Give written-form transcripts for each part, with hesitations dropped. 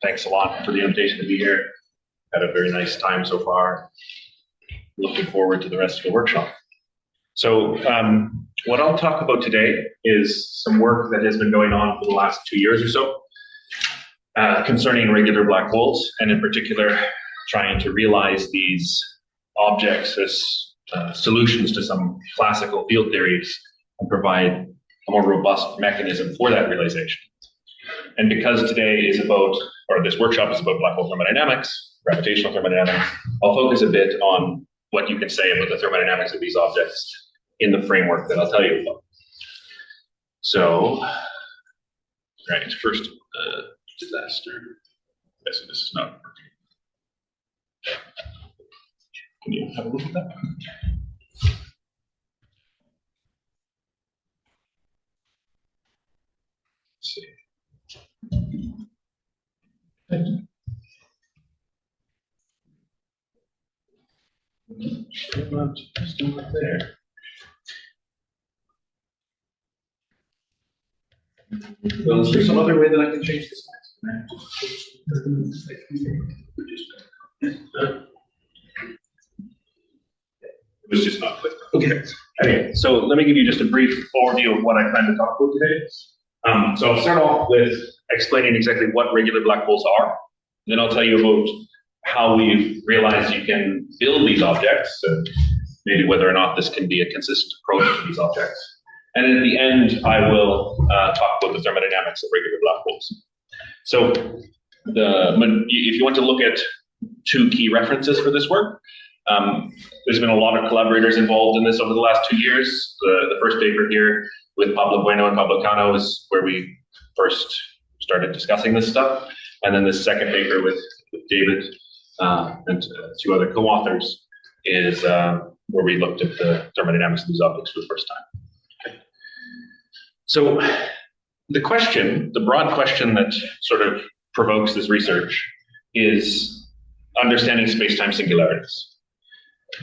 Thanks a lot for the invitation to be here. Had a very nice time so far. Looking forward to the rest of the workshop. So what I'll talk about today is some work that has been going on for the last 2 years or so concerning regular black holes, and in particular trying to realize these objects as solutions to some classical field theories and provide a more robust mechanism for that realization. And because today is about, or this workshop is about black hole thermodynamics, gravitational thermodynamics, I'll focus a bit on what you can say about the thermodynamics of these objects in the framework that I'll tell you about. So, right, first disaster. Yes, this is not working. Can you have a look at that? Let's see. Still not there. Well, is there some other way that I can change this? It was just not clicked. Okay. Anyway, so let me give you just a brief overview of what I plan to talk about today. So I'll start off with explaining exactly what regular black holes are. Then I'll tell you about how we've realized you can build these objects, and maybe whether or not this can be a consistent approach to these objects. And at the end, I will talk about the thermodynamics of regular black holes. So if you want to look at 2 key references for this work, there's been a lot of collaborators involved in this over the last 2 years. The first paper here with Pablo Bueno and Pablo Cano is where we first started discussing this stuff. And then the second paper with David and 2 other co-authors is where we looked at the thermodynamics of these objects for the first time. Okay. So the broad question that sort of provokes this research is understanding space-time singularities.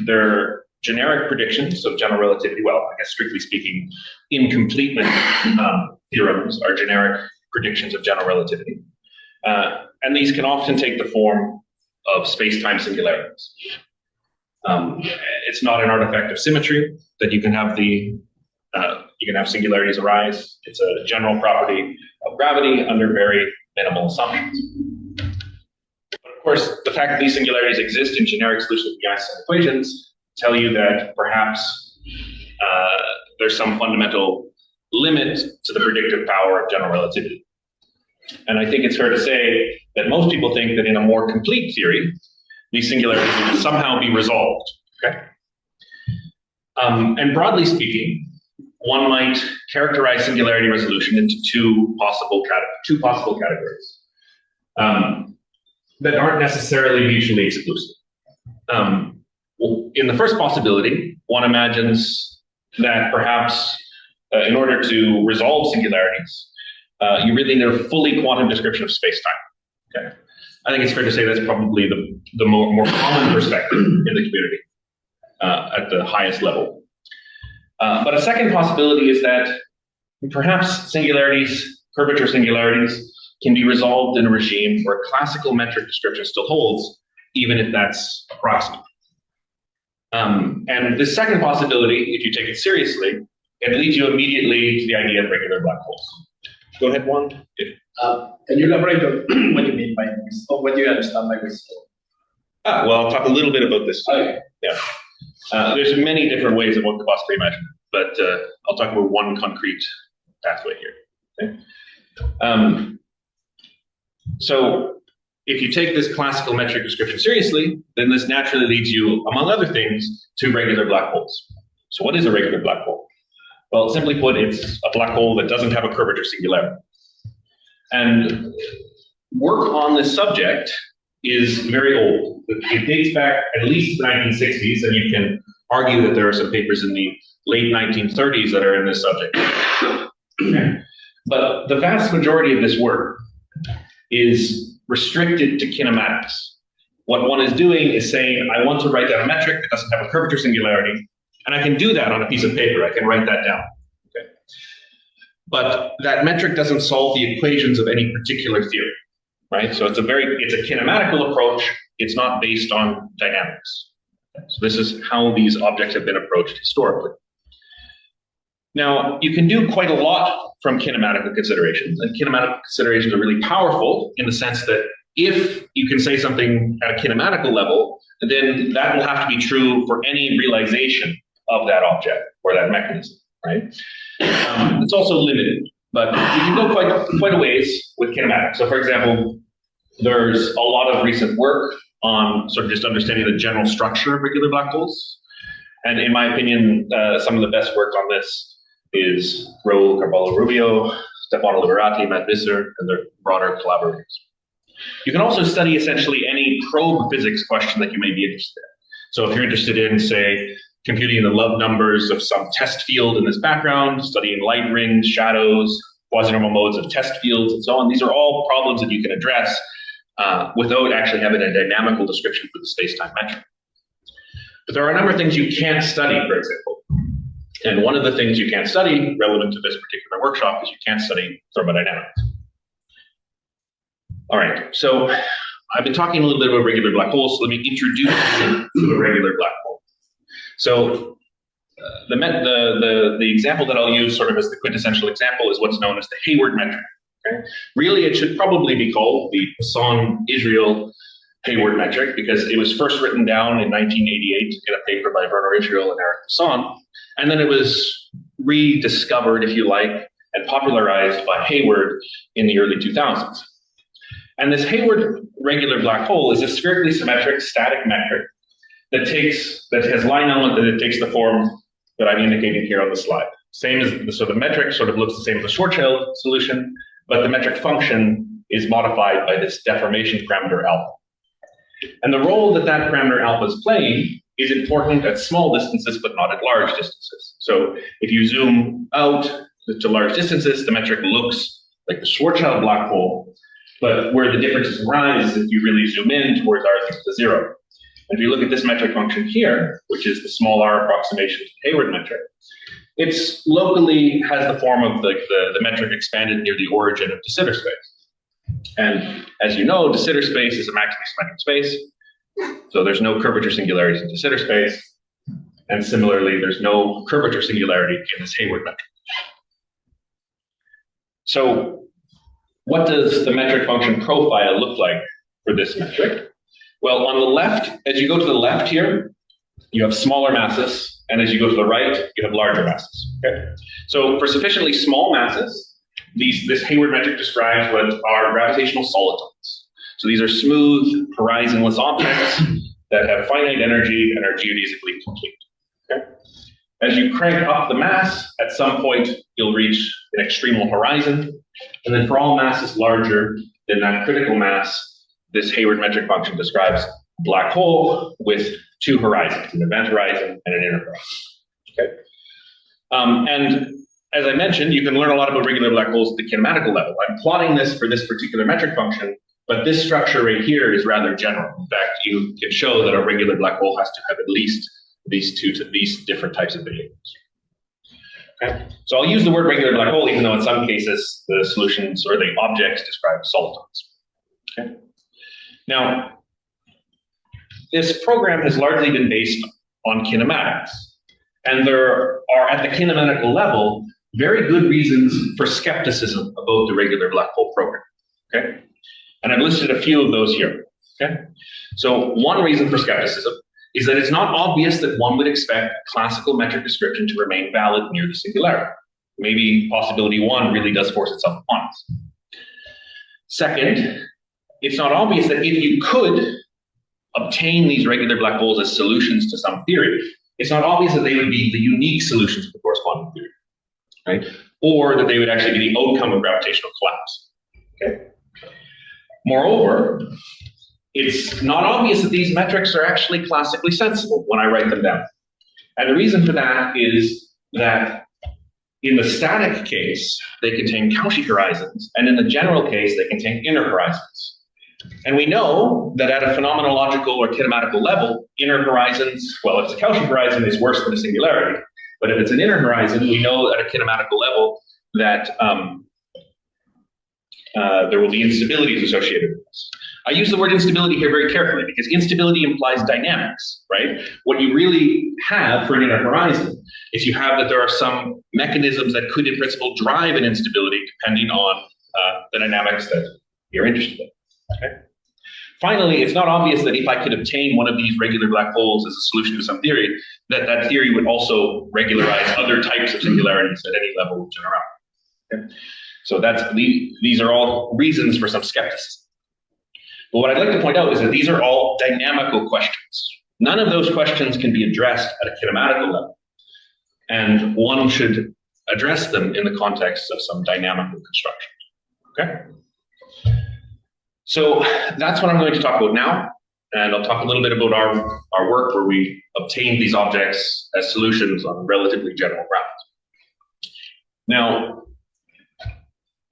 They're generic predictions of general relativity. Well, I guess strictly speaking, incompleteness theorems are generic predictions of general relativity. And these can often take the form of space-time singularities. It's not an artifact of symmetry that you can have singularities arise. It's a general property of gravity under very minimal assumptions. But of course, the fact that these singularities exist in generic solutions of the Einstein equations tell you that perhaps there's some fundamental limit to the predictive power of general relativity. And I think it's fair to say that most people think that in a more complete theory, these singularities can somehow be resolved. Okay? And broadly speaking, one might characterize singularity resolution into two possible categories that aren't necessarily mutually exclusive. In the first possibility, one imagines that perhaps in order to resolve singularities, you really need a fully quantum description of space-time. Okay? I think it's fair to say that's probably the more common perspective in the community at the highest level. But a second possibility is that perhaps singularities, curvature singularities, can be resolved in a regime where classical metric description still holds, even if that's approximate. And the second possibility, if you take it seriously, it leads you immediately to the idea of regular black holes. Go ahead, Juan. Can you elaborate on what you mean by this, or what you understand by this? Well, I'll talk a little bit about this. Okay. Yeah. There's many different ways of what could possibly measure, but I'll talk about one concrete pathway here. Okay? So if you take this classical metric description seriously, then this naturally leads you, among other things, to regular black holes. So what is a regular black hole? Well, simply put, it's a black hole that doesn't have a curvature singularity. And work on this subject is very old. It dates back at least to the 1960s, and you can argue that there are some papers in the late 1930s that are in this subject. But the vast majority of this work is restricted to kinematics. What one is doing is saying, I want to write down a metric that doesn't have a curvature singularity, and I can do that on a piece of paper. I can write that down. But that metric doesn't solve the equations of any particular theory. right? So it's a kinematical approach. It's not based on dynamics. So this is how these objects have been approached historically. Now, you can do quite a lot from kinematical considerations, and kinematical considerations are really powerful in the sense that if you can say something at a kinematical level, then that will have to be true for any realization of that object or that mechanism, right? It's also limited, but you can go quite a ways with kinematics. So for example, there's a lot of recent work on sort of just understanding the general structure of regular black holes. And in my opinion, some of the best work on this is Raul Carballo-Rubio, Stefano Liberati, Matt Visser, and their broader collaborators. You can also study essentially any probe physics question that you may be interested in. So if you're interested in, say, computing the love numbers of some test field in this background, studying light rings, shadows, quasi-normal modes of test fields, and so on, these are all problems that you can address without actually having a dynamical description for the space-time metric. But there are a number of things you can't study, for example. And one of the things you can't study relevant to this particular workshop is you can't study thermodynamics. All right, so I've been talking a little bit about regular black holes, so let me introduce you to a regular black hole. So the example that I'll use sort of as the quintessential example is what's known as the Hayward metric. Okay? Really, it should probably be called the Poisson-Israel Hayward metric because it was first written down in 1988 in a paper by Werner Israel and Eric Poisson, and then it was rediscovered, if you like, and popularized by Hayward in the early 2000s. And this Hayward regular black hole is a spherically symmetric static metric that has line element that it takes the form that I'm indicating here on the slide. Same as, so the metric sort of looks the same as the Schwarzschild solution, but the metric function is modified by this deformation parameter alpha. And the role that that parameter alpha is playing is important at small distances, but not at large distances. So if you zoom out to large distances, the metric looks like the Schwarzschild black hole, but where the differences arise is if you really zoom in towards r equals to 0. And if you look at this metric function here, which is the small r approximation to the Hayward metric, it's locally has the form of the metric expanded near the origin of de Sitter space. And as you know, de Sitter space is a maximally symmetric space. So there's no curvature singularities in de Sitter space. And similarly, there's no curvature singularity in this Hayward metric. So what does the metric function profile look like for this metric? Well, on the left, as you go to the left here, you have smaller masses, and as you go to the right, you have larger masses. Okay? So for sufficiently small masses, this Hayward metric describes what are gravitational solitons. So these are smooth, horizonless objects that have finite energy and are geodesically complete. Okay? As you crank up the mass, at some point, you'll reach an extremal horizon. And then for all masses larger than that critical mass, this Hayward metric function describes a black hole with two horizons, an event horizon and an inner horizon. Okay? And as I mentioned, you can learn a lot about regular black holes at the kinematical level. I'm plotting this for this particular metric function, but this structure right here is rather general. In fact, you can show that a regular black hole has to have at least these different types of behaviors. Okay? So I'll use the word regular black hole, even though in some cases the solutions or the objects describe solitons. Okay? Now, this program has largely been based on kinematics, and there are, at the kinematical level, very good reasons for skepticism about the regular black hole program. Okay? And I've listed a few of those here. Okay? So one reason for skepticism is that it's not obvious that one would expect a classical metric description to remain valid near the singularity. Maybe possibility one really does force itself upon us. Second, it's not obvious that if you could obtain these regular black holes as solutions to some theory, it's not obvious that they would be the unique solutions to the corresponding theory, right? Or that they would actually be the outcome of gravitational collapse. Okay. Moreover, it's not obvious that these metrics are actually classically sensible when I write them down. And the reason for that is that in the static case, they contain Cauchy horizons, and in the general case, they contain inner horizons. And we know that at a phenomenological or kinematical level, inner horizons, well, if it's a Cauchy horizon, is worse than a singularity. But if it's an inner horizon, we know at a kinematical level that there will be instabilities associated with this. I use the word instability here very carefully because instability implies dynamics, right? What you really have for an inner horizon is you have that there are some mechanisms that could in principle drive an instability depending on the dynamics that you're interested in, okay? Finally, it's not obvious that if I could obtain one of these regular black holes as a solution to some theory, that that theory would also regularize other types of singularities at any level of generality. Okay? So these are all reasons for some skepticism. But what I'd like to point out is that these are all dynamical questions. None of those questions can be addressed at a kinematical level. And one should address them in the context of some dynamical construction. Okay? So that's what I'm going to talk about now. And I'll talk a little bit about our work where we obtained these objects as solutions on relatively general grounds. Now,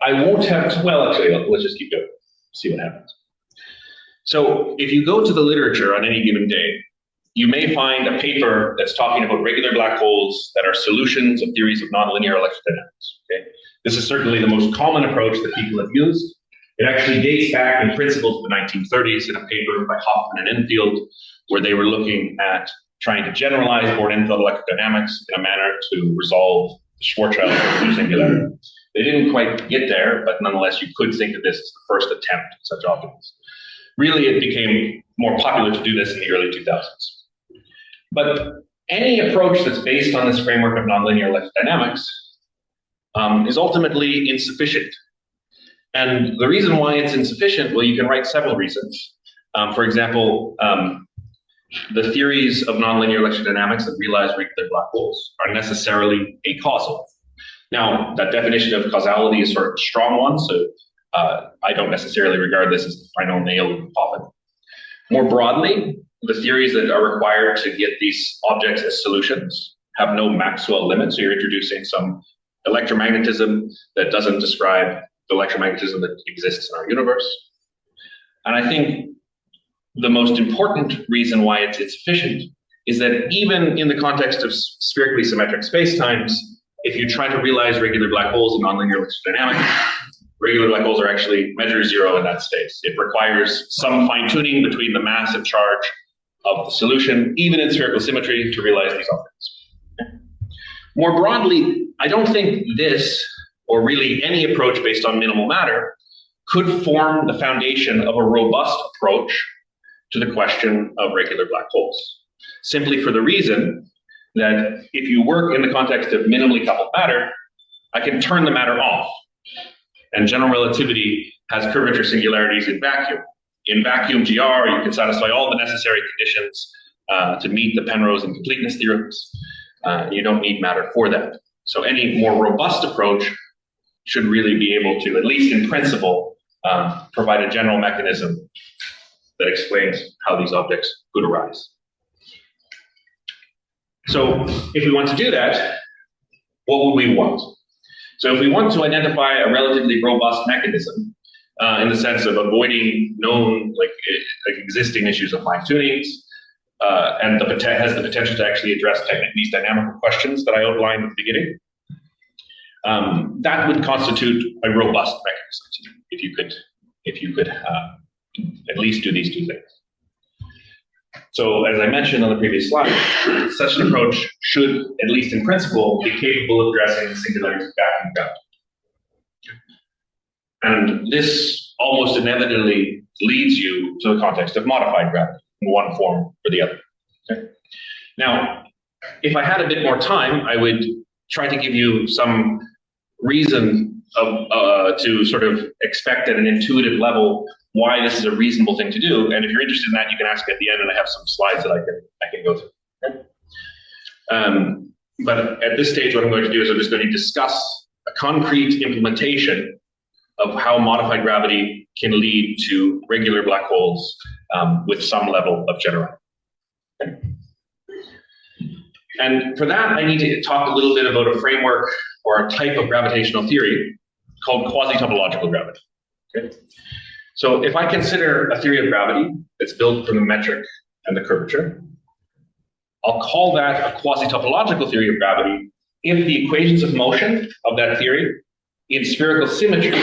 I won't have, well, actually, let's just keep going, see what happens. So if you go to the literature on any given day, you may find a paper that's talking about regular black holes that are solutions of theories of nonlinear electrodynamics. Okay? This is certainly the most common approach that people have used. It actually dates back in principle to the 1930s in a paper by Hoffman and Enfield, where they were looking at trying to generalize Bohr-Enfield electrodynamics in a manner to resolve the Schwarzschild singularity. They didn't quite get there, but nonetheless, you could think of this as the first attempt at such objects. Really, it became more popular to do this in the early 2000s. But any approach that's based on this framework of nonlinear electrodynamics is ultimately insufficient. And the reason why it's insufficient, well, you can write several reasons. For example, the theories of nonlinear electrodynamics that realize regular black holes are necessarily acausal. Now, that definition of causality is sort of a strong one, so I don't necessarily regard this as the final nail in the coffin. More broadly, the theories that are required to get these objects as solutions have no Maxwell limit, so you're introducing some electromagnetism that doesn't describe the electromagnetism that exists in our universe. And I think the most important reason why it's insufficient is that even in the context of spherically symmetric spacetimes, if you try to realize regular black holes in nonlinear electrodynamics, regular black holes are actually measure zero in that space. It requires some fine-tuning between the mass and charge of the solution, even in spherical symmetry, to realize these objects. More broadly, I don't think this, or really any approach based on minimal matter, could form the foundation of a robust approach to the question of regular black holes. Simply for the reason that if you work in the context of minimally coupled matter, I can turn the matter off. And general relativity has curvature singularities in vacuum. In vacuum GR, you can satisfy all the necessary conditions to meet the Penrose incompleteness theorems. You don't need matter for that. So any more robust approach should really be able to, at least in principle, provide a general mechanism that explains how these objects could arise. So if we want to do that, what would we want? So if we want to identify a relatively robust mechanism in the sense of avoiding known, like existing issues of fine tunings, and has the potential to actually address these dynamical questions that I outlined at the beginning, that would constitute a robust mechanism if you could at least do these two things. So as I mentioned on the previous slide, such an approach should, at least in principle, be capable of addressing the singularities of vacuum gravity. And this almost inevitably leads you to the context of modified gravity in one form or the other. Okay? Now, if I had a bit more time, I would try to give you some reason to sort of expect at an intuitive level why this is a reasonable thing to do. And if you're interested in that, you can ask at the end, and I have some slides that I can go through. Okay? But at this stage, what I'm going to do is I'm just going to discuss a concrete implementation of how modified gravity can lead to regular black holes with some level of generality. Okay? And for that, I need to talk a little bit about a framework or a type of gravitational theory called quasi-topological gravity. Okay? So if I consider a theory of gravity that's built from the metric and the curvature, I'll call that a quasi-topological theory of gravity if the equations of motion of that theory in spherical symmetry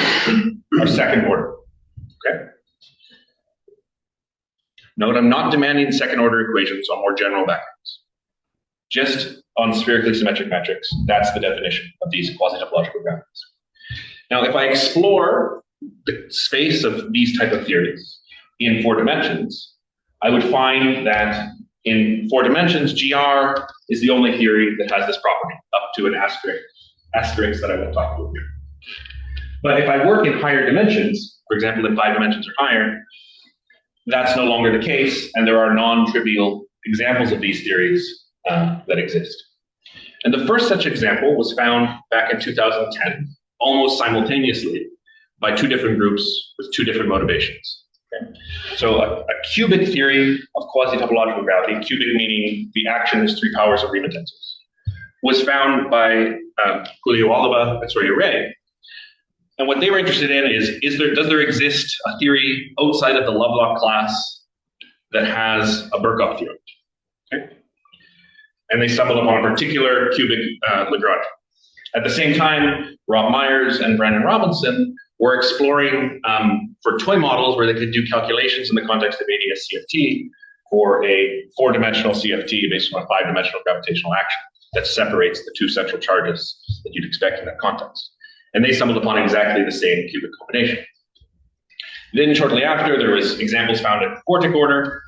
are second order. Okay. Note, I'm not demanding second order equations on more general backgrounds. Just on spherically symmetric metrics, that's the definition of these quasi-topological gravities. Now, if I explore the space of these type of theories in 4 dimensions, I would find that in 4 dimensions, GR is the only theory that has this property, up to an asterisk that I won't talk about here. But if I work in higher dimensions, for example, in 5 dimensions or higher, that's no longer the case, and there are non-trivial examples of these theories that exist. And the first such example was found back in 2010, almost simultaneously, by 2 different groups with 2 different motivations. Okay? So a cubic theory of quasi-topological gravity, cubic meaning the action is 3 powers of Riemann tensors, was found by Julio Oliva and Soria Ray. And what they were interested in is does there exist a theory outside of the Lovelock class that has a Birkhoff theorem? Okay? And they stumbled upon a particular cubic Lagrange. At the same time, Rob Myers and Brandon Robinson were exploring for toy models where they could do calculations in the context of ADS CFT for a 4-dimensional CFT based on a 5-dimensional gravitational action that separates the 2 central charges that you'd expect in that context. And they stumbled upon exactly the same cubic combination. Then shortly after, there was examples found at quartic order,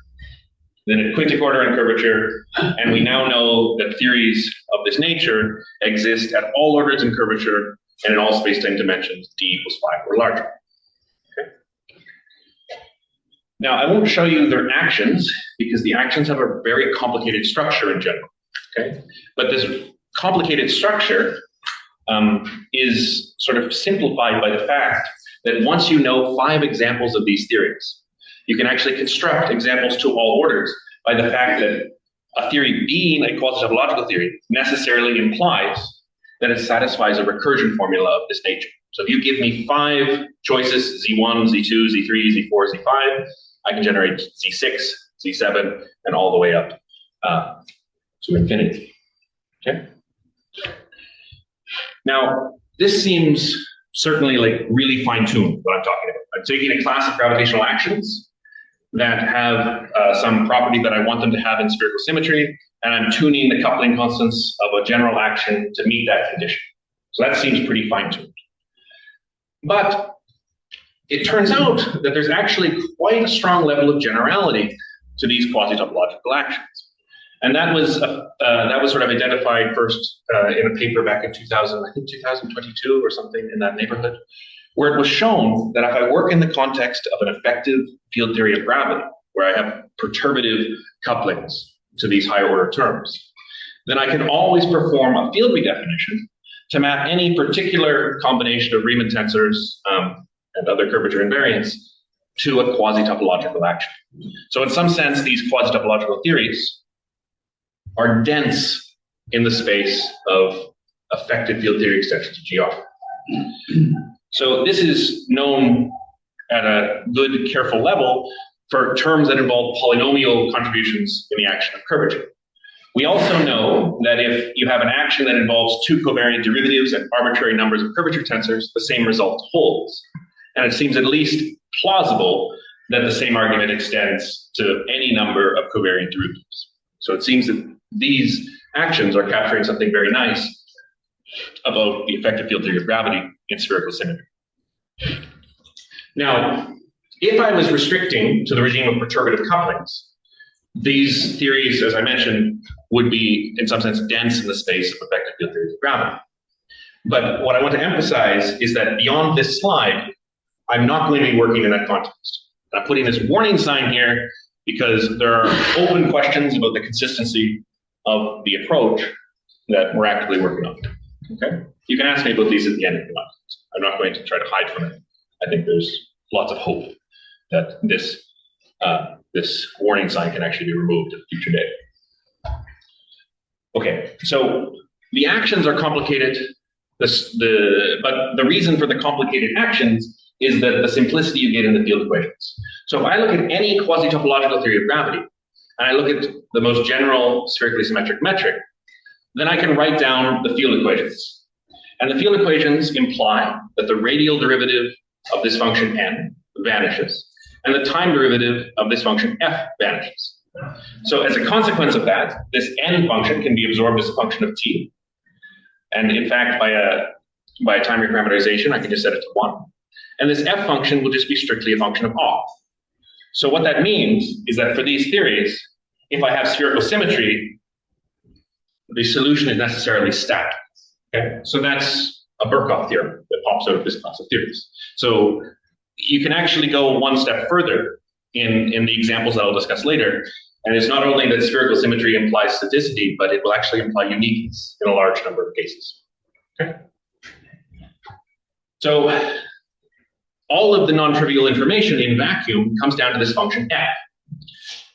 then at quintic order in curvature, and we now know that theories of this nature exist at all orders in curvature and in all space-time dimensions, d equals 5 or larger. Okay. Now, I won't show you their actions because the actions have a very complicated structure in general. Okay, but this complicated structure is sort of simplified by the fact that once you know 5 examples of these theories, you can actually construct examples to all orders by the fact that a theory being a quasi-topological theory necessarily implies that it satisfies a recursion formula of this nature. So if you give me 5 choices, Z1, Z2, Z3, Z4, Z5, I can generate Z6, Z7, and all the way up to infinity. Okay? Now, this seems certainly like really fine-tuned, what I'm talking about. I'm taking a class of gravitational actions that have some property that I want them to have in spherical symmetry, and I'm tuning the coupling constants of a general action to meet that condition. So that seems pretty fine-tuned. But it turns out that there's actually quite a strong level of generality to these quasi-topological actions. And that was sort of identified first in a paper back in 2022 or something in that neighborhood, where it was shown that if I work in the context of an effective field theory of gravity, where I have perturbative couplings to these higher order terms, then I can always perform a field redefinition to map any particular combination of Riemann tensors and other curvature invariants to a quasi-topological action. So in some sense, these quasi-topological theories are dense in the space of effective field theory extensions of GR. So this is known at a good, careful level for terms that involve polynomial contributions in the action of curvature. We also know that if you have an action that involves 2 covariant derivatives and arbitrary numbers of curvature tensors, the same result holds. And it seems at least plausible that the same argument extends to any number of covariant derivatives. So it seems that these actions are capturing something very nice about the effective field theory of gravity in spherical symmetry. Now, if I was restricting to the regime of perturbative couplings, these theories, as I mentioned, would be in some sense dense in the space of effective field theories of gravity. But what I want to emphasize is that beyond this slide, I'm not going to be working in that context. I'm putting this warning sign here because there are open questions about the consistency of the approach that we're actively working on. Okay? You can ask me about these at the end if you want. I'm not going to try to hide from it. I think there's lots of hope that this warning sign can actually be removed at a future date. Okay, so the actions are complicated, but the reason for the complicated actions is that the simplicity you get in the field equations. So if I look at any quasi-topological theory of gravity, and I look at the most general spherically symmetric metric, then I can write down the field equations. And the field equations imply that the radial derivative of this function n vanishes, and the time derivative of this function f vanishes. So as a consequence of that, this n function can be absorbed as a function of t. And in fact, by a time reparameterization, I can just set it to 1. And this f function will just be strictly a function of r. So what that means is that for these theories, if I have spherical symmetry, the solution is necessarily static. Okay? So that's a Birkhoff theorem that pops out of this class of theories. So you can actually go one step further in the examples that I'll discuss later. And it's not only that spherical symmetry implies staticity, but it will actually imply uniqueness in a large number of cases. Okay? So all of the non-trivial information in vacuum comes down to this function f.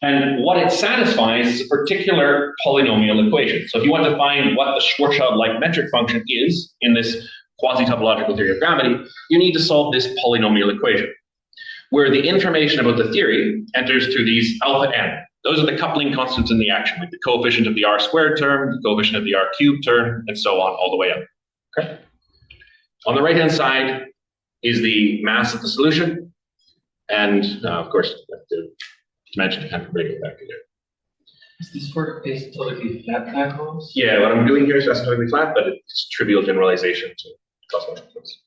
And what it satisfies is a particular polynomial equation. So if you want to find what the Schwarzschild-like metric function is in this quasi-topological theory of gravity, you need to solve this polynomial equation, where the information about the theory enters through these alpha n. Those are the coupling constants in the action, like the coefficient of the r squared term, the coefficient of the r cubed term, and so on all the way up. Okay? On the right-hand side is the mass of the solution, and of course, the dimension kind of bring it back together. Is this for asymptotically flat black holes? Yeah, what I'm doing here is asymptotically flat, but it's trivial generalization to cosmological flows.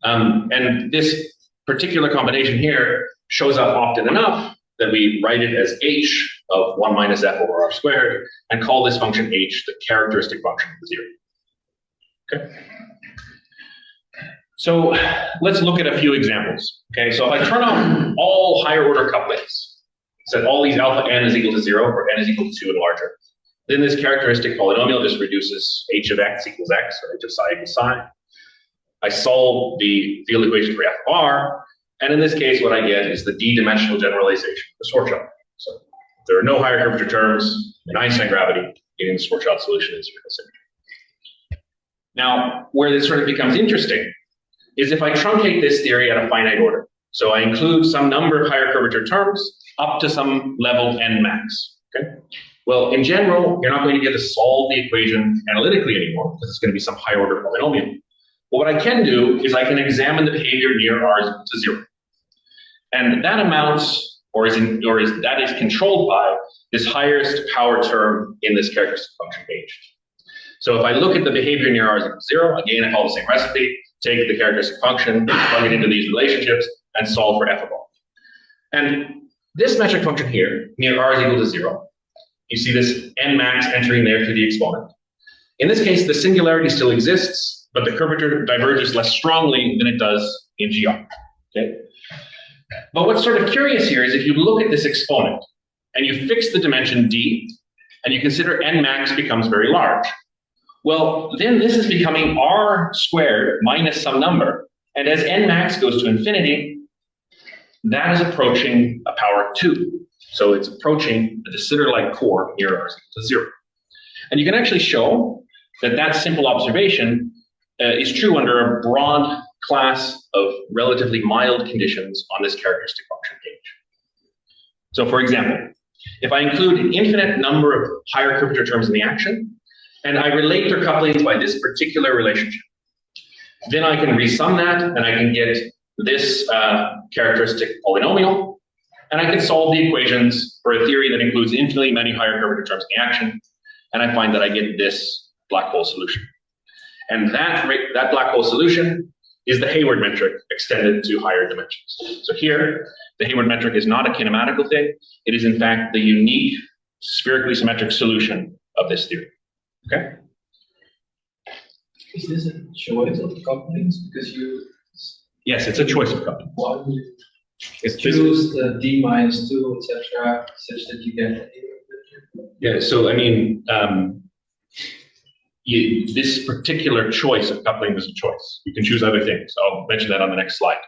And this particular combination here shows up often enough that we write it as h of 1 minus f over r squared and call this function h the characteristic function of the theory. Okay. So let's look at a few examples. Okay, so if I turn off all higher order couplings, set all these alpha n is equal to 0 or n is equal to 2 and larger, then this characteristic polynomial just reduces h of x equals x or h of psi equals psi. I solve the field equation for f of r, and in this case, what I get is the d-dimensional generalization of the Schwarzschild. So if there are no higher curvature terms in Einstein gravity, getting the Schwarzschild solution is spherical symmetry. Now, where this sort of becomes interesting is if I truncate this theory at a finite order. So I include some number of higher curvature terms up to some level n max. Okay? Well, in general, you're not going to be able to solve the equation analytically anymore because it's going to be some high order polynomial. But what I can do is I can examine the behavior near r is equal to 0. And that amounts, that is controlled by this highest power term in this characteristic function h. So if I look at the behavior near r is equal to 0, again, I follow the same recipe, take the characteristic function, plug it into these relationships, and solve for f of r. And this metric function here, near r is equal to 0, you see this n max entering there through the exponent. In this case, the singularity still exists, but the curvature diverges less strongly than it does in GR. Okay? But what's sort of curious here is if you look at this exponent and you fix the dimension d, and you consider n max becomes very large. Well, then this is becoming r squared minus some number, and as n max goes to infinity, that is approaching a power 2. So it's approaching the de Sitter-like core near r is equal to 0. And you can actually show that that simple observation is true under a broad class of relatively mild conditions on this characteristic function h. So for example, if I include an infinite number of higher curvature terms in the action, and I relate their couplings by this particular relationship, then I can resum that, and I can get this characteristic polynomial, and I can solve the equations for a theory that includes infinitely many higher curvature terms in the action, and I find that I get this black hole solution. And that black hole solution is the Hayward metric extended to higher dimensions. So here, the Hayward metric is not a kinematical thing. It is in fact the unique spherically symmetric solution of this theory. Okay? Is this a choice of couplings? Because you... Yes, it's a choice of couplings. One, you It's choose the d minus 2, etc., such that you get the Hayward metric. Yeah, so I mean, this particular choice of coupling is a choice. You can choose other things. I'll mention that on the next slide.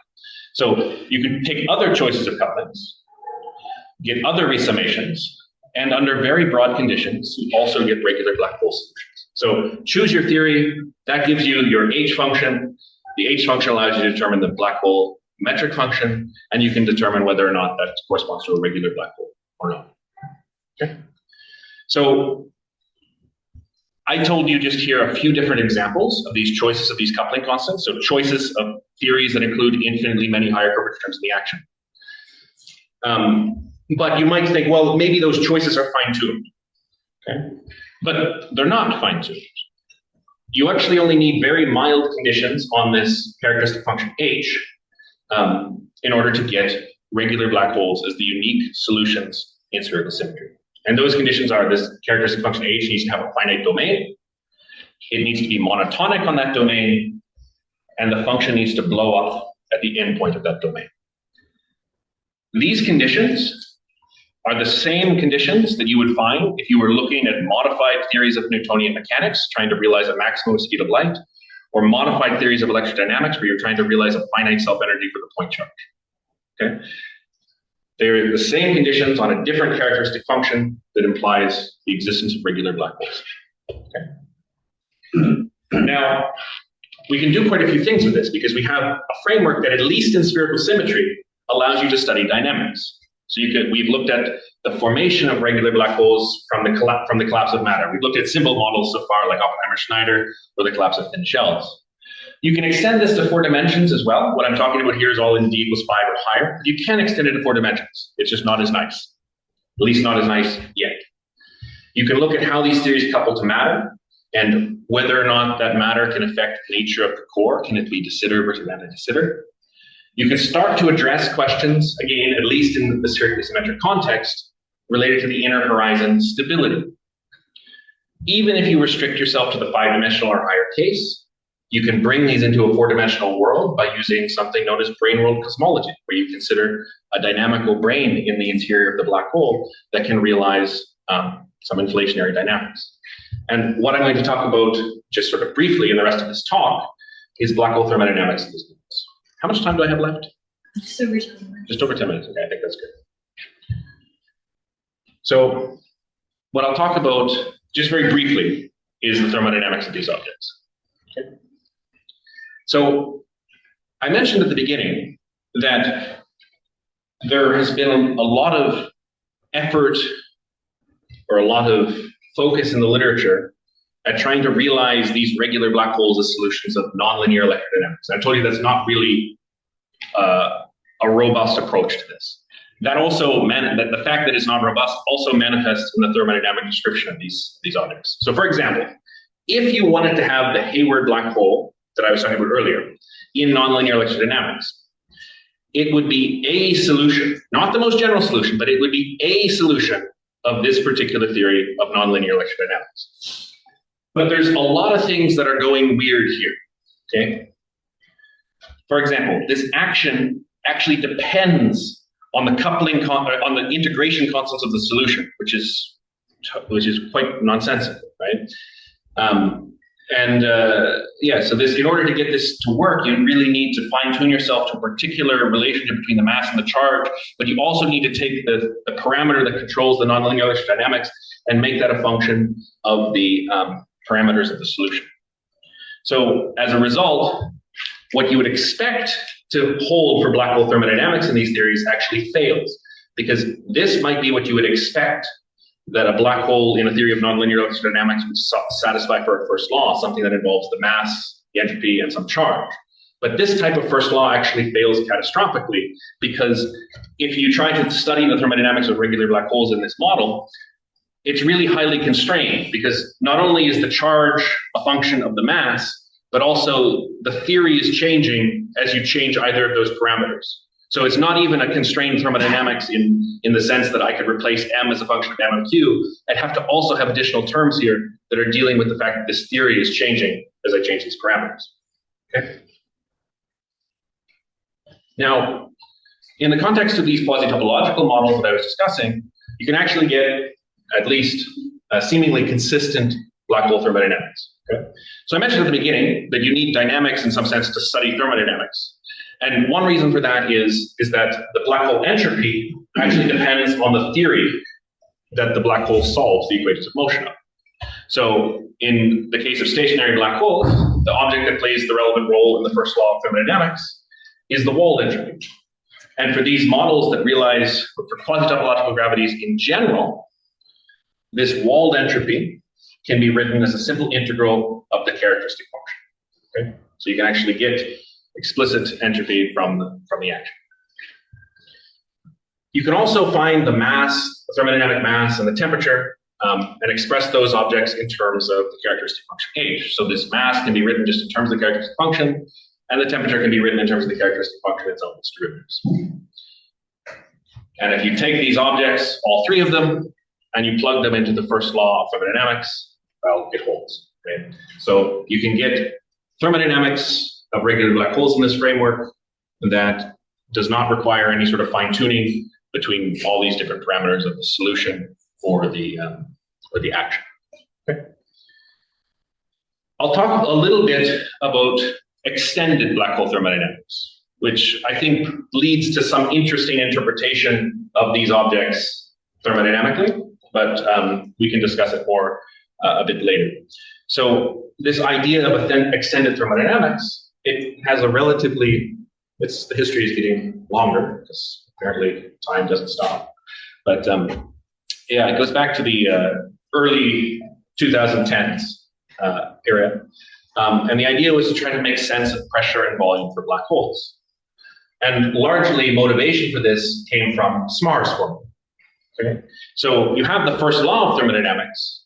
So you can pick other choices of couplings, get other resummations, and under very broad conditions, you also get regular black hole solutions. So choose your theory. That gives you your h function. The h function allows you to determine the black hole metric function, and you can determine whether or not that corresponds to a regular black hole or not. Okay. So I told you just here a few different examples of these choices of these coupling constants, so choices of theories that include infinitely many higher curvature terms in the action. But you might think, well, maybe those choices are fine-tuned, okay? But they're not fine-tuned. You actually only need very mild conditions on this characteristic function h in order to get regular black holes as the unique solutions in spherical symmetry. And those conditions are this characteristic function h needs to have a finite domain, it needs to be monotonic on that domain, and the function needs to blow up at the endpoint of that domain. These conditions are the same conditions that you would find if you were looking at modified theories of Newtonian mechanics, trying to realize a maximum speed of light, or modified theories of electrodynamics, where you're trying to realize a finite self-energy for the point charge. Okay? They're the same conditions on a different characteristic function that implies the existence of regular black holes. Okay? Now, we can do quite a few things with this because we have a framework that, at least in spherical symmetry, allows you to study dynamics. So we've looked at the formation of regular black holes from the collapse of matter. We've looked at simple models so far, like Oppenheimer-Schneider, or the collapse of thin shells. You can extend this to 4 dimensions as well. What I'm talking about here is all in d equals 5 or higher. You can extend it to 4 dimensions. It's just not as nice. At least not as nice yet. You can look at how these theories couple to matter, and whether or not that matter can affect the nature of the core. Can it be de Sitter versus anti-de Sitter? You can start to address questions, again, at least in the spherically symmetric context, related to the inner horizon stability. Even if you restrict yourself to the 5-dimensional or higher case, you can bring these into a 4-dimensional world by using something known as brane world cosmology, where you consider a dynamical brane in the interior of the black hole that can realize some inflationary dynamics. And what I'm going to talk about just sort of briefly in the rest of this talk is black hole thermodynamics in this class. How much time do I have left? Just over 10 minutes. Just over 10 minutes. Okay, I think that's good. So what I'll talk about just very briefly is the thermodynamics of these objects. Okay. So I mentioned at the beginning that there has been a lot of effort or a lot of focus in the literature at trying to realize these regular black holes as solutions of nonlinear electrodynamics. I told you that's not really a robust approach to this. That also meant that the fact that it's not robust also manifests in the thermodynamic description of these objects. So for example, if you wanted to have the Hayward black hole that I was talking about earlier in nonlinear electrodynamics, it would be a solution, not the most general solution, but it would be a solution of this particular theory of nonlinear electrodynamics. But there's a lot of things that are going weird here, okay? For example, this action actually depends on the coupling, on the integration constants of the solution, which is quite nonsensical, right? Yeah, so this, in order to get this to work, you really need to fine-tune yourself to a particular relationship between the mass and the charge, but you also need to take the parameter that controls the nonlinear electrodynamics and make that a function of the parameters of the solution. So as a result, what you would expect to hold for black hole thermodynamics in these theories actually fails, because this might be what you would expect that a black hole in a theory of nonlinear electrodynamics would satisfy for a first law, something that involves the mass, the entropy, and some charge. But this type of first law actually fails catastrophically, because if you try to study the thermodynamics of regular black holes in this model, it's really highly constrained, because not only is the charge a function of the mass, but also the theory is changing as you change either of those parameters. So it's not even a constrained thermodynamics in the sense that I could replace m as a function of m and q. I'd have to also have additional terms here that are dealing with the fact that this theory is changing as I change these parameters. Okay. Now, in the context of these quasi-topological models that I was discussing, you can actually get at least seemingly consistent black hole thermodynamics. Okay? So I mentioned at the beginning that you need dynamics in some sense to study thermodynamics. And one reason for that is that the black hole entropy actually depends on the theory that the black hole solves the equations of motion of. So in the case of stationary black holes, the object that plays the relevant role in the first law of thermodynamics is the wall entropy. And for these models that realize, for quasi-topological gravities in general, this walled entropy can be written as a simple integral of the characteristic function. Okay? So you can actually get explicit entropy from the action. You can also find the mass, the thermodynamic mass, and the temperature, and express those objects in terms of the characteristic function h. So this mass can be written just in terms of the characteristic function, and the temperature can be written in terms of the characteristic function and its own derivatives. And if you take these objects, all three of them, and you plug them into the first law of thermodynamics, well, it holds. Okay? So you can get thermodynamics of regular black holes in this framework that does not require any sort of fine-tuning between all these different parameters of the solution or the action. Okay. I'll talk a little bit about extended black hole thermodynamics, which I think leads to some interesting interpretation of these objects thermodynamically, but we can discuss it more a bit later. So this idea of extended thermodynamics, it has a relatively, the history is getting longer because apparently time doesn't stop. But yeah, it goes back to the early 2010s era. And the idea was to try to make sense of pressure and volume for black holes. And largely motivation for this came from Smar's formula. Okay? So you have the first law of thermodynamics,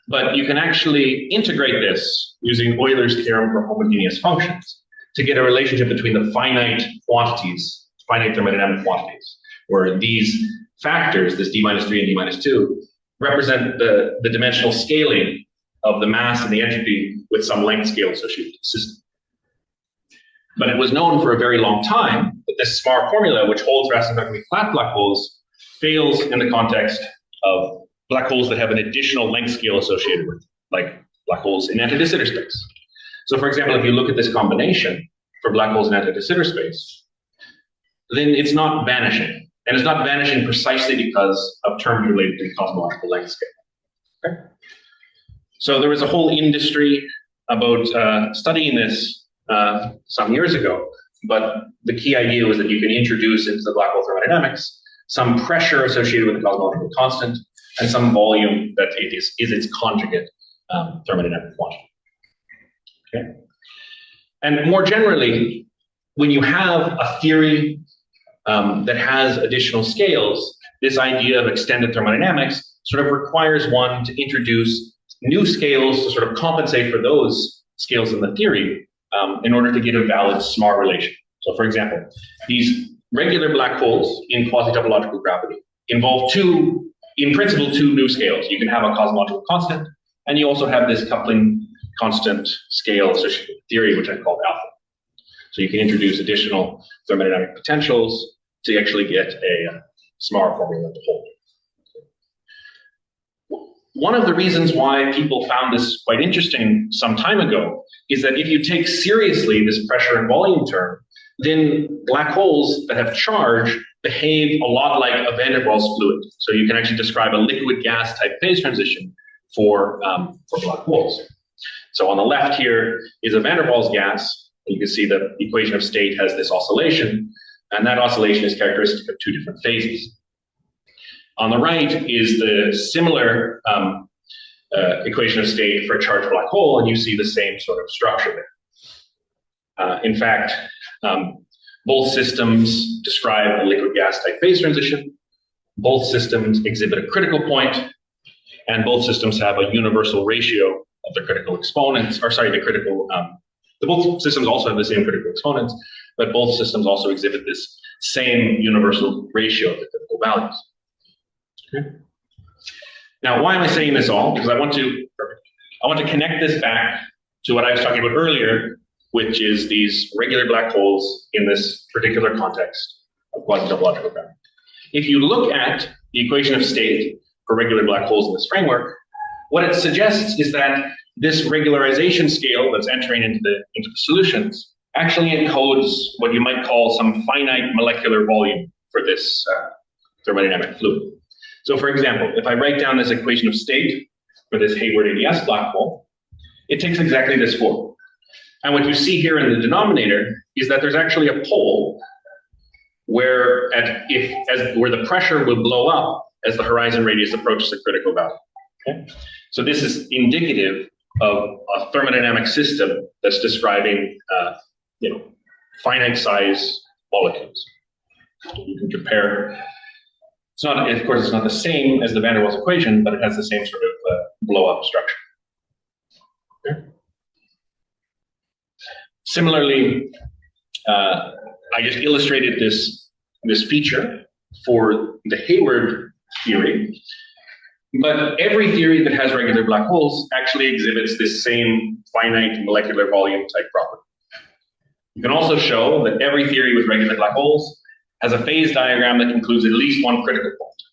but you can actually integrate this using Euler's theorem for homogeneous functions to get a relationship between the finite quantities, finite thermodynamic quantities, where these factors, this d minus 3 and d minus 2, represent the dimensional scaling of the mass and the entropy with some length scale associated with the system. But it was known for a very long time that this Smart formula, which holds for asymptotically flat black holes, fails in the context of black holes that have an additional length scale associated with, like black holes in anti-de Sitter space. So for example, if you look at this combination for black holes in anti-de Sitter space, then it's not vanishing. And it's not vanishing precisely because of terms related to the cosmological length scale. Okay? So there was a whole industry about studying this some years ago, but the key idea was that you can introduce into the black hole thermodynamics some pressure associated with the cosmological constant and some volume that it is its conjugate thermodynamic quantity. Okay? And more generally, when you have a theory that has additional scales, this idea of extended thermodynamics sort of requires one to introduce new scales to sort of compensate for those scales in the theory in order to get a valid Smart relation. So for example, these regular black holes in quasi-topological gravity involve in principle, two new scales. You can have a cosmological constant, and you also have this coupling constant scale associated with theory, which I call alpha. So you can introduce additional thermodynamic potentials to actually get a Smart formula to hold. One of the reasons why people found this quite interesting some time ago is that if you take seriously this pressure and volume term, then black holes that have charge behave a lot like a van der Waals fluid. So you can actually describe a liquid gas type phase transition for black holes. So on the left here is a van der Waals gas. You can see the equation of state has this oscillation, and that oscillation is characteristic of two different phases. On the right is the similar equation of state for a charged black hole, and you see the same sort of structure there. In fact, both systems describe a liquid gas type phase transition. Both systems exhibit a critical point, and both systems have a universal ratio of the critical exponents, both systems also have the same critical exponents, but both systems also exhibit this same universal ratio of the critical values. Okay. Now, why am I saying this all? Because I want to connect this back to what I was talking about earlier, which is these regular black holes in this particular context of quasi-topological gravity. If you look at the equation of state for regular black holes in this framework, what it suggests is that this regularization scale that's entering into the solutions actually encodes what you might call some finite molecular volume for this thermodynamic fluid. So for example, if I write down this equation of state for this Hayward ADS black hole, it takes exactly this form. And what you see here in the denominator is that there's actually a pole where the pressure will blow up as the horizon radius approaches the critical value. Okay? So this is indicative of a thermodynamic system that's describing, finite size molecules. You can compare. It's not, of course, it's not the same as the van der Waals equation, but it has the same sort of blow-up structure. Okay. Similarly, I just illustrated this feature for the Hayward theory, but every theory that has regular black holes actually exhibits this same finite molecular volume type property. You can also show that every theory with regular black holes has a phase diagram that includes at least one critical point.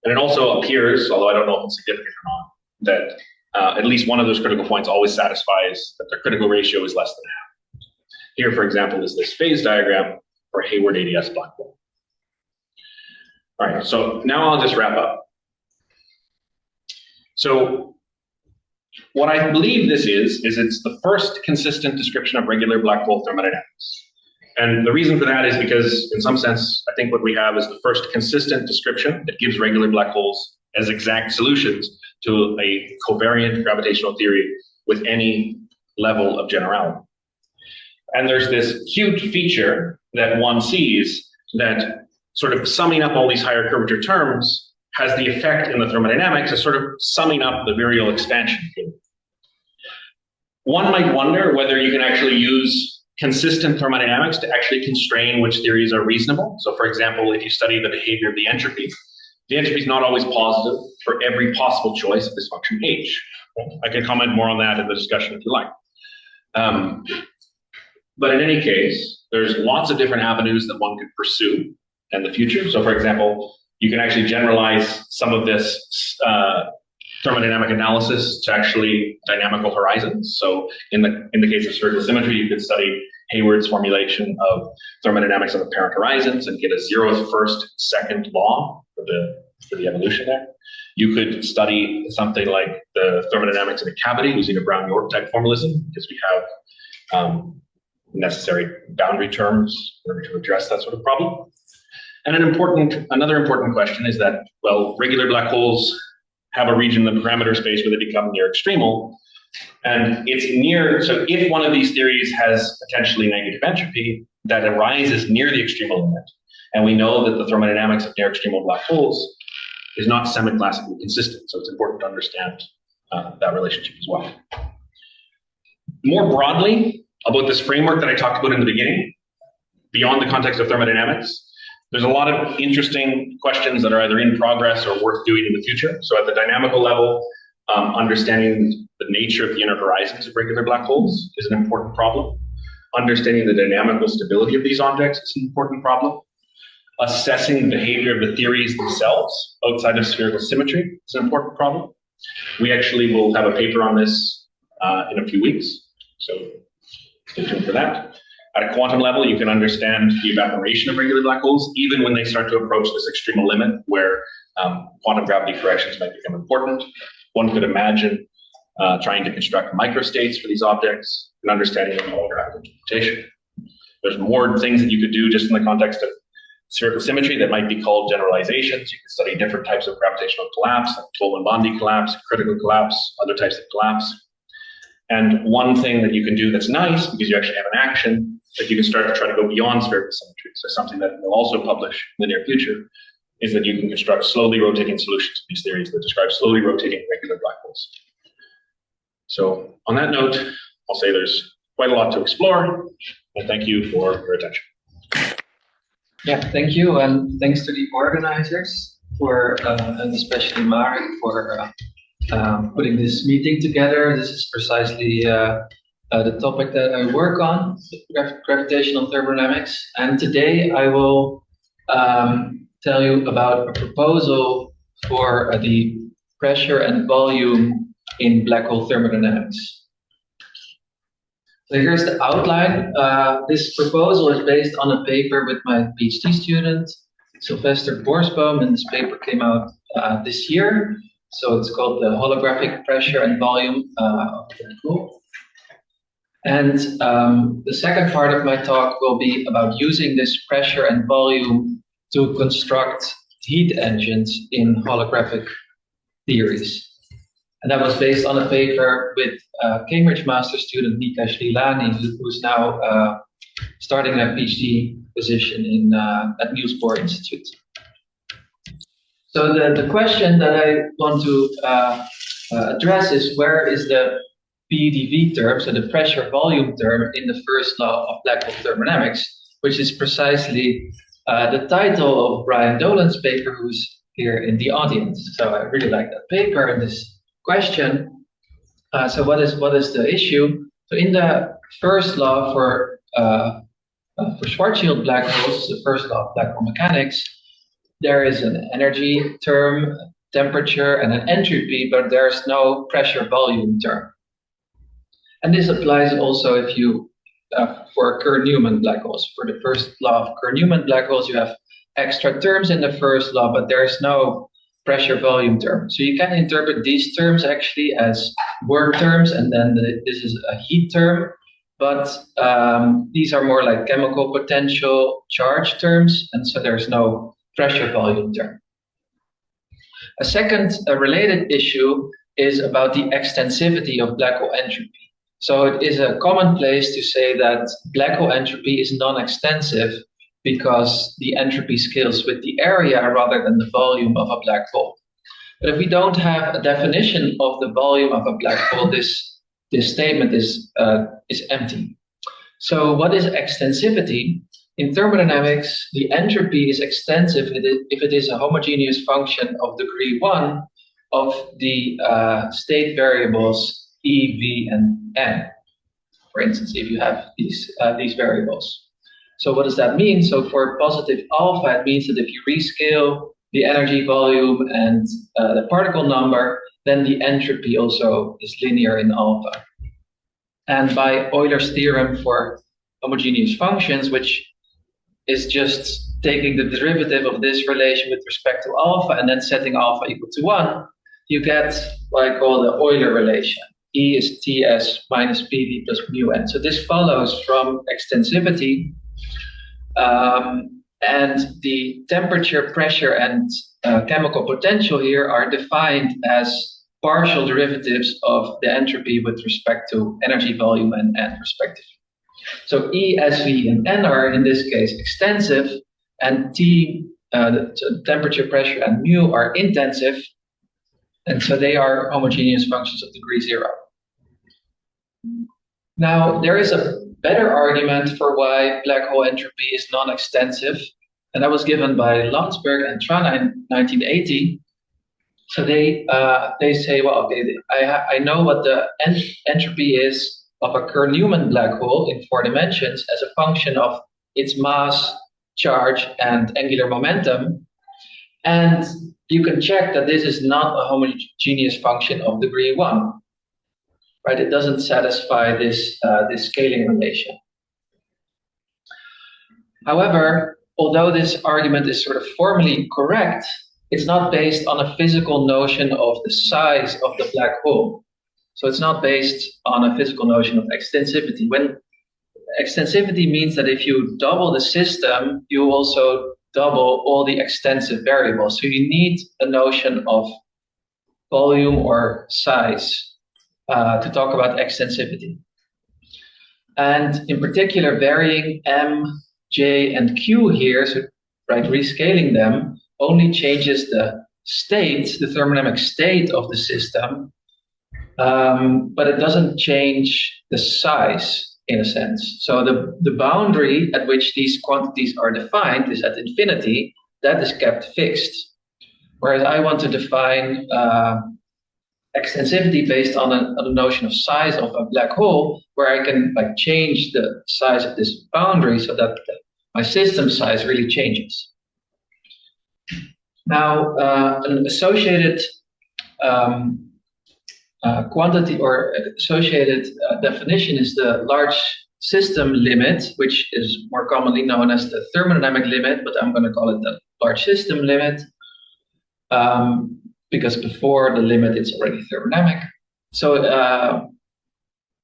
And it also appears, although I don't know if it's significant or not, that at least one of those critical points always satisfies that their critical ratio is less than half. Here, for example, is this phase diagram for Hayward ADS black hole. All right, so now I'll just wrap up. So what I believe this is it's the first consistent description of regular black hole thermodynamics. And the reason for that is because, in some sense, I think what we have is the first consistent description that gives regular black holes as exact solutions to a covariant gravitational theory with any level of generality. And there's this cute feature that one sees that sort of summing up all these higher curvature terms has the effect in the thermodynamics of sort of summing up the virial expansion theory. One might wonder whether you can actually use consistent thermodynamics to actually constrain which theories are reasonable. So for example, if you study the behavior of the entropy is not always positive for every possible choice of this function h. I can comment more on that in the discussion if you like. But in any case, there's lots of different avenues that one could pursue in the future. So for example, you can actually generalize some of this thermodynamic analysis to actually dynamical horizons. So in the case of spherical symmetry, you could study Hayward's formulation of thermodynamics of apparent horizons and get a 0th, 1st, 2nd law for the evolution there. You could study something like the thermodynamics of a cavity using a Brown-York type formalism, because we have necessary boundary terms in order to address that sort of problem. And another important question is that, well, regular black holes have a region in the parameter space where they become near extremal. And it's near, so if one of these theories has potentially negative entropy, that arises near the extremal limit. And we know that the thermodynamics of near extremal black holes is not semiclassically consistent. So it's important to understand that relationship as well. More broadly, about this framework that I talked about in the beginning, beyond the context of thermodynamics, there's a lot of interesting questions that are either in progress or worth doing in the future. So at the dynamical level, understanding the nature of the inner horizons of regular black holes is an important problem. Understanding the dynamical stability of these objects is an important problem. Assessing the behavior of the theories themselves outside of spherical symmetry is an important problem. We actually will have a paper on this in a few weeks, so stay tuned for that. At a quantum level, you can understand the evaporation of regular black holes, even when they start to approach this extremal limit where quantum gravity corrections might become important. One could imagine trying to construct microstates for these objects and understanding the holographic computation. There's more things that you could do just in the context of spherical symmetry that might be called generalizations. You can study different types of gravitational collapse, like Tollmann-Bondi collapse, critical collapse, other types of collapse. And one thing that you can do that's nice, because you actually have an action, that you can start to try to go beyond spherical symmetry. So something that we'll also publish in the near future is that you can construct slowly rotating solutions to these theories that describe slowly rotating regular black holes. So on that note, I'll say there's quite a lot to explore, and thank you for your attention. Yeah, thank you, and thanks to the organizers for, and especially Marek for putting this meeting together. This is precisely the topic that I work on, gravitational thermodynamics. And today I will tell you about a proposal for the pressure and volume in black hole thermodynamics. So here's the outline. This proposal is based on a paper with my PhD student, Sylvester Borsboom, and this paper came out this year. So it's called the holographic pressure and volume of black hole. And the second part of my talk will be about using this pressure and volume to construct heat engines in holographic theories. And that was based on a paper with Cambridge master student Nika Srilani, who's now starting a PhD position at Niels Bohr Institute. So the question that I want to address is, where is the PDV term, so the pressure volume term, in the first law of black hole thermodynamics, which is precisely the title of Brian Dolan's paper, who's here in the audience. So I really like that paper and this question. So what is the issue? So in the first law for Schwarzschild black holes, the first law of black hole mechanics, there is an energy term, temperature, and an entropy, but there's no pressure volume term. And this applies also if you for Kerr-Newman black holes. For the first law of Kerr-Newman black holes, you have extra terms in the first law, but there's no pressure volume term. So you can interpret these terms actually as work terms, and then this is a heat term, but these are more like chemical potential charge terms, and so there's no pressure volume term. A second related issue is about the extensivity of black hole entropy. So it is a commonplace to say that black hole entropy is non-extensive because the entropy scales with the area rather than the volume of a black hole. But if we don't have a definition of the volume of a black hole, this statement is empty. So what is extensivity? In thermodynamics, the entropy is extensive if it is a homogeneous function of degree 1 of the state variables E, V, and N. For instance, if you have these variables. So what does that mean? So for positive alpha, it means that if you rescale the energy volume and the particle number, then the entropy also is linear in alpha. And by Euler's theorem for homogeneous functions, which is just taking the derivative of this relation with respect to alpha and then setting alpha equal to 1, you get what I call the Euler relation. E is Ts minus PV plus mu n. So this follows from extensivity, and the temperature, pressure, and chemical potential here are defined as partial derivatives of the entropy with respect to energy, volume, and n respectively. So E, S, V, and N are in this case extensive, and T, the temperature, pressure, and mu are intensive, and so they are homogeneous functions of degree 0. Now, there is a better argument for why black hole entropy is non-extensive, and that was given by Landsberg and Trana in 1980. So they say, well, okay, I know what the entropy is of a Kerr-Newman black hole in 4 dimensions as a function of its mass, charge, and angular momentum, and you can check that this is not a homogeneous function of degree 1. Right, it doesn't satisfy this scaling relation. However, although this argument is sort of formally correct, it's not based on a physical notion of the size of the black hole. So it's not based on a physical notion of extensivity. When extensivity means that if you double the system, you also double all the extensive variables. So you need a notion of volume or size to talk about extensivity. And in particular, varying M, J, and Q here, so right, rescaling them, only changes the state, the thermodynamic state of the system, but it doesn't change the size in a sense. So the boundary at which these quantities are defined is at infinity. That is kept fixed. Whereas I want to define extensivity based on a notion of size of a black hole, where I can change the size of this boundary so that my system size really changes. Now, an associated quantity or associated definition is the large system limit, which is more commonly known as the thermodynamic limit, but I'm going to call it the large system limit. Because before the limit, it's already thermodynamic. So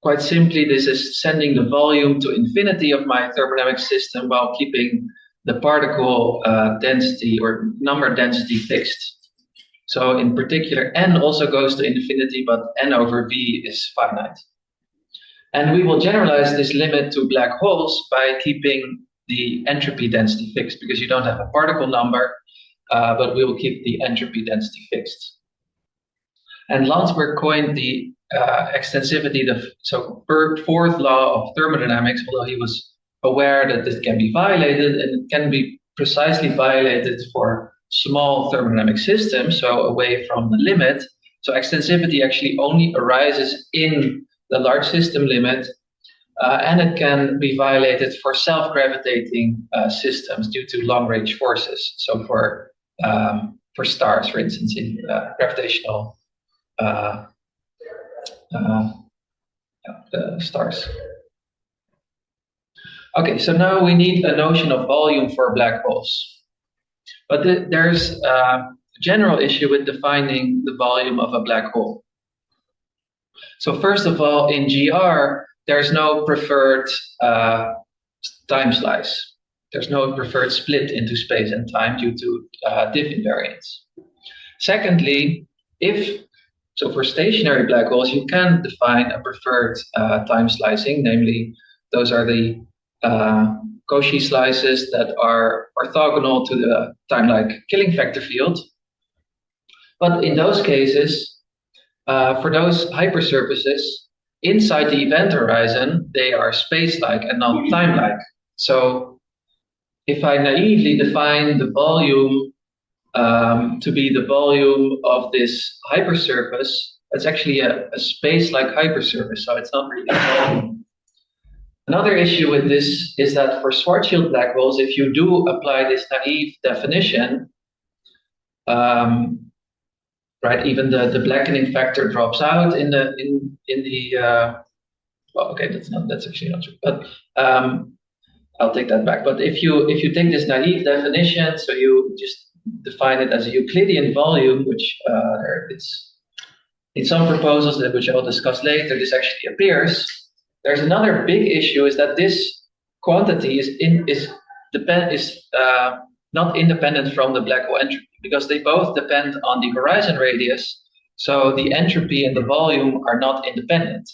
quite simply, this is sending the volume to infinity of my thermodynamic system while keeping the particle density or number density fixed. So in particular, n also goes to infinity, but n over v is finite. And we will generalize this limit to black holes by keeping the entropy density fixed, because you don't have a particle number, but we will keep the entropy density fixed. And Landsberg coined the extensivity, so fourth law of thermodynamics, although he was aware that this can be violated, and it can be precisely violated for small thermodynamic systems, so away from the limit. So extensivity actually only arises in the large system limit, and it can be violated for self-gravitating systems due to long-range forces. So for stars, for instance, in gravitational stars. Okay, so now we need a notion of volume for black holes. But there's a general issue with defining the volume of a black hole. So first of all, in GR, there's no preferred time slice. There's no preferred split into space and time due to diff invariance. Secondly, so for stationary black holes, you can define a preferred time slicing, namely, those are the Cauchy slices that are orthogonal to the time-like killing factor field. But in those cases, for those hypersurfaces, inside the event horizon, they are space-like and not time-like. So if I naively define the volume to be the volume of this hypersurface, it's actually a space-like hypersurface, so it's not really a volume. Another issue with this is that for Schwarzschild black holes, if you do apply this naive definition, right, even the blackening factor drops out in the well, okay, that's actually not true, but I'll take that back. But if you take this naive definition, so you just define it as a Euclidean volume, which it's in some proposals which I'll discuss later, this actually appears. There's another big issue, is that this quantity is not independent from the black hole entropy, because they both depend on the horizon radius. So the entropy and the volume are not independent.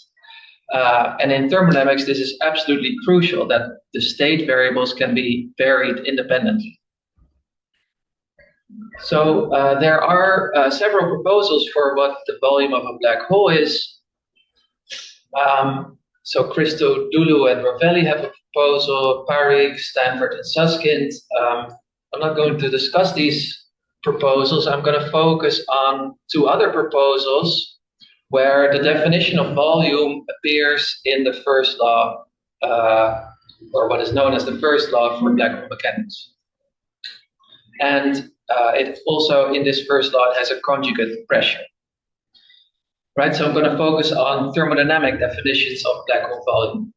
And in thermodynamics, this is absolutely crucial, that the state variables can be varied independently. So there are several proposals for what the volume of a black hole is. So Christodoulou and Rovelli have a proposal, Parikh, Stanford, and Susskind. I'm not going to discuss these proposals. I'm going to focus on two other proposals where the definition of volume appears in the first law, or what is known as the first law for black hole mechanics. And it also, in this first law, it has a conjugate pressure. Right, so I'm going to focus on thermodynamic definitions of black hole volume.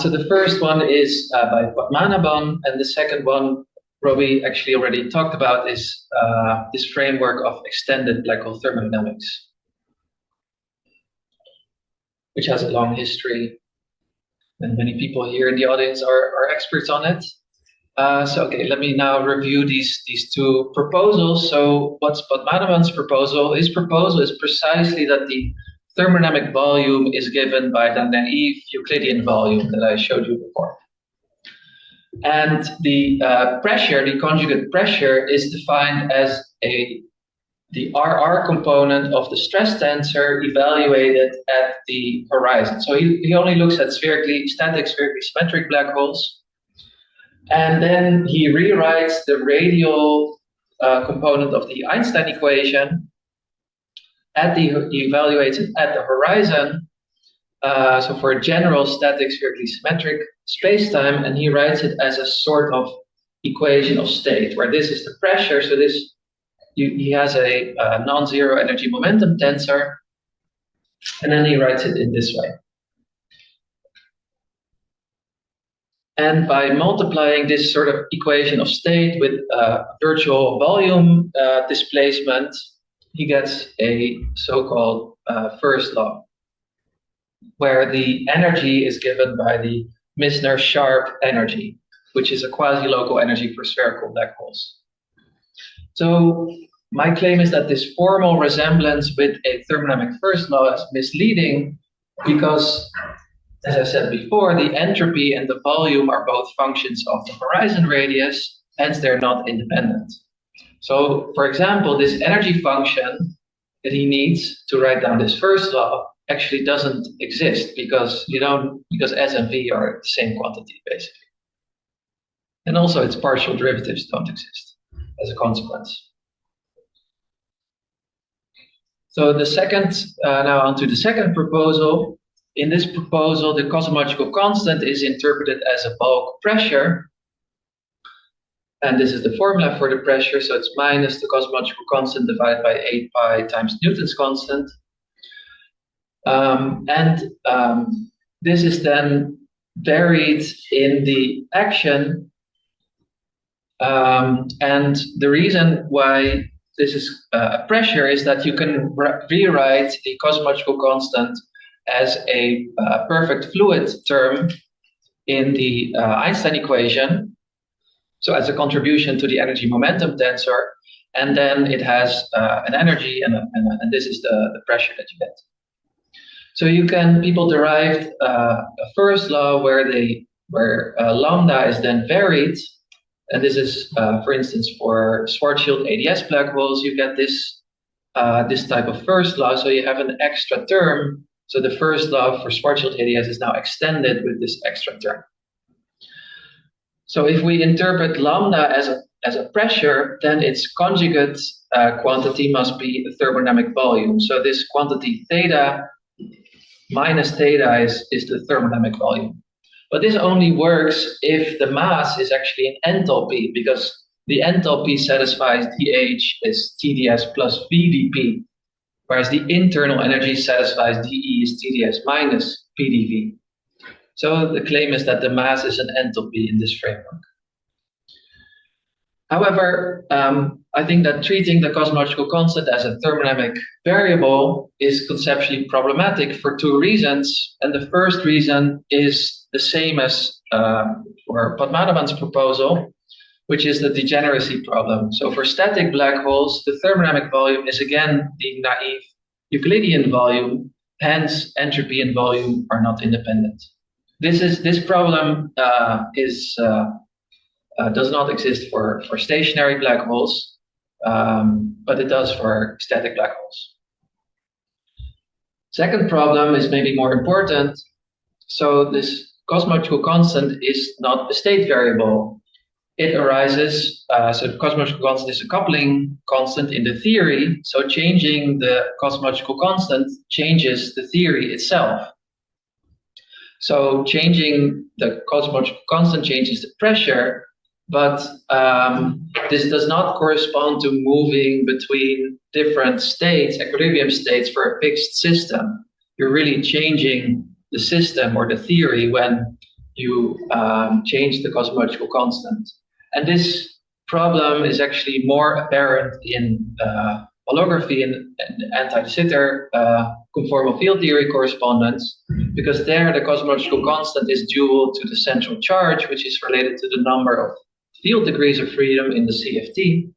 So the first one is by Padmanabhan, and the second one Robie actually already talked about is this framework of extended black hole thermodynamics, which has a long history, and many people here in the audience are experts on it. So okay, let me now review these two proposals. So what's Padmanabhan's proposal? His proposal is precisely that the thermodynamic volume is given by the naive Euclidean volume that I showed you before. And the pressure, the conjugate pressure, is defined as the RR component of the stress tensor evaluated at the horizon. So he only looks at static spherically symmetric black holes. And then he rewrites the radial component of the Einstein equation. He evaluates it at the horizon. So for a general static spherically symmetric spacetime, and he writes it as a sort of equation of state, where this is the pressure. So he has a non-zero energy momentum tensor, and then he writes it in this way. And by multiplying this sort of equation of state with virtual volume displacement, he gets a so-called first law, where the energy is given by the Misner-Sharp energy, which is a quasi-local energy for spherical black holes. So my claim is that this formal resemblance with a thermodynamic first law is misleading because, as I said before, the entropy and the volume are both functions of the horizon radius, hence they're not independent. So, for example, this energy function that he needs to write down this first law actually doesn't exist because S and V are the same quantity, basically. And also its partial derivatives don't exist as a consequence. So the second, now onto the second proposal. In this proposal, the cosmological constant is interpreted as a bulk pressure. And this is the formula for the pressure. So it's minus the cosmological constant divided by 8 pi times Newton's constant. This is then varied in the action. And the reason why this is a pressure is that you can rewrite the cosmological constant as a perfect fluid term in the Einstein equation. So as a contribution to the energy momentum tensor, and then it has an energy, and this is the pressure that you get. So people derived a first law where lambda is then varied, and this is, for instance, for Schwarzschild ADS black holes, you get this type of first law. So you have an extra term. So the first law for Schwarzschild ADS is now extended with this extra term. So if we interpret lambda as a pressure, then its conjugate quantity must be the thermodynamic volume. So this quantity theta minus theta is the thermodynamic volume. But this only works if the mass is actually an enthalpy, because the enthalpy satisfies dH is TdS plus VdP, whereas the internal energy satisfies dE is TdS minus PdV. So the claim is that the mass is an enthalpy in this framework. However, I think that treating the cosmological constant as a thermodynamic variable is conceptually problematic for two reasons. And the first reason is the same as for Padmanabhan's proposal, which is the degeneracy problem. So for static black holes, the thermodynamic volume is again the naive Euclidean volume, hence entropy and volume are not independent. This problem does not exist for stationary black holes, but it does for static black holes. Second problem is maybe more important. So this cosmological constant is not a state variable. It arises, so the cosmological constant is a coupling constant in the theory. So changing the cosmological constant changes the theory itself. So changing the cosmological constant changes the pressure, but this does not correspond to moving between different states, equilibrium states for a fixed system. You're really changing the system or the theory when you change the cosmological constant. And this problem is actually more apparent in holography and anti-de Sitter conformal field theory correspondence, because there the cosmological constant is dual to the central charge, which is related to the number of field degrees of freedom in the CFT.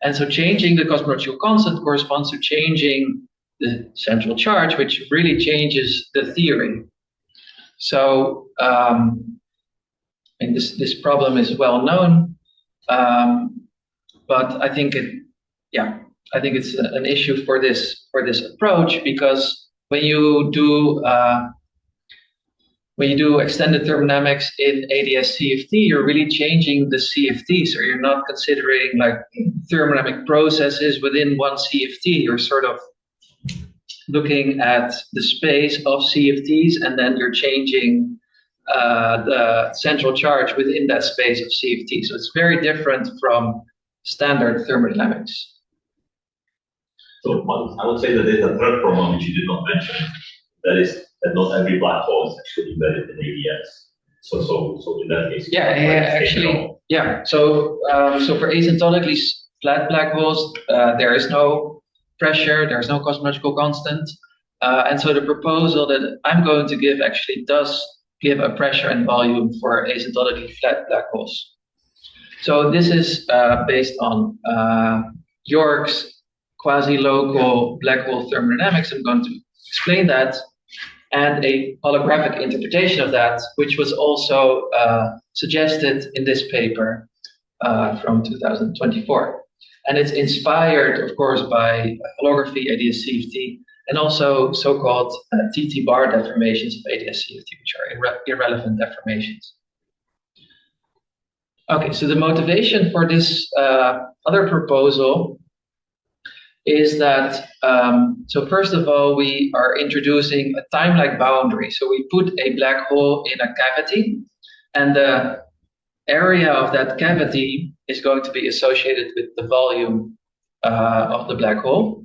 And so changing the cosmological constant corresponds to changing the central charge, which really changes the theory. So, and this problem is well known, but I think it's an issue for this approach, because when you do extended thermodynamics in ADS CFT, you're really changing the CFT. So you're not considering like thermodynamic processes within one CFT. You're sort of looking at the space of CFTs, and then you're changing the central charge within that space of CFT. So it's very different from standard thermodynamics. So I would say that there's a third problem which you did not mention, that is that not every black hole is actually embedded in ADS. So in that case, So for asymptotically flat black holes, there is no pressure, there's no cosmological constant, and so the proposal that I'm going to give actually does give a pressure and volume for asymptotically flat black holes. So this is based on York's quasi-local black hole thermodynamics. I'm going to explain that, and a holographic interpretation of that, which was also suggested in this paper from 2024. And it's inspired, of course, by holography, ADS-CFT, and also so-called TT bar deformations of ADS-CFT, which are irrelevant deformations. Okay, so the motivation for this other proposal is that, so first of all, we are introducing a time-like boundary. So we put a black hole in a cavity, and the area of that cavity is going to be associated with the volume of the black hole.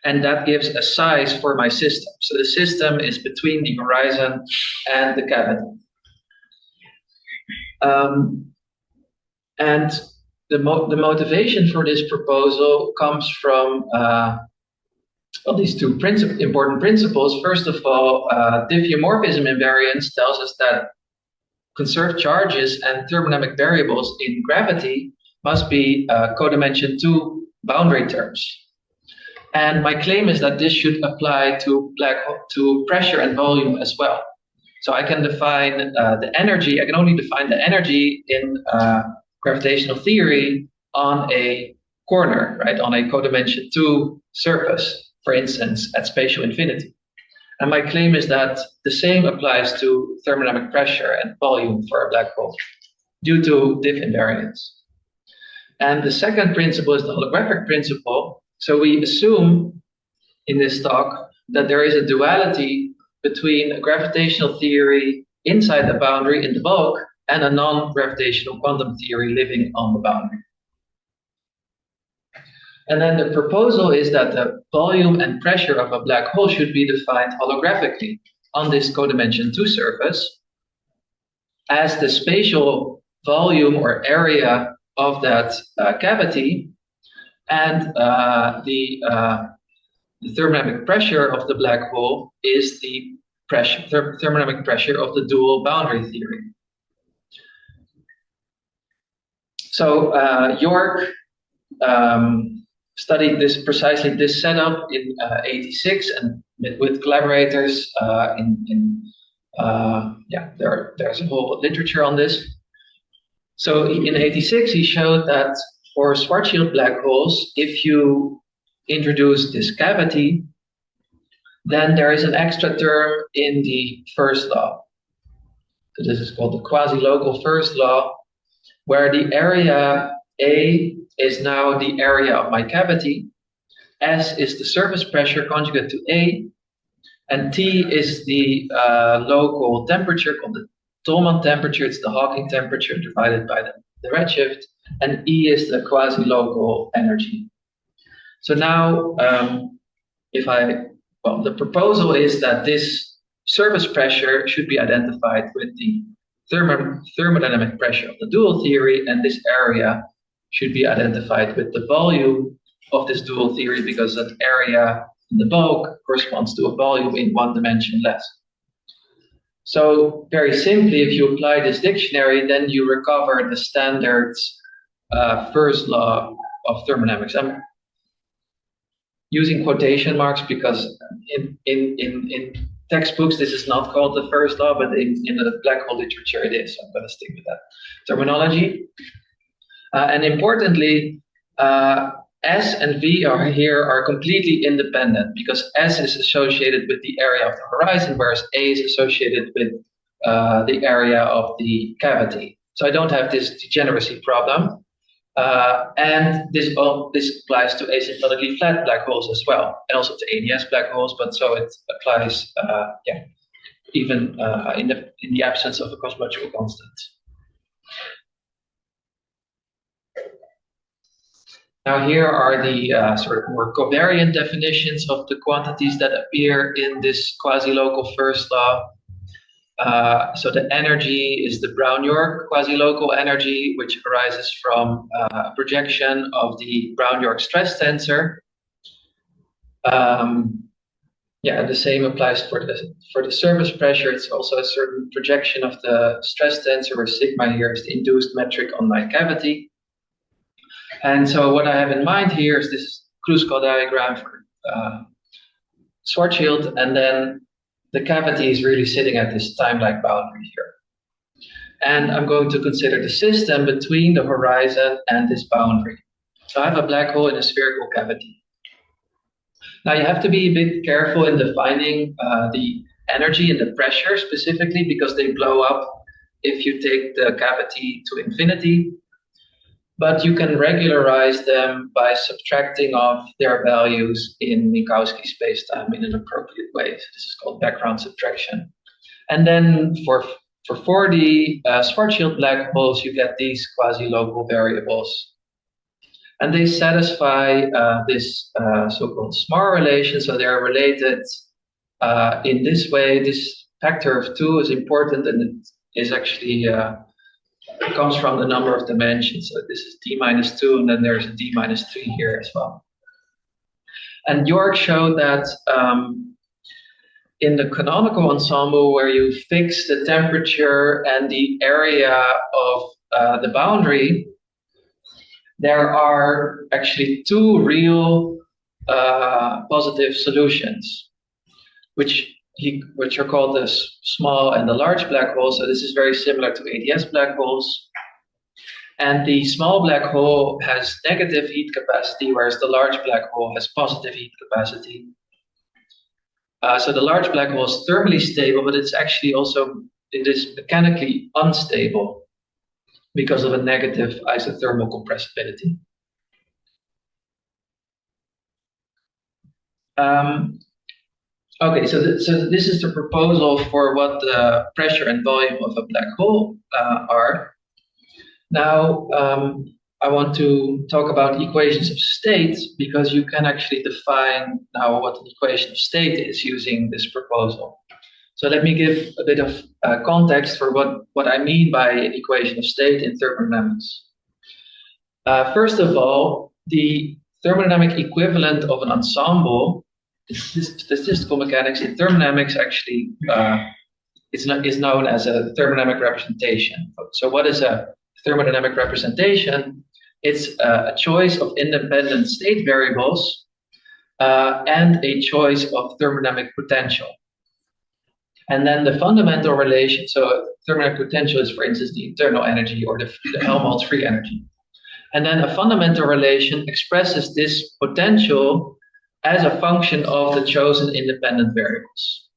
And that gives a size for my system. So the system is between the horizon and the cavity. And the motivation for this proposal comes from these two important principles. First of all, diffeomorphism invariance tells us that conserved charges and thermodynamic variables in gravity must be codimension 2 boundary terms. And my claim is that this should apply to pressure and volume as well. So I can define the energy. I can only define the energy in gravitational theory on a corner, right, on a codimension 2 surface, for instance, at spatial infinity. And my claim is that the same applies to thermodynamic pressure and volume for a black hole due to diff invariance. And the second principle is the holographic principle. So we assume in this talk that there is a duality between a gravitational theory inside the boundary in the bulk and a non-gravitational quantum theory living on the boundary. And then the proposal is that the volume and pressure of a black hole should be defined holographically on this codimension 2 surface as the spatial volume or area of that cavity, and the thermodynamic pressure of the black hole is the thermodynamic pressure of the dual boundary theory. So York studied precisely this setup in '86, and with collaborators there's a whole literature on this. So in '86, he showed that for Schwarzschild black holes, if you introduce this cavity, then there is an extra term in the first law. So this is called the quasi-local first law, where the area A is now the area of my cavity, S is the surface pressure conjugate to A, and T is the local temperature called the Tolman temperature. It's the Hawking temperature divided by the redshift, and E is the quasi-local energy. So now, the proposal is that this surface pressure should be identified with the thermodynamic pressure of the dual theory, and this area should be identified with the volume of this dual theory, because that area in the bulk corresponds to a volume in 1 dimension less. So very simply, if you apply this dictionary, then you recover the standard first law of thermodynamics. I'm using quotation marks because in textbooks this is not called the first law, but in the black hole literature it is. So I'm going to stick with that terminology. And importantly, S and V are completely independent, because S is associated with the area of the horizon, whereas A is associated with the area of the cavity. So I don't have this degeneracy problem. And this applies to asymptotically flat black holes as well, and also to ADS black holes, but so it applies even in the absence of a cosmological constant. Now here are the sort of more covariant definitions of the quantities that appear in this quasi-local first law. So the energy is the Brown-York quasi-local energy, which arises from a projection of the Brown-York stress tensor. Yeah, and the same applies for the surface pressure. It's also a certain projection of the stress tensor, where sigma here is the induced metric on my cavity. And so what I have in mind here is this Kruskal diagram for Schwarzschild, and then the cavity is really sitting at this time-like boundary here. And I'm going to consider the system between the horizon and this boundary. So I have a black hole in a spherical cavity. Now you have to be a bit careful in defining the energy and the pressure specifically, because they blow up if you take the cavity to infinity. But you can regularize them by subtracting off their values in Minkowski spacetime in an appropriate way. So this is called background subtraction. And then for 4D Schwarzschild black holes, you get these quasi-local variables. And they satisfy this so-called SMAR relation, so they're related in this way. This factor of 2 is important, and it is actually it comes from the number of dimensions. So this is d minus 2, and then there's a d minus 3 here as well. And York showed that in the canonical ensemble, where you fix the temperature and the area of the boundary, there are actually 2 real positive solutions, which are called the small and the large black hole. So this is very similar to ADS black holes. And the small black hole has negative heat capacity, whereas the large black hole has positive heat capacity. So the large black hole is thermally stable, but it's actually also, it is mechanically unstable because of a negative isothermal compressibility. Okay, so this is the proposal for what the pressure and volume of a black hole are. Now, I want to talk about equations of state, because you can actually define now what an equation of state is using this proposal. So let me give a bit of context for what I mean by an equation of state in thermodynamics. First of all, the thermodynamic equivalent of an ensemble, statistical mechanics in thermodynamics actually is known as a thermodynamic representation. So what is a thermodynamic representation? It's a choice of independent state variables and a choice of thermodynamic potential. And then the fundamental relation, so thermodynamic potential is, for instance, the internal energy or the Helmholtz free energy. And then a fundamental relation expresses this potential as a function of the chosen independent variables.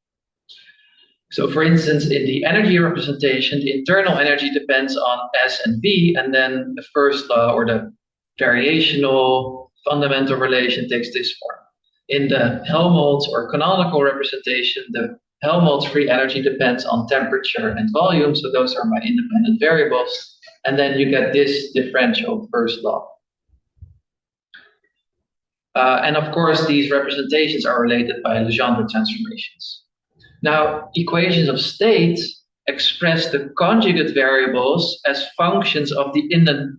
So for instance, in the energy representation, the internal energy depends on S and V, and then the first law or the variational fundamental relation takes this form. In the Helmholtz or canonical representation, the Helmholtz free energy depends on temperature and volume, so those are my independent variables. And then you get this differential first law. And of course, these representations are related by Legendre transformations. Now, equations of state express the conjugate variables as functions of the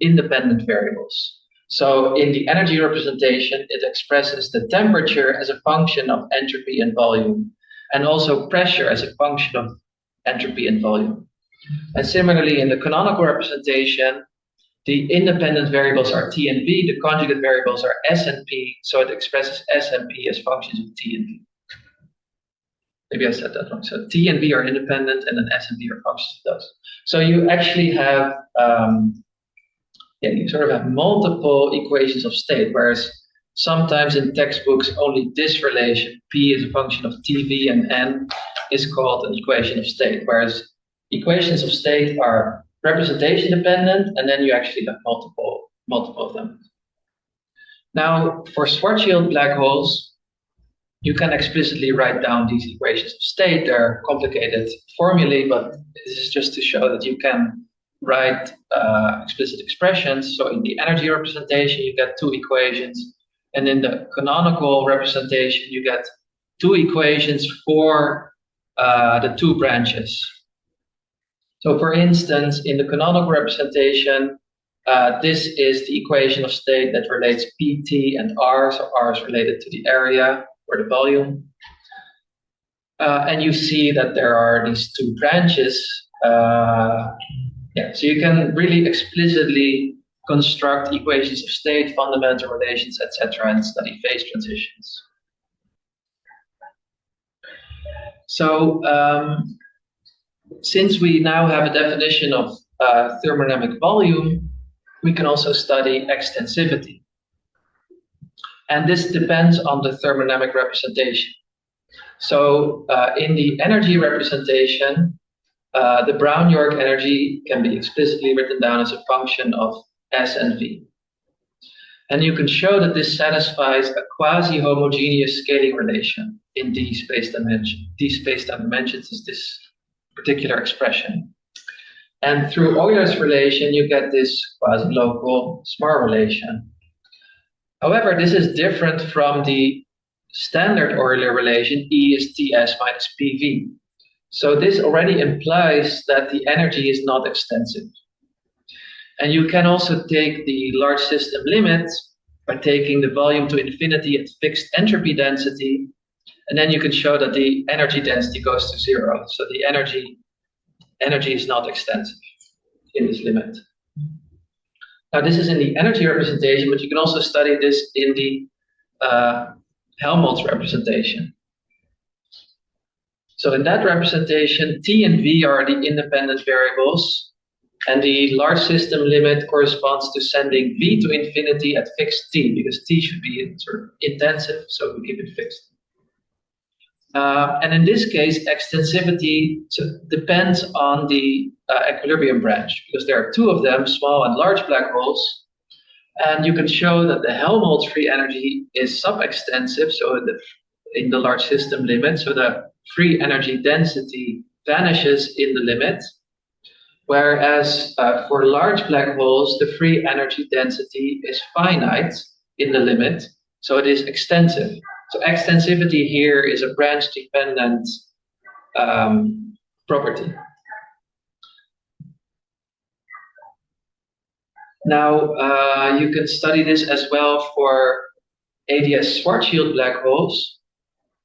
independent variables. So in the energy representation, it expresses the temperature as a function of entropy and volume, and also pressure as a function of entropy and volume. And similarly, in the canonical representation, the independent variables are T and V, the conjugate variables are S and P, so it expresses S and P as functions of T and V. Maybe I said that wrong. So T and V are independent, and then S and V are functions of those. So you actually have, you sort of have multiple equations of state, whereas sometimes in textbooks only this relation, P is a function of TV and N, is called an equation of state, whereas equations of state are representation dependent, and then you actually have multiple of them. Now, for Schwarzschild black holes, you can explicitly write down these equations of state. They're complicated formulae, but this is just to show that you can write explicit expressions. So in the energy representation, you get 2 equations, and in the canonical representation, you get 2 equations for the 2 branches. So for instance, in the canonical representation, this is the equation of state that relates PT and R. So R is related to the area or the volume. And you see that there are these two branches. So you can really explicitly construct equations of state, fundamental relations, etc., and study phase transitions. So since we now have a definition of thermodynamic volume, we can also study extensivity. And this depends on the thermodynamic representation. So in the energy representation, the Brown-York energy can be explicitly written down as a function of S and V. And you can show that this satisfies a quasi-homogeneous scaling relation in D space-time dimension. D space-time dimensions is this particular expression. And through Euler's relation, you get this quasi-local Smart relation. However, this is different from the standard Euler relation, E is Ts minus PV. So this already implies that the energy is not extensive. And you can also take the large system limit by taking the volume to infinity at fixed entropy density, and then you can show that the energy density goes to 0. So the energy is not extensive in this limit. Now this is in the energy representation, but you can also study this in the Helmholtz representation. So in that representation, T and V are the independent variables, and the large system limit corresponds to sending V to infinity at fixed T, because T should be sort of intensive, so we keep it fixed. And in this case, extensivity depends on the equilibrium branch, because there are two of them, small and large black holes. And you can show that the Helmholtz free energy is sub-extensive, so in the large system limit, so the free energy density vanishes in the limit. Whereas for large black holes, the free energy density is finite in the limit, so it is extensive. So extensivity here is a branch-dependent property. Now, you can study this as well for ADS Schwarzschild black holes,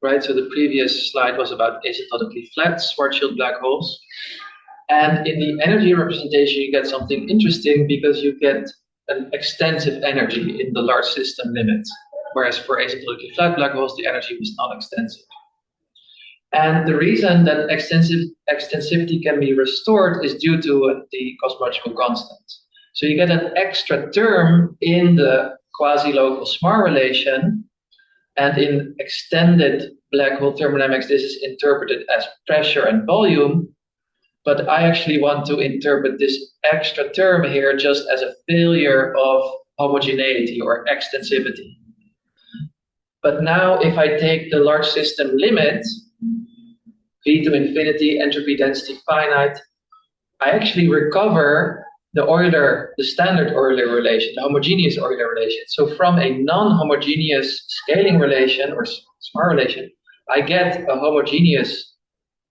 right? So the previous slide was about asymptotically flat Schwarzschild black holes. And in the energy representation, you get something interesting because you get an extensive energy in the large system limit. Whereas for asymptotically flat black holes, the energy was not extensive. And the reason that extensivity can be restored is due to the cosmological constant. So you get an extra term in the quasi-local Smart relation, and in extended black hole thermodynamics, this is interpreted as pressure and volume. But I actually want to interpret this extra term here just as a failure of homogeneity or extensivity. But now if I take the large system limit, V to infinity, entropy density finite, I actually recover the standard Euler relation, the homogeneous Euler relation. So from a non-homogeneous scaling relation or Smart relation, I get a homogeneous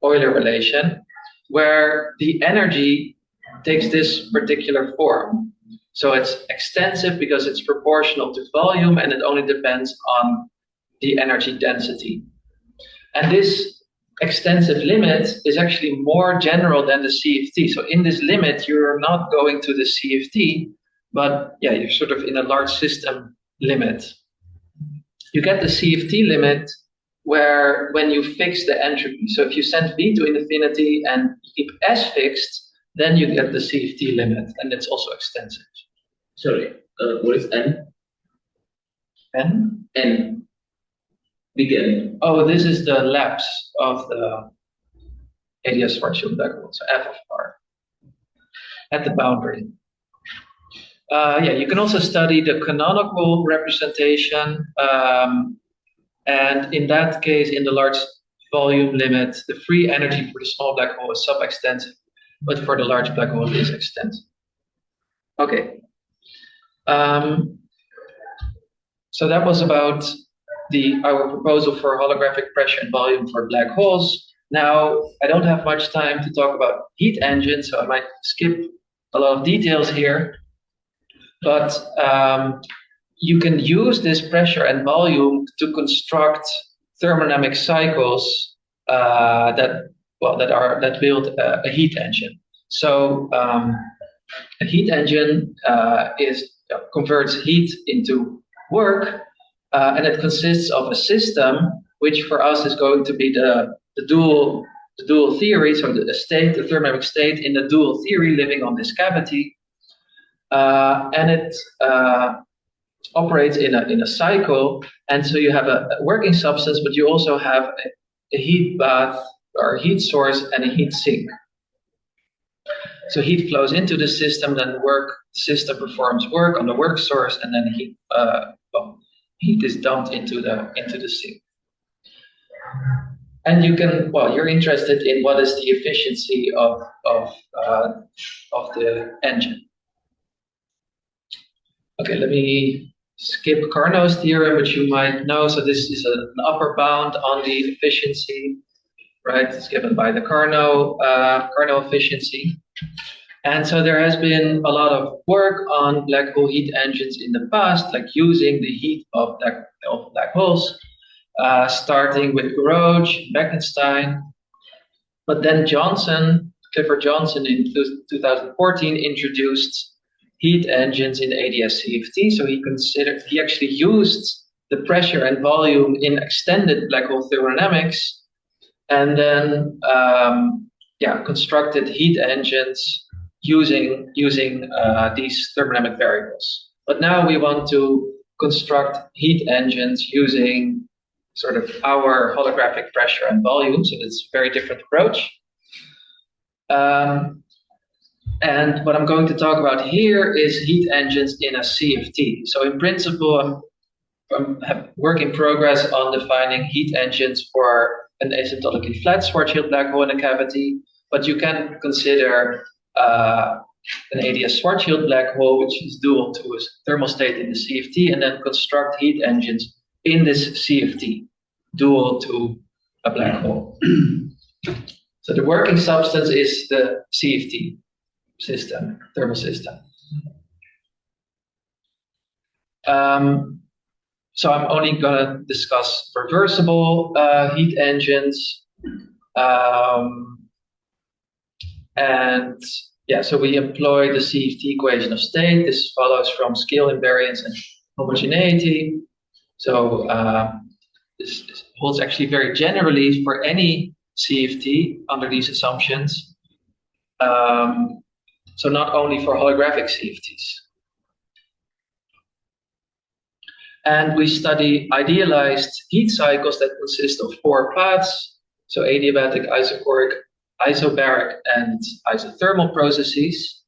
Euler relation where the energy takes this particular form. So it's extensive because it's proportional to volume and it only depends on the energy density. And this extensive limit is actually more general than the CFT. So in this limit, you're not going to the CFT, but yeah, you're sort of in a large system limit. You get the CFT limit where when you fix the entropy. So if you send V to infinity and keep S fixed, then you get the CFT limit, and it's also extensive. Sorry, what is N? N? N. Big N. Oh, this is the lapse of the ADS Schwarzschild black hole, so F of R at the boundary. Yeah, you can also study the canonical representation, and in that case, in the large volume limit, the free energy for the small black hole is sub-extensive, but for the large black hole, it is extensive. Okay. So that was about our proposal for holographic pressure and volume for black holes. Now, I don't have much time to talk about heat engines, so I might skip a lot of details here. But you can use this pressure and volume to construct thermodynamic cycles that build a heat engine. So a heat engine converts heat into work, and it consists of a system which for us is going to be the dual theory, so the thermodynamic state in the dual theory living on this cavity, and it operates in a cycle. And so you have a working substance, but you also have a heat bath or heat source and a heat sink. So heat flows into the system, then the system performs work on the work source, and then heat is dumped into the sink. And you're interested in what is the efficiency of the engine. Okay, let me skip Carnot's theorem, which you might know. So this is an upper bound on the efficiency, right? It's given by the Carnot efficiency. And so there has been a lot of work on black hole heat engines in the past, like using the heat of black holes, starting with Garage, Bekenstein. But then Clifford Johnson in 2014 introduced heat engines in ADS-CFT. So he actually used the pressure and volume in extended black hole thermodynamics, and then constructed heat engines using these thermodynamic variables. But now we want to construct heat engines using sort of our holographic pressure and volume. So it's a very different approach. And what I'm going to talk about here is heat engines in a CFT. So in principle, I'm work in progress on defining heat engines for an asymptotically flat Schwarzschild black hole in a cavity, but you can consider an ADS Schwarzschild black hole, which is dual to a thermal state in the CFT, and then construct heat engines in this CFT, dual to a black hole. So the working substance is the CFT system, thermal system. So I'm only going to discuss reversible heat engines. So we employ the CFT equation of state. This follows from scale invariance and homogeneity. So this holds actually very generally for any CFT under these assumptions. So not only for holographic CFTs. And we study idealized heat cycles that consist of 4 paths. So adiabatic, isochoric, isobaric, and isothermal processes.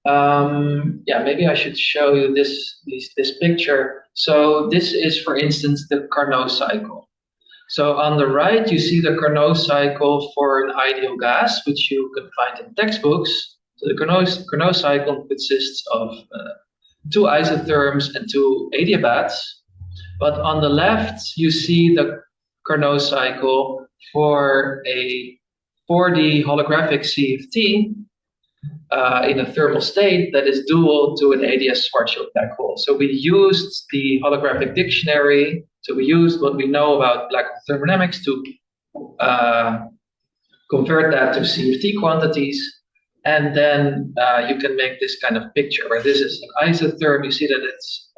Maybe I should show you this picture. So this is, for instance, the Carnot cycle. So on the right, you see the Carnot cycle for an ideal gas, which you can find in textbooks. So the Carnot cycle consists of 2 isotherms and 2 adiabats. But on the left, you see the Carnot cycle for a 4D holographic CFT in a thermal state that is dual to an ADS Schwarzschild black hole. So we used the holographic dictionary. So we used what we know about black hole thermodynamics to convert that to CFT quantities. And then you can make this kind of picture where this is an isotherm. You see that it's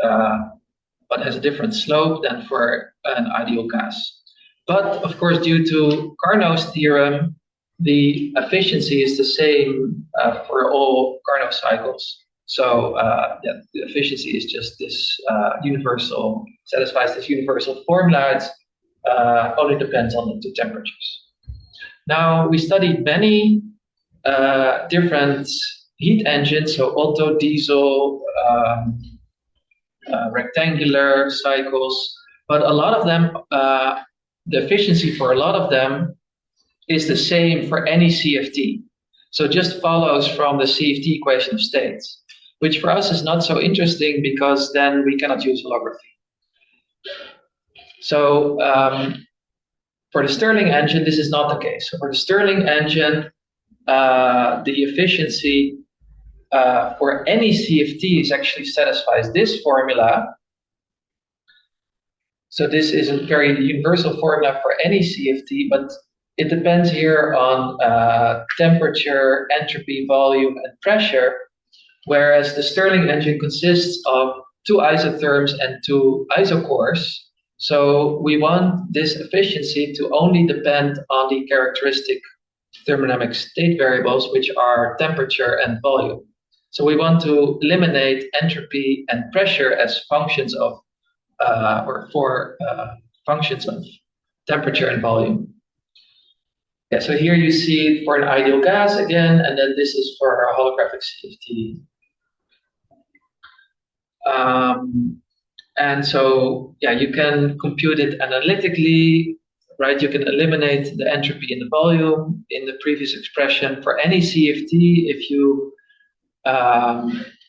but has a different slope than for an ideal gas. But of course, due to Carnot's theorem, the efficiency is the same for all Carnot cycles. So the efficiency is just this satisfies this universal formula. It only depends on the 2 temperatures. Now, we studied many different heat engines, so Otto, diesel, rectangular cycles, but a lot of them, the efficiency for a lot of them is the same for any CFT. So it just follows from the CFT equation of states, which for us is not so interesting because then we cannot use holography. So for the Stirling engine, this is not the case. So for the Stirling engine, the efficiency for any CFT actually satisfies this formula. So this is a very universal formula for any CFT, but it depends here on temperature, entropy, volume, and pressure, whereas the Stirling engine consists of 2 isotherms and 2 isocores. So we want this efficiency to only depend on the characteristic thermodynamic state variables, which are temperature and volume. So we want to eliminate entropy and pressure as functions of, functions of temperature and volume. Yeah, so here you see for an ideal gas again, and then this is for a holographic CFT. And so, yeah, you can compute it analytically, right? You can eliminate the entropy and the volume in the previous expression. For any CFT, if you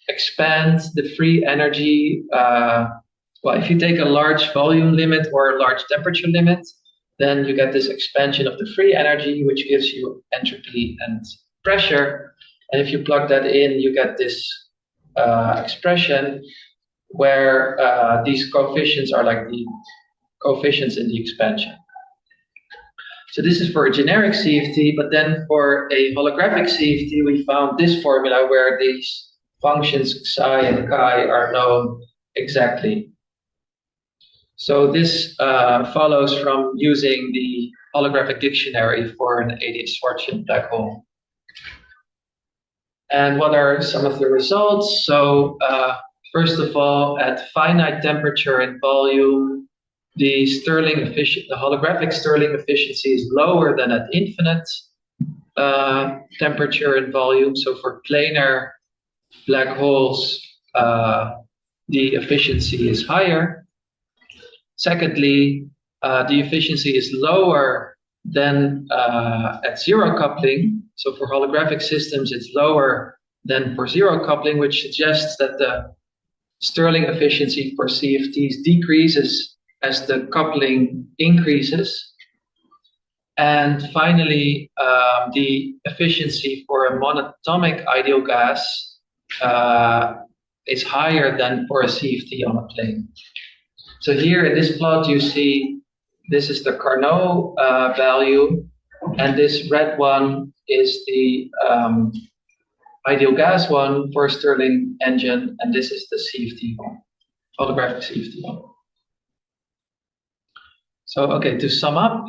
expand the free energy, well, if you take a large volume limit or a large temperature limit, then you get this expansion of the free energy, which gives you entropy and pressure. And if you plug that in, you get this expression where these coefficients are like the coefficients in the expansion. So this is for a generic CFT, but then for a holographic CFT, we found this formula where these functions psi and chi are known exactly. So this follows from using the holographic dictionary for an 80 Schwarzschild black hole. And what are some of the results? So first of all, at finite temperature and volume, the holographic Stirling efficiency is lower than at infinite temperature and volume. So for planar black holes, the efficiency is higher. Secondly, the efficiency is lower than at zero coupling. So for holographic systems, it's lower than for zero coupling, which suggests that the Stirling efficiency for CFTs decreases as the coupling increases. And finally, the efficiency for a monatomic ideal gas is higher than for a CFT on a plane. So here in this plot, you see this is the Carnot value, and this red one is the ideal gas one for a Stirling engine, and this is the CFT one, holographic CFT one. So, okay, to sum up,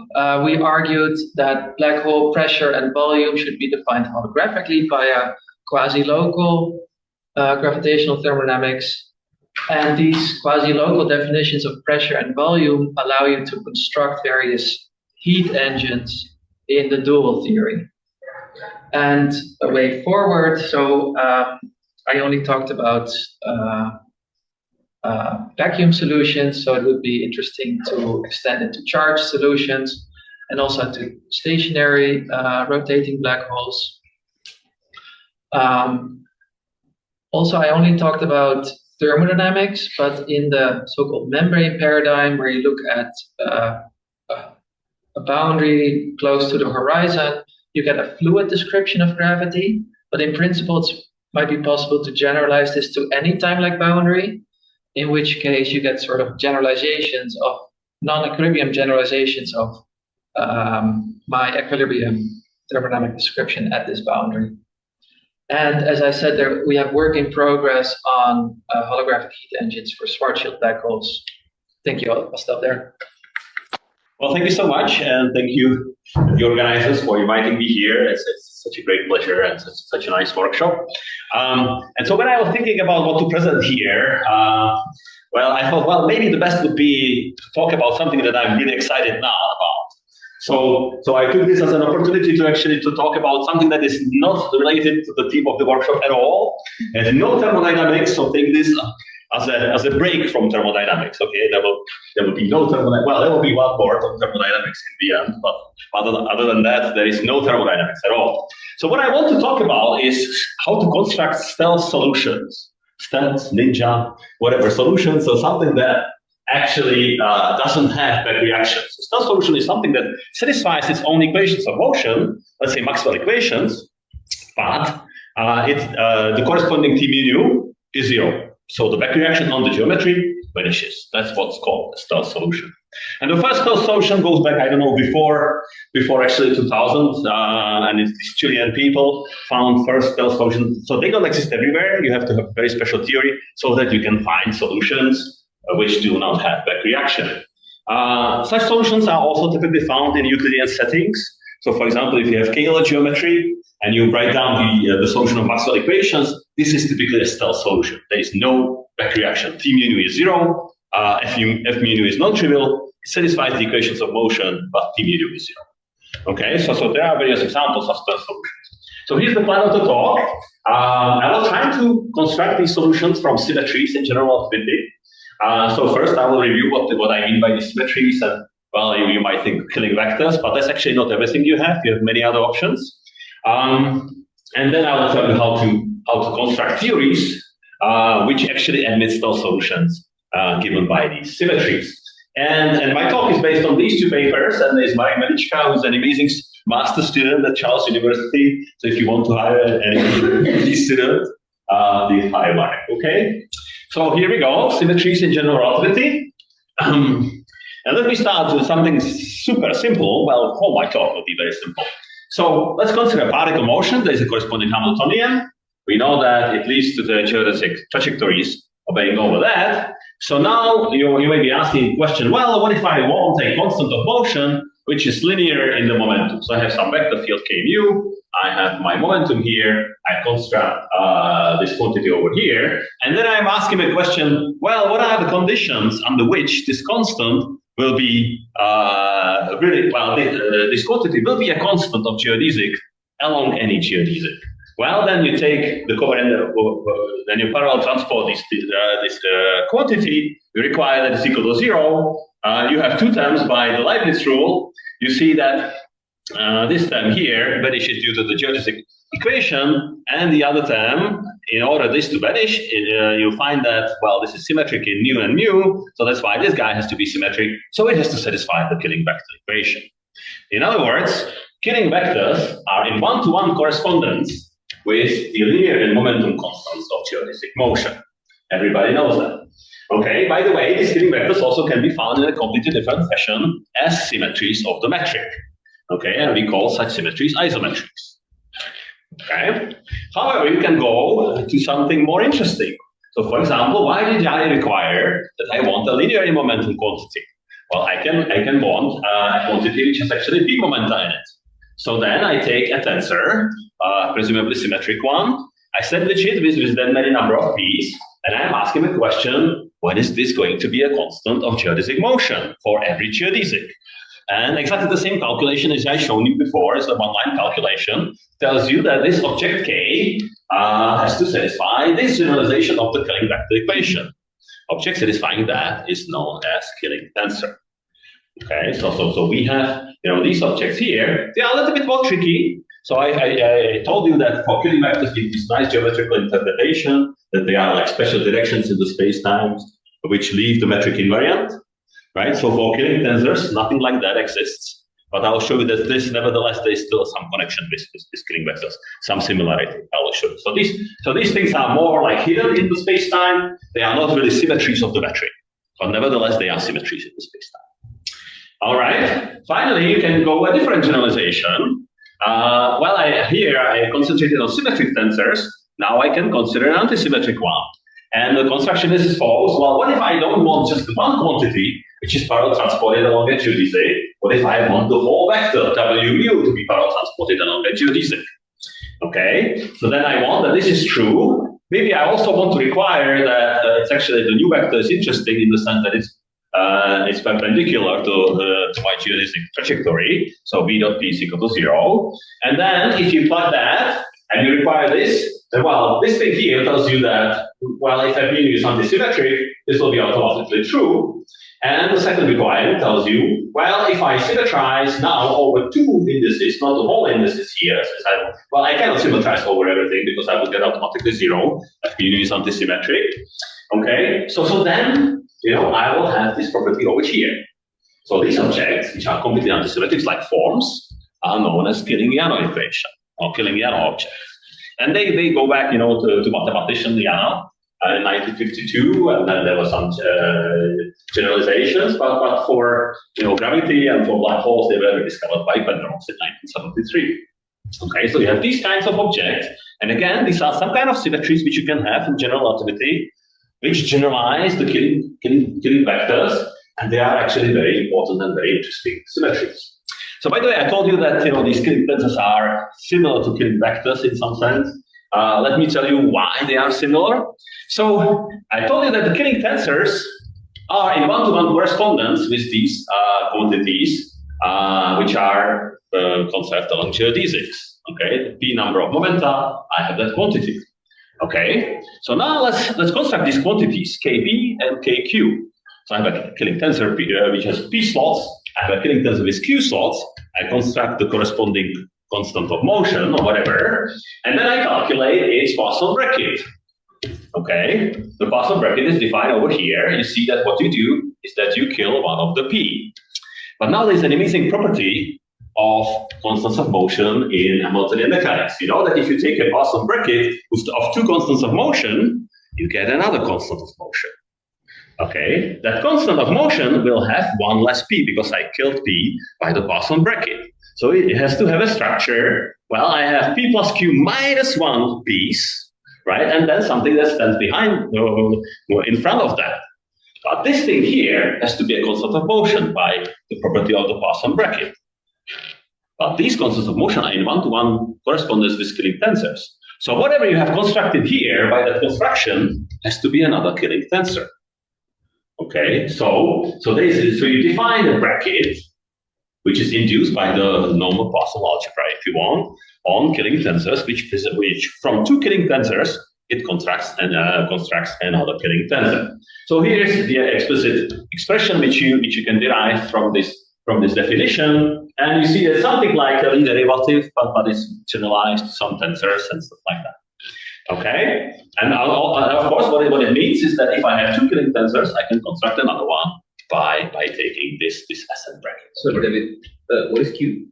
we argued that black hole pressure and volume should be defined holographically via quasi-local gravitational thermodynamics. And these quasi-local definitions of pressure and volume allow you to construct various heat engines in the dual theory. And a way forward, so I only talked about vacuum solutions, so it would be interesting to extend it to charged solutions and also to stationary rotating black holes. Also, I only talked about thermodynamics, but in the so-called membrane paradigm, where you look at a boundary close to the horizon, you get a fluid description of gravity, but in principle, it might be possible to generalize this to any time-like boundary, in which case you get sort of generalizations of non-equilibrium generalizations of my equilibrium thermodynamic description at this boundary. And as I said, we have work in progress on holographic heat engines for Schwarzschild black holes. Thank you. I'll stop there. Well, thank you so much, and thank you, the organizers, for inviting me here. It's such a great pleasure, and it's such a nice workshop. And so when I was thinking about what to present here, well, I thought, well, maybe the best would be to talk about something that I'm really excited now about. So I took this as an opportunity to talk about something that is not related to the theme of the workshop at all, and no thermodynamics. So take this as a break from thermodynamics. Okay, there will be no thermodynamics. Well, there will be one part of thermodynamics in the end, but other than that, there is no thermodynamics at all. So what I want to talk about is how to construct stealth solutions, stealth, ninja, whatever solutions, or something that actually doesn't have back reactions. So stealth solution is something that satisfies its own equations of motion, let's say Maxwell equations, but the corresponding T mu is 0. So the back reaction on the geometry vanishes. That's what's called a stealth solution. And the first stealth solution goes back, I don't know, before actually 2000, and it's Chilean people found first stealth solutions. So they don't exist everywhere. You have to have very special theory so that you can find solutions which do not have back reaction. Such solutions are also typically found in Euclidean settings. So for example, if you have scalar geometry and you write down the solution of Maxwell equations, this is typically a stealth solution. There is no back reaction. T mu nu is 0. F mu nu is non-trivial. It satisfies the equations of motion, but T mu nu is 0. Okay, so there are various examples of stealth solutions. So here's the plan of the talk. I will try to construct these solutions from symmetries in general relativity. So first I will review what I mean by these symmetries, and well, you might think killing vectors, but that's actually not everything you have. You have many other options. And then I will tell you how to construct theories which actually admit stealth solutions given by these symmetries. And my talk is based on these two papers, and there's Marek Liška, who's an amazing master student at Charles University. So if you want to hire any PhD student, please hire Marek, okay? So here we go, symmetries in general relativity. And let me start with something super simple. Well, all my talk will be very simple. So let's consider particle motion. There is a corresponding Hamiltonian. We know that it leads to the geodesic trajectories obeying over that. So now you may be asking the question, well, what if I want a constant of motion which is linear in the momentum? So I have some vector field k mu, I have my momentum here, I construct this quantity over here, and then I'm asking a question, well, what are the conditions under which this constant will be this quantity will be a constant of geodesic along any geodesic? Well, then you take the covariant, then you parallel transport this quantity. You require that it's equal to 0. You have two terms by the Leibniz rule. You see that this term here vanishes due to the geodesic equation, and the other term, in order this to vanish, you find that, well, this is symmetric in nu and mu, so that's why this guy has to be symmetric, so it has to satisfy the killing vector equation. In other words, killing vectors are in one-to-one correspondence with the linear and momentum constants of geodesic motion. Everybody knows that. Okay, by the way, these killing vectors also can be found in a completely different fashion as symmetries of the metric. Okay, and we call such symmetries isometrics. Okay, however, you can go to something more interesting. So, for example, why did I require that I want a linear momentum quantity? Well, I can want a quantity which has actually big momenta in it. So then I take a tensor, presumably symmetric one, I sandwich it with that many number of p's, and I'm asking the question, when is this going to be a constant of geodesic motion for every geodesic? And exactly the same calculation as I shown you before, as a one-line calculation, tells you that this object K has to satisfy this generalization of the killing vector equation. Object satisfying that is known as killing tensor. Okay, so we have, these objects here. They are a little bit more tricky. So I told you that for killing vectors, give this nice geometrical interpretation that they are like special directions in the space-times which leave the metric invariant, right? So for killing tensors, nothing like that exists. But I'll show you that nevertheless, there is still some connection with killing vectors, some similarity. I will show you. So these things are more like hidden in the space-time. They are not really symmetries of the metric, but nevertheless, they are symmetries in the space-time. All right. Finally, you can go a different generalization. Here I concentrated on symmetric tensors. Now I can consider an antisymmetric one. And the construction is as follows. Well, what if I don't want just one quantity, which is parallel transported along a geodesic? What if I want the whole vector, W mu, to be parallel transported along a geodesic? Okay, so then I want that this is true. Maybe I also want to require that it's actually the new vector is interesting in the sense that it's perpendicular to my geodesic trajectory, so v dot p is equal to 0. And then if you plug that and you require this, then well, this thing here tells you that, well, if f mu is antisymmetric, this will be automatically true. And the second requirement tells you, well, if I symmetrize now over two indices, not the whole indices here, I cannot symmetrize over everything because I will get automatically 0. F mu is antisymmetric. Okay, so then, I will have this property over here. So these objects, which are completely antisymmetric, like forms, are known as Killing-Yano equation or Killing-Yano objects. And they go back, to mathematician Yano, in 1952, and then there were some generalizations, but for gravity and for black holes, they were discovered by Penrose in 1973. Okay, so you have these kinds of objects, and again, these are some kind of symmetries which you can have in general relativity, which generalize the killing vectors, and they are actually very important and very interesting symmetries. So by the way, I told you that these killing tensors are similar to killing vectors in some sense. Let me tell you why they are similar. So I told you that the killing tensors are in one-to-one correspondence with these quantities, which are conserved along geodesics. Okay, the p number of momenta, I have that quantity. Okay, so now let's construct these quantities kp and kq. So I have a killing tensor which has p slots. I have a killing tensor with q slots. I construct the corresponding constant of motion or whatever, and then I calculate its Poisson bracket. Okay, the Poisson bracket is defined over here. You see that what you do is that you kill one of the p. But now there's an amazing property of constants of motion in Hamiltonian mechanics. You know that if you take a Poisson bracket of two constants of motion, you get another constant of motion. Okay, that constant of motion will have one less p because I killed p by the Poisson bracket. So it has to have a structure. Well, I have p plus q minus one piece, right? And then something that stands behind, in front of that. But this thing here has to be a constant of motion by the property of the Poisson bracket. But these constants of motion are in one-to-one correspondence with killing tensors. So whatever you have constructed here by that construction has to be another killing tensor. Okay, so you define a bracket which is induced by the normal Poisson algebra, if you want, on killing tensors, which from two killing tensors it constructs another killing tensor. So here's the explicit expression which you can derive from this definition, and you see there's something like a linear derivative, but it's generalized to some tensors and stuff like that. Okay, and of course, what it means is that if I have two killing tensors, I can construct another one by taking this SN bracket. So David, what is Q?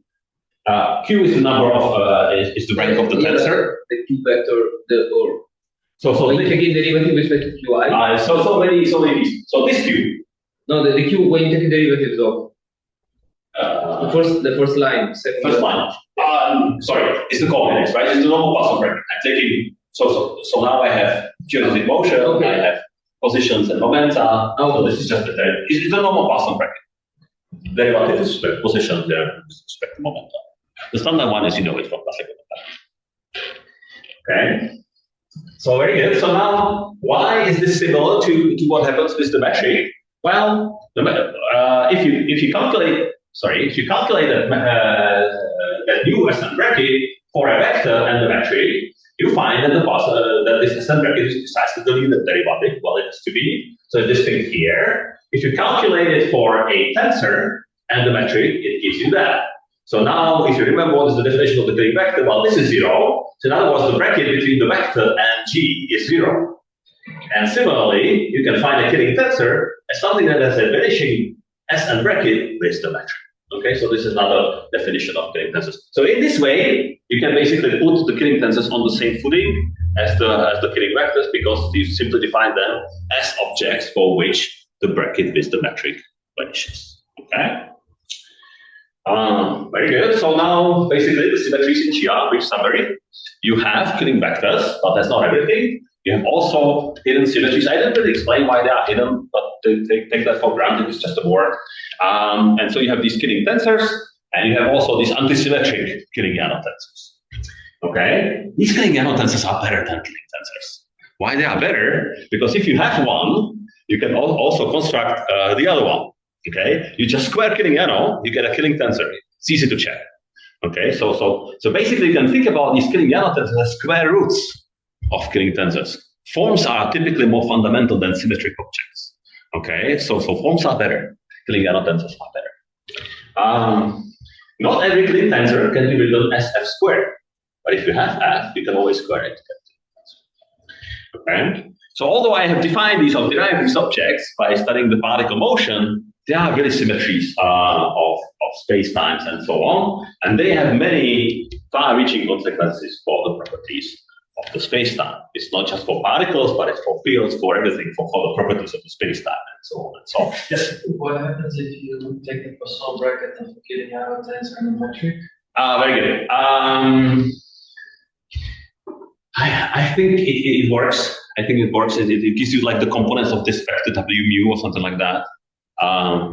Q is the number of is the rank of the tensor. The Q vector, So when you take in derivative with respect to Qi. So many. So this Q. No, the Q when you take in derivatives of the first line, second First line. Sorry, it's the coordinates, right? It's the normal Poisson bracket. I'm taking so now I have geometric motion. Okay. I have positions and momenta. So this is just it's the normal Poisson bracket. Derivative is position there with respect to momenta. The standard one is it from classical mechanics. Okay. So very good. So now, why is this similar to what happens with the metric? Well, if you calculate that new SN bracket for a vector and the metric, you find that this SN bracket is precisely the unit derivative. Well, it has to be. So this thing here, if you calculate it for a tensor and the metric, it gives you that. So now, if you remember what is the definition of the killing vector, well, this is 0. So in other words, the bracket between the vector and g is 0. And similarly, you can find a killing tensor as something that has a vanishing SN bracket with the metric. Okay, so this is another definition of killing tensors. So in this way, you can basically put the killing tensors on the same footing as the killing vectors because you simply define them as objects for which the bracket with the metric vanishes. Okay. Very good. So now, basically, the symmetries in GR, brief summary. You have killing vectors, but that's not everything. You have also hidden symmetries. I didn't really explain why they are hidden, but take that for granted. It's just a word. And so you have these killing tensors, and you have also these antisymmetric killing tensors. Okay? These killing tensors are better than killing tensors. Why they are better? Because if you have one, you can also construct the other one. Okay, you just square killing you get a killing tensor. It's easy to check. Okay, so basically you can think about these killing tensors as square roots of killing tensors. Forms are typically more fundamental than symmetric objects. Okay, so forms are better. Killing tensors are better. Not every killing tensor can be written as f squared, but if you have f, you can always square it. Okay, so although I have defined these or derived these objects by studying the particle motion, there are really symmetries of space-times and so on, and they have many far-reaching consequences for the properties of the space-time. It's not just for particles, but it's for fields, for everything, for the properties of the space-time, and so on and so on. Yes? What happens if you take the Poisson bracket of getting out of trigonometric? Very good. I think it works. I think it works. It gives you like the components of this vector W mu or something like that.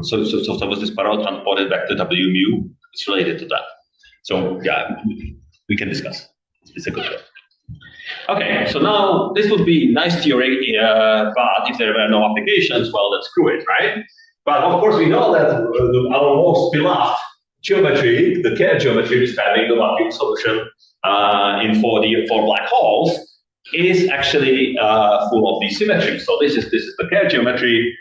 So suppose this parallel transported vector W mu. It's related to that. So yeah, we can discuss. It's a good one. Okay, so now this would be nice theory, but if there were no applications, well, then screw it, right? But of course, we know that our most beloved geometry, the Kerr geometry describing the vacuum solution for black holes, is actually full of these symmetries. So this is the Kerr geometry.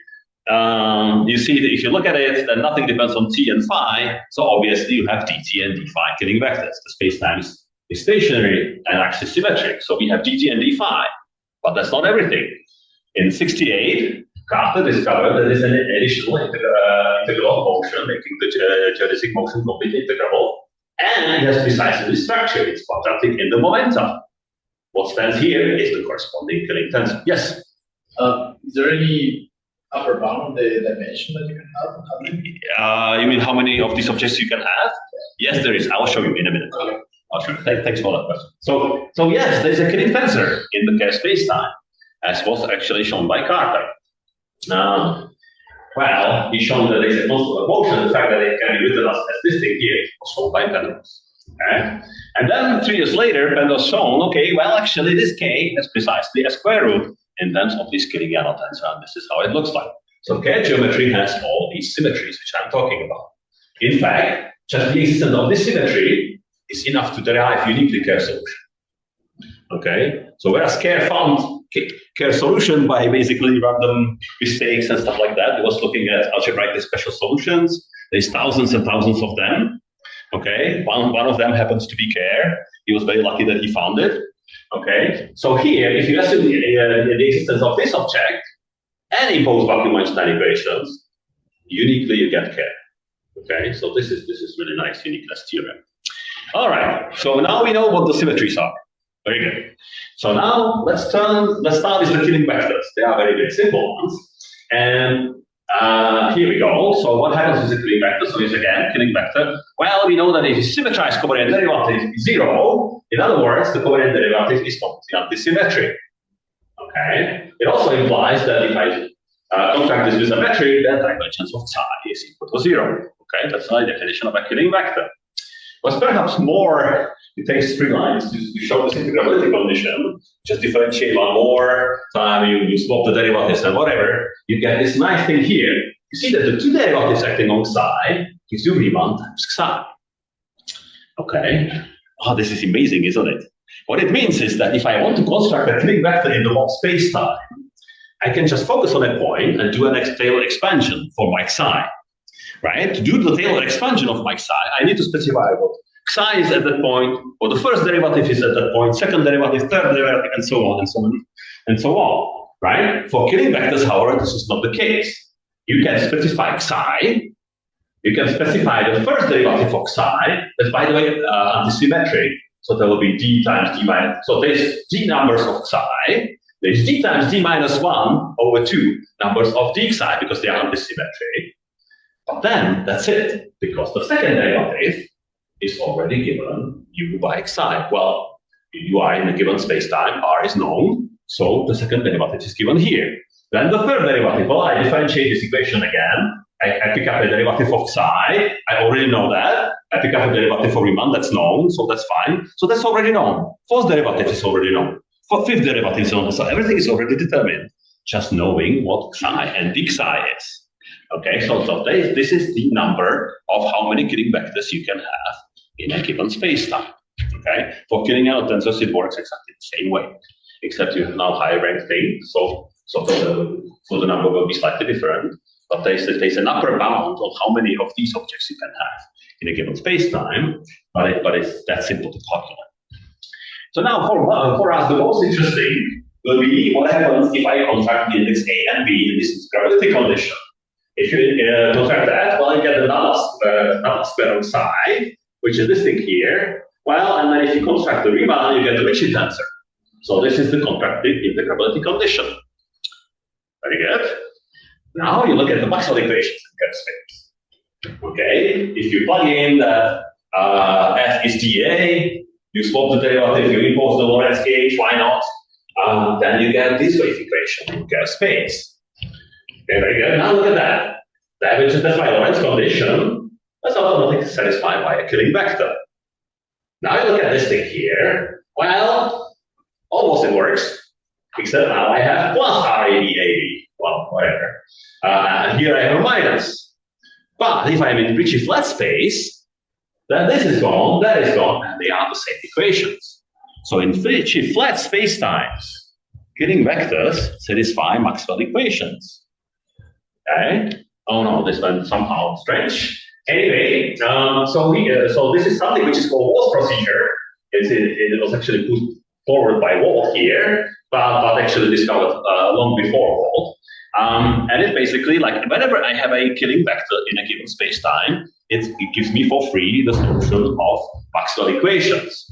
You see that if you look at it, then nothing depends on t and phi. So obviously you have dt and d phi killing vectors. The space-time is stationary and axis symmetric. So we have dt and d phi, but that's not everything. In '68, Carter discovered that there is an additional integral motion, making the geodesic motion completely integrable, and it has precisely this structure. It's quadratic in the momentum. What stands here is the corresponding killing tensor. Yes? Is there any upper bound, the dimension that you can have? You mean how many of these objects you can have? Yes, there is. I'll show you in a minute. Okay. I'll show you. Thanks for that question. So yes, there's a killing tensor in the Kerr space-time, as was actually shown by Carter. Well, he's shown that there's a constant of motion. The fact that it can be written as this thing here was shown by Penrose. Okay? And then 3 years later, Penrose shown, okay, well, actually this K is precisely a square root in terms of this killing Yano tensor, and this is how it looks like. So Kerr geometry has all these symmetries which I'm talking about. In fact, just the existence of this symmetry is enough to derive uniquely Kerr solution. Okay? So whereas Kerr found Kerr solution by basically random mistakes and stuff like that, he was looking at algebraically special solutions. There's thousands and thousands of them. Okay? One of them happens to be Kerr. He was very lucky that he found it. Okay, so here, if you assume the existence of this object and impose vacuum Einstein equations, uniquely you get Kerr. Okay, so this is really nice uniqueness theorem. All right, so now we know what the symmetries are. Very good. So now let's start with the killing vectors. They are very, very simple ones. And here we go. So what happens with the killing vector? So it's again killing vector. Well, we know that if you symmetrize covariant derivative is 0. In other words, the covariant derivative is completely antisymmetric. Okay. It also implies that if I contract this with a metric, then divergence of psi is equal to 0. Okay, that's the definition of a killing vector. What's perhaps more, it takes 3 lines to show this integrability condition. Just differentiate one more time, you swap the derivatives and whatever, you get this nice thing here. You see that the 2 derivatives acting on psi gives you Riemann times psi. Okay. Oh, this is amazing, isn't it? What it means is that if I want to construct a killing vector in the whole space-time, I can just focus on a point and do an Taylor expansion for my psi. Right? To do the Taylor expansion of my psi, I need to specify what psi is at that point, or the first derivative is at that point, second derivative, third derivative, and so on, and so on, and so on. Right? For killing vectors, however, this is not the case. You can specify psi. You can specify the first derivative of psi. That's, by the way, antisymmetric. So there will be d times d minus. So there's d numbers of psi. There's d times d minus 1 over 2 numbers of d psi because they are antisymmetric. But then that's it, because the second derivative is already given u by psi. Well, ui in a given spacetime, r is known, so the second derivative is given here. Then the third derivative, well, I differentiate this equation again. I pick up a derivative of psi, I already know that. I pick up a derivative for Riemann, that's known, so that's fine. So that's already known. Fourth derivative is already known. Fifth derivative is known, so everything is already determined. Just knowing what psi and d psi is. Okay, so this is the number of how many killing vectors you can have in a given spacetime. Okay, for killing Yano tensors, it works exactly the same way, except you have now higher rank things, so the number will be slightly different. But there's an upper bound of how many of these objects you can have in a given spacetime, but it's that simple to calculate. So now for us, the most interesting will be what happens if I contract the index A and B in this gravity condition. If you contract that, well, you get the Nalla square of psi, which is this thing here. Well, and then if you construct the Riemann, you get the Ricci tensor. So this is the contracted integrability condition. Very good. Now you look at the Maxwell equations in curved space. Okay, if you plug in that f is dA, you swap the derivative, you impose the Lorentz gauge, why not? Then you get this wave equation in curved space. Okay, very good. Now look at that. That which is that's my Lorentz condition, that's automatically satisfied by a Killing vector. Now you look at this thing here. Well, almost it works, except now I have plus RAB, well, whatever. And here I have a minus. But if I'm in Ricci flat space, then this is gone, that is gone, and they are the same equations. So in Ricci flat spacetimes, Killing vectors satisfy Maxwell equations. Okay? Oh no, this went somehow strange. Anyway, so this is something which is called Wald's procedure. It was actually put forward by Wald here, but actually discovered long before Wald. And it basically, like, whenever I have a Killing vector in a given spacetime, it gives me for free the solution of Maxwell equations.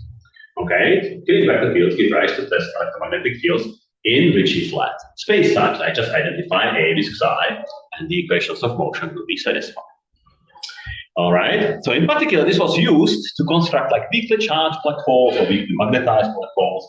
Okay, Killing vector fields give rise to test electromagnetic fields in Ricci flat spacetimes. I just identify A with psi, and the equations of motion will be satisfied. All right. So in particular, this was used to construct like weakly charged black holes or weakly magnetized black holes.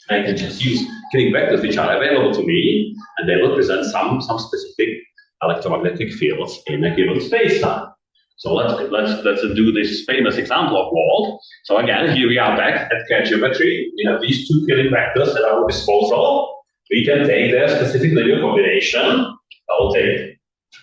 I can just use Killing vectors which are available to me, and they will present some specific electromagnetic fields in a given spacetime. So let's do this famous example of Wald. So again, here we are back at K geometry. We have these two Killing vectors at our disposal. We can take their specific linear combination. I will take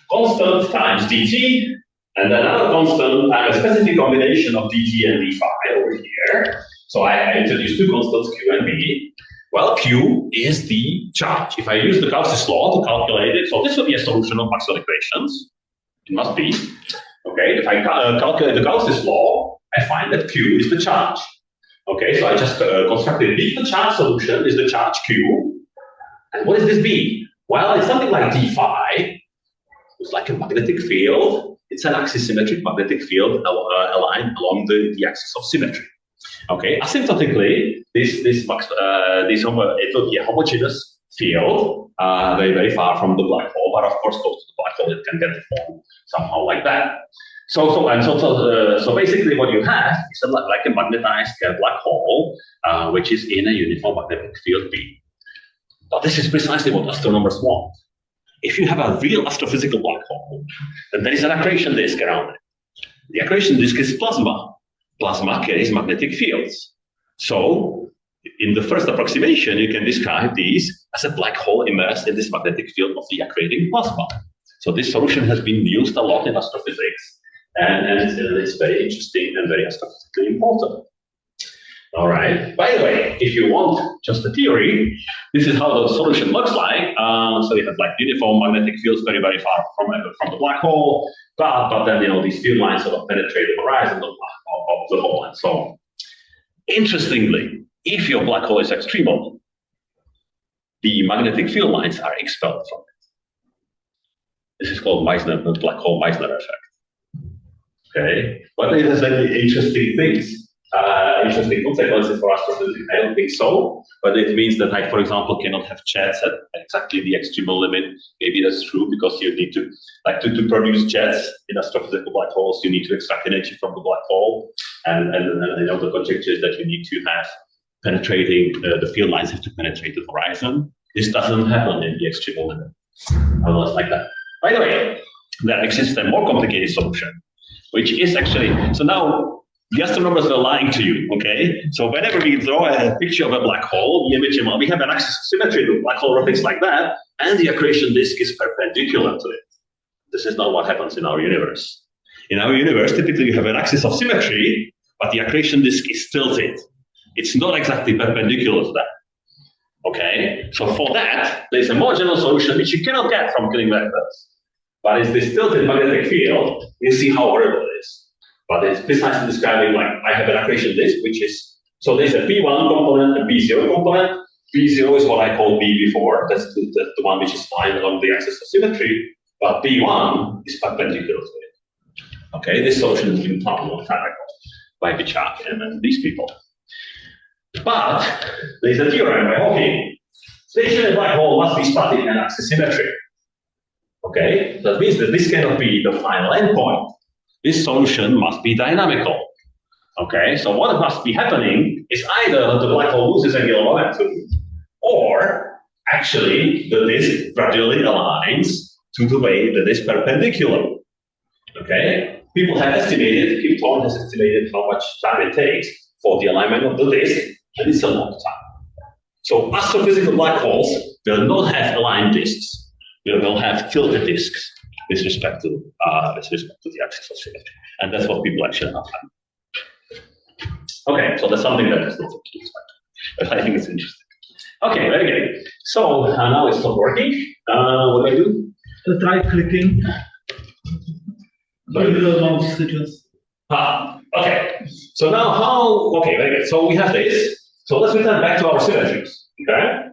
constant times dt, and another constant times a specific combination of dt and d phi over here. So I introduce two constants q and b. Well, q is the charge. If I use the Gauss's law to calculate it, so this will be a solution of Maxwell equations. It must be. Okay, if I calculate the Gauss's law, I find that q is the charge. Okay, so I just constructed the charge solution is the charge q. And what is this b? Well, it's something like d phi. It's like a magnetic field. It's an axisymmetric magnetic field aligned along the axis of symmetry. Okay, asymptotically, it will be a homogeneous field, very, very far from the black hole, but of course, close to the black hole, it can get formed somehow like that. So basically, what you have is like a magnetized black hole, which is in a uniform magnetic field B. But this is precisely what astronomers want. If you have a real astrophysical black hole, then there is an accretion disk around it. The accretion disk is plasma. Plasma carries magnetic fields. So, in the first approximation, you can describe these as a black hole immersed in this magnetic field of the accreting plasma. So this solution has been used a lot in astrophysics, and it's very interesting and very astrophysically important. All right. By the way, if you want just a theory, this is how the solution looks like. So you have like uniform magnetic fields very, very far from the black hole, but then these field lines sort of penetrate the horizon of the hole and so on. Interestingly, if your black hole is extremal, the magnetic field lines are expelled from it. This is called the black hole Meissner effect. Okay, but it has many interesting things. Interesting consequences for astrophysics. I don't think so, but it means that I, for example, cannot have jets at exactly the extremal limit. Maybe that's true because you need to, to produce jets in astrophysical black holes, you need to extract energy from the black hole, and the conjecture is that you need to have penetrating, the field lines have to penetrate the horizon. This doesn't happen in the extremal limit, unless like that. By the way, there exists a more complicated solution, which is actually, so now, the astronomers are lying to you, okay? So whenever we draw a picture of a black hole, we have an axis of symmetry, the black hole rotates like that, and the accretion disk is perpendicular to it. This is not what happens in our universe. In our universe, typically you have an axis of symmetry, but the accretion disk is tilted. It's not exactly perpendicular to that, okay? So for that, there's a more general solution which you cannot get from Killing vectors. But it's this tilted magnetic field, you see how horrible it is. But it's precisely describing, like, I have an accretion disk, which is, so there's a P1 component and P0 component. P0 is what I called B before. That's the one which is lying along the axis of symmetry. But P1 is perpendicular to it. Okay, this solution has been found a long time ago by Visser and these people. But there's a theorem by Hawking. Stationary black hole must be static and axisymmetric. Okay, that means that this cannot be the final endpoint. This solution must be dynamical. Okay, so what must be happening is either that the black hole loses angular momentum, or actually the disk gradually aligns to the way that is perpendicular. Okay, people have estimated, Kip Thorne has estimated how much time it takes for the alignment of the disk, and it's a long time. So astrophysical black holes will not have aligned disks. They will have tilted disks with respect to the axis of symmetry, and that's what people actually have done. Okay, so that's something that is not expected, but I think it's interesting. Okay, very good. So now it's not working. What do I do? Try clicking. Okay. So now how? Okay, very good. So we have this. So let's return back to our symmetries. Okay.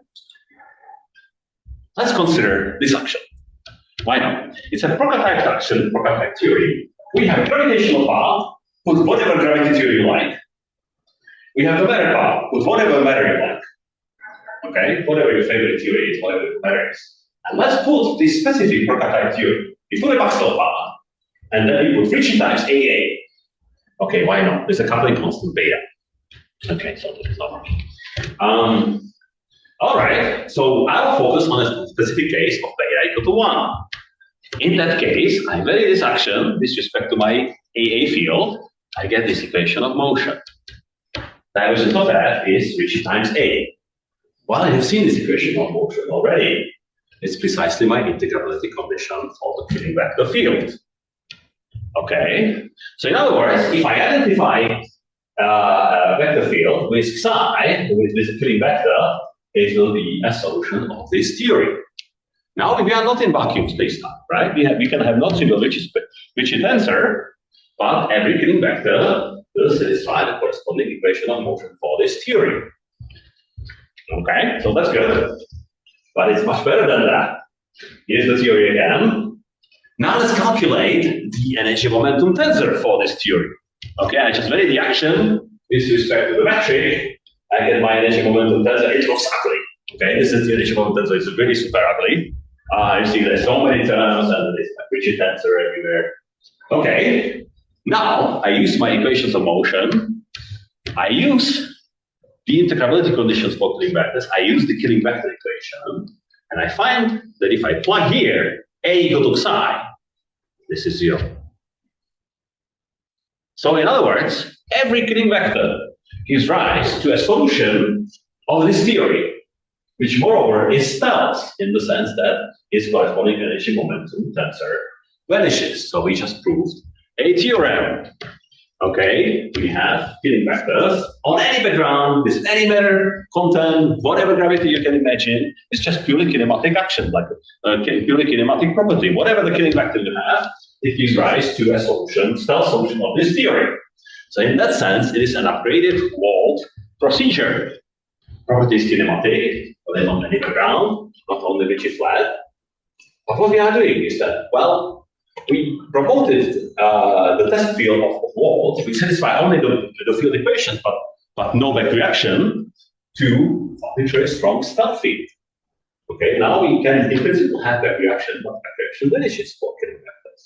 Let's consider this action. Why not? It's a prototype action, prototype theory. We have a gravitational path, put whatever gravity theory you like. We have the matter path, put whatever matter you like. Okay, whatever your favorite theory is, whatever the matter is. And let's put this specific prototype theory. We put a Maxwell path, and then we put Ricci times AA. Okay, why not? There's a coupling constant beta. Okay, so this is not working. All right, so I'll focus on a specific case of beta equal to 1. In that case, I vary this action with respect to my AA field. I get this equation of motion. Divergence of F is Ricci times A. Well, I have seen this equation of motion already. It's precisely my integrability condition for the Killing vector field. Okay, so in other words, if I identify a vector field with psi, with this Killing vector, it will be a solution of this theory. Now we are not in vacuum space-time, right? We can have non-trivial Ricci tensor, but every Killing vector will satisfy the corresponding equation of motion for this theory. Okay, so that's good. But it's much better than that. Here's the theory again. Now let's calculate the energy momentum tensor for this theory. Okay, I just vary the action with respect to the metric. I get my energy momentum tensor. It looks ugly. Okay, this is the energy momentum tensor. It's really super ugly. You see there's so many terms and there's a Ricci tensor everywhere. Okay, now I use my equations of motion. I use the integrability conditions for Killing vectors. I use the Killing vector equation, and I find that if I plug here A equal to psi, this is 0. So in other words, every Killing vector gives rise to a solution of this theory, which moreover is stealth in the sense that its corresponding energy momentum tensor vanishes. So we just proved a theorem. Okay, we have Killing vectors on any background, with any matter, content, whatever gravity you can imagine. It's just purely kinematic action, like purely kinematic property. Whatever the Killing vector you have, it gives rise to a solution, stealth solution of this theory. So in that sense, it is an upgraded walled procedure. Property is kinematic, but then on any background, not on the Ricci flat. But what we are doing is that, well, we promoted the test field of walls, which satisfy only the field equations, but no back reaction, to arbitrary strong stealth field. Okay, now we can in principle have back reaction, but back reaction vanishes for Killing vectors.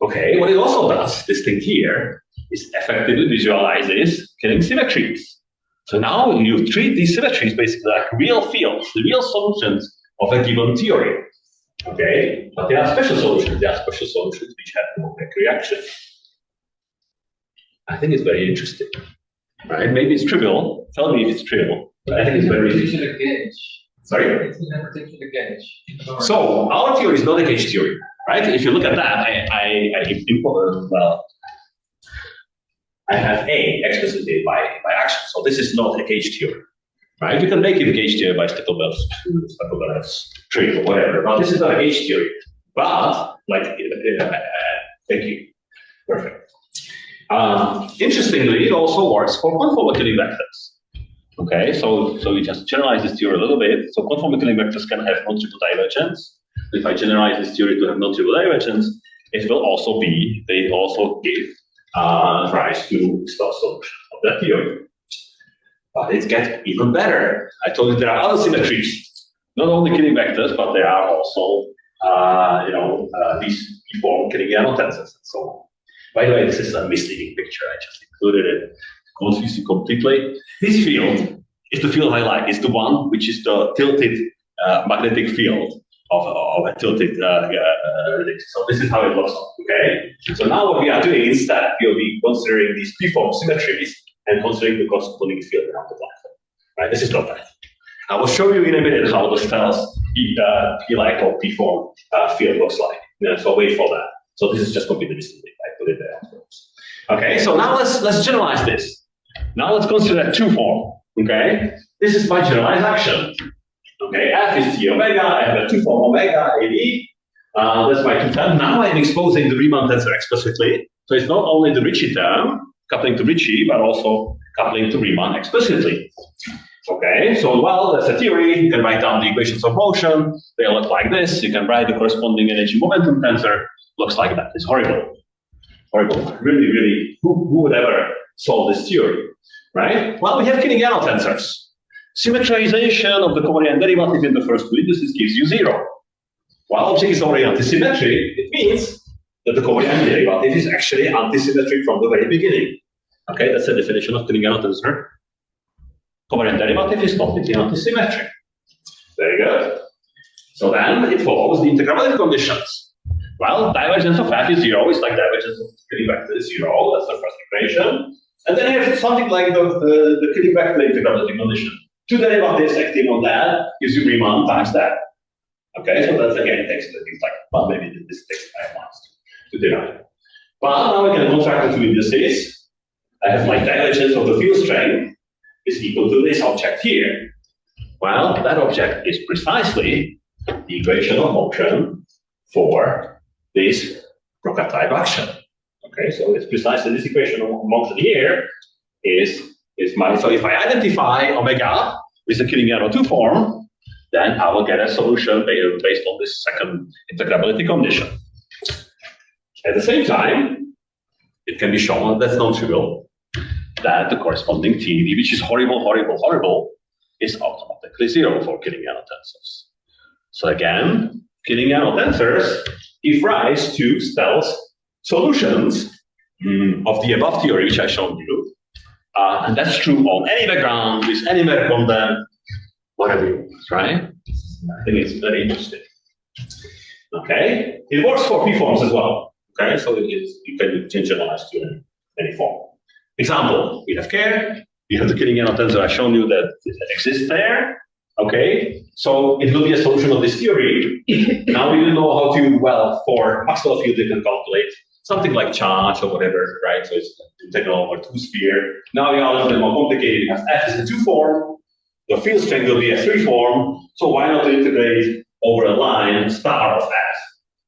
Okay, what it also does, this thing here, is effectively visualizes Killing symmetries. So now you treat these symmetries basically like real fields, the real solutions of a given theory. Okay, but there are special solutions. There are special solutions which have no back reaction. I think it's very interesting, right? Maybe it's trivial. Tell me if it's trivial. But I think it's very interesting. Sorry? It's in a particular gauge. So our theory is not a gauge theory, right? If you look at that, I have A explicitly by action. So this is not a gauge theory. Right? You can make it a gauge theory by Stackelberg's trick or whatever, but this is not a gauge theory. But, like, thank you. Perfect. Interestingly, it also works for conformal Killing vectors. Okay, so we just generalize this theory a little bit. So conformal Killing vectors can have non-trivial divergence. If I generalize this theory to have non-trivial divergence, it will also be, they also give rise to stealth solution of that theory. But it gets even better. I told you there are other symmetries, not only Killing vectors, but there are also, these deformed Killingian tensors and so on. By the way, this is a misleading picture. I just included it to confuse you completely. This field is the field I like. It's the one which is the tilted magnetic field of a tilted relation. So this is how it looks like, okay? So now what we are doing instead, we'll be considering these P-form symmetries and considering the corresponding field around the black hole. Right? This is not bad. I will show you in a minute how the Stell's P-like or P-form field looks like. So wait for that. So this is just completely misleading. I put it there afterwards. Okay, so now let's generalize this. Now let's consider two form. Okay, this is my generalized action. Okay, F is T omega. I have a two form omega AD. That's my two term. Now I'm exposing the Riemann tensor explicitly. So it's not only the Ricci term coupling to Ricci, but also coupling to Riemann explicitly. Okay, so well, that's a theory. You can write down the equations of motion. They look like this. You can write the corresponding energy momentum tensor. Looks like that. It's horrible. Horrible. Really, really, who would ever solve this theory? Right? Well, we have Killingian tensors. Symmetrization of the covariant derivative in the first two indices gives you 0. While object is already antisymmetric, it means that the covariant derivative is actually antisymmetric from the very beginning. Okay, that's the definition of Killingian tensor. Covariant derivative is completely antisymmetric. Very good. So then it follows the integrability conditions. Well, divergence of F is 0. It's like divergence of Killing vector is 0. That's the first equation. And then I have something like the Killing vector integrability condition. Two derivatives acting on that gives you Riemann times that. Okay, so that's again takes things like, well, maybe this takes 5 months to derive. But now I can contract the two indices. I have my divergence of the field strength is equal to this object here. Well, that object is precisely the equation of motion for this Broca type action. Okay, so it's precisely this equation of motion here is my, so if I identify omega with the Killingian two form, then I will get a solution based on this second integrability condition. At the same time, it can be shown, that's non-trivial, that the corresponding TD, which is horrible, horrible, horrible, is automatically 0 for Killingian tensors. So again, Killingian tensors give rise to Stell's solutions of the above theory, which I showed you. And that's true on any background, with any metal content, whatever you want, right? I think it's very interesting. Okay, it works for P-forms as well. Okay, so you can generalize to any form. Example, we have K, we have the Killingian tensor I've shown you that exists there. Okay, so it will be a solution of this theory. Now we don't know how to, well, for Maxwell field, you can calculate something like charge or whatever, right? So it's integral over 2 sphere. Now we are a little bit more complicated. We have F is a 2 form. The field strength will be a 3 form. So why not integrate over a line star of F?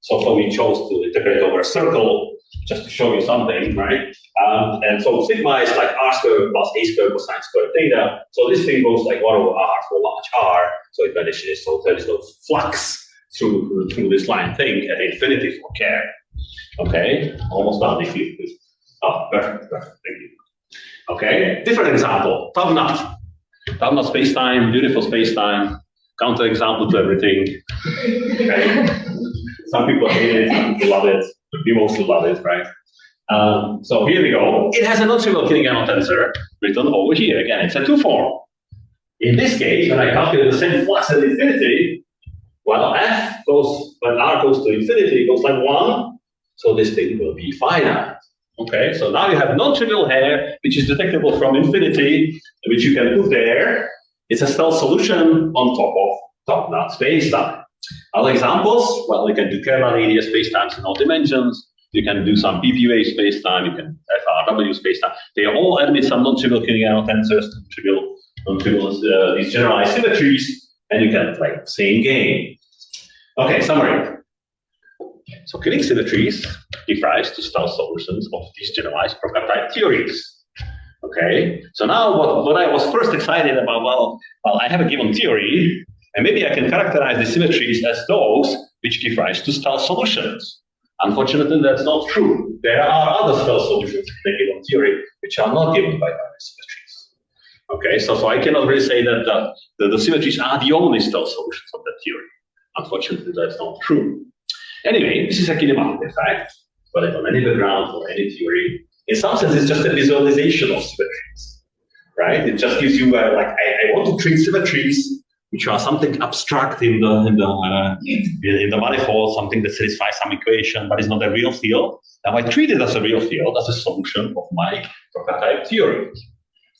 So we chose to integrate over a circle just to show you something, right? And so sigma is like r squared plus a squared cosine squared theta. So this thing goes like 1 over r for large r. So it vanishes. So there is no flux through this line thing at infinity for K. Okay, almost done the field. Oh, perfect, thank you. Okay, different example, tau knot. Tau knot space-time, beautiful space-time, counter-example to everything. Okay, some people hate it, some people love it, we mostly love it, right? So here we go. It has a non-trivial Killingian tensor written over here. Again, it's a 2 form. In this case, when I calculate the same flux at infinity, well, F goes, when R goes to infinity, it goes like 1. So this thing will be finite. Okay, so now you have non-trivial hair, which is detectable from infinity, which you can put there. It's a Stell's solution on top of top knot space-time. Other examples, well, you can do Kerman area space-times in all dimensions. You can do some PPA space-time. You can FRW space-time. They all admit some non-trivial Killingian tensors, non-trivial these generalized symmetries, and you can play the same game. Okay, summary. So Killing symmetries give rise to Stell's solutions of these generalized Broca type theories. Okay, so now what I was first excited about, well, I have a given theory, and maybe I can characterize the symmetries as those which give rise to Stell's solutions. Unfortunately, that's not true. There are other Stell's solutions in the given theory which are not given by direct symmetries. Okay, so I cannot really say that the symmetries are the only stealth solutions of that theory. Unfortunately, that's not true. Anyway, this is a kinematic effect, whether on any background or any theory. In some sense, it's just a visualization of symmetries, right? It just gives you like I want to treat symmetries, which are something abstract in the manifold, something that satisfies some equation, but is not a real field. Now I treat it as a real field, as a solution of my prototype theory,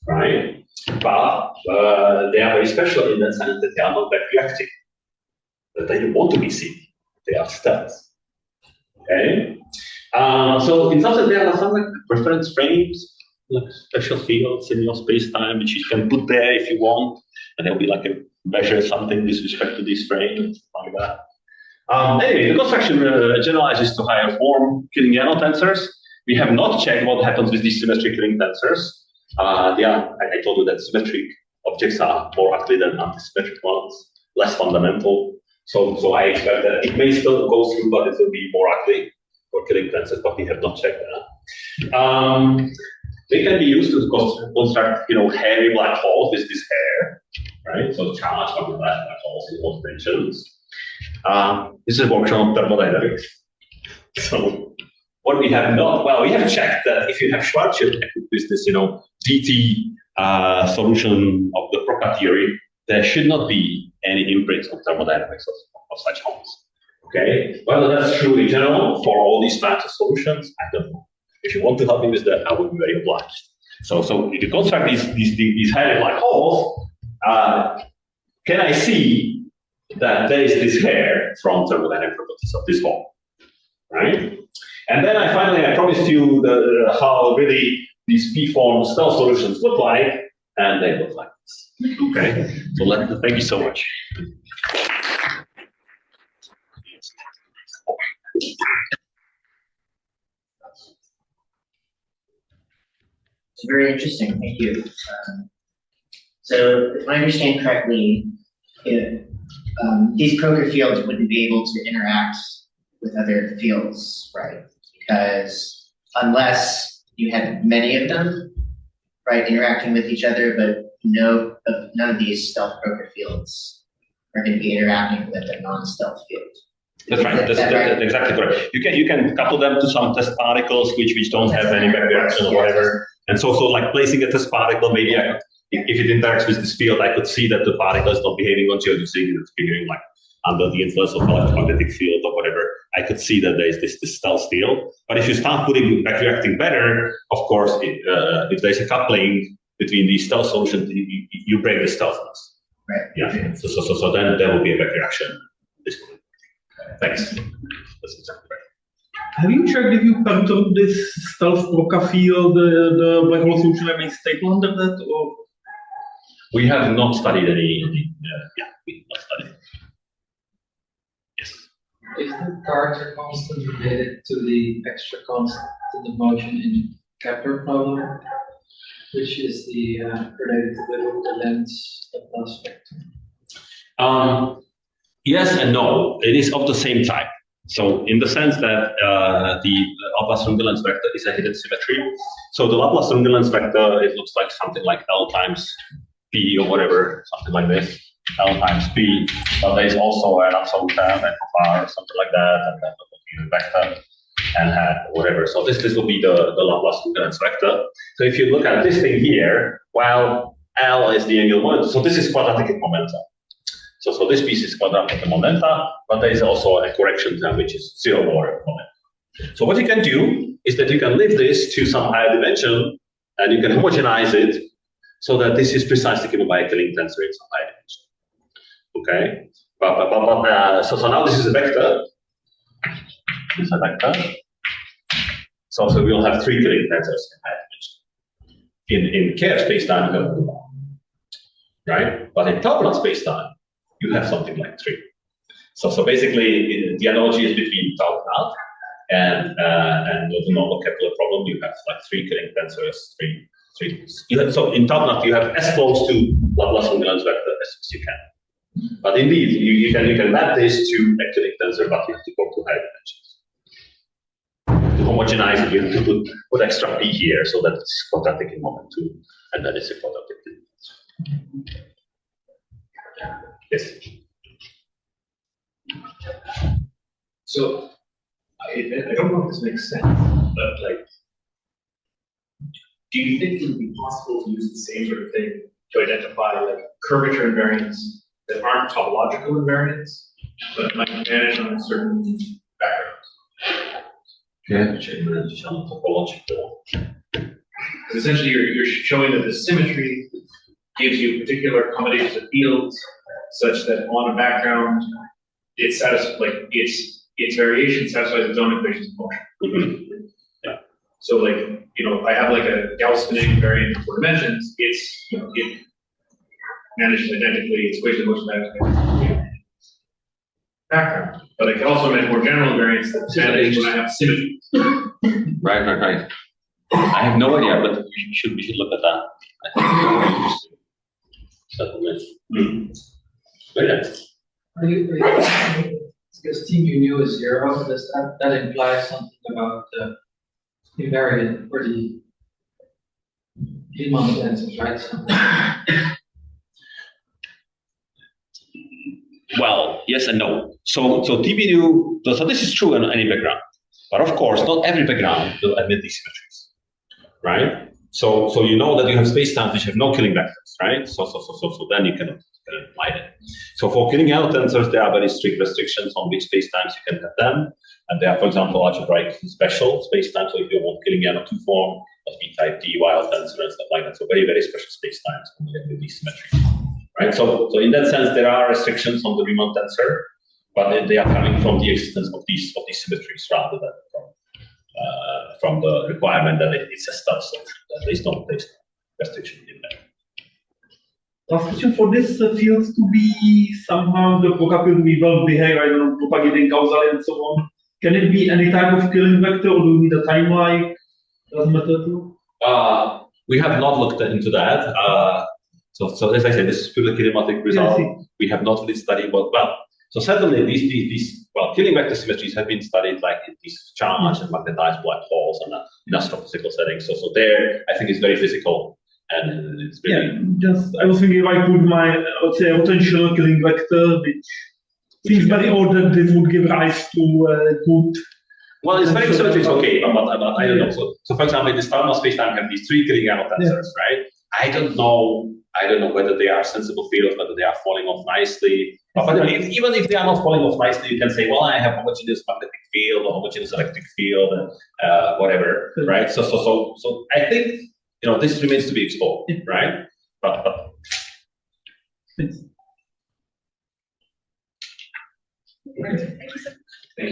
right? But they are very special in that sense that they are not back-reacting, that they don't want to be seen. They are stealth. Okay? So in some sense, there are some like reference frames, like special fields in your space-time, which you can put there if you want, and there'll be like a measure something with respect to these frames, like that. Anyway, the construction generalizes to higher form Killing-Yano tensors. We have not checked what happens with these symmetric Killing tensors. I told you that symmetric objects are more ugly than antisymmetric ones, less fundamental. So I expect that it may still go through, but it will be more ugly for Killing tensors, but we have not checked that. They can be used to construct, hairy black holes with this hair, right? So charge from the black holes in both dimensions. This is a workshop of thermodynamics. So what we have not, well, we have checked that if you have Schwarzschild with this, DT solution of the proper theory, there should not be any imprints of thermodynamics of such holes. Okay, whether that's true in general for all these types of solutions, I don't know. If you want to help me with that, I would be very obliged. So if you construct these hairy black holes, can I see that there is this hair from thermodynamic properties of this hole, right? And then I promised you how really these P-form stealth solutions look like, and they look like this. Okay, so thank you so much. It's very interesting, thank you. So if I understand correctly, these Croker fields wouldn't be able to interact with other fields, right? Because unless you had many of them, right, interacting with each other, but none of these stealth Croker fields are going to be interacting with a non-stealth field. That's right. That's exactly correct. You can couple them to some test particles which don't have any back reaction or whatever. And so like placing a test particle, maybe if it interacts with this field, I could see that the particle is not behaving on geodesy, it's behaving like under the influence of electromagnetic field or whatever. I could see that there is this stealth field. But if you start putting back reacting better, of course, if there's a coupling between these stealth solutions, you break the stealthiness. Right. Yeah. So then there will be a back reaction. Thanks. That's exactly right. Have you checked if you perturb this stealth Croker field, the black hole solution remains stable under that? Or? We have not studied any. We have not studied. Yes. Is the Carter constant related to the extra constant in the motion in Kepler problem, which is the related to the lens Laplace vector? Yes and no. It is of the same type. So in the sense that the Laplace-Runge-Lens vector is a hidden symmetry. So the Laplace-Runge-Lens vector, it looks like something like L times P or whatever, something like this, L times P. But there is also an absolute term, F of R, something like that, and then the vector and hat or whatever. So this will be the Laplace-Runge-Lens vector. So if you look at this thing here, while L is the angular momentum, so this is quadratic in momentum. So this piece is quadratic in momenta, but there is also a correction term which is 0 lower momentum. So what you can do is that you can lift this to some higher dimension and you can homogenize it so that this is precisely given by a Killing tensor in some higher dimension. Okay, so now this is a vector. This is a vector. So we will have 3 Killing tensors in higher dimension. In KF spacetime, you have 1, right? But in turbulent spacetime, you have something like 3. So basically, the analogy is between tau naught and the normal Kepler problem. You have like 3 Killing tensors, 3. So in tau naught, you have as close to Laplace-Runge-Lens vector as you can. But indeed, you can map this to a Killing tensor, but you have to go to higher dimensions. To homogenize it, you have to put extra p here so that it's quadratic in moment 2, and then it's a quadratic in moment 3. Yes. So I don't know if this makes sense, but like, do you think it would be possible to use the same sort of thing to identify like curvature invariants that aren't topological invariants, but might vanish on a certain background? Topological. Because essentially you're showing that the symmetry gives you particular combinations of fields such that on a background it satisfies, like its variation satisfies its own equations of motion. Yeah. So like, if I have like a Gauss-Bonnet invariant in 4 dimensions, it manages identically, its equation of motion manages background. But I can also make more general invariants that manage when I have symmetry. Right. I have no idea, but we should look at that. I think settlement. But yeah. Because TBU is 0, does that implies something about the invariant or the Riemann tensors, right? Well, yes and no. So TBU, so this is true in any background. But of course, not every background will admit these symmetries, right? So you know that you have spacetimes which have no killing vectors, right? So then you can apply it. So for killing out tensors, there are very strict restrictions on which spacetimes you can have them. And they are, for example, algebraic special spacetimes. So if you want killing out 2 form, must be type D, wild tensor and stuff like that. So very, very special spacetimes with these symmetries, right? So in that sense, there are restrictions on the Riemann tensor, but they are coming from the existence of these symmetries rather than from the requirement that it's a stuff solution. There is no restriction in there. Last question: for this field to be somehow the Broca-field we will behave, I don't know, propagating causally and so on. Can it be any type of killing vector, or do we need a time-like? Doesn't matter too. We have not looked into that. So as I said, this is purely kinematic result. We have not really studied so certainly these killing vector symmetries have been studied like in these charged and magnetized black holes and in astrophysical settings. So there, I think it's very physical and it's really. I was thinking if I put my, let's say, potential killing vector, which seems very odd that this would give rise to good. Well, it's very symmetry, it's okay, but I don't know. So for example, this thermal spacetime have these 3 killing out tensors, right? I don't know whether they are sensible fields, whether they are falling off nicely. But even if they are not falling off nicely, you can say, well, I have homogeneous magnetic field or homogeneous electric field, and whatever, right? So I think this remains to be explored, right? But thank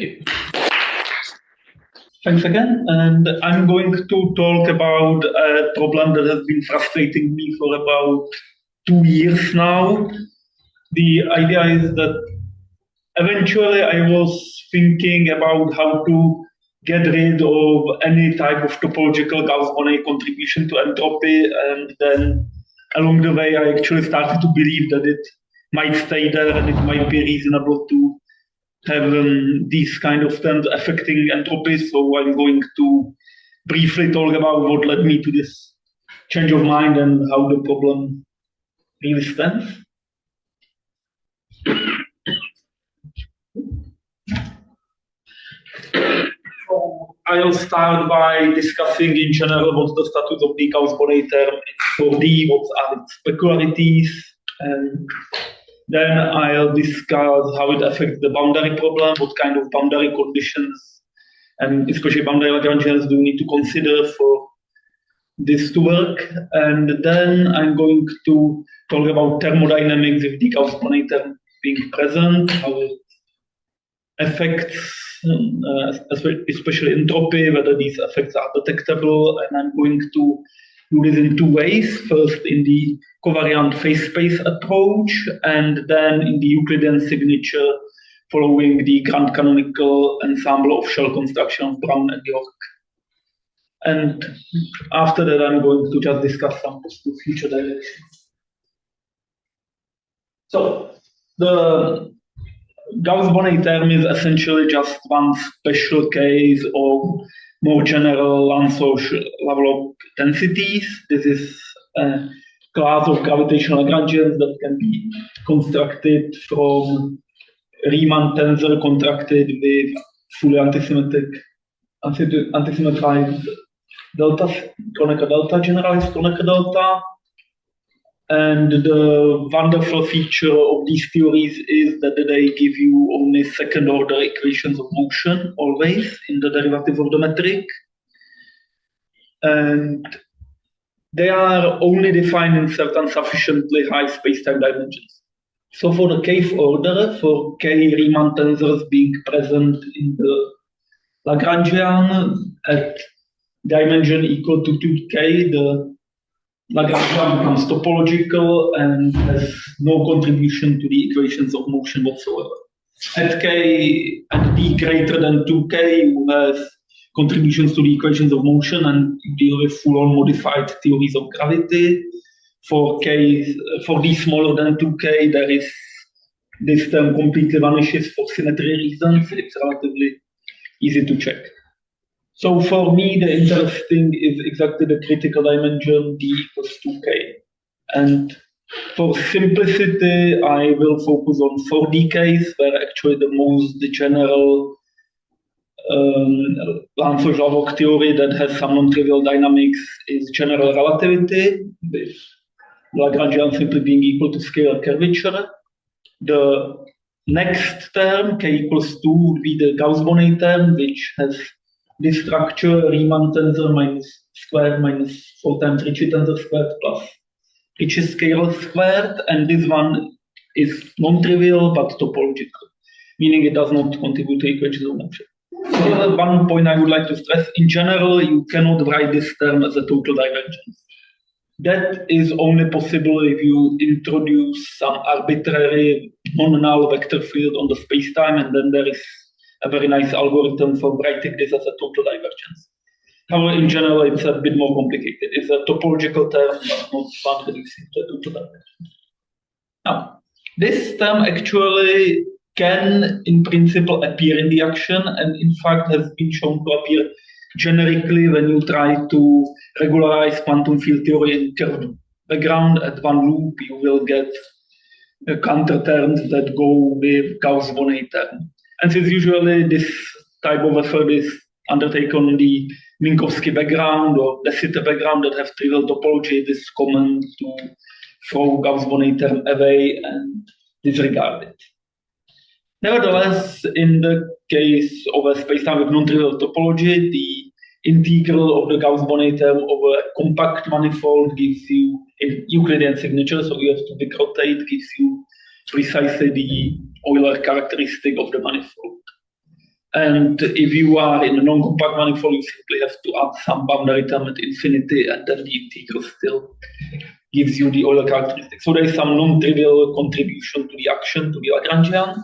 you. Thanks again, and I'm going to talk about a problem that has been frustrating me for about 2 years now. The idea is that eventually I was thinking about how to get rid of any type of topological Gauss-Bonnet contribution to entropy, and then along the way I actually started to believe that it might stay there and it might be reasonable to have these kind of terms affecting entropy. So I'm going to briefly talk about what led me to this change of mind and how the problem really stands. I'll start by discussing in general what's the status of the Gauss-Bonnet term in 4D, what are its peculiarities, and then I'll discuss how it affects the boundary problem, what kind of boundary conditions, and especially boundary Lagrangians do we need to consider for this to work. And then I'm going to talk about thermodynamics with the Gauss-Bonnet term being present, how it affects especially entropy, whether these effects are detectable, and I'm going to do this in 2 ways. First, in the covariant phase space approach, and then in the Euclidean signature following the grand canonical ensemble of shell construction of Brown and York. And after that, I'm going to just discuss some possible future directions. So the Gauss-Bonnet term is essentially just one special case of more general Alonso-Serrano densities. This is class of gravitational Lagrangians that can be constructed from Riemann tensor contracted with fully antisymmetrized delta, Kronecker delta, generalized Kronecker delta. And the wonderful feature of these theories is that they give you only second order equations of motion, always in the derivative of the metric. And they are only defined in certain sufficiently high spacetime dimensions. So for the kth order, for k Riemann tensors being present in the Lagrangian at dimension equal to 2k, the Lagrangian becomes topological and has no contribution to the equations of motion whatsoever. At k, at d greater than 2k, you have contributions to the equations of motion and you deal with full-on modified theories of gravity. For d smaller than 2k, there is this term completely vanishes for symmetry reasons. It's relatively easy to check. So for me, the interesting is exactly the critical dimension d equals 2k. And for simplicity, I will focus on 4D case, where actually the most general Alonso-Serrano theory that has some non-trivial dynamics is general relativity, with Lagrangian simply being equal to scalar curvature. The next term, k equals 2, would be the Gauss-Bonnet term, which has this structure, Riemann tensor minus squared minus 4 times Ricci tensor squared plus Ricci scalar squared, and this one is non-trivial but topological, meaning it does not contribute to equations of motion. So one point I would like to stress, in general, you cannot write this term as a total divergence. That is only possible if you introduce some arbitrary non-null vector field on the spacetime, and then there is a very nice algorithm for writing this as a total divergence. However, in general, it's a bit more complicated. It's a topological term, but not one reducing to a total divergence. Now, this term actually can, in principle, appear in the action, and in fact has been shown to appear generically when you try to regularize quantum field theory in curved background. At one loop, you will get counter terms that go with Gauss-Bonnet term. And since usually this type of effort is undertaken on the Minkowski background or De Sitter background that have trivial topology, it is common to throw Gauss-Bonnet term away and disregard it. Nevertheless, in the case of a spacetime with non-trivial topology, the integral of the Gauss-Bonnet term over a compact manifold gives you a Euclidean signature, so you have to bicrotate, gives you precisely the Euler characteristic of the manifold. And if you are in a non-compact manifold, you simply have to add some boundary term at infinity, and then the integral still gives you the Euler characteristic. So there is some non-trivial contribution to the action, to the Lagrangian.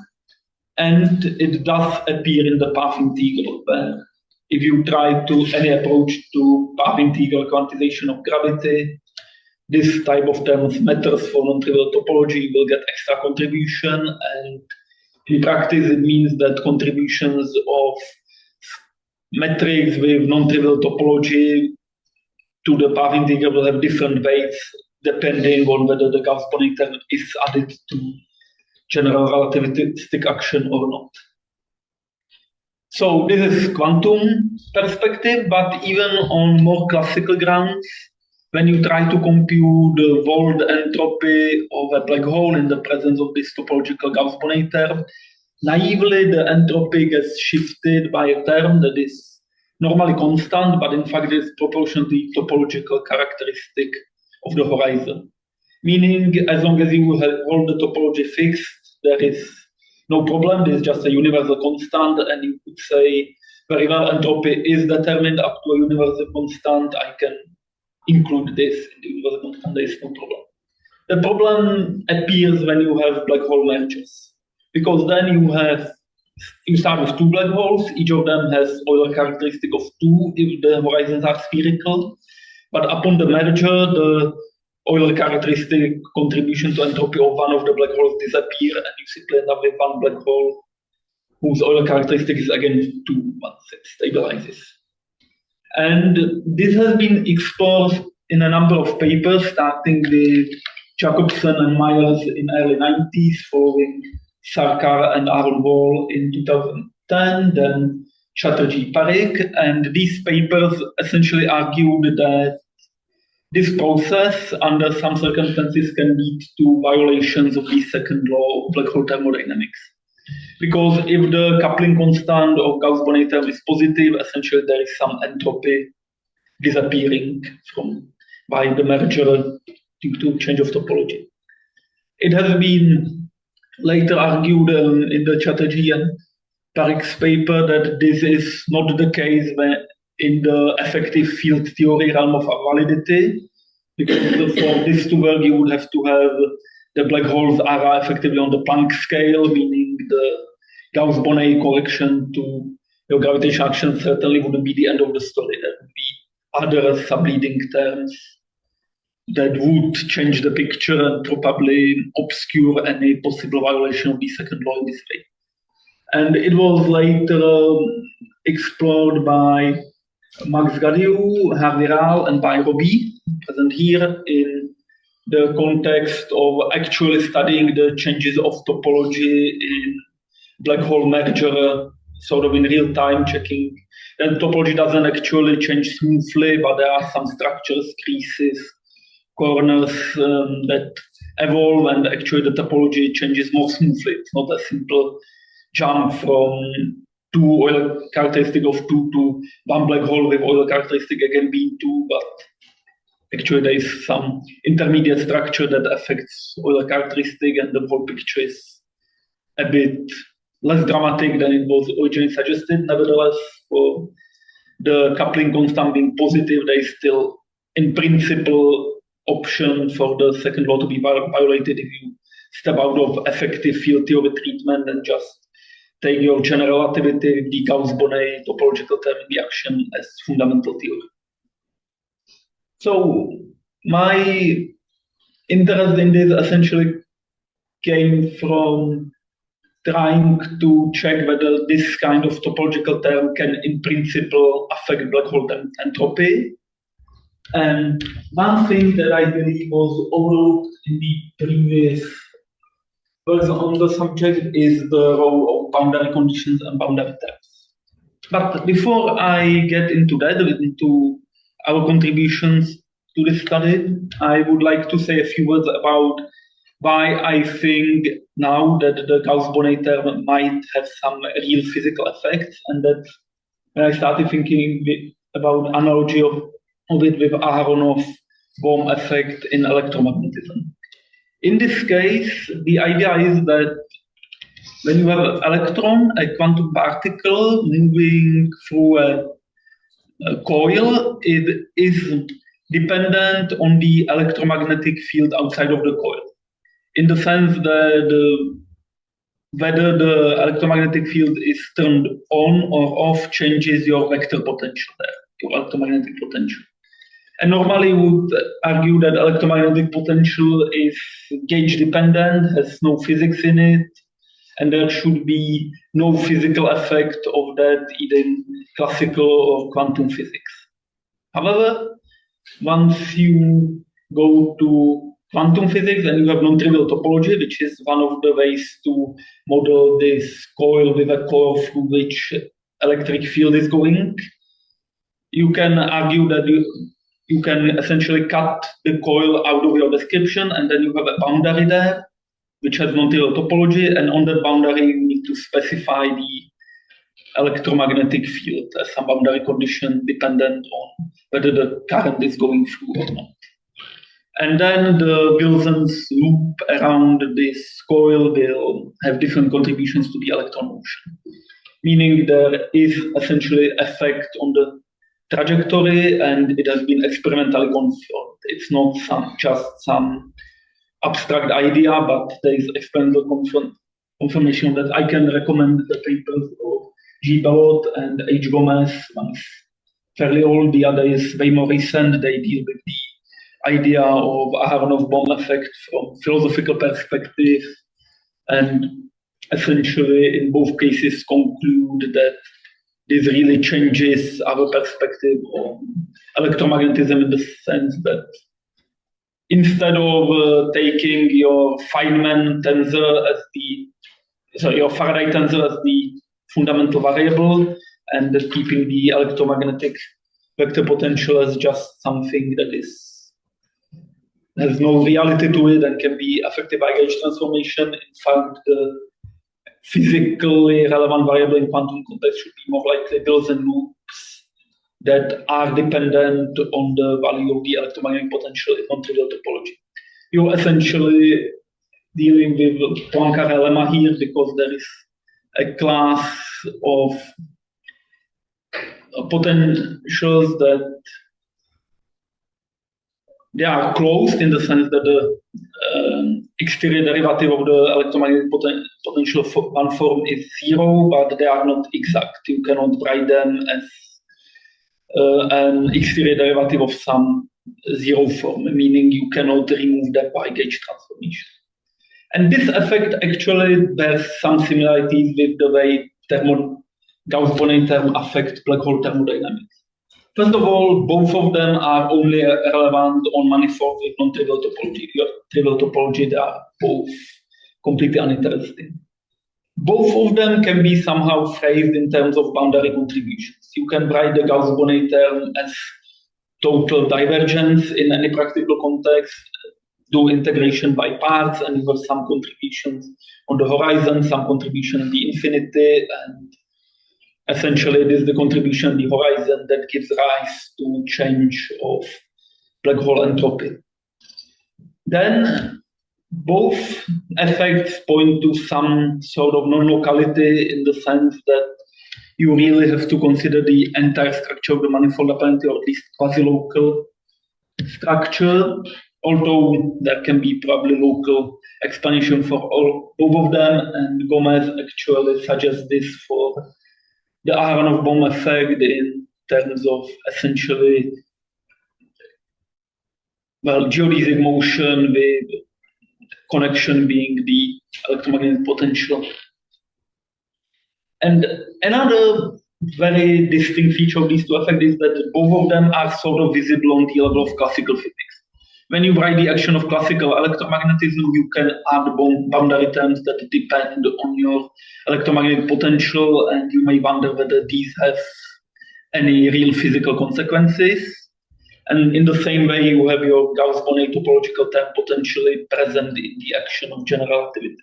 And it does appear in the path integral, where if you try to any approach to path integral quantization of gravity, this type of terms matters for non-trivial topology. You will get extra contribution, and in practice it means that contributions of metrics with non-trivial topology to the path integral will have different weights depending on whether the Gauss-Bonnet term is added to general relativistic action or not. So this is quantum perspective, but even on more classical grounds, when you try to compute the world entropy of a black hole in the presence of this topological Gauss-Bonnet term, naively the entropy gets shifted by a term that is normally constant, but in fact is proportionally topological characteristic of the horizon. Meaning, as long as you have hold the topology fixed, there is no problem. This is just a universal constant, and you could say, very well, entropy is determined up to a universal constant. I can include this in the universal constant. There is no problem. The problem appears when you have black hole mergers, because then you start with two black holes. Each of them has Euler characteristic of 2 if the horizons are spherical. But upon the merger, the Euler characteristic contribution to entropy of one of the black holes disappear, and you simply end up with one black hole whose Euler characteristic is again 2 once it stabilizes. And this has been explored in a number of papers, starting with Jacobson and Myers in early 90s, following Sarkar and Aaron Wall in 2010, then Chatterjee Parikh, and these papers essentially argued that this process, under some circumstances, can lead to violations of the second law of black hole thermodynamics. Because if the coupling constant of Gauss-Bonnet term is positive, essentially there is some entropy disappearing by the merger due to change of topology. It has been later argued in the Chatterjee and Parikh's paper that this is not the case in the effective field theory realm of validity, because for this to work, you would have to have the black holes are effectively on the Planck scale, meaning the Gauss-Bonnet correction to your gravitational action certainly wouldn't be the end of the story. There would be other subleading terms that would change the picture and probably obscure any possible violation of the second law in this way. And it was later explored by Max Gadiou, Hennigar, and by Robie, present here in the context of actually studying the changes of topology in black hole merger, sort of in real time, checking that topology doesn't actually change smoothly, but there are some structures, creases, corners that evolve, and actually the topology changes more smoothly. It's not a simple jump from two Euler characteristic of 2 to one black hole with Euler characteristic again being 2, but actually there is some intermediate structure that affects Euler characteristic, and the whole picture is a bit less dramatic than it was originally suggested. Nevertheless, for the coupling constant being positive, there is still, in principle, option for the second law to be violated if you step out of effective field theory treatment and just take your general relativity with the Gauss-Bonnet topological term in the action as fundamental theory. So my interest in this essentially came from trying to check whether this kind of topological term can in principle affect black hole entropy. And one thing that I believe was overlooked in the previous version on the subject is the role of boundary conditions and boundary terms. But before I get into that, into our contributions to this study, I would like to say a few words about why I think now that the Gauss-Bonnet term might have some real physical effects, and that when I started thinking about analogy of it with Aharonov-Bohm effect in electromagnetism. In this case, the idea is that when you have an electron, a quantum particle moving through a coil, it is dependent on the electromagnetic field outside of the coil, in the sense that whether the electromagnetic field is turned on or off changes your vector potential there, your electromagnetic potential. And normally would argue that electromagnetic potential is gauge dependent, has no physics in it, and there should be no physical effect of that either in classical or quantum physics. However, once you go to quantum physics and you have non-trivial topology, which is one of the ways to model this coil with a core through which electric field is going, you can argue that you can essentially cut the coil out of your description, and then you have a boundary there, which has non-trivial topology, and on that boundary you need to specify the electromagnetic field as some boundary condition dependent on whether the current is going through or not. And then the Wilson's loop around this coil will have different contributions to the electron motion, meaning there is essentially effect on the trajectory, and it has been experimentally confirmed. It's not just some abstract idea, but there is experimental confirmation that I can recommend the papers of G. Bellot and H. Gomez. One is fairly old, the other is way more recent. They deal with the idea of Aharonov-Bohm effect from philosophical perspective, and essentially in both cases conclude that this really changes our perspective on electromagnetism in the sense that instead of taking your Feynman tensor as your Faraday tensor as the fundamental variable and keeping the electromagnetic vector potential as just something that has no reality to it and can be affected by gauge transformation. In fact, the physically relevant variable in quantum context should be more likely bills and loops that are dependent on the value of the electromagnetic potential in non-trivial topology. You're essentially dealing with Poincare lemma here because there is a class of potentials that they are closed in the sense that the exterior derivative of the electromagnetic potential for one form is zero, but they are not exact. You cannot write them as an exterior derivative of some zero form, meaning you cannot remove them by gauge transformation. And this effect actually bears some similarities with the way Gauss-Bonnet term affect black hole thermodynamics. First of all, both of them are only relevant on manifolds with non-trivial topology. Your trivial topology, they are both completely uninteresting. Both of them can be somehow phrased in terms of boundary contributions. You can write the Gauss-Bonnet term as total divergence in any practical context, do integration by parts, and you have some contributions on the horizon, some contribution in the infinity, and essentially, it is the contribution on the horizon that gives rise to change of black hole entropy. Then, both effects point to some sort of non-locality in the sense that you really have to consider the entire structure of the manifold apparently, or at least quasi-local structure, although there can be probably local explanation for both of them, and Gomez actually suggests this for the Aharonov-Bohm effect in terms of essentially, geodesic motion with connection being the electromagnetic potential. And another very distinct feature of these two effects is that both of them are sort of visible on the level of classical physics. When you write the action of classical electromagnetism, you can add boundary terms that depend on your electromagnetic potential, and you may wonder whether these have any real physical consequences. And in the same way, you have your Gauss-Bonnet topological term potentially present in the action of general relativity.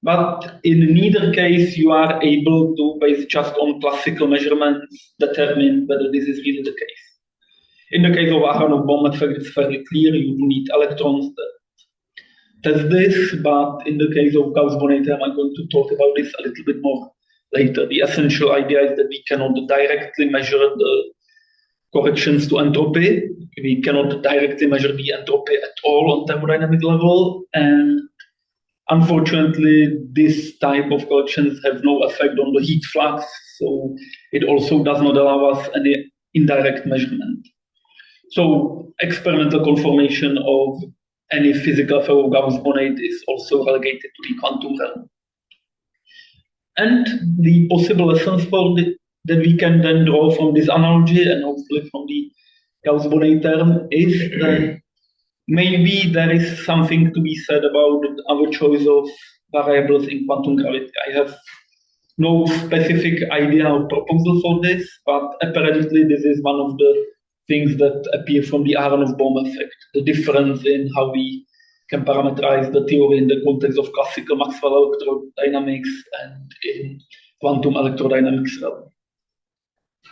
But in neither case, you are able to, based just on classical measurements, determine whether this is really the case. In the case of Aharonov-Bohm effect, it's fairly clear you do need electrons that test this, but in the case of Gauss-Bonnet term, I'm going to talk about this a little bit more later. The essential idea is that we cannot directly measure the corrections to entropy. We cannot directly measure the entropy at all on thermodynamic level, and unfortunately, this type of corrections have no effect on the heat flux, so it also does not allow us any indirect measurement. So experimental confirmation of any physical effect of Gauss-Bonnet is also relegated to the quantum realm. And the possible lessons that we can then draw from this analogy and hopefully from the Gauss-Bonnet term is that maybe there is something to be said about our choice of variables in quantum gravity. I have no specific idea or proposal for this, but apparently this is one of the things that appear from the Aharonov-Bohm effect, the difference in how we can parameterize the theory in the context of classical Maxwell electrodynamics and in quantum electrodynamics realm.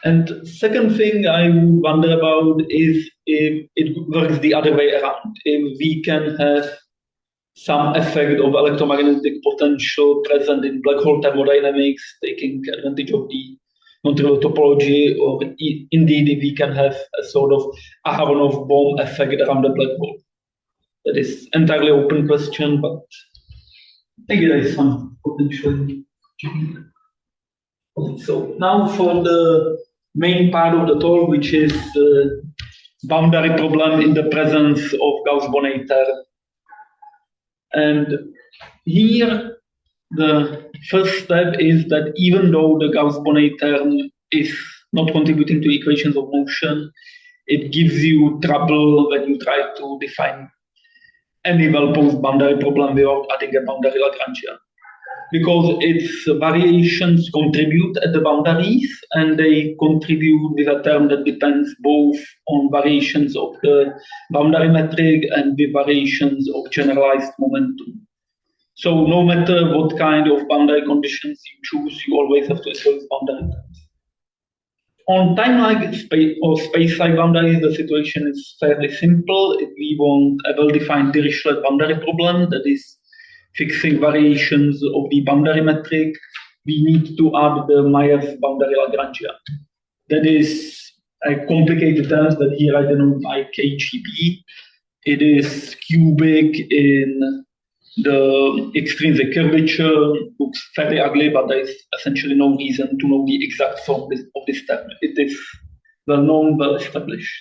And second thing I would wonder about is if it works the other way around, if we can have some effect of electromagnetic potential present in black hole thermodynamics, taking advantage of the non-trivial topology, or indeed if we can have a sort of Aharonov-Bohm effect around the black hole. That is entirely open question, but maybe there is some potential. So now for the main part of the talk, which is the boundary problem in the presence of Gauss-Bonnet term. And here the first step is that even though the Gauss-Bonnet term is not contributing to equations of motion, it gives you trouble when you try to define any well-posed boundary problem without adding a boundary Lagrangian. Because its variations contribute at the boundaries, and they contribute with a term that depends both on variations of the boundary metric and with variations of generalized momentum. So no matter what kind of boundary conditions you choose, you always have to introduce boundary terms. On time-like or space-like boundaries, the situation is fairly simple. If we want a well-defined Dirichlet boundary problem, that is fixing variations of the boundary metric, we need to add the Myers boundary Lagrangian. That is a complicated term that here I denote by KGB. It is cubic in the extrinsic curvature, looks fairly ugly, but there is essentially no reason to know the exact form of this term. It is well known, well established.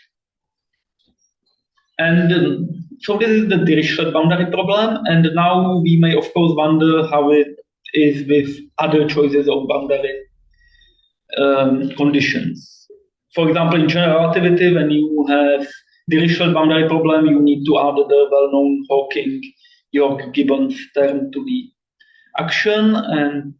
And so this is the Dirichlet boundary problem, and now we may of course wonder how it is with other choices of boundary conditions. For example, in general relativity, when you have Dirichlet boundary problem, you need to add the well-known Hawking-York-Gibbons term to the action, and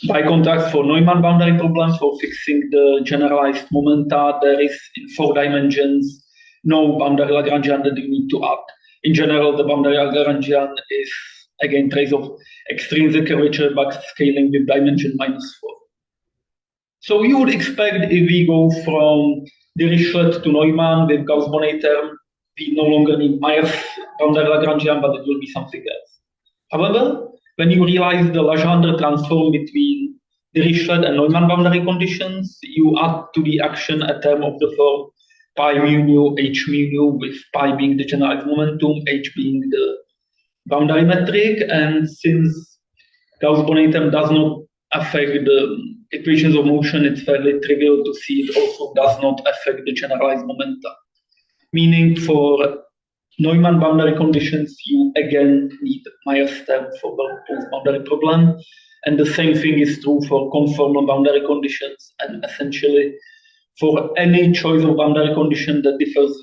by contrast, for Neumann boundary problem, for fixing the generalized momenta, there is in 4 dimensions no boundary Lagrangian that you need to add. In general, the boundary Lagrangian is again trace of extrinsic curvature but scaling with dimension -4. So you would expect if we go from Dirichlet to Neumann with Gauss-Bonnet term, we no longer need Myers boundary Lagrangian, but it will be something else. However, when you realize the Legendre transform between Dirichlet and Neumann boundary conditions, you add to the action a term of the form pi mu nu, h mu nu, with pi being the generalized momentum, h being the boundary metric, and since Gauss-Bonnet term does not affect the equations of motion, it's fairly trivial to see it also does not affect the generalized momenta. Meaning for Neumann boundary conditions, you again need Myers term for the boundary problem, and the same thing is true for conformal boundary conditions, and essentially for any choice of boundary condition that differs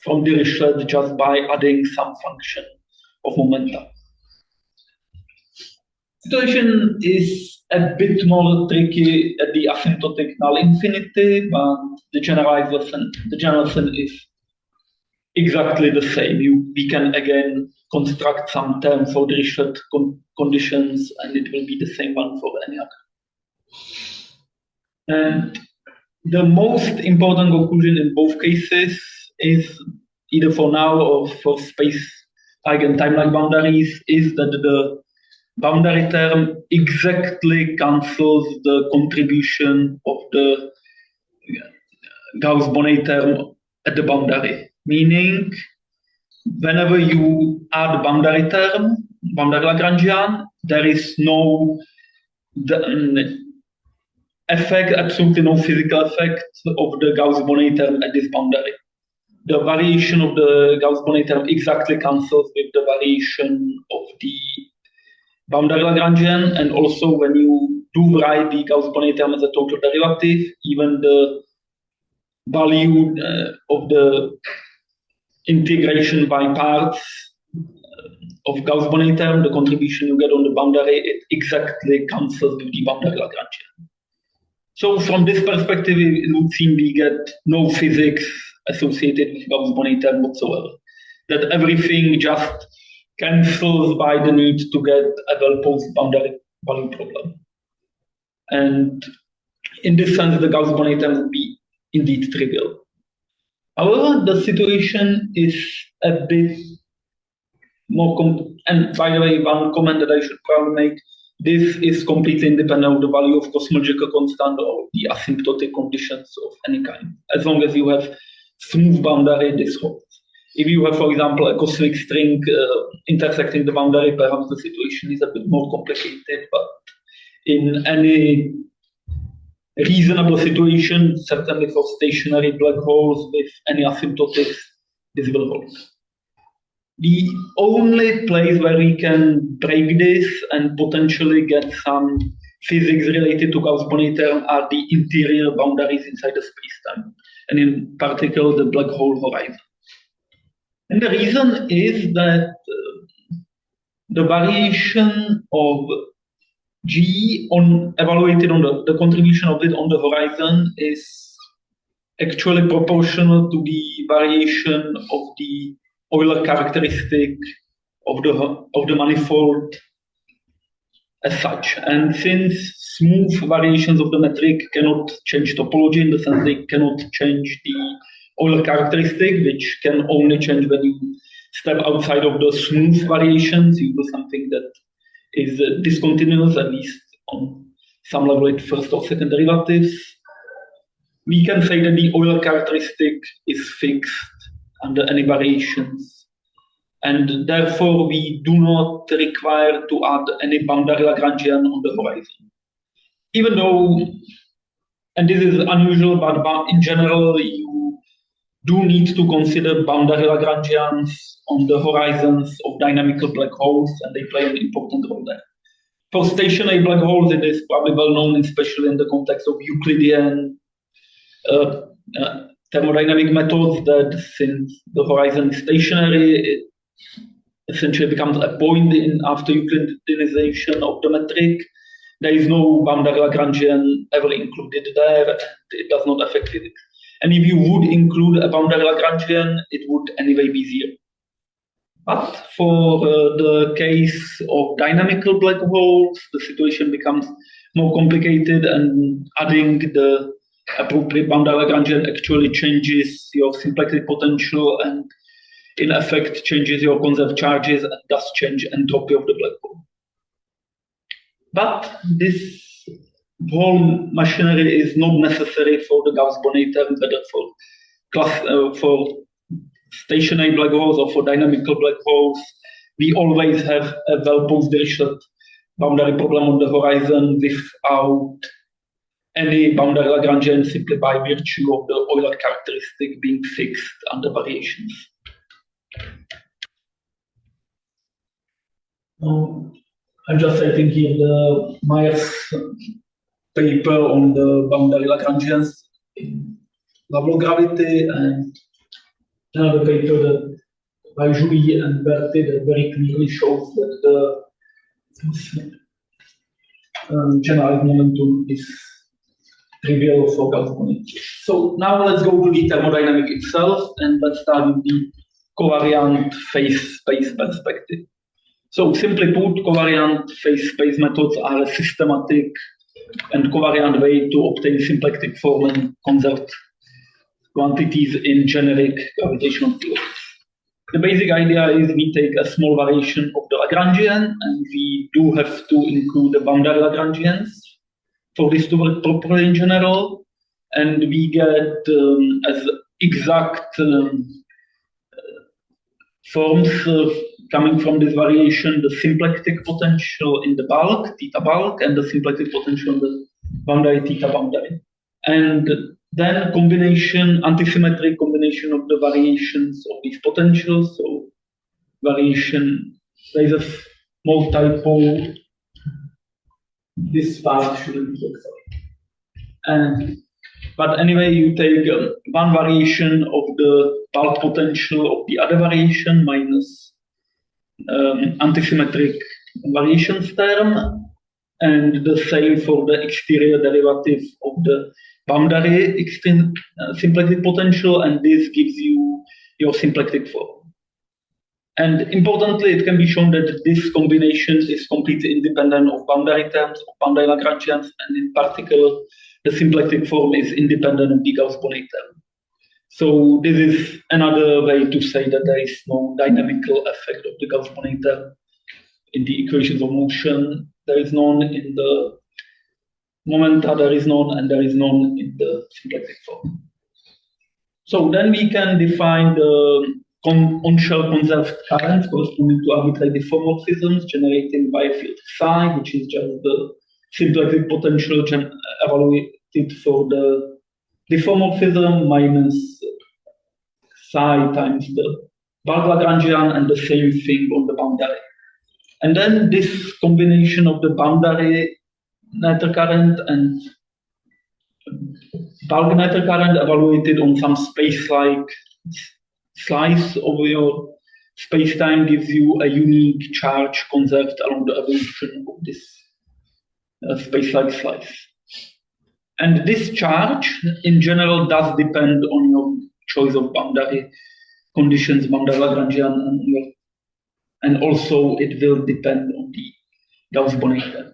from Dirichlet just by adding some function of momenta. Situation is a bit more tricky at the asymptotic null infinity, but the general lesson is exactly the same. We can again construct some term for Dirichlet conditions, and it will be the same one for any other. And the most important conclusion in both cases is, either for now or for space-like and time-like boundaries, is that the boundary term exactly cancels the contribution of the Gauss-Bonnet term at the boundary. Meaning, whenever you add boundary term, boundary Lagrangian, there is no effect, absolutely no physical effect of the Gauss-Bonnet term at this boundary. The variation of the Gauss-Bonnet term exactly cancels with the variation of the boundary Lagrangian, and also when you do write the Gauss-Bonnet term as a total derivative, even the value of the integration by parts of Gauss-Bonnet term, the contribution you get on the boundary, it exactly cancels with the boundary Lagrangian. So from this perspective, it would seem we get no physics associated with Gauss-Bonnet term whatsoever. That everything just cancels by the need to get a well-posed boundary value problem. And in this sense, the Gauss-Bonnet term would be indeed trivial. However, the situation is a bit more and by the way, one comment that I should probably make, this is completely independent of the value of cosmological constant or the asymptotic conditions of any kind. As long as you have smooth boundary, this holds. If you have, for example, a cosmic string intersecting the boundary, perhaps the situation is a bit more complicated, but in any reasonable situation, certainly for stationary black holes with any asymptotics, this will hold. the only place where we can break this and potentially get some physics related to Gauss-Bonnet term are the interior boundaries inside the spacetime, and in particular the black hole horizon. And the reason is that the variation of G evaluated on the contribution of it on the horizon is actually proportional to the variation of the Euler characteristic of the manifold as such. And since smooth variations of the metric cannot change topology in the sense they cannot change the Euler characteristic, which can only change when you step outside of the smooth variations, you do something that is discontinuous, at least on some level with first or second derivatives. We can say that the Euler characteristic is fixed under any variations, and therefore we do not require to add any boundary Lagrangian on the horizon. Even though, and this is unusual, but in general you do need to consider boundary Lagrangians on the horizons of dynamical black holes, and they play an important role there. For stationary black holes, it is probably well known, especially in the context of Euclidean thermodynamic methods, that since the horizon is stationary, it essentially becomes a point after Euclideanization of the metric. There is no boundary Lagrangian ever included there, and it does not affect physics. And if you would include a boundary Lagrangian, it would anyway be zero. But for the case of dynamical black holes, the situation becomes more complicated, and adding the appropriate boundary Lagrangian actually changes your symplectic potential and in effect changes your conserved charges and thus change entropy of the black hole. But this whole machinery is not necessary for the Gauss-Bonnet term, whether for stationary black holes or for dynamical black holes. We always have a well-posed boundary problem on the horizon without any boundary Lagrangian, simply by virtue of the Euler characteristic being fixed under variations. I'm just citing here the Myers paper on the boundary Lagrangians in level of gravity, and another paper that by Julie and Berti that very clearly shows that the generalized momentum is trivial for Gauss-Bonnet. So now let's go to the thermodynamic itself, and let's start with the covariant phase space perspective. So simply put, covariant phase space methods are a systematic and covariant way to obtain symplectic form and conserved quantities in generic gravitational fields. The basic idea is we take a small variation of the Lagrangian, and we do have to include the boundary Lagrangians for this to work properly in general, and we get as exact forms coming from this variation the symplectic potential in the bulk, theta bulk, and the symplectic potential in the boundary, theta boundary. And then combination, antisymmetric combination of the variations of these potentials. So variation, there is a small typo. This part shouldn't be exact. But anyway, you take one variation of the bulk potential of the other variation minus antisymmetric variations term, and the same for the exterior derivative of the boundary symplectic potential, and this gives you your symplectic form. And importantly, it can be shown that this combination is completely independent of boundary terms, of boundary Lagrangians, and in particular, the symplectic form is independent of the Gauss-Bonnet term. So this is another way to say that there is no dynamical effect of the Gauss-Bonnet term in the equations of motion. There is none in the momenta, there is none, and there is none in the symplectic form. So then we can define the on-shell conserved currents corresponding to arbitrary diffeomorphisms generated by a field psi, which is just the symplectic potential evaluated for the diffeomorphism minus psi times the bulk Lagrangian and the same thing on the boundary. And then this combination of the boundary Noether current and bulk Noether current evaluated on some space-like slice of your space-time gives you a unique charge conserved along the evolution of this space-like slice. And this charge, in general, does depend on your choice of boundary conditions, boundary Lagrangian, and also it will depend on the Gauss-Bonnet.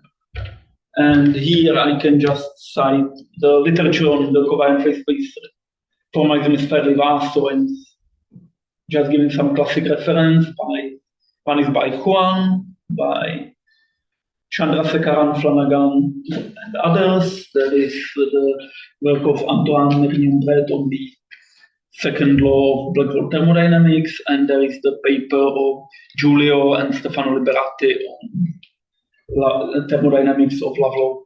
And here I can just cite the literature on the covariant phase space formalism is fairly vast, so I'm just giving some classic reference. One is by Juan, by Chandrasekaran, Flanagan, and others. There is the work of Antoine Merignon-Brett on the second law of black hole thermodynamics, and there is the paper of Giulio and Stefano Liberati on thermodynamics of Lovelock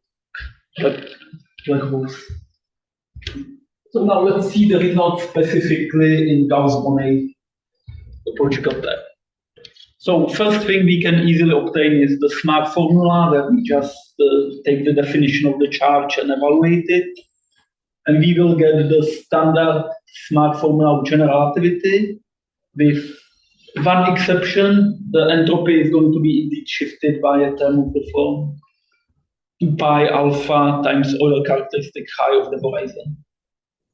black holes. So now let's see the results specifically in Gauss-Bonnet topological term. So first thing we can easily obtain is the smart formula, where we just take the definition of the charge and evaluate it. And we will get the standard smart formula of general relativity with one exception. The entropy is going to be indeed shifted by a term of the form 2 pi alpha times Euler characteristic high of the horizon.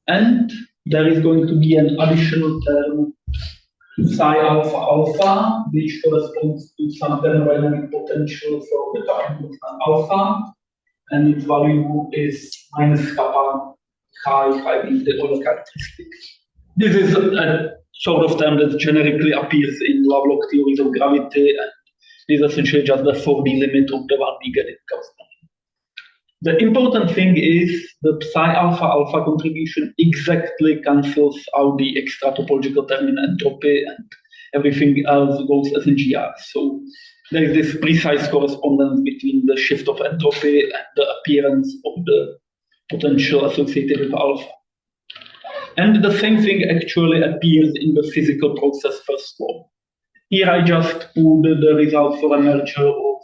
And there is going to be an additional term psi alpha alpha, which corresponds to some thermodynamic potential for the current constant alpha, and its value is minus kappa high being the Euler characteristic. This is a sort of term that generically appears in Lovelock theories of gravity, and is essentially just the 4D limit of the one we get in Gauss-Bonnet. The important thing is the psi alpha alpha contribution exactly cancels out the extra topological term in entropy, and everything else goes as in GR. So there is this precise correspondence between the shift of entropy and the appearance of the potential associated with alpha. And the same thing actually appears in the physical process first law. Here I just put the result for a merger of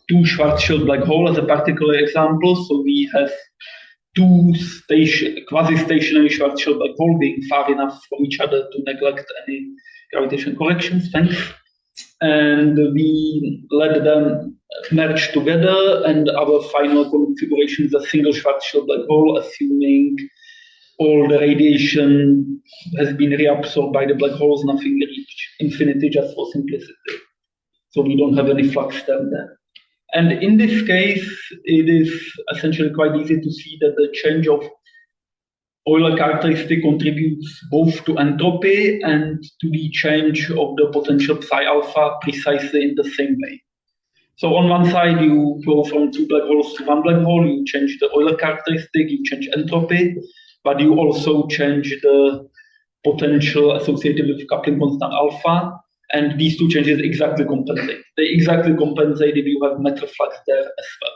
two Schwarzschild black holes as a particular example. So we have two quasi-stationary Schwarzschild black holes being far enough from each other to neglect any gravitational corrections. Thanks. And we let them merge together, and our final configuration is a single Schwarzschild black hole, assuming all the radiation has been reabsorbed by the black holes, nothing reached infinity, just for simplicity. So we don't have any flux term there. And in this case, it is essentially quite easy to see that the change of Euler characteristic contributes both to entropy and to the change of the potential psi alpha precisely in the same way. So on one side, you go from two black holes to one black hole, you change the Euler characteristic, you change entropy, but you also change the potential associated with coupling constant alpha, and these two changes exactly compensate. They exactly compensate if you have matter flux there as well.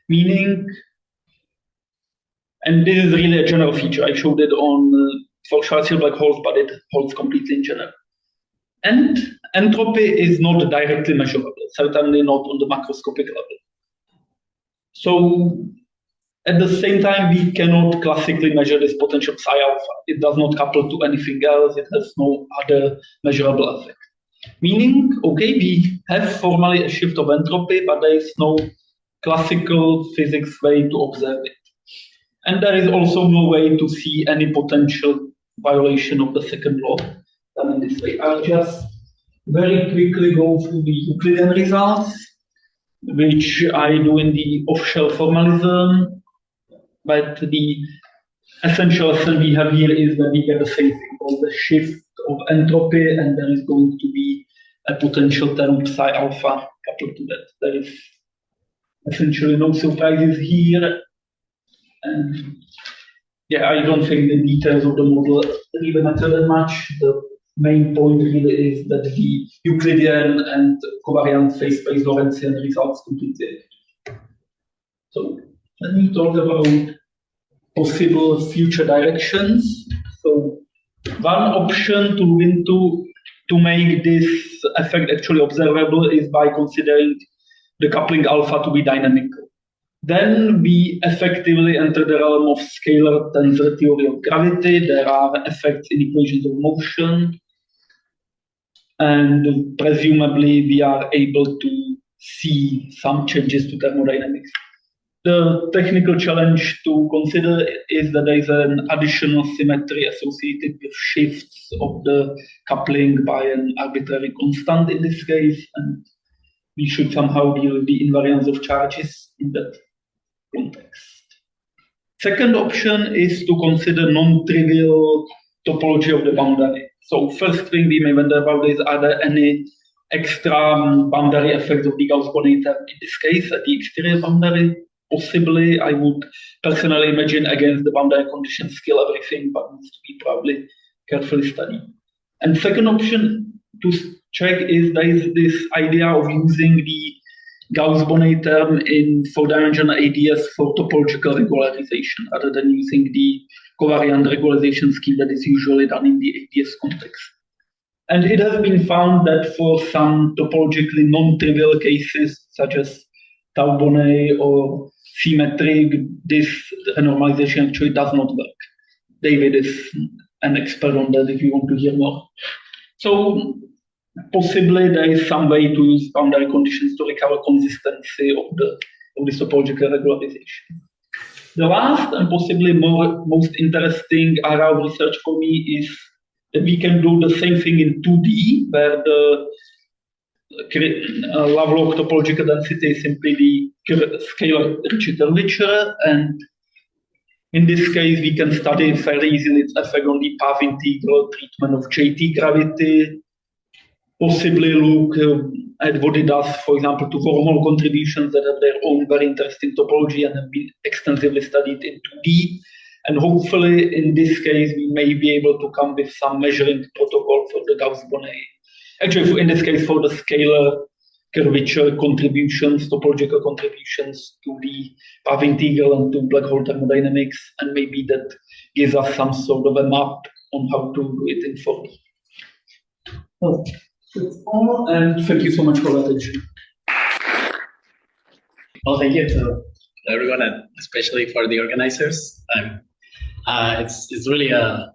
Meaning, and this is really a general feature, I showed it on for Schwarzschild black holes, but it holds completely in general. And entropy is not directly measurable, certainly not on the macroscopic level. So at the same time, we cannot classically measure this potential psi alpha. It does not couple to anything else. It has no other measurable effect. Meaning, okay, we have formally a shift of entropy, but there is no classical physics way to observe it. And there is also no way to see any potential violation of the second law done in this way. I'll just very quickly go through the Euclidean results, which I do in the off-shell formalism. But the essential lesson we have here is that we get the same thing called the shift of entropy, and there is going to be a potential term psi alpha coupled to that. There is essentially no surprises here. And yeah, I don't think the details of the model really matter that much. The main point really is that the Euclidean and covariant phase space Lorentzian results completely. So let me talk about possible future directions. So one option to look into to make this effect actually observable is by considering the coupling alpha to be dynamical. Then we effectively enter the realm of scalar tensor theory of gravity. There are effects in equations of motion, and presumably we are able to see some changes to thermodynamics. The technical challenge to consider is that there is an additional symmetry associated with shifts of the coupling by an arbitrary constant in this case, and we should somehow deal with the invariance of charges in that context. Second option is to consider non-trivial topology of the boundary. So first thing we may wonder about is, are there any extra boundary effects of the Gauss-Bonnet term in this case at the exterior boundary? Possibly. I would personally imagine against the boundary conditions kill everything, but needs to be probably carefully studied. And second option to check is there is this idea of using the Gauss-Bonnet term in four-dimensional ADS for topological regularization, rather than using the covariant regularization scheme that is usually done in the ADS context. And it has been found that for some topologically non-trivial cases, such as tau-Bonnet or symmetric, this renormalization actually does not work. David is an expert on that if you want to hear more. So possibly there is some way to use boundary conditions to recover consistency of this topological regularization. The last and possibly most interesting area of research for me is that we can do the same thing in 2D, where the Lovelock topological density is simply the scalar Ritchie curvature, and in this case we can study fairly easily its effect on the path integral treatment of JT gravity, possibly look at what it does, for example, to wormhole contributions that have their own very interesting topology and have been extensively studied in 2D. And hopefully in this case we may be able to come with some measuring protocol for the Gauss-Bonnet. Actually, in this case, for the scalar curvature contributions, topological contributions to the path integral and to black hole thermodynamics, and maybe that gives us some sort of a map on how to do it in 4D. Well, that's all, and thank you so much for the attention. Well, thank you to everyone, and especially for the organizers. It's really a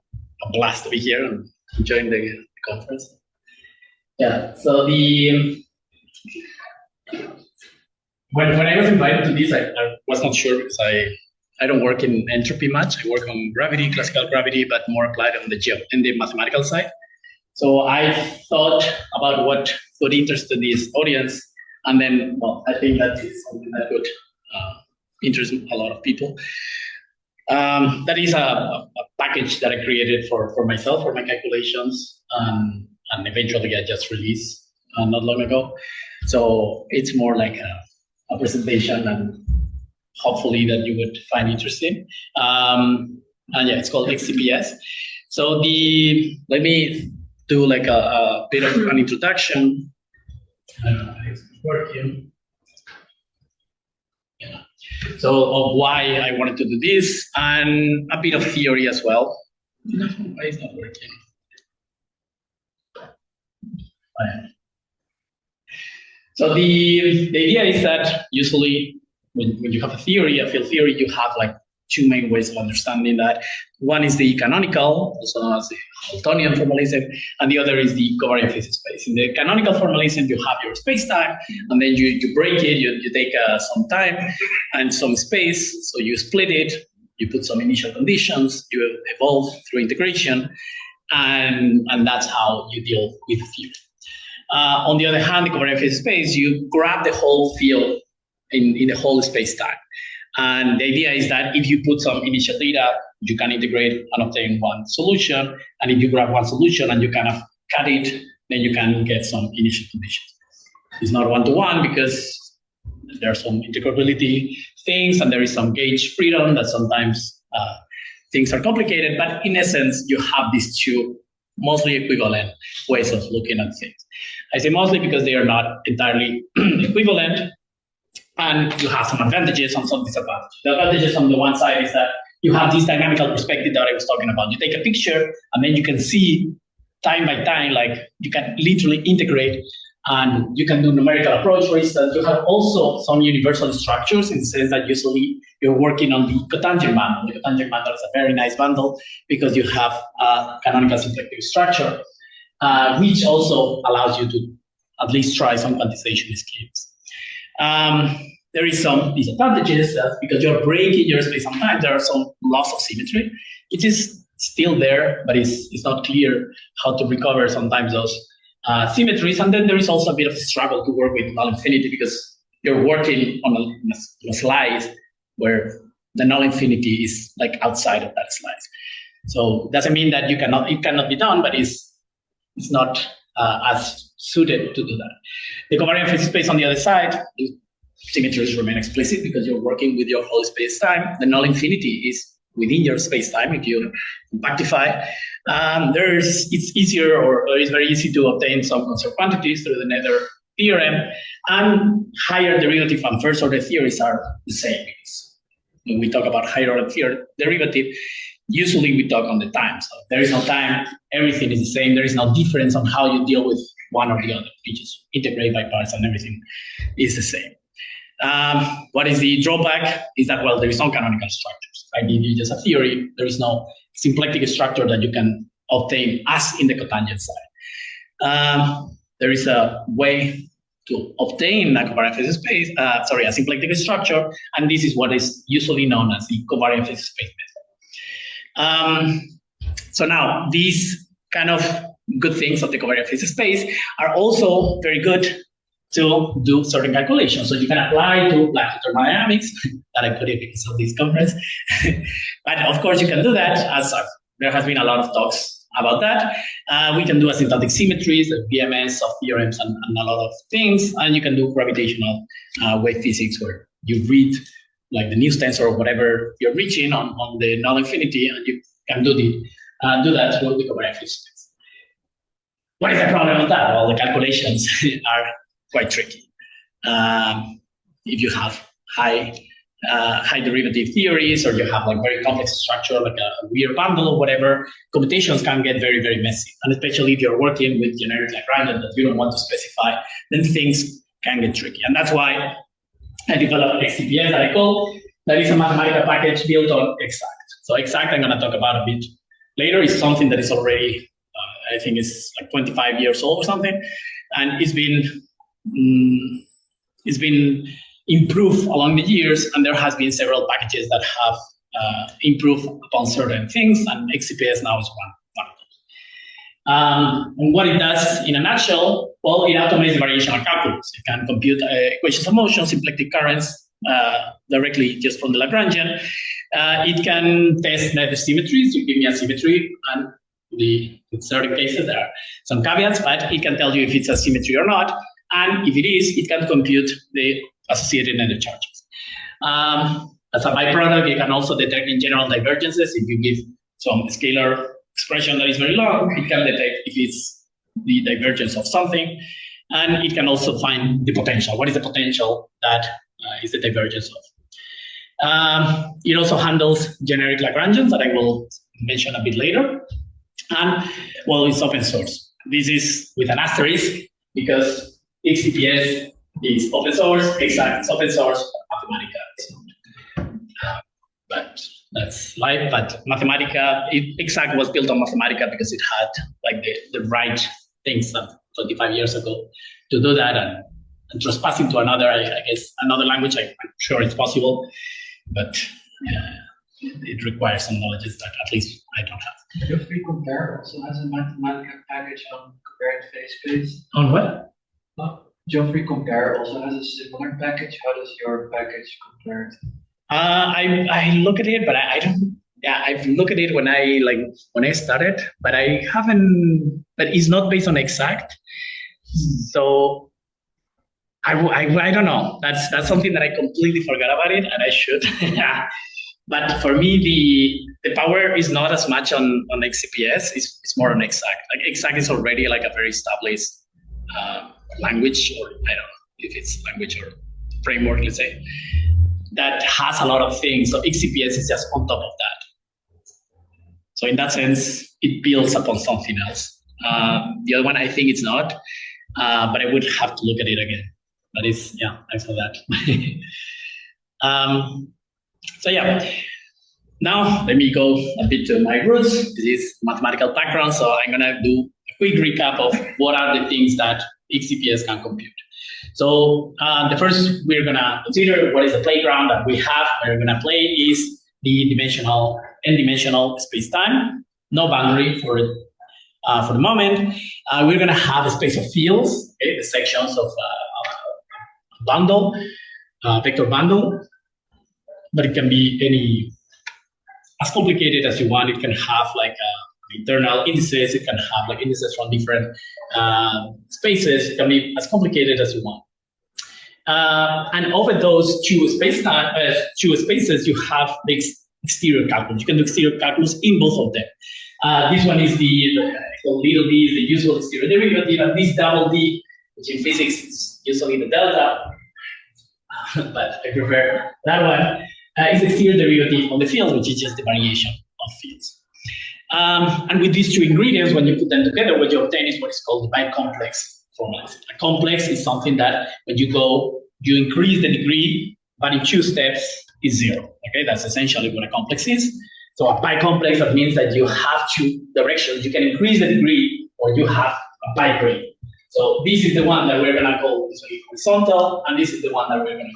blast to be here and enjoying the conference. Yeah, so when I was invited to this, I was not sure because I don't work in entropy much. I work on gravity, classical gravity, but more applied on the mathematical side. So I thought about what would interest this audience, and then, well, I think that is something that would interest a lot of people. That is a package that I created for myself, for my calculations, and eventually I just released not long ago. So it's more like a presentation, and hopefully that you would find interesting. And yeah, it's called xCPS. So let me do like a bit of an introduction. It's working. Yeah. So of why I wanted to do this, and a bit of theory as well. Why is not working? So the idea is that usually when you have a field theory, you have like two main ways of understanding that. One is the canonical, also known as the Hamiltonian formalism, and the other is the covariant phase space. In the canonical formalism, you have your space-time, and then you break it, you take some time and some space, so you split it, you put some initial conditions, you evolve through integration, and that's how you deal with the theory. On the other hand, the covariant phase space, you grab the whole field in the whole space-time. And the idea is that if you put some initial data, you can integrate and obtain one solution. And if you grab one solution and you kind of cut it, then you can get some initial conditions. It's not one-to-one because there are some integrability things, and there is some gauge freedom that sometimes things are complicated. But in essence, you have these two mostly equivalent ways of looking at things. I say mostly because they are not entirely equivalent, and you have some advantages and some disadvantages. The advantages on the one side is that you have this dynamical perspective that I was talking about. You take a picture, and then you can see time by time, like you can literally integrate and you can do numerical approach. For instance, you have also some universal structures in the sense that usually you're working on the cotangent bundle. The cotangent bundle is a very nice bundle because you have a canonical symplectic structure, which also allows you to at least try some quantization schemes. There is some disadvantages because you're breaking your space and time. There are some loss of symmetry. It is still there, but it's not clear how to recover sometimes those symmetries. And then there is also a bit of a struggle to work with null infinity because you're working on a slide where the null infinity is like outside of that slide. So it doesn't mean that it cannot be done, but it's not as suited to do that. The covariant phase space on the other side, the symmetries remain explicit because you're working with your whole space-time. The null infinity is within your space-time if you compactify. It's easier or it's very easy to obtain some conserved quantities through the Noether theorem, and higher derivative and first order theories are the same. When we talk about higher order derivative, usually we talk on the time. So there is no time, everything is the same. There is no difference on how you deal with one or the other. You just integrate by parts and everything is the same. What is the drawback is that, well, there is no canonical structures. I give you just a theory. There is no symplectic structure that you can obtain as in the cotangent side. There is a way to obtain a covariant phase space, a symplectic structure, and this is what is usually known as the covariant phase space method. So now, these kind of good things of the covariant phase space are also very good to do certain calculations. So you can apply to like thermodynamics, that I put it because of this conference. But of course you can do that, as there has been a lot of talks about that. We can do asymptotic symmetries, the BMS of theorems and a lot of things. And you can do gravitational wave physics where you read like the News tensor or whatever you're reaching on the null infinity, and you can do that through the covariant phase space. What is the problem with that? Well, the calculations are quite tricky. If you have high derivative theories, or you have like very complex structure, like a weird bundle or whatever, computations can get very, very messy. And especially if you're working with generic Lagrangian that you don't want to specify, then things can get tricky. And that's why I developed xCPS that I call, that is a mathematical package built on exact. So exact, I'm going to talk about a bit later, is something that is already, I think it's like 25 years old or something. And it's been improved along the years, and there has been several packages that have improved upon certain things, and xCPS now is one of those. And what it does in a nutshell, well, it automates the variational calculus. It can compute equations of motion, symplectic currents directly just from the Lagrangian. It can test Noether symmetries. You give me a symmetry, and in certain cases there are some caveats, but it can tell you if it's a symmetry or not. And if it is, it can compute the associated Noether charges. As a byproduct, it can also detect in general divergences. If you give some scalar expression that is very long, it can detect if it's the divergence of something. And it can also find the potential. What is the potential that is the divergence of? It also handles generic Lagrangians that I will mention a bit later. And, well, it's open source. This is with an asterisk because xCPS is open source, exact is open source, Mathematica is not. But that's life. But Mathematica, exact was built on Mathematica because it had like the right things 25 years ago to do that, and trespassing to another, I guess, another language, I'm sure it's possible, but it requires some knowledge that at least I don't have. Geoffrey Compare also has a Mathematica package on covariant phase space. On what? Geoffrey Compare also has a similar package. How does your package compare? I look at it, but I don't. Yeah, I've looked at it when I started, but I haven't. But it's not based on exact, so I don't know. That's something that I completely forgot about it, and I should. But for me, the power is not as much on xCPS. It's more on exact. Like exact is already like a very established language, or I don't know if it's language or framework, let's say, that has a lot of things. So xCPS is just on top of that. So in that sense, it builds upon something else. The other one, I think it's not, but I would have to look at it again. But it's, yeah, thanks for that. So yeah, now let me go a bit to my roots. This is mathematical background, so I'm gonna do a quick recap of what are the things that xCPS can compute. So the first we're gonna consider what is the playground that we have. We're gonna play is the n-dimensional space-time, no boundary for the moment. We're gonna have a space of fields, okay, the sections of a bundle, vector bundle, but it can be any as complicated as you want. It can have like internal indices. It can have like indices from different spaces. It can be as complicated as you want. And over those two spaces, you have the exterior calculus. You can do exterior calculus in both of them. This one is the little d is the usual exterior derivative, and this double d, which in physics is usually the delta, but I prefer that one, is the exterior derivative of the field, which is just the variation of fields. And with these two ingredients, when you put them together, what you obtain is what is called the bicomplex formula. A complex is something that when you go, you increase the degree, but in 2 steps is 0. Okay, that's essentially what a complex is. So a bicomplex, that means that you have 2 directions. You can increase the degree, or you have a bigrade. So this is the one that we're gonna call horizontal, and this is the one that we're gonna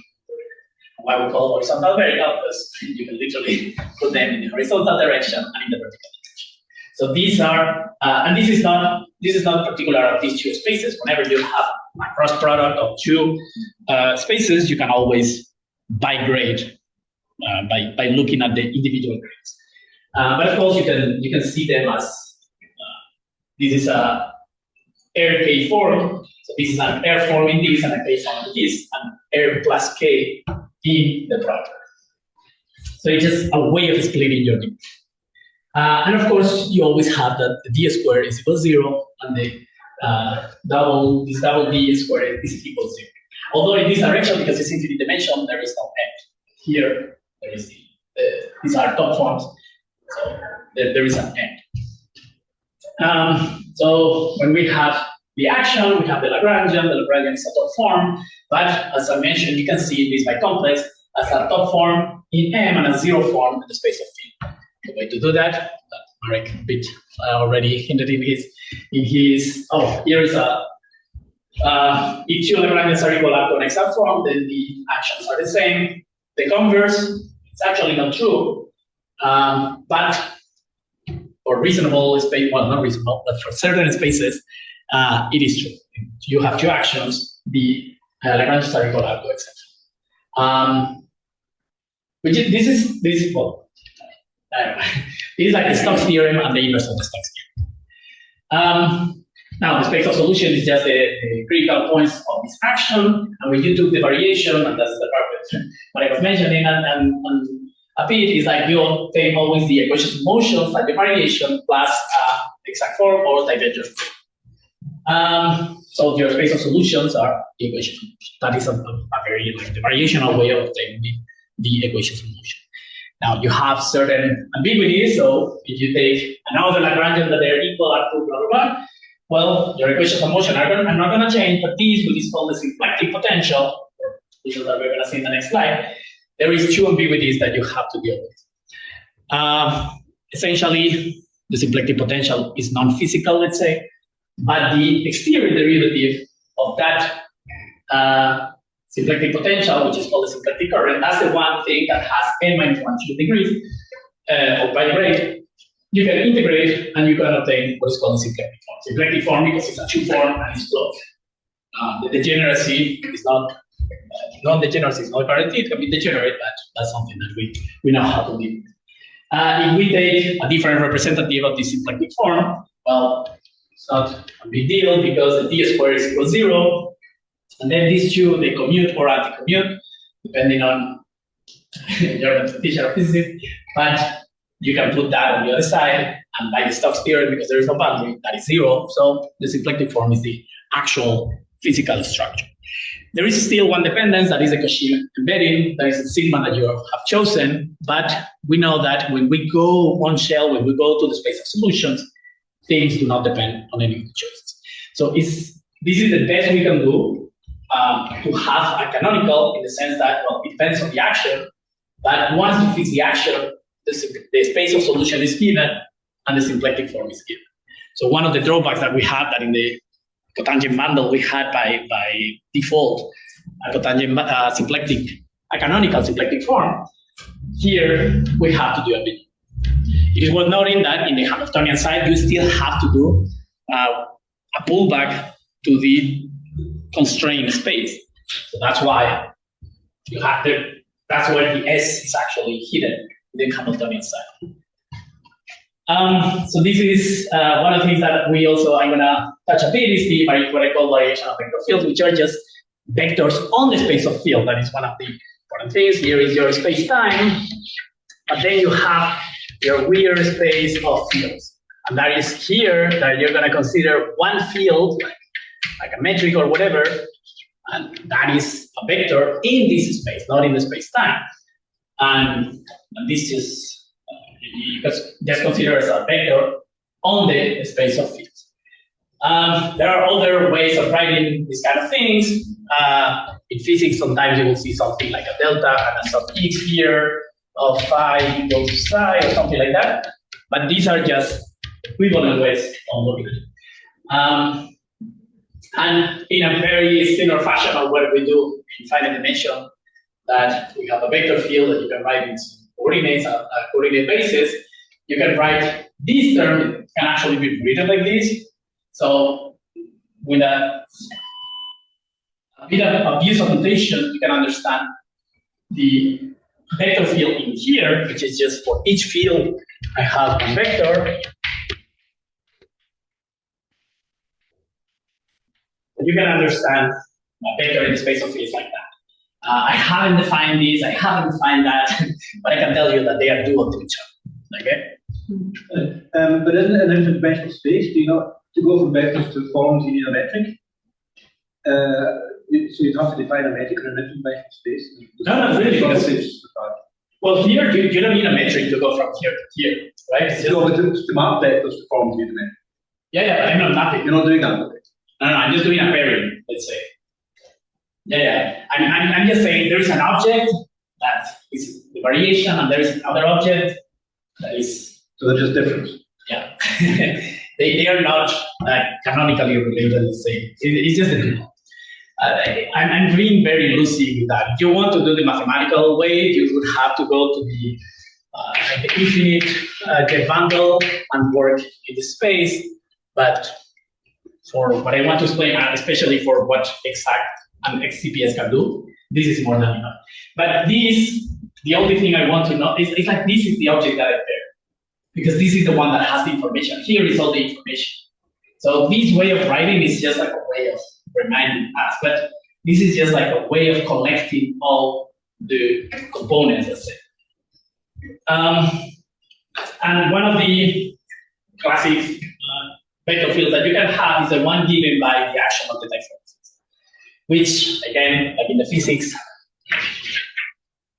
why we call horizontal vertical, because you can literally put them in the horizontal direction and in the vertical direction. So these are, and this is not particular of these 2 spaces. Whenever you have a cross product of 2 spaces, you can always bigrade by looking at the individual grades. But of course, you can see them as this is a air K form. So this is an air form in this and a K form in this, and air plus K in the product. So it's just a way of splitting your D. And of course, you always have that the D squared is equal to 0, and the double D squared is equal to 0. Although in this direction, because it's infinite dimension, there is no end. Here, there is these are top forms, so there is an end. So when we have the action, we have the Lagrangian is a top form, but as I mentioned, you can see this bicomplex as a top form in M and a 0 form in the space of T. The way to do that, Marek already hinted in his, oh, here is a, if 2 Lagrangians are equal to an exact form, then the actions are the same. The converse, it's actually not true, but for reasonable space, well, not reasonable, but for certain spaces, it is true. You have 2 actions, the Lagrangians are equal to etc. Which is, this is well, this is like the Stokes theorem and the inverse of the Stokes theorem. Now, the space of solution is just the critical points of this action, and when you took the variation, and that's the part that Marek was mentioning, and a bit is like you obtain always the equations of motions, like the variation plus exact form or divergent form. So your space of solutions are the equations of motion. That is a very like the variational way of obtaining the equations of motion. Now you have certain ambiguities, so if you take another Lagrangian that they're equal to blah blah blah, well, your equations of motion are not going to change, but these will is called the symplectic potential, which is what we're going to see in the next slide. There is 2 ambiguities that you have to deal with. Essentially, the symplectic potential is non-physical, let's say, but the exterior derivative of that symplectic potential, which is called the symplectic current, that's the one thing that has n-1 degrees of bigrade. You can integrate and you can obtain what is called the symplectic form. Symplectic form because it's a 2 form and it's closed. The degeneracy is not, non-degeneracy is not guaranteed, it can be degenerate, but that's something that we know how to deal with. If we take a different representative of the symplectic form, well, it's not a big deal because the d squared is equal to 0, and then these 2, they commute or anti-commute, depending on your teacher of physics, but you can put that on the other side, and by the Stokes theorem, because there is no boundary, that is 0. So the symplectic form is the actual physical structure. There is still one dependence, that is the Cauchy embedding, that is the sigma that you have chosen, but we know that when we go on shell, when we go to the space of solutions, things do not depend on any of the choices. So this is the best we can do to have a canonical in the sense that, well, it depends on the action, but once you fix the action, the space of solution is given and the symplectic form is given. So one of the drawbacks that we had that in the cotangent bundle we had by default a cotangent symplectic, a canonical symplectic form. Here we have to do a bit. It is worth noting that in the Hamiltonian side you still have to do a pullback to the constrained space. So that's why you have to. That's where the S is actually hidden in the Hamiltonian side. So this is one of the things that we also, I'm gonna touch a bit, is the what I call variational vector fields, which are just vectors on the space of field. That is one of the important things. Here is your space-time, but then you have your weird space of fields. And that is here that you're gonna consider one field, like a metric or whatever, and that is a vector in this space, not in the space-time. And this is, you just consider as a vector on the space of fields. There are other ways of writing these kind of things. In physics, sometimes you will see something like a delta and a sub x here of phi equals psi or something like that. But these are just equivalent ways of looking at it. And in a very similar fashion of what we do in finite dimension, that we have a vector field that you can write in coordinates, a coordinate basis. You can write this term, it can actually be written like this. So with a bit of use of notation, you can understand the vector field in here, which is just for each field, I have a vector. You can understand a vector in the space of fields like that. I haven't defined this, I haven't defined that, but I can tell you that they are dual to each other. Okay? But isn't it an interdimensional space? Do you not, to go from vectors to forms, you need a metric? So you'd have to define a metric in an interdimensional space? No, not really. Because well, here you don't need a metric to go from here to here, right? It's just, no, but to map vectors to forms, you need a metric. Yeah, I'm not mapping. You're not doing that, okay? No, I'm just doing a pairing, let's say. Yeah. I'm just saying there is an object that is the variation, and there is another object that is. So they're just different. Yeah. they are not canonically related, let's say. It's just a dual. I'm being very loosey with that. If you want to do the mathematical way, you would have to go to the infinite get bundle and work in the space. But for what I want to explain, especially for what exact and xCPS can do, this is more than enough. But this, the only thing I want to know is it's like this is the object that I pair, because this is the one that has the information. Here is all the information. So this way of writing is just like a way of reminding us, but this is just like a way of collecting all the components, let's say. And one of the classic vector fields that you can have is the one given by the action of the differences, which, again, like in the physics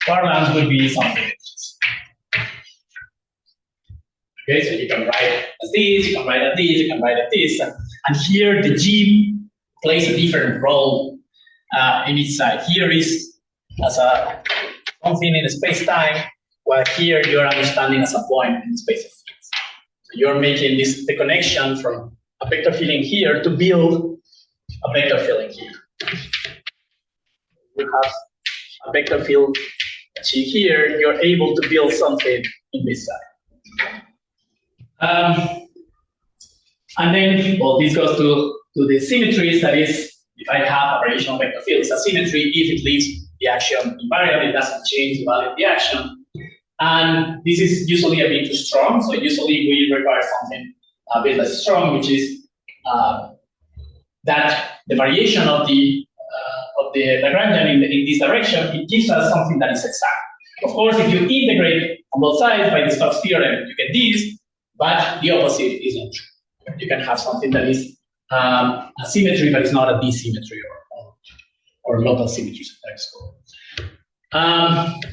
parlance, would be something like this. Okay, so you can write as this, you can write as this, you can write as this, and here the G plays a different role in each side. Here is as a something in the space-time, while here you're understanding as a point in the space of fields. So you're making the connection from a vector field in here to build a vector field in here. You have a vector field here, you're able to build something in this side. And then, well, this goes to the symmetries. That is, if I have a variational vector field, it's a symmetry if it leaves the action invariable, it doesn't change the value of the action. And this is usually a bit too strong, so usually we require something a bit less strong, which is that the variation of the Lagrangian in this direction, it gives us something that is exact. Of course, if you integrate on both sides by the Stokes theorem, you get this, but the opposite isn't true. You can have something that is a symmetry, but it's not a d-symmetry or local symmetry, sometimes called.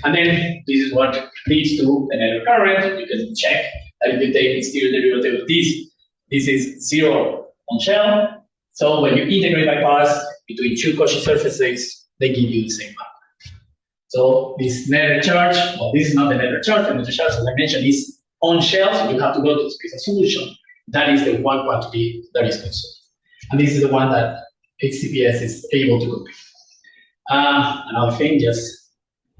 And then this is what leads to the Noether current. You can check that if you take exterior derivative of this, This is 0 on shell. So when you integrate by parts between two Cauchy surfaces, they give you the same value. So this Noether charge, well, this is not the Noether charge, the Noether charge, as I mentioned, is on shell, so you have to go to the space of solution. That is the one quantity that is conserved. And this is the one that xCPS is able to compute. Another thing, just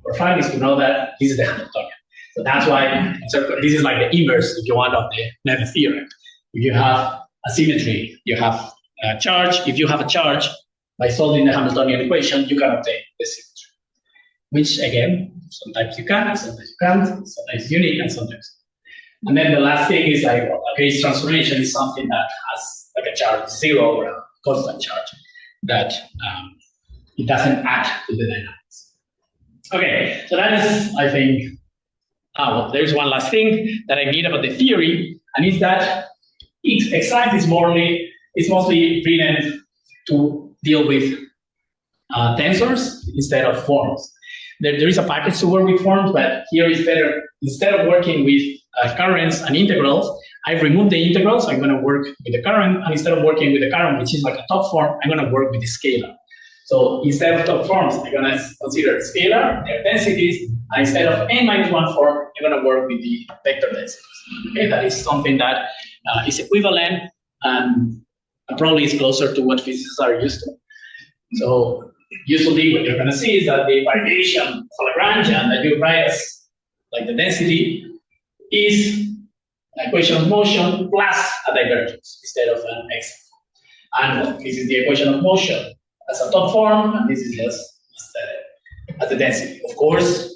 for fun, is to know that this is the Hamiltonian. So that's why this is like the inverse, if you want, of the Noether theorem. If you have a symmetry, you have a charge. If you have a charge, by solving the Hamiltonian equation, you can obtain the symmetry. Which, again, sometimes you can, sometimes you can't, sometimes it's unique, and sometimes. And then the last thing is like, well, a Gauss transformation is something that has like a charge 0 or a constant charge that it doesn't add to the dynamics. Okay, so that is, I think, well, there's one last thing that I need about the theory, and it's that exact is mostly written to deal with tensors instead of forms. There is a package to work with forms, but here is better. Instead of working with currents and integrals, I've removed the integrals. I'm going to work with the current, and instead of working with the current, which is like a top form, I'm going to work with the scalar. So instead of top forms, I'm going to consider scalar, their densities, and instead of n-1 form, I'm going to work with the vector densities. Okay, that is something that is equivalent and probably is closer to what physicists are used to. So usually what you're going to see is that the variation of Lagrangian that you write as like the density is an equation of motion plus a divergence instead of an x. And this is the equation of motion as a top form, and this is just as the density. Of course,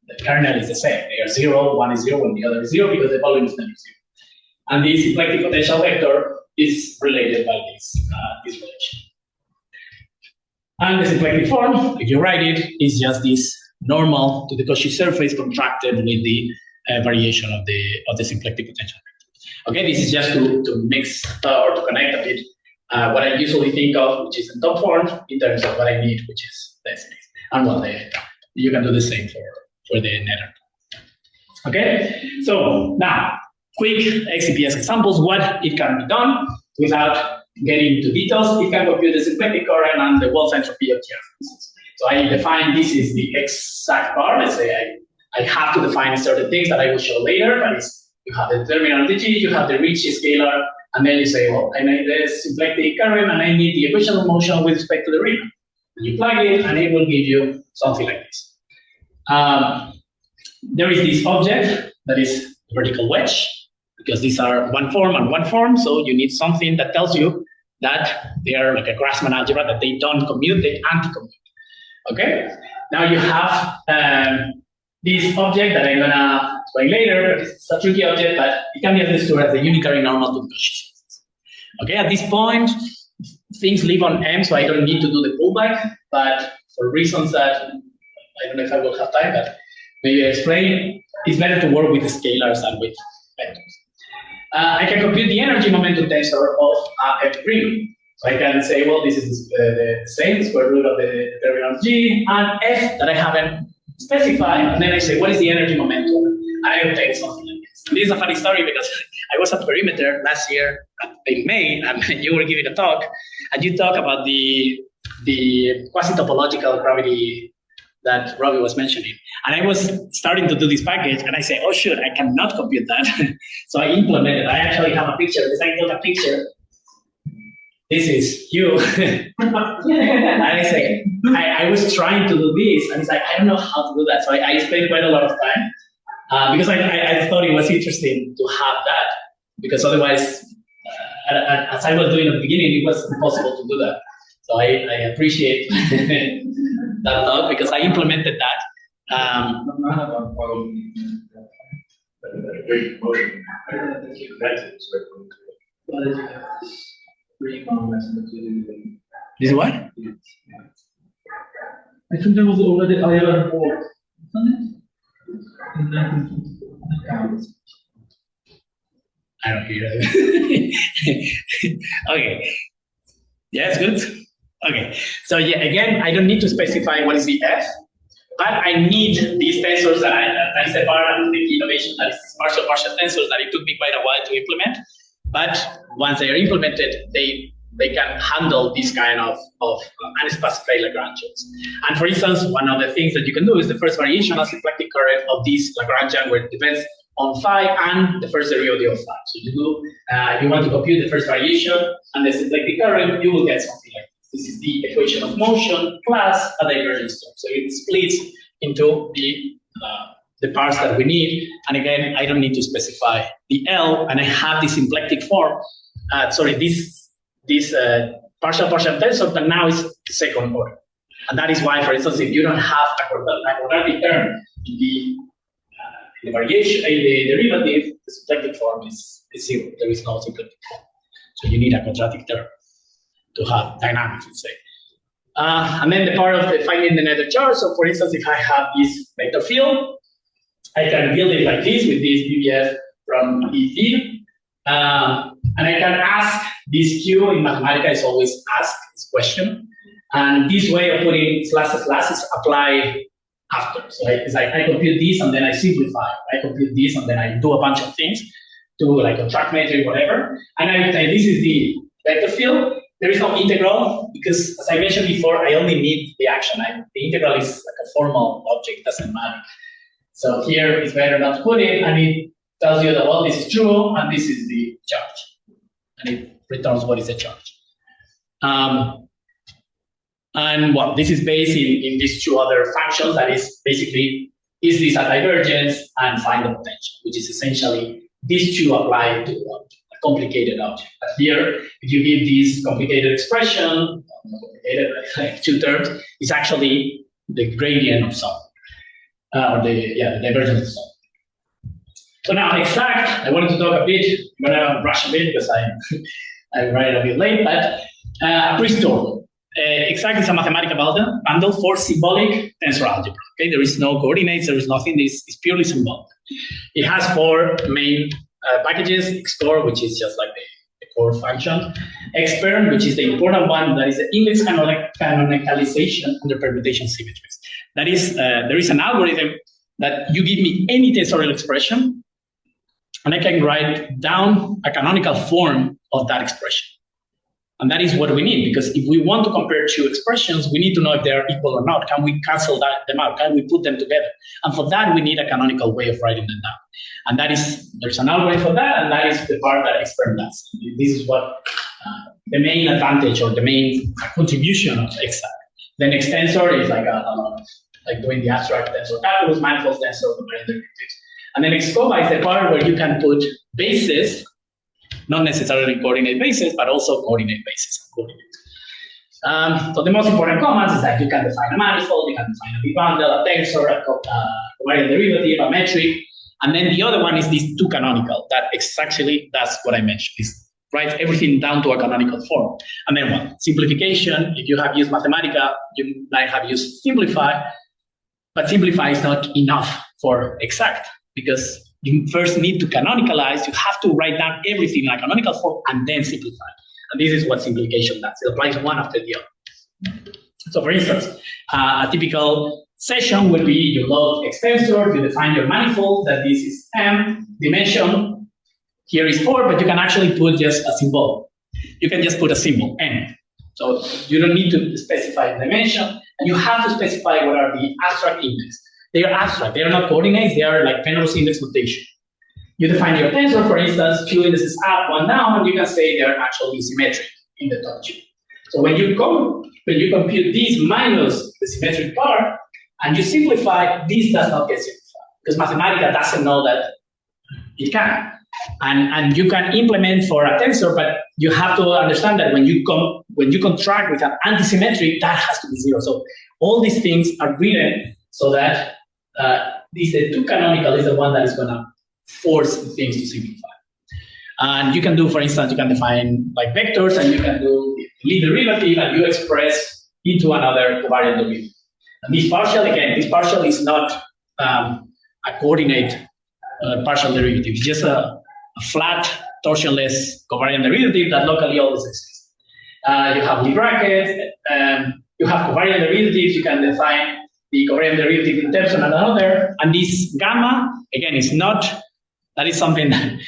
the kernel is the same. They are 0, one is 0, and the other is 0 because the volume is never 0. And the symplectic potential vector is related by this relation. And the symplectic form, if you write it, is just this normal to the Cauchy surface contracted with the variation of the symplectic potential vector. Okay, this is just to mix or to connect a bit what I usually think of, which is the top form, in terms of what I need, which is densities. And well, you can do the same for the Noether. Okay, so now, quick xCPS examples, what it can be done without getting into details. It can compute the symplectic current and the Wolf entropy of G. So I define this is the exact bar. Let's say I have to define certain things that I will show later, but you have the determinant of the G, you have the Ricci scalar, and then you say, well, I need the symplectic current and I need the equation of motion with respect to the Riemann. You plug it and it will give you something like this. There is this object that is vertical wedge, because these are one form and one form, so you need something that tells you that they are like a Grassmann algebra, that they don't commute, they anti-commute. Okay? Now you have this object that I'm going to explain later. It's a tricky object, but it can be understood as the unitary normal to the Cauchy surface. Okay, at this point, things live on M, so I don't need to do the pullback, but for reasons that I don't know if I will have time, but maybe I explain, it's better to work with scalars than with vectors. I can compute the energy momentum tensor of every ring. So I can say, well, this is the same square root of the determinant G and F that I haven't specified, and then I say, what is the energy momentum? And I obtain something like this. And this is a funny story because I was at Perimeter last year in May, and you were giving a talk, and you talk about the quasi-topological gravity that Robie was mentioning. And I was starting to do this package, and I say, oh, shoot, I cannot compute that. So I implemented. I actually have a picture, because I took a picture. This is you. And I say, I was trying to do this, and it's like, I don't know how to do that. So I spent quite a lot of time, because I thought it was interesting to have that, because otherwise, as I was doing at the beginning, it was impossible to do that. So I appreciate that thought, because I implemented that. This what? I think there was already IR board, isn't it? I don't hear it. Okay. Yeah, it's good. Okay. So yeah, again, I don't need to specify what is the F, but I need these tensors that is the part of the innovation, that is partial tensors that it took me quite a while to implement. But once they are implemented, they can handle this kind of unspecified Lagrangians. And for instance, one of the things that you can do is the first variation of symplectic current of this Lagrangian, where it depends on phi and the first derivative of phi. So you want to compute the first variation and the symplectic current, you will get something like this. This is the equation of motion plus a divergence term. So it splits into the parts that we need. And again, I don't need to specify the L, and I have this symplectic form. This partial tensor, but now it's second order. And that is why, for instance, if you don't have a quadratic term in the variation, in the derivative, the symplectic form is zero. There is no symplectic form. So you need a quadratic term to have dynamics, let's say. And then the part of finding the Noether charge. So for instance, if I have this vector field, I can build it like this with this BBF from ET. And I can ask this Q in Mathematica is always asked this question. And this way of putting slashes apply after. So it's like I compute this and then I simplify. I compute this and then I do a bunch of things to like a track metric, whatever. And I say this is the vector field. There is no integral because, as I mentioned before, I only need the action. The integral is like a formal object, doesn't matter. So here it's better not to put it, and it tells you that, well, this is true, and this is the charge. And it returns what is the charge. And well, this is based in these two other functions. That is basically, is this a divergence and find the potential, which is essentially these two apply to a complicated object. But here, if you give this complicated expression, complicated, like two terms, it's actually the gradient of something, or the divergence of something. So now exact, I wanted to talk a bit. I'm gonna rush a bit because I write a bit late, but pre-store. Exact is a mathematical bundle for symbolic tensor algebra. Okay, there is no coordinates, there is nothing. This is purely symbolic. It has four main packages: xcore, which is just like the core function; xperm, which is the important one, that is the index canonicalization under permutation symmetries. That is, there is an algorithm that you give me any tensorial expression, and I can write down a canonical form of that expression. And that is what we need, because if we want to compare two expressions, we need to know if they are equal or not. Can we cancel them out? Can we put them together? And for that, we need a canonical way of writing them down. And that is, there's an algorithm for that, and that is the part that xperm does. This is what the main advantage or the main contribution of exact. Then extensor is like like doing the abstract tensor calculus, manifold tensor, covariant derivatives. And then xcoma is the part where you can put bases, not necessarily coordinate bases, but also coordinate bases and coordinates. So the most important commands is that you can define a manifold, you can define a bundle, a tensor, a covariant derivative, a metric, and then the other one is this two canonical. That exactly that's what I mentioned. Is write everything down to a canonical form. And then what? Simplification. If you have used Mathematica, you might have used simplify, but simplify is not enough for exact, because you first need to canonicalize. You have to write down everything in a canonical form and then simplify. And this is what simplification does. It applies one after the other. So for instance, a typical session would be you load extensor, you define your manifold, that this is M, dimension, here is 4, but you can actually put just a symbol. You can just put a symbol, N. So you don't need to specify the dimension, and you have to specify what are the abstract index. They are abstract, they are not coordinates, they are like Penrose index notation. You define your tensor, for instance, 2 indices up, 1 down, and you can say they are actually symmetric in the top 2. So when you compute this minus the symmetric part, and you simplify, this does not get simplified, because Mathematica doesn't know that it can. And you can implement for a tensor, but you have to understand that when you contract with an antisymmetric, that has to be 0. So all these things are written so that the two canonical is the one that is going to force things to simplify. And you can do, for instance, you can define like vectors, and you can do the derivative, and you express into another covariant derivative. And this partial, again, this partial is not a coordinate partial derivative. It's just a flat, torsionless covariant derivative that locally always exists. You have the brackets, you have covariant derivatives, you can define the covariant derivative in terms of another, and this gamma, again, is not That is something that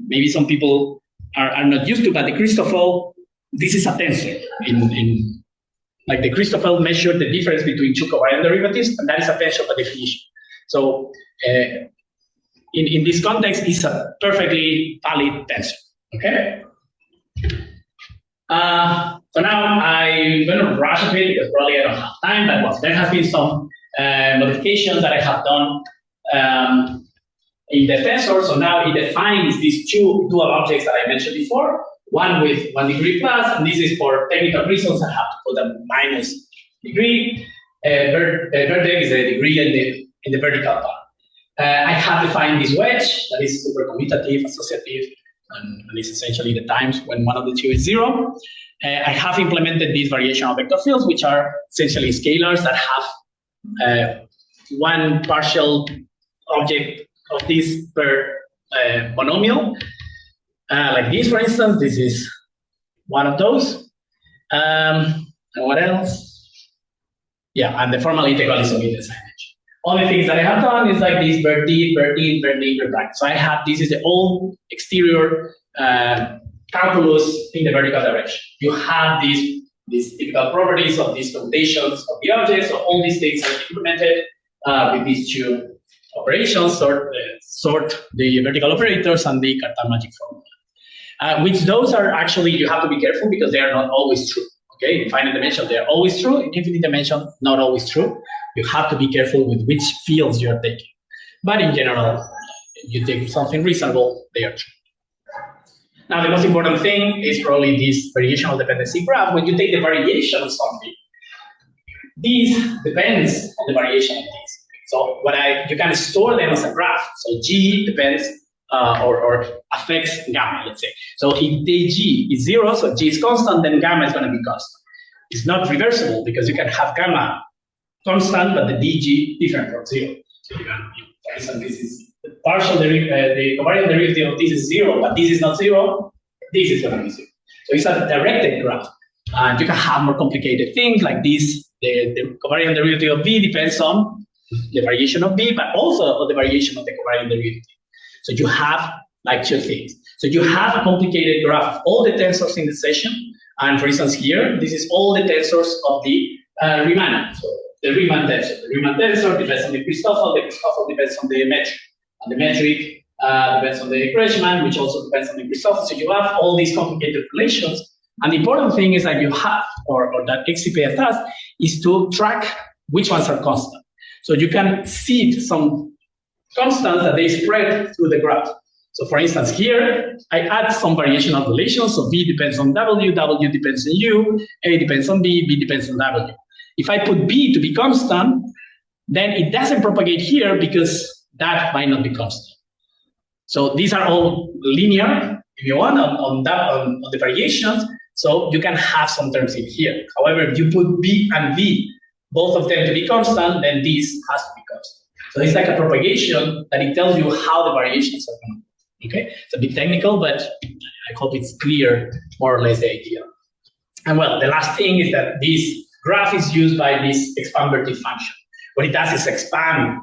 maybe some people are not used to, but the Christoffel, this is a tensor. Like the Christoffel measured the difference between two covariant derivatives, and that is a tensor by definition. So in this context, it's a perfectly valid tensor, okay? So now I'm going to rush a bit because probably I don't have time, but well, there has been some modifications that I have done in the tensor. So now it defines these two dual objects that I mentioned before, one with 1 degree plus, and this is for technical reasons, I have to put a minus degree. Vertex is the degree in the vertical part. I have defined this wedge that is super commutative, associative, and it's essentially the times when one of the two is 0. I have implemented these variational vector fields, which are essentially scalars that have one partial object of this per monomial. Like this, for instance, this is one of those. And what else? Yeah, and the formal integral is omit the signage. All the things that I have done is like this, Bertin, bracket. So I have, this is the old exterior calculus in the vertical direction. You have these typical properties of these notations of the objects. So all these things are implemented with these two operations, sort the vertical operators and the Cartan magic formula. Which those are actually, you have to be careful because they are not always true. Okay, in finite dimension, they are always true. In infinite dimension, not always true. You have to be careful with which fields you are taking. But in general, if you take something reasonable, they are true. Now, the most important thing is probably this variational dependency graph. When you take the variation of something, this depends on the variation of this. So you can store them as a graph. So G depends or affects gamma, let's say. So if the G is 0, so G is constant, then gamma is going to be constant. It's not reversible because you can have gamma constant, but the DG different from 0. So you can, for instance, this is the partial derivative, the covariant derivative of this is 0, but this is not 0. This is going to be 0. So it's a directed graph. And you can have more complicated things like this. The covariant derivative of B depends on the variation of B, but also on the variation of the covariant derivative. So you have like two things. So you have a complicated graph of all the tensors in the session. And for instance, here, this is all the tensors of the Riemann. So the Riemann tensor depends on the Christoffel depends on the metric. And the metric depends on the Kretschmann, which also depends on the Christoffel. So you have all these complicated relations. And the important thing is that you have, or that xCPS does, is to track which ones are constant. So you can seed some constants that they spread through the graph. So for instance, here, I add some variational relations. So B depends on W, W depends on U, A depends on B, B depends on W. If I put B to be constant, then it doesn't propagate here because that might not be constant. So these are all linear, if you want, on the variations. So you can have some terms in here. However, if you put B and V, both of them to be constant, then this has to be constant. So it's like a propagation that it tells you how the variations are going to be. Okay, it's a bit technical, but I hope it's clear more or less the idea. And well, the last thing is that this graph is used by this expansive function. What it does is expand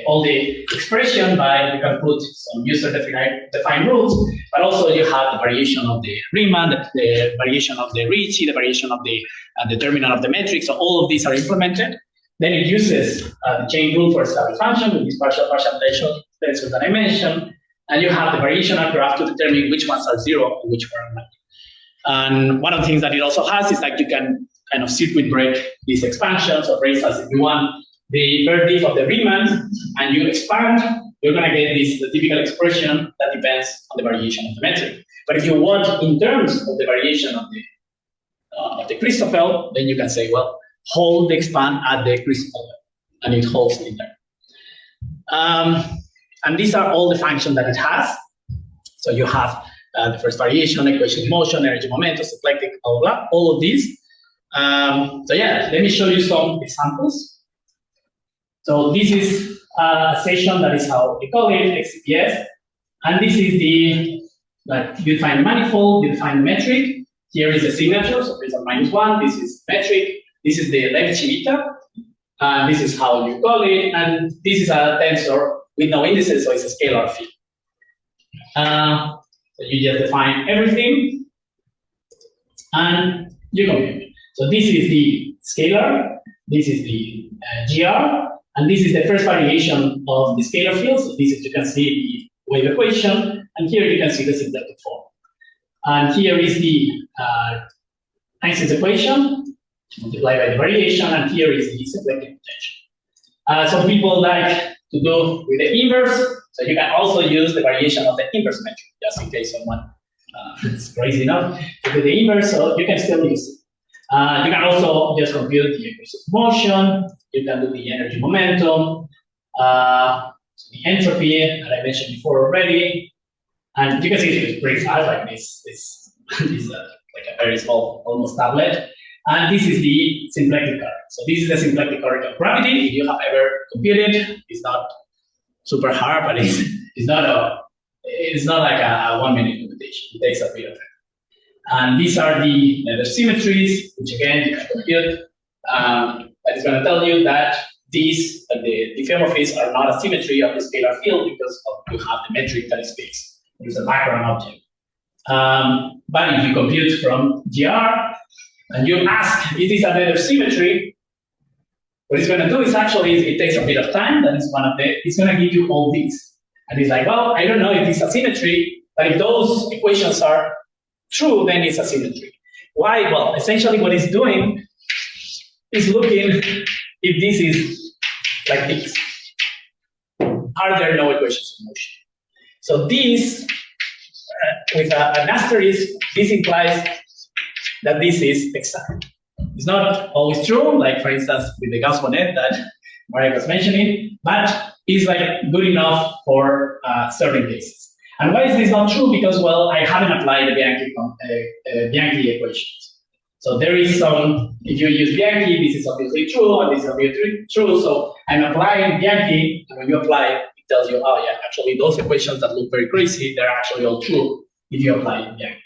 all the expression by, you can put some user-defined rules, but also you have the variation of the Riemann, the variation of the Ricci, the variation of the determinant of the metric. So all of these are implemented. Then it uses the chain rule for a stable function with these partial tensors that I mentioned. And you have the variational graph to determine which ones are 0 and which ones are not. And one of the things that it also has is that you can kind of circuit break these expansions. So for instance, if you want the verdict of the Riemann and you expand, you're going to get the typical expression that depends on the variation of the metric. But if you want in terms of the variation of the Christoffel, then you can say, well, hold the expand at the Christoffel, and it holds in there. And these are all the functions that it has. So you have the first variation, equation of motion, energy momentum, symplectic, blah, blah, blah, all of these. So yeah, let me show you some examples. So this is a session that is how we call it, xCPS. And this is you define the manifold, you define the metric. Here is the signature, so there's a -1, this is metric, this is the Levi-Civita, this is how you call it, and this is a tensor with no indices, so it's a scalar field. So you just define everything, and you compute. So this is the scalar, this is the GR, and this is the first variation of the scalar field. So this is, you can see the wave equation, and here you can see the symplectic form. And here is the Einstein's equation multiplied by the variation, and here is the symplectic potential. Some people like to do with the inverse, so you can also use the variation of the inverse metric, just in case someone is crazy enough to do the inverse, so you can still use it. You can also just compute the equation of motion, you can do the energy momentum, the entropy that I mentioned before already, and you can see it's pretty fast, like this is like a very small, almost tablet. And this is the symplectic current. So this is the symplectic current of gravity. If you have ever computed, it's not super hard, but it's not like a 1 minute computation. It takes a bit of time. And these are the Noether symmetries, which again you can compute. But it's going to tell you that these the Fermi are not a symmetry of the scalar field because you have the metric that is fixed. There's a background object. But if you compute from GR, and you ask, is this another symmetry? What it's going to do is actually, it takes a bit of time. That is it's going to give you all these. And it's like, well, I don't know if it's a symmetry, but if those equations are true, then it's a symmetry. Why? Well, essentially what it's doing is looking if this is like this. Are there no equations of motion? So this, with an asterisk, this implies that this is exact. It's not always true, like for instance with the Gauss-Bonnet that Marek was mentioning, but it's like good enough for certain cases. And why is this not true? Because, well, I haven't applied the Bianchi equations. So there is some, if you use Bianchi, this is obviously true, and this is obviously true. So I'm applying Bianchi, and when you apply it, it tells you, oh yeah, actually those equations that look very crazy, they're actually all true if you apply Bianchi.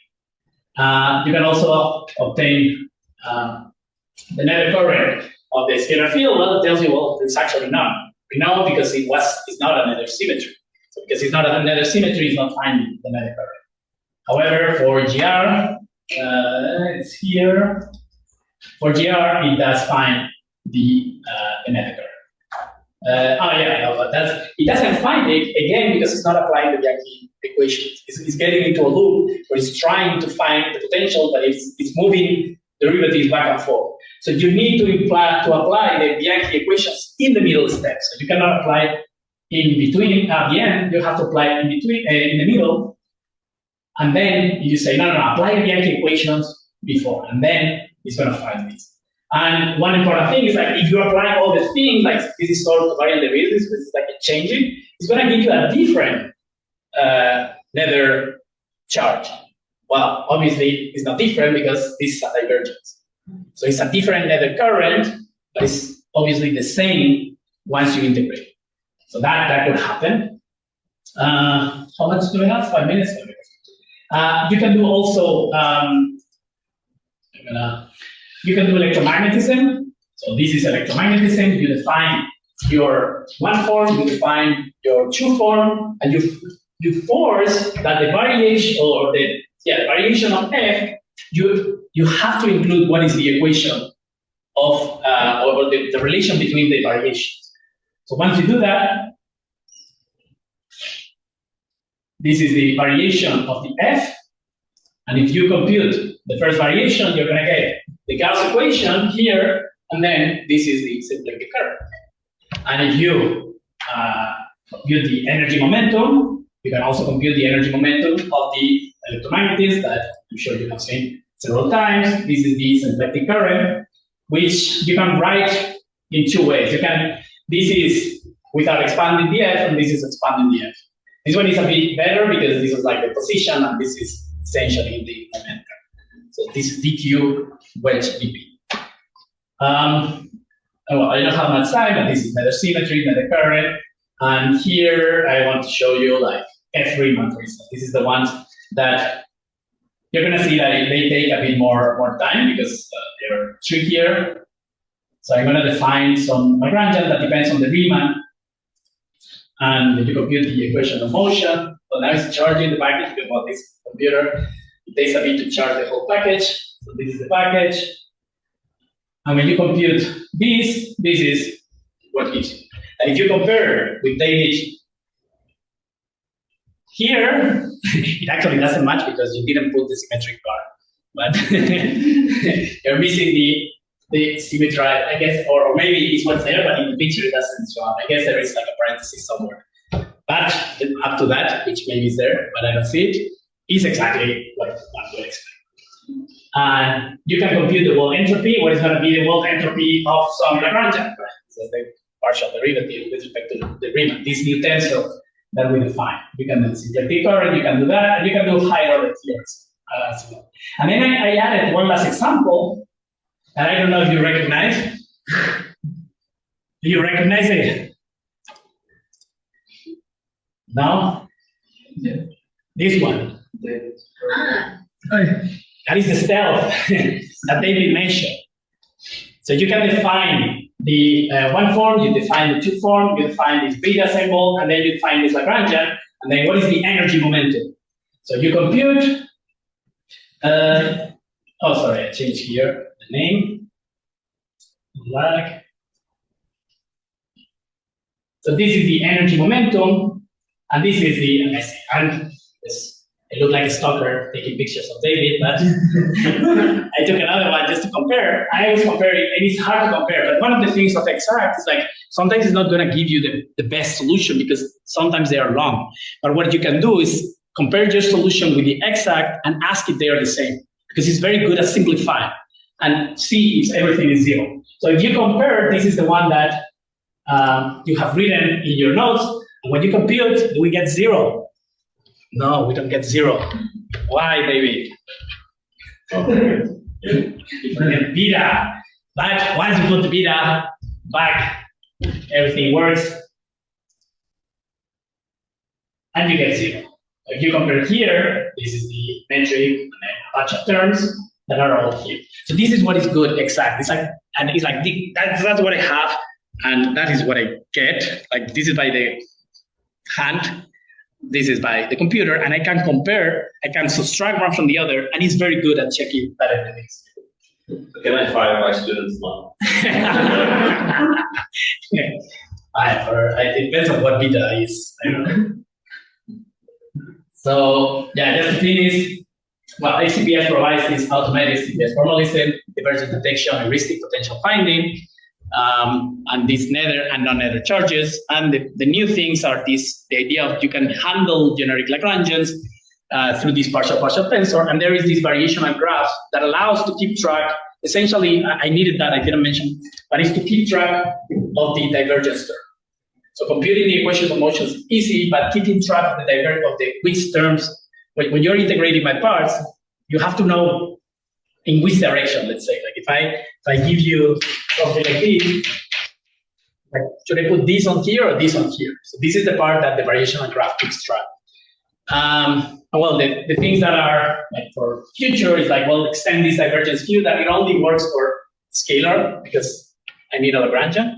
You can also obtain the Noether current of the scalar field. Well, it tells you, well, there's actually none. We know because it's not another symmetry. So because it's not another symmetry, it's not finding the Noether current. However, for GR, it's here. For GR, it does find the Noether current. But it doesn't find it again because it's not applying the Bianchi equations. It's getting into a loop where it's trying to find the potential, but it's moving derivatives back and forth. So you need to apply the Bianchi equations in the middle step. So you cannot apply in between. At the end, you have to apply in between, in the middle, and then you say, no, apply the Bianchi equations before, and then it's going to find this. And one important thing is like if you apply all the things, like this is called covariant derivatives, which is like a changing, it's going to give you a different Noether charge. Well, obviously it's not different because this is a divergence. So it's a different Noether current, but it's obviously the same once you integrate. So that could happen. How much do we have? 5 minutes? You can do also, you can do electromagnetism. So this is electromagnetism. You define your one form, you define your two form, and you force that the variation or the variation of f, you have to include what is the equation of or the relation between the variations. So once you do that, this is the variation of the f, and if you compute the first variation, you're going to get the Gauss equation here, and then this is the symplectic current. And if you compute the energy momentum, you can also compute the energy momentum of the electromagnetics that I'm sure you have seen several times. This is the symplectic current, which you can write in two ways. This is without expanding the f, and this is expanding the f. This one is a bit better because this is like the position, and this is essentially the momentum. So this is dq wedge dp. Well, I don't have much time, but this is Noether symmetry, Noether current. And here I want to show you like F-Riemann, for instance. This is the ones that you're going to see that they take a bit more time because they're trickier. So I'm going to define some Lagrangian that depends on the Riemann. and you compute the equation of motion. So now it's charging the package because well, this computer, it takes a bit to charge the whole package. So this is the package. And when you compute this is what gives you. And if you compare with David here, it actually doesn't match because you didn't put the symmetric part. But you're missing the symmetry, I guess, or maybe it's what's there, but in the picture it doesn't show up. I guess there is like a parenthesis somewhere. But up to that, which maybe is there, but I don't see it, is exactly what one would expect. And you can compute the world entropy. What is going to be the world entropy of some Lagrangian? Right? So the partial derivative with respect to the Riemann, this new tensor that we define. You can do symplectic current, you can do that, and you can do higher order theorems as well. And then I added one last example, and I don't know if you recognize. Do you recognize it? No? Yeah. This one. That is the stealth that David mentioned. So you can define the one form, you define the two form, you define this beta symbol, and then you define this Lagrangian, and then what is the energy momentum? So you compute, oh sorry, I changed here the name, black. So this is the energy momentum, and this is the, and this, I look like a stalker taking pictures of David, but I took another one just to compare. I always compare it, and it's hard to compare, but one of the things of exact is like, sometimes it's not going to give you the best solution because sometimes they are wrong. But what you can do is compare your solution with the exact and ask if they are the same, because it's very good at simplifying and see if everything is zero. So if you compare, this is the one that you have written in your notes, and when you compute, we get zero. No, we don't get zero. Why, David? You forget beta. But once you put the beta back, everything works. And you get zero. If you compare here, this is the metric and then a bunch of terms that are all here. So this is what is good, exact. It's like, and it's like that's what I have, and that is what I get. Like this is by the hand. This is by the computer, and I can compare, I can subtract one from the other, and it's very good at checking that everything is. Can I fire my students now? It depends on what beta is. I don't know. So, yeah, just to finish, well, xCPS provides this automated CPS formalism, divergent detection, heuristic potential finding, and these nether and non-nether charges. And the new things are the idea of you can handle generic Lagrangians through this partial tensor. And there is this variational graph that allows to keep track. Essentially, I needed that, I didn't mention, but it's to keep track of the divergence term. So computing the equations of motion is easy, but keeping track of the which terms, when you're integrating my parts, you have to know in which direction, let's say. Like if I give you something like this, like should I put this on here or this on here? So this is the part that the variational graph keeps track. Well, the things that are like for future is like, well, extend this divergence view that it only works for scalar because I need a Lagrangian,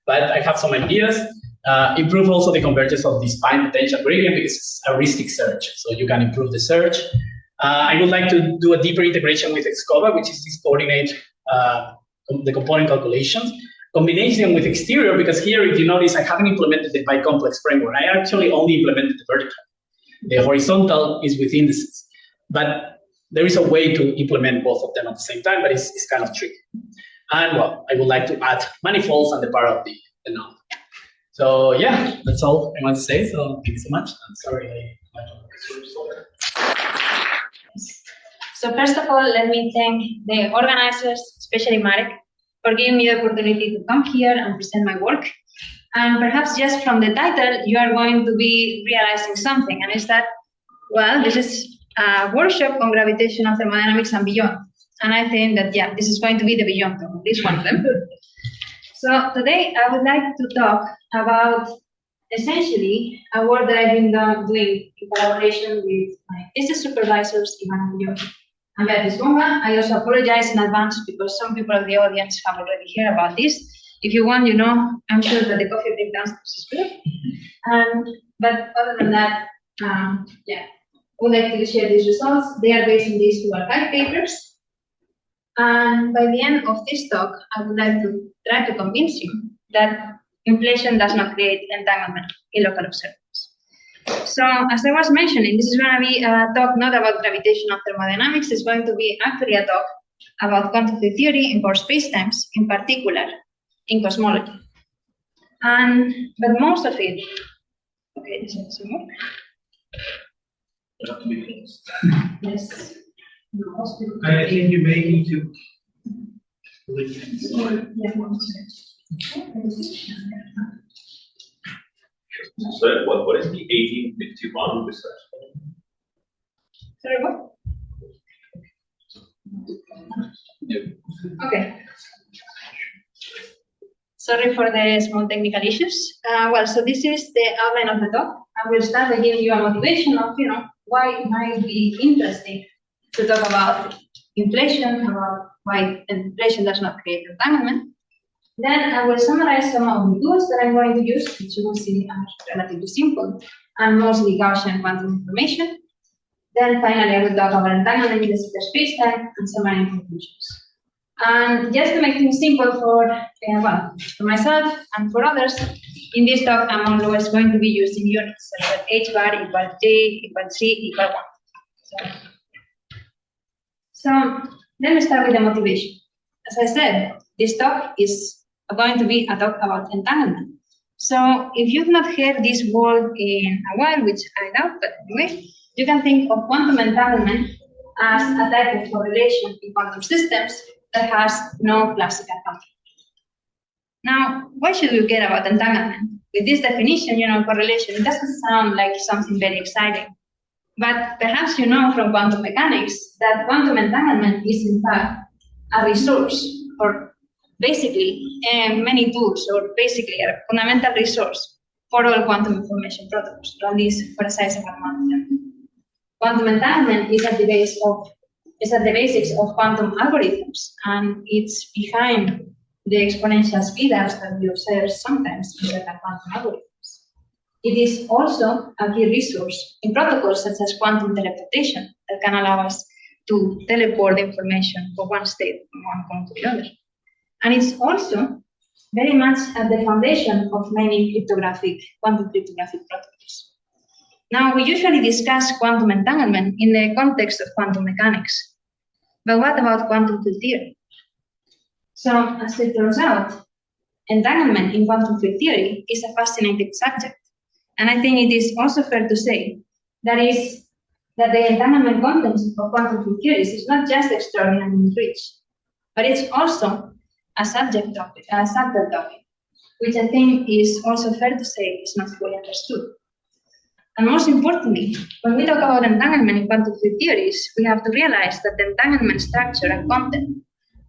but I have some ideas. Improve also the convergence of this fine potential gradient because it's a heuristic search, so you can improve the search. I would like to do a deeper integration with xCOVA, which is this coordinate, the component calculations. Combination with exterior, because here, if you notice, I haven't implemented the bicomplex framework. I actually only implemented the vertical. The horizontal is within this, but there is a way to implement both of them at the same time, but it's kind of tricky. And well, I would like to add manifolds and the part of the node. So yeah, that's all I want to say. So thank you so much. I'm sorry. So first of all, let me thank the organizers, especially Marek, for giving me the opportunity to come here and present my work. And perhaps just from the title, you are going to be realizing something, and it's that, well, this is a workshop on gravitational thermodynamics and beyond. And I think that, yeah, this is going to be the beyond of this one of them. So today, I would like to talk about essentially a work that I've been doing in collaboration with my thesis supervisors, Ivan and Beatriz Gonga. I also apologize in advance because some people in the audience have already heard about this. If you want, I'm sure that the coffee break downstairs is good. But other than that, yeah, I would like to share these results. They are based on these 2 archive papers. And by the end of this talk, I would like to try to convince you that inflation does not create entanglement in local observables. So, as I was mentioning, this is going to be a talk not about gravitational thermodynamics. It's going to be actually a talk about quantum field theory in core spacetimes, in particular in cosmology. But most of it, okay, this is some more. Yes. I think you may need to. So what is the 1851 research? Sorry, what? Okay. Sorry for the small technical issues. Well, so this is the outline of the talk. I will start by giving you a motivation of, why it might be interesting to talk about inflation, about why inflation does not create entanglement. Then I will summarize some of the tools that I'm going to use, which you will see are relatively simple and mostly Gaussian quantum information. Then finally, I will talk about entanglement in the spacetime and summary conclusions. And just to make things simple for myself and for others, in this talk, I'm always going to be using units such as h bar equal j equal c equal 1. So let me start with the motivation. As I said, this talk is going to be a talk about entanglement. So if you've not heard this word in a while, which I doubt, but anyway, you can think of quantum entanglement as a type of correlation in quantum systems that has no classical content. Now, why should we care about entanglement? With this definition, correlation, it doesn't sound like something very exciting. But perhaps you know from quantum mechanics that quantum entanglement is in fact a resource, or basically many tools, or basically a fundamental resource for all quantum information protocols, or at least for a sizable amount of them. Quantum entanglement is at the basics of quantum algorithms, and it's behind the exponential speedups that we observe sometimes in certain quantum algorithms. It is also a key resource in protocols such as quantum teleportation that can allow us to teleport information from one state from one point to the other. And it's also very much at the foundation of many quantum cryptographic protocols. Now, we usually discuss quantum entanglement in the context of quantum mechanics. But what about quantum field theory? So, as it turns out, entanglement in quantum field theory is a fascinating subject. And I think it is also fair to say that the entanglement content of quantum field theories is not just extraordinarily rich, but it's also a subject topic, which I think is also fair to say is not fully understood. And most importantly, when we talk about entanglement in quantum field theories, we have to realize that the entanglement structure and content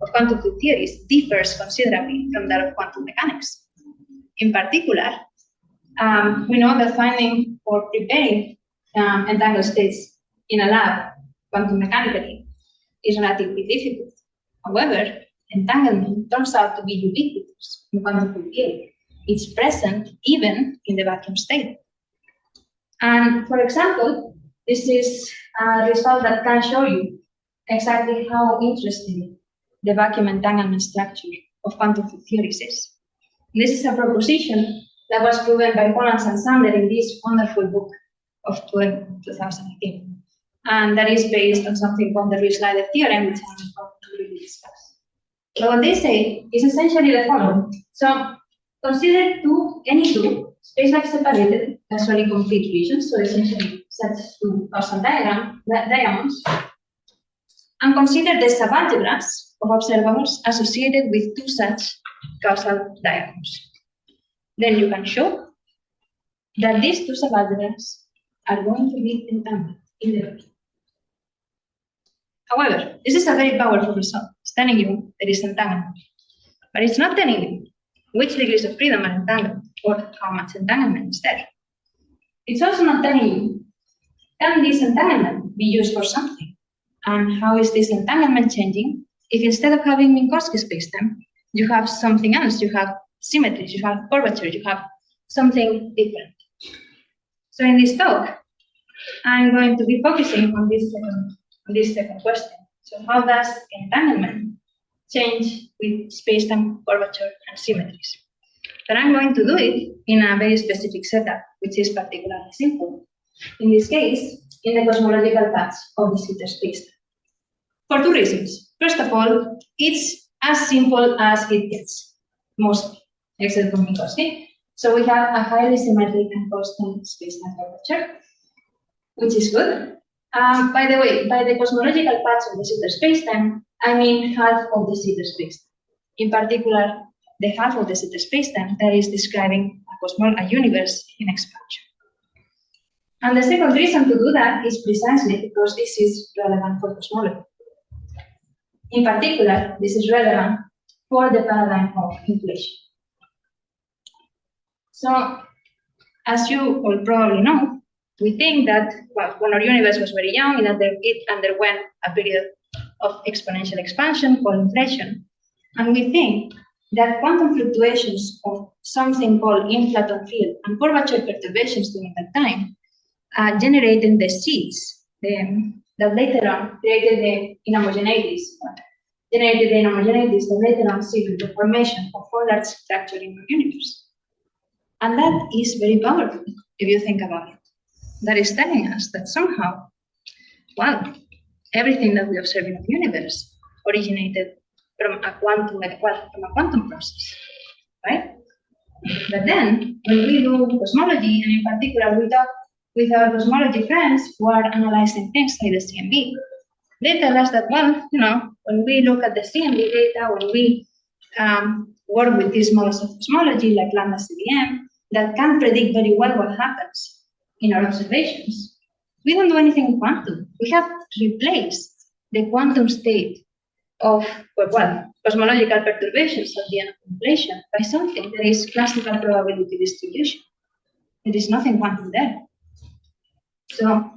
of quantum field theories differs considerably from that of quantum mechanics. In particular, we know that finding or preparing entangled states in a lab quantum mechanically is relatively difficult. However, entanglement turns out to be ubiquitous in quantum field theory. It's present even in the vacuum state. And for example, this is a result that can show you exactly how interesting the vacuum entanglement structure of quantum field theories is. This is a proposition that was proven by Holland and Sander in this wonderful book of 2018. And that is based on something called the Riesleider theorem, which I'm about to really discuss. So what they say is essentially the following. So consider any two space-like separated, casually complete regions, so essentially such two causal diamonds, and consider the subalgebras of observables associated with two such causal diamonds. Then you can show that these two subalgebras are going to be entangled in the vacuum. However, this is a very powerful result. It's telling you there is entanglement. But it's not telling you which degrees of freedom are entangled or how much entanglement is there. It's also not telling you, can this entanglement be used for something? And how is this entanglement changing if instead of having Minkowski spacetime, you have something else. You have symmetries, you have curvature, you have something different. So in this talk, I'm going to be focusing on this second question. So how does entanglement change with space-time curvature and symmetries? But I'm going to do it in a very specific setup, which is particularly simple. In this case, in the cosmological paths of the zeta space. For two reasons. First of all, it's as simple as it gets, mostly, except for Minkowski. So we have a highly symmetric and constant space-time curvature, which is good. By the way, by the cosmological paths of the zeta spacetime, I mean half of the zeta spacetime. In particular, the half of the zeta spacetime that is describing a universe in expansion. And the second reason to do that is precisely because this is relevant for cosmology. In particular, this is relevant for the paradigm of inflation. So, as you all probably know, we think that, well, when our universe was very young, it underwent a period of exponential expansion called inflation. And we think that quantum fluctuations of something called inflaton field and curvature perturbations during that time generated the seeds that later on created the inhomogeneities, that later on seeded the formation of all that structure in our universe. And that is very powerful if you think about it. That is telling us that somehow, well, everything that we observe in the universe originated from a quantum process, right? But then, when we do cosmology, and in particular we talk with our cosmology friends who are analyzing things like the CMB, they tell us that, well, when we look at the CMB data, when we work with these models of cosmology like lambda CDM, that can predict very well what happens in our observations, we don't do anything in quantum. We have replaced the quantum state of, well, cosmological perturbations at the end of inflation by something that is classical probability distribution. There is nothing quantum there. So,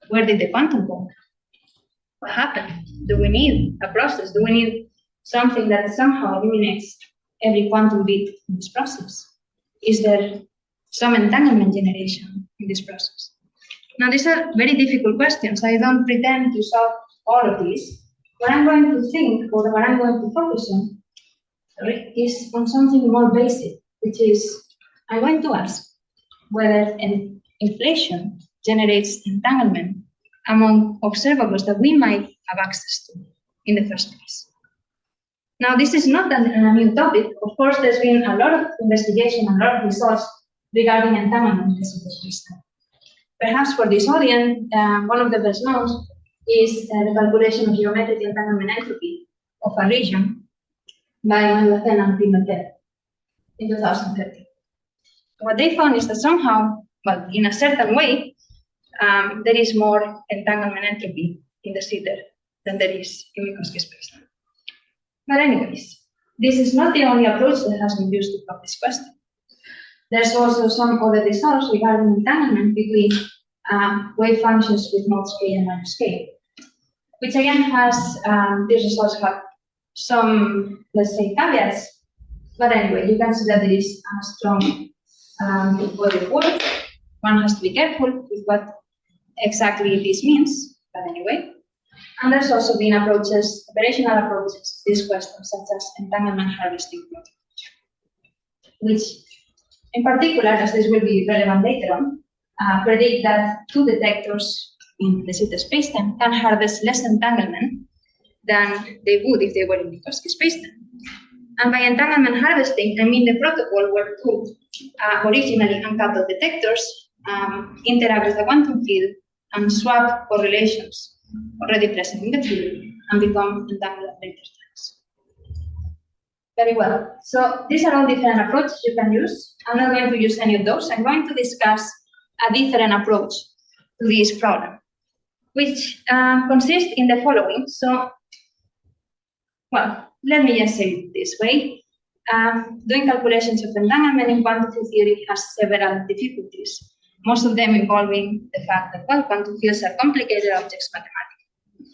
where did the quantum go? What happened? Do we need a process? Do we need something that somehow eliminates every quantum bit in this process? Is there some entanglement generation in this process? Now, these are very difficult questions. I don't pretend to solve all of these. What I'm going to think, or what I'm going to focus on, is on something more basic, which is, I'm going to ask whether an inflation generates entanglement among observables that we might have access to in the first place. Now, this is not a new topic. Of course, there's been a lot of investigation, a lot of results regarding entanglement in the space-time. Perhaps for this audience, one of the best known is the calculation of geometric entanglement entropy of a region by Margalef-Bentabol and Metidieri in 2013. What they found is that somehow, well, in a certain way, there is more entanglement entropy in the zeta than there is in Minkowski space-time. But anyways, this is not the only approach that has been used to solve this question. There's also some other results regarding entanglement between wave functions with modes k and minus k, which again has, these results have some, let's say, caveats. But anyway, you can see that there is a strong body of work. One has to be careful with what exactly this means, but anyway. And there's also been approaches, operational approaches to this question, such as entanglement harvesting, which in particular, as this will be relevant later on, predict that two detectors in the zeta spacetime can harvest less entanglement than they would if they were in Minkowski spacetime. And by entanglement harvesting, I mean the protocol where two originally uncoupled detectors interact with the quantum field and swap correlations already present in the field and become entangled at later times. Very well. So these are all different approaches you can use. I'm not going to use any of those. I'm going to discuss a different approach to this problem, which consists in the following. So, well, let me just say it this way. Doing calculations of entanglement in quantum field theory has several difficulties, most of them involving the fact that, well, quantum fields are complicated objects mathematically.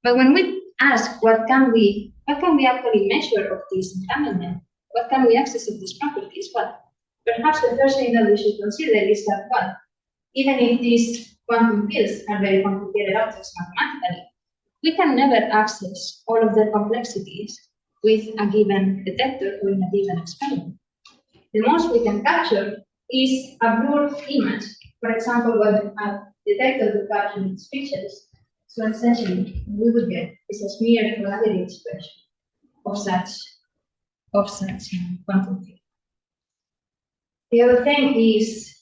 But when we ask what can we actually measure of this entanglement, what can we access of these properties? Well, perhaps the first thing that we should consider is that, well, even if these quantum fields are very complicated objects mathematically, we can never access all of their complexities with a given detector or in a given experiment. The most we can capture is a blurred image. For example, what a detector would capture its features. So essentially, what we would get is a smear probability expression of such quantum field. The other thing is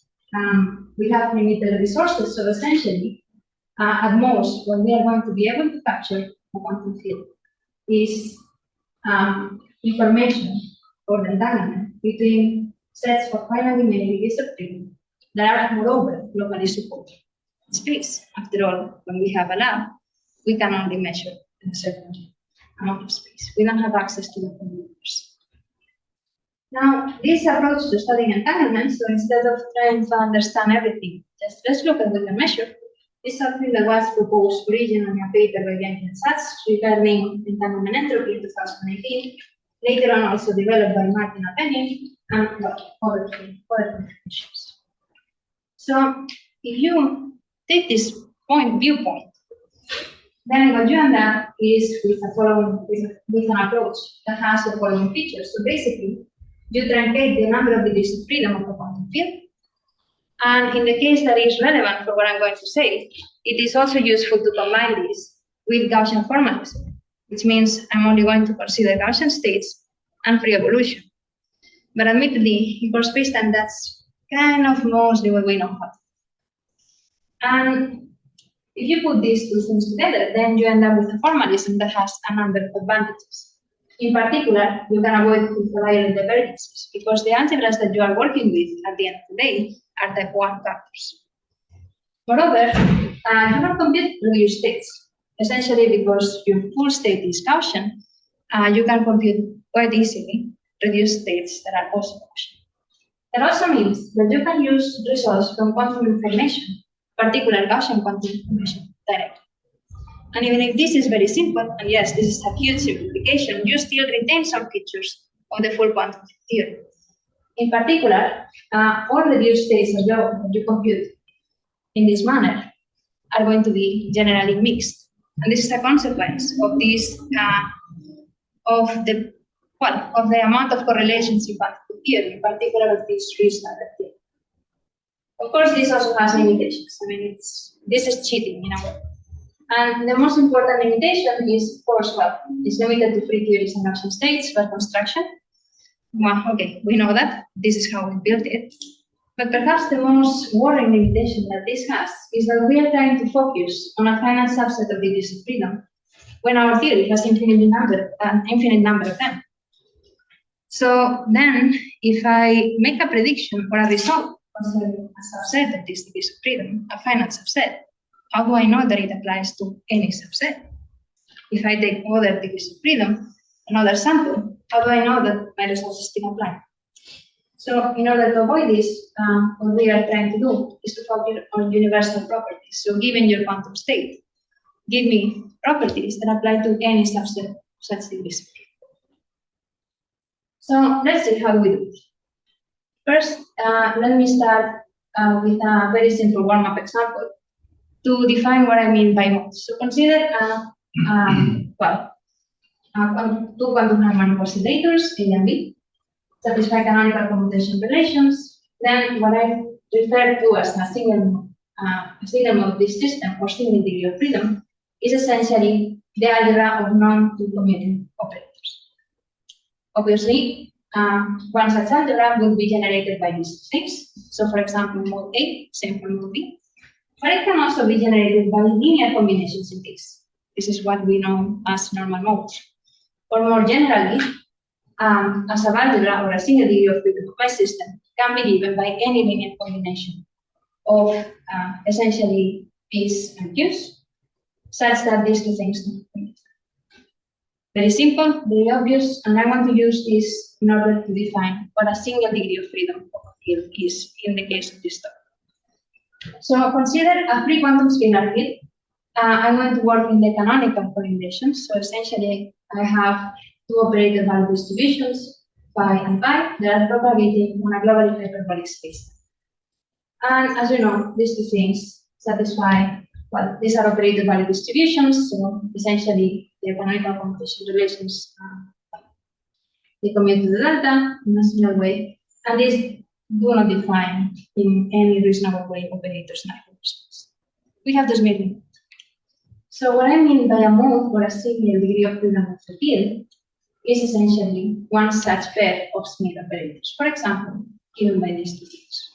we have limited resources, so essentially, at most, what we are going to be able to capture a quantum field is information or the entanglement between sets of finally many degrees of freedom that are, moreover, globally supported. Space, after all, when we have a lab, we can only measure in a certain amount of space. We don't have access to the whole universe. Now, this approach to studying entanglement, so instead of trying to understand everything, just let's look at what we can measure, is something that was proposed originally in a paper by Yang and Satz regarding entanglement entropy in 2018, later on also developed by Martin Apenin and other contributions. So, if you take this viewpoint, then what you end up is with an approach that has the following features. So basically, you truncate the number of degrees of freedom of a quantum field. And in the case that is relevant for what I'm going to say, it is also useful to combine this with Gaussian formalism, which means I'm only going to consider Gaussian states and free evolution. But admittedly, in core spacetime, that's kind of mostly what we know how. And if you put these two things together, then you end up with a formalism that has a number of advantages. In particular, you can avoid covariant divergences because the algebras that you are working with at the end of the day are type 1 factors. Moreover, you can compute reduced states. Essentially, because your full state is Gaussian, you can compute quite easily reduced states that are also Gaussian. That also means that you can use results from quantum information, particular Gaussian quantum information, directly. And even if this is very simple, and yes, this is a huge simplification, you still retain some features of the full quantum theory. In particular, all reduced states that you compute in this manner are going to be generally mixed. And this is a consequence of this, of the amount of correlations in quantum theory, in particular of these three standard theory. Of course, this also has limitations. I mean, this is cheating in a way. And the most important limitation is, of course, well, it's limited to free theories and Gaussian states for construction. Well, okay, we know that. This is how we built it. But perhaps the most worrying limitation that this has is that we are trying to focus on a finite subset of degrees of freedom when our theory has an infinite number of them. So then, if I make a prediction or a result concerning a subset of these degrees of freedom, a finite subset, how do I know that it applies to any subset? If I take other degrees of freedom, another sample, how do I know that my results still apply? So in order to avoid this, what we are trying to do is to focus on universal properties. So given your quantum state, give me properties that apply to any subset of such degrees of freedom. So let's see how we do it. First, let me start with a very simple warm-up example to define what I mean by modes. So consider two quantum harmonic oscillators, A and B, satisfy canonical commutation relations. Then what I refer to as a single mode of this system or single degree of freedom is essentially the algebra of non-two-commuting operators. Obviously, one such algebra will be generated by these things. So for example, mode A, same for mode B. But it can also be generated by linear combinations in this. This is what we know as normal modes. Or more generally, a subalgebra or a single degree of freedom of my system can be given by any linear combination of essentially P's and Q's, such that these two things don't commute. Very simple, very obvious, and I want to use this in order to define what a single degree of freedom of a field is in the case of this topic. So consider a free quantum scalar field I'm going to work in the canonical correlations. So essentially, I have two operator value distributions, phi and pi, that are propagating on a globally hyperbolic space. And as you know, these two things satisfy, well, these are operator value distributions, so essentially the canonical computation relations they commute to the delta in a similar way, and these do not define in any reasonable way operators in hyperspace. We have this meeting. So what I mean by a move or a single degree of freedom of the field is essentially one such pair of Smith operators, for example, given by these two things.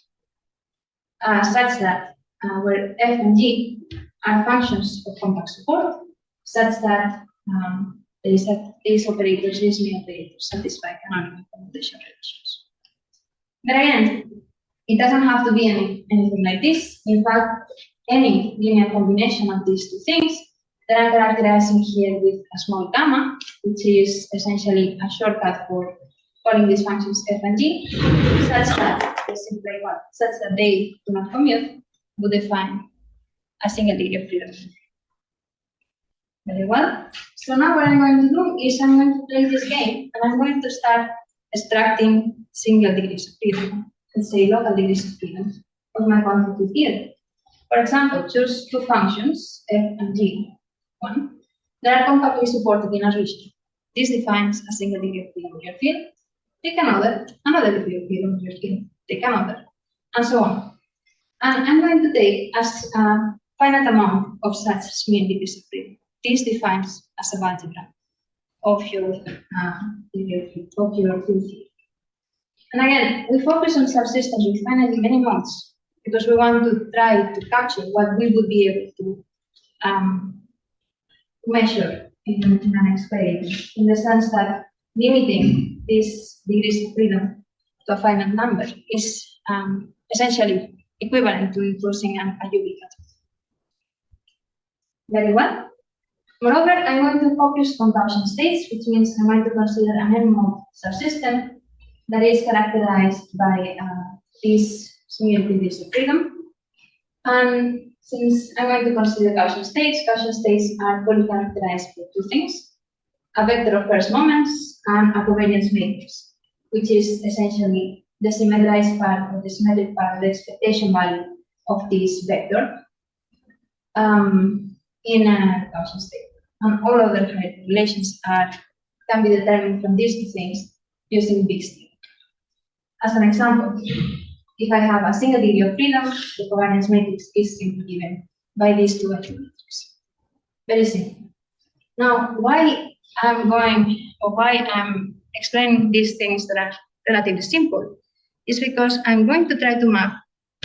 Such that where f and g are functions of compact support, such that these operators, these Smith operators, satisfy canonical commutation relations. But again, it doesn't have to be anything like this. In fact, any linear combination of these two things that I'm characterizing here with a small gamma, which is essentially a shortcut for calling these functions f and g, such that they do not commute, would define a single degree of freedom. Very well. So now what I'm going to do is I'm going to play this game, and I'm going to start extracting single degrees of freedom, let's say local degrees of freedom, of my quantity theory. For example, choose two functions, f and g, one, that are compactly supported in a region. This defines a single degree of freedom of your field. Take another degree of freedom of your field. Take another, and so on. And I'm going to take as a finite amount of such Smith degrees of freedom. This defines as a algebra of your field theory. And again, we focus on subsystems with finitely many modes because we want to try to capture what we would be able to measure in an experiment, in the sense that limiting these degrees of freedom to a finite number is essentially equivalent to imposing a ubiquitous. Very well. Moreover, I'm going to focus on Gaussian states, which means I'm going to consider an n-mode subsystem that is characterized by these single degrees of freedom. And since I'm going to consider Gaussian states are fully characterized by two things: a vector of first moments and a covariance matrix, which is essentially the symmetrized part or the symmetric part of the expectation value of this vector in a Gaussian state. And all other relations can be determined from these two things using big state. As an example, if I have a single degree of freedom, the covariance matrix is simply given by these two attributes. Very simple. Now, why I'm explaining these things that are relatively simple is because I'm going to try to map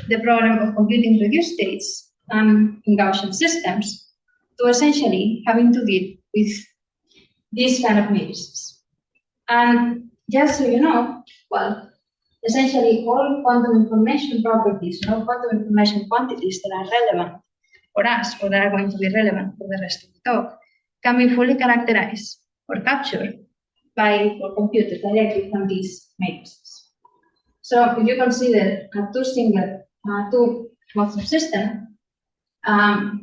the problem of computing reduced states in Gaussian systems to essentially having to deal with these kind of matrices. And just so you know, well, essentially all quantum information properties, all quantum information quantities that are relevant for us or that are going to be relevant for the rest of the talk can be fully characterized or captured or computed directly from these matrices. So if you consider a two-mode subsystem,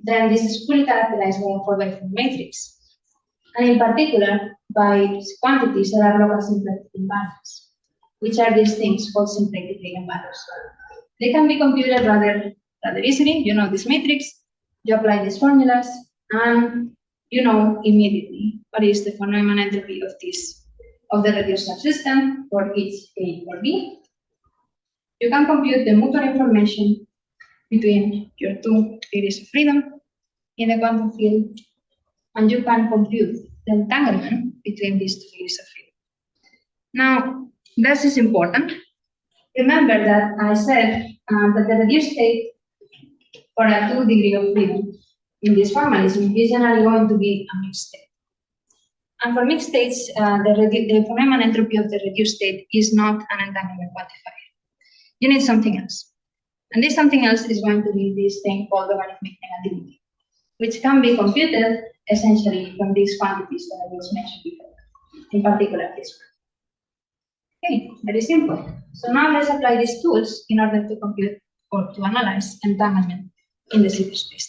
then this is fully characterized by a 4x4 matrix, and in particular by quantities that are local symplectic invariants, which are these things called symplectic eigenvalues. They can be computed rather easily. You know this matrix, you apply these formulas, and you know immediately what is the von Neumann entropy of the reduced subsystem for each A or B. You can compute the mutual information between your two degrees of freedom in the quantum field, and you can compute the entanglement between these two degrees of freedom. Now, this is important. Remember that I said that the reduced state for a 2 degree of freedom in this formalism is generally going to be a mixed state. And for mixed states, the von Neumann entropy of the reduced state is not an entanglement quantifier. You need something else. And this something else is going to be this thing called logarithmic negativity, which can be computed essentially from these quantities that I just mentioned before, in particular this one. Okay, very simple. So now let's apply these tools in order to compute or to analyze entanglement in the superspace.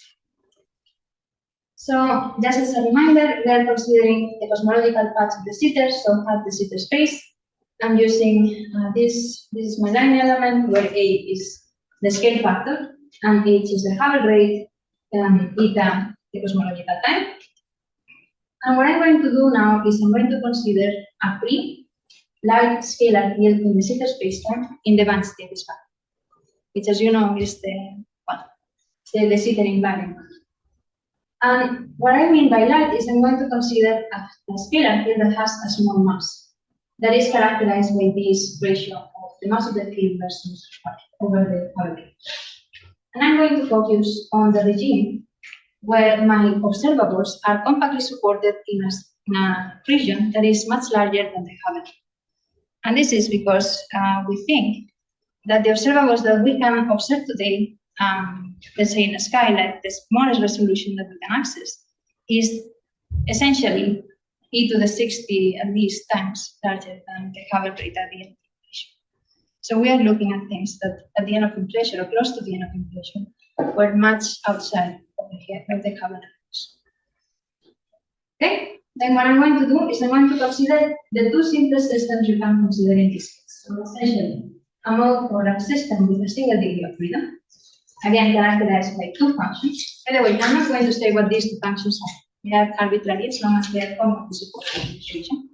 So just as a reminder, we are considering the cosmological parts of the jitter, so have the jitter space. I'm using this is my line element where A is the scale factor and H is the Hubble rate and eta the cosmological time. And what I'm going to do now is I'm going to consider a free light scalar field in the jitter spacetime in the band state spectrum, which, as you know, is the jitter invariant. And what I mean by light is I'm going to consider a scalar field that has a small mass that is characterized by this ratio of the mass of the field versus over the Hubble rate. And I'm going to focus on the regime where my observables are compactly supported in a region that is much larger than the Hubble rate. And this is because we think that the observables that we can observe today, let's say in a sky, like the smallest resolution that we can access, is essentially e to the 60 at least times larger than the Hubble rate at the end of inflation. So we are looking at things that at the end of inflation or close to the end of inflation were much outside of the Hubble rate. Okay, then what I'm going to do is I'm going to consider the two simplest systems you can consider in this case. So essentially, a mode or a system with a single degree of freedom, again characterized by two functions. By the way, I'm not going to say what these two functions are. They are arbitrary as long as they are compactly supported in this region.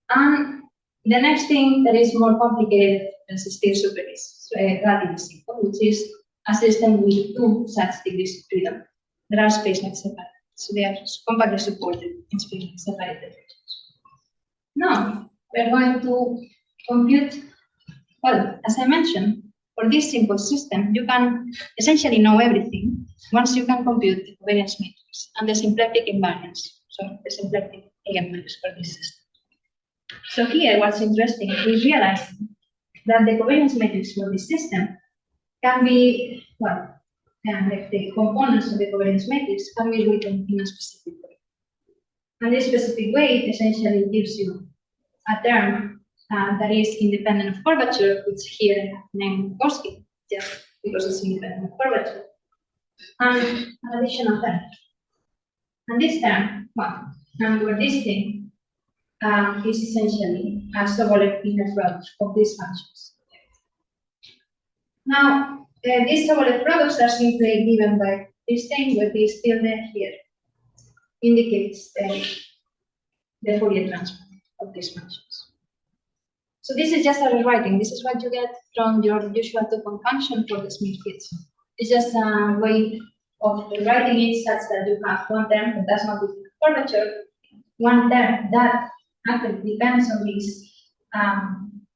And the next thing that is more complicated is still super is relatively simple, which is a system with two such degrees of freedom that are space-like separated. So they are compactly supported in space-like separated regions. Now, we're going to compute, well, as I mentioned, for this simple system, you can essentially know everything once you can compute the covariance matrix and the symplectic invariance, so the symplectic eigenvalues for this system. So here, what's interesting is realizing that the covariance matrix for this system can be, well, the components of the covariance matrix can be written in a specific way. And this specific way essentially gives you a term that is independent of curvature, which here I have named Gauss-Bonnet, just because it's independent of curvature, and an additional term. And this term, well, and where this thing is essentially a Sobolev inner product of these functions. Now, these Sobolev products are simply given by this thing with this tilde here, indicates the Fourier transform of these functions. So this is just a rewriting. This is what you get from your usual two-point function for the Smith fields. It's just a way of rewriting it such that you have one term that does not define curvature, one term that actually depends on this,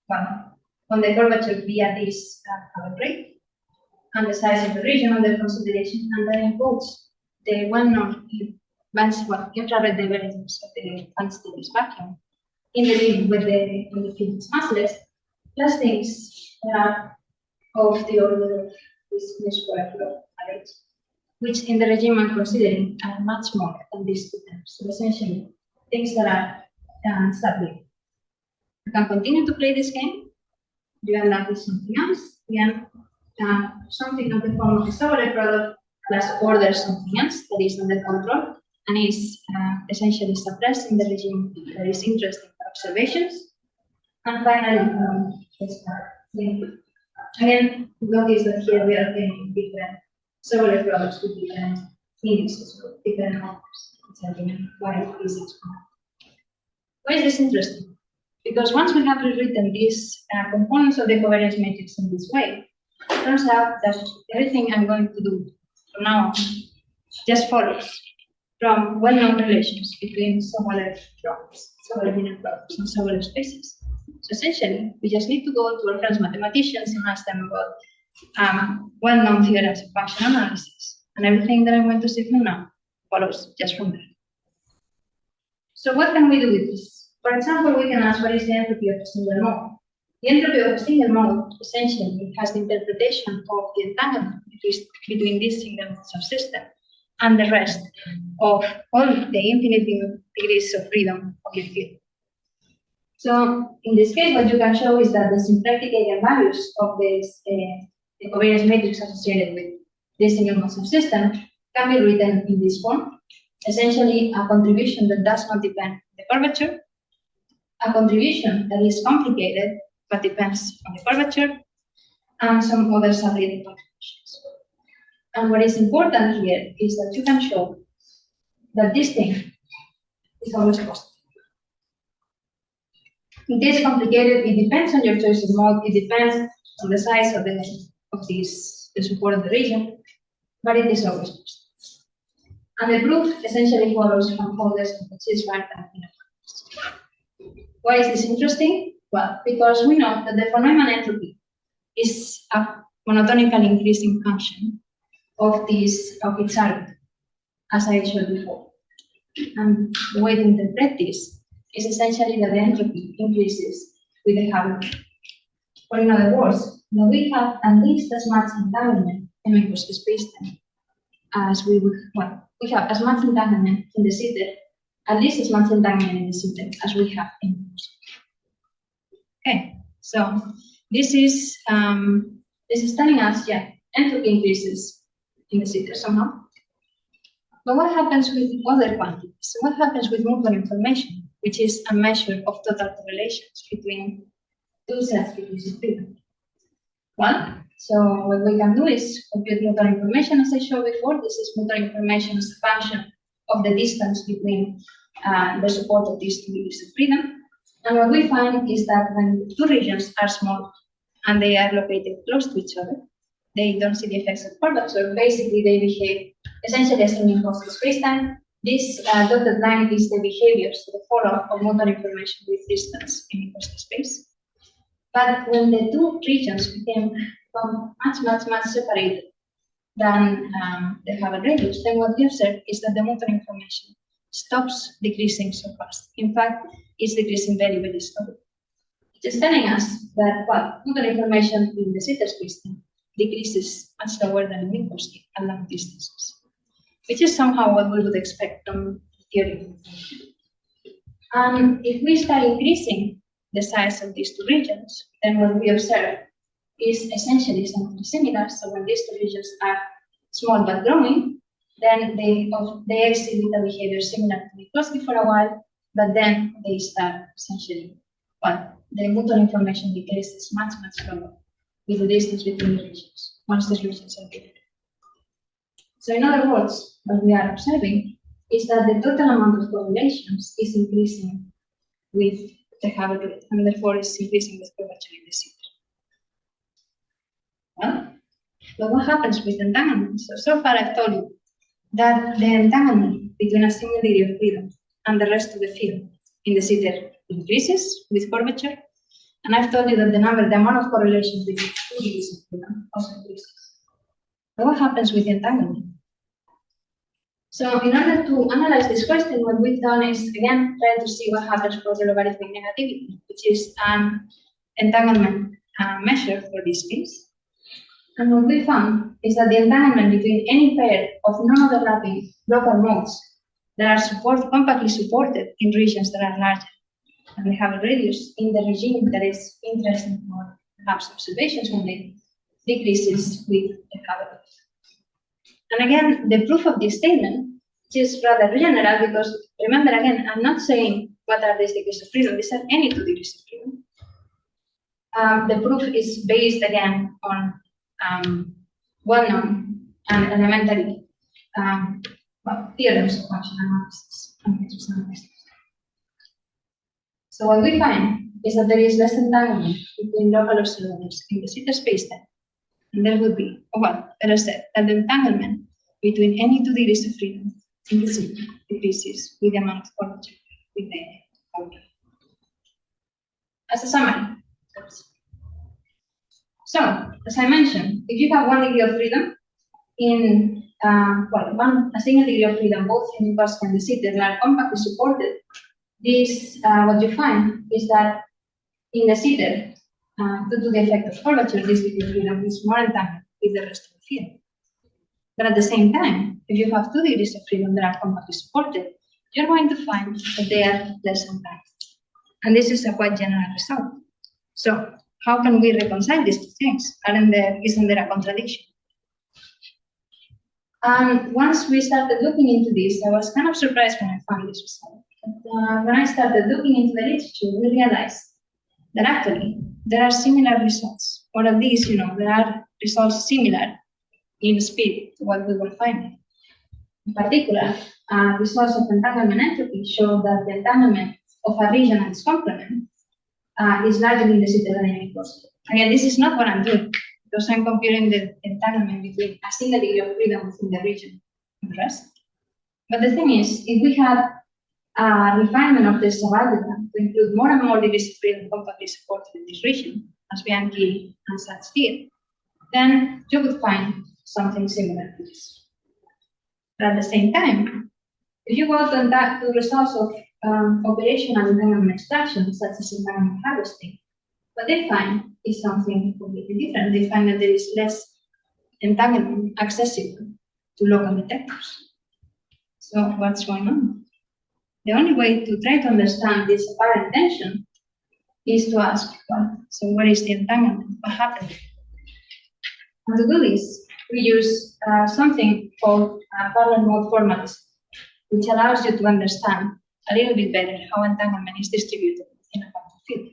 well, on the curvature via this Hubble rate and the size of the region under consideration, and then includes the well-known infrared divergence of the unstable vacuum in the limit with the field is massless, plus things that are of the order of this square flow arrays, which in the regime I'm considering are much more than these two terms. So essentially, things that are stable. You can continue to play this game. You end up with something else. Again, something of the form of a Sobolev product plus order something else that is under control and is essentially suppressed in the regime that is interesting for observations. And finally, again, notice that here we are playing different Sobolev products with different indexes, with different numbers, which are given by physics. Why is this interesting? Because once we have rewritten these components of the covariance matrix in this way, it turns out that everything I'm going to do from now on just follows from well-known relations between Sobolev products, Sobolev inner products, and Sobolev spaces. So essentially, we just need to go to our friends mathematicians and ask them about well-known theorems of function analysis, and everything that I'm going to say from now follows just from there. So what can we do with this? For example, we can ask what is the entropy of a single mode. The entropy of a single mode essentially has the interpretation of the entanglement between this single mode subsystem and the rest of all the infinite degrees of freedom of your field. So in this case, what you can show is that the symplectic eigenvalues of this the covariance matrix associated with this single mode subsystem can be written in this form. essentially a contribution that does not depend on the curvature, a contribution that is complicated but depends on the curvature, and some other sublated contributions. And what is important here is that you can show that this thing is always positive. It is complicated, it depends on your choice of mode, it depends on the size of the support of the region, but it is always positive. And the proof essentially follows from all this consistent and inequalities. Why is this interesting? Well, because we know that the von Neumann entropy is a monotonically increasing function of its argument, as I showed before. And the way to interpret this is essentially that the entropy increases with the Haber. Or in other words, that we have at least as much entanglement in microscopic spacetime as we would, well, we have as much entanglement in the sitter, at least as much entanglement in the sitter as we have in the microscope. Okay, so this is telling us, yeah, entropy increases in the sitter somehow. But what happens with other quantities? What happens with movement information, which is a measure of total correlations between two sets degrees of freedom? Well, so what we can do is compute motor information, as I showed before. This is motor information as a function of the distance between the support of these two degrees of freedom. And what we find is that when two regions are small and they are located close to each other, they don't see the effects of curvature. Basically, they behave essentially as in cosmic spacetime. This dotted line is the behaviors, the follow-up of motor information with distance in cosmic space. But when the two regions become much separated than they have a radius, then what we observe is that the motor information stops decreasing so fast. In fact, it's decreasing very, very slowly. It is telling us that, well, motor information in the sitter spacetime decreases much slower than in Minkowski at long distances, which is somehow what we would expect from theory. And if we start increasing the size of these two regions, then what we observe is essentially something similar. So when these two regions are small but growing, then they exhibit a behavior similar to Minkowski for a while, but then they start essentially, well, the motor information decreases much slower with the distance between the regions, once the regions are bigger. So in other words, what we are observing is that the total amount of correlations is increasing with the Haber grid, and therefore is increasing with curvature in the sitter. Well, but what happens with entanglement? So far I've told you that the entanglement between a single degree of freedom and the rest of the field in the sitter increases with curvature. And I've told you that the amount of correlations between two degrees of freedom also increases. But what happens with the entanglement? So in order to analyze this question, what we've done is, again, try to see what happens for the logarithmic negativity, which is an entanglement measure for this case. And what we found is that the entanglement between any pair of non-overlapping local modes that are compactly supported in regions that are larger and they have a radius in the regime that is interesting for perhaps observations only, decreases with the Haber. And again, the proof of this statement is rather general because, remember again, I'm not saying what are these degrees of freedom, these are any two degrees of freedom. The proof is based again on well-known and elementary theorems of function analysis and matrix analysis. So what we find is that there is less entanglement between local observables in the sitter spacetime, and there would be, well, better said, that the entanglement between any two degrees of freedom in the sitter decreases with the amount of curvature with the Haber. As a summary, so as I mentioned, if you have 1 degree of freedom in a single degree of freedom, both in Minkowski and the sitter, that are compactly supported, this what you find is that in the sitter, due to the effect of curvature, this degree of freedom is more entangled with the rest of the field. But at the same time, if you have 2 degrees of freedom that are compactly supported, you're going to find that they are less entangled. And this is a quite general result. So how can we reconcile these two things? Isn't there a contradiction? And once we started looking into this, I was kind of surprised when I found this result. But when I started looking into the literature, we realized that actually there are similar results, or at least, there are results similar in speed to what we were finding. In particular, results of entanglement entropy show that the entanglement of a region and its complement is largely in the pseudodynamic process. Again, this is not what I'm doing, because I'm comparing the entanglement between a single degree of freedom within the region and the rest. But the thing is, if we had a refinement of the subalgebra to include more and more degrees of freedom compactly supported in this region, as Bianchi and Sachs did, then you would find something similar to this. But at the same time, if you go to results of operational entanglement extractions, such as entanglement harvesting, what they find is something completely different. They find that there is less entanglement accessible to local detectors. So what's going on? The only way to try to understand this apparent tension is to ask, well, so what is the entanglement? What happened? And to do this, we use something called parallel mode formalism, which allows you to understand a little bit better how entanglement is distributed in a quantum field.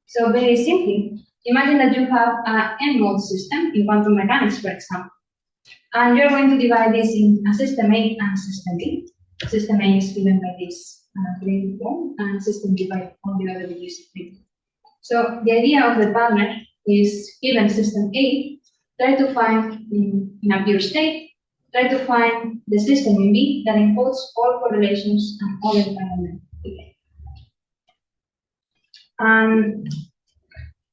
So very simply, imagine that you have an n-mode system in quantum mechanics, for example, and you're going to divide this in a system A and a system B. System A is given by this created form, and system B by all the other values of freedom. So the idea of the partner is, given system A, try to find in a pure state, try to find the system in B that encodes all correlations and all entanglement. And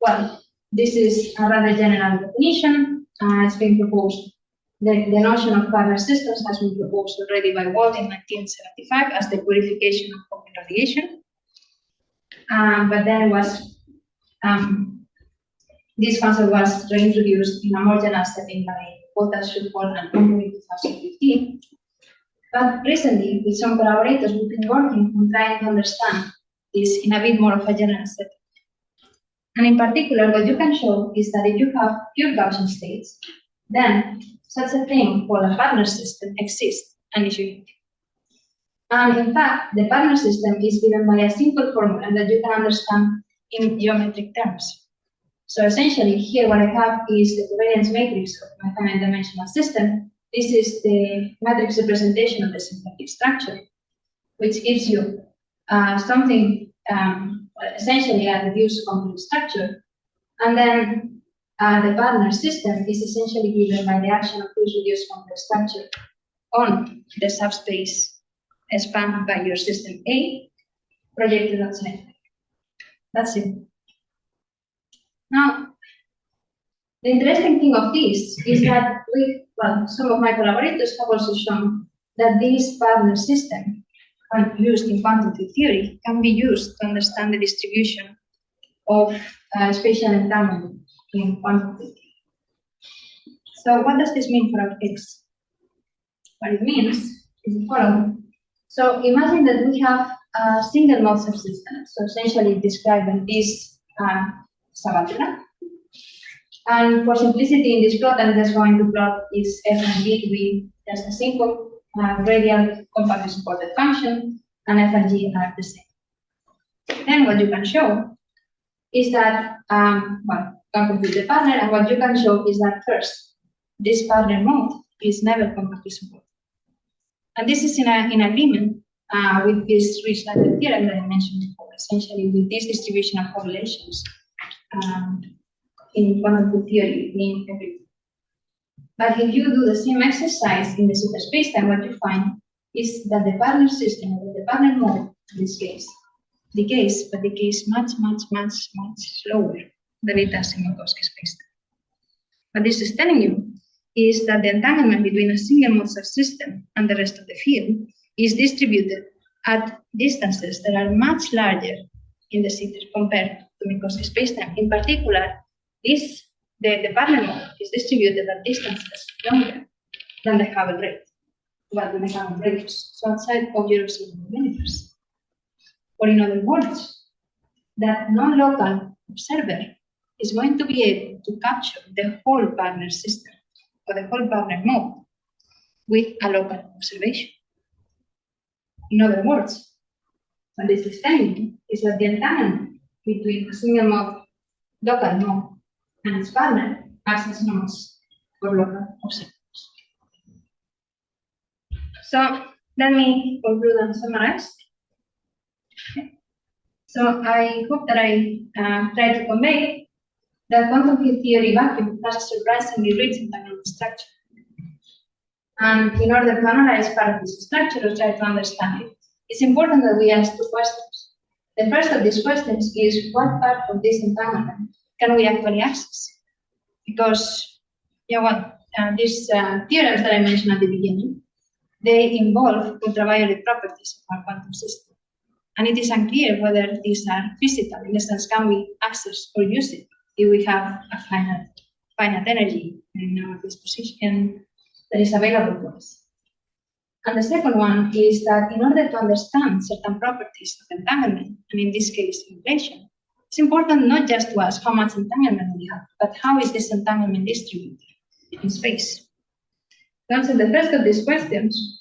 well, this is a rather general definition. It's been proposed. The notion of partner systems has been proposed already by Wald in 1975 as the purification of open radiation. But then this concept was reintroduced in a more general setting by Potas, Schulford, and Observables in 2015. But recently, with some collaborators, we've been working on trying to understand this in a bit more of a general setting. And in particular, what you can show is that if you have pure Gaussian states, then such a thing called a partner system exists and is unique. And in fact, the partner system is given by a simple formula that you can understand in geometric terms. So essentially, here what I have is the covariance matrix of my finite dimensional system. This is the matrix representation of the symplectic structure, which gives you something essentially a reduced complex structure. And then the partner system is essentially given by the action of this reduced complex structure on the subspace spanned by your system A projected outside. That's it. Now, the interesting thing of this is that some of my collaborators have also shown that this partner system, when used in quantum theory, can be used to understand the distribution of spatial entanglement in quantum theory. So what does this mean for our case? What it means is the following. So imagine that we have a single mode subsystem, so essentially described by this subalgebra. And for simplicity in this plot, I'm just going to plot this f and g to be just a simple radial compactly supported function, and f and g are the same. Then what you can show is that, you can compute the partner, and what you can show is that first, this partner mode is never compactly supported. And this is in agreement with this rich-level theorem that I mentioned before, essentially with this distribution of correlations in quantum theory in everything. But if you do the same exercise in the super spacetime, what you find is that the partner system, or the partner mode in this case, decays, but decays much slower than it does in Minkowski spacetime. What this is telling you is that the entanglement between a single mode subsystem and the rest of the field is distributed at distances that are much larger in the sitter compared to Minkowski spacetime. In particular, the partner mode is distributed at distances longer than the Hubble rate, than the Hubble radius, so outside of your observable universe. Or in other words, that non-local observer is going to be able to capture the whole partner system, or the whole partner mode, with a local observation. In other words, what this is telling you is that the entanglement between a single mode, local mode, and its partner acts as nodes for local observations. So let me conclude and summarize. Okay. So I hope that I tried to convey that quantum field theory vacuum has a surprisingly rich entanglement structure. And in order to analyze part of this structure or try to understand it, it's important that we ask two questions. The first of these questions is, what part of this entanglement can we actually access? Because, these theorems that I mentioned at the beginning, they involve ultraviolet properties of our quantum system. And it is unclear whether these are physical, in the sense, can we access or use it if we have a finite energy in our disposition that is available to us. And the second one is that in order to understand certain properties of entanglement, and in this case, inflation, it's important not just to ask how much entanglement we have, but how is this entanglement distributed in space. To answer the first of these questions,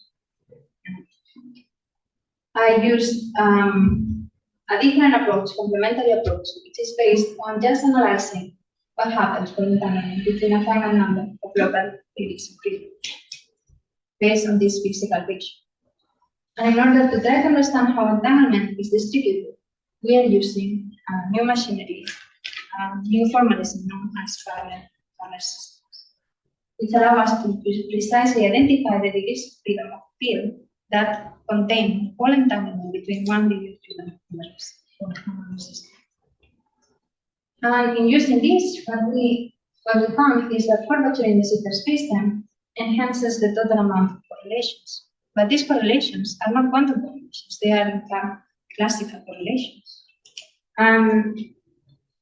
I used a different approach, complementary approach, which is based on just analyzing what happens for entanglement between a finite number of local physics of freedom, based on this physical picture. And in order to try to understand how entanglement is distributed, we are using new machinery, new formalism known as parallel systems, which allow us to precisely identify the degrees of freedom of field that contain all entanglement between one degree of freedom and the rest of the system. And in using this, what we found is that curvature in the Sitter spacetime enhances the total amount of correlations. But these correlations are not quantum correlations, they are classical correlations. And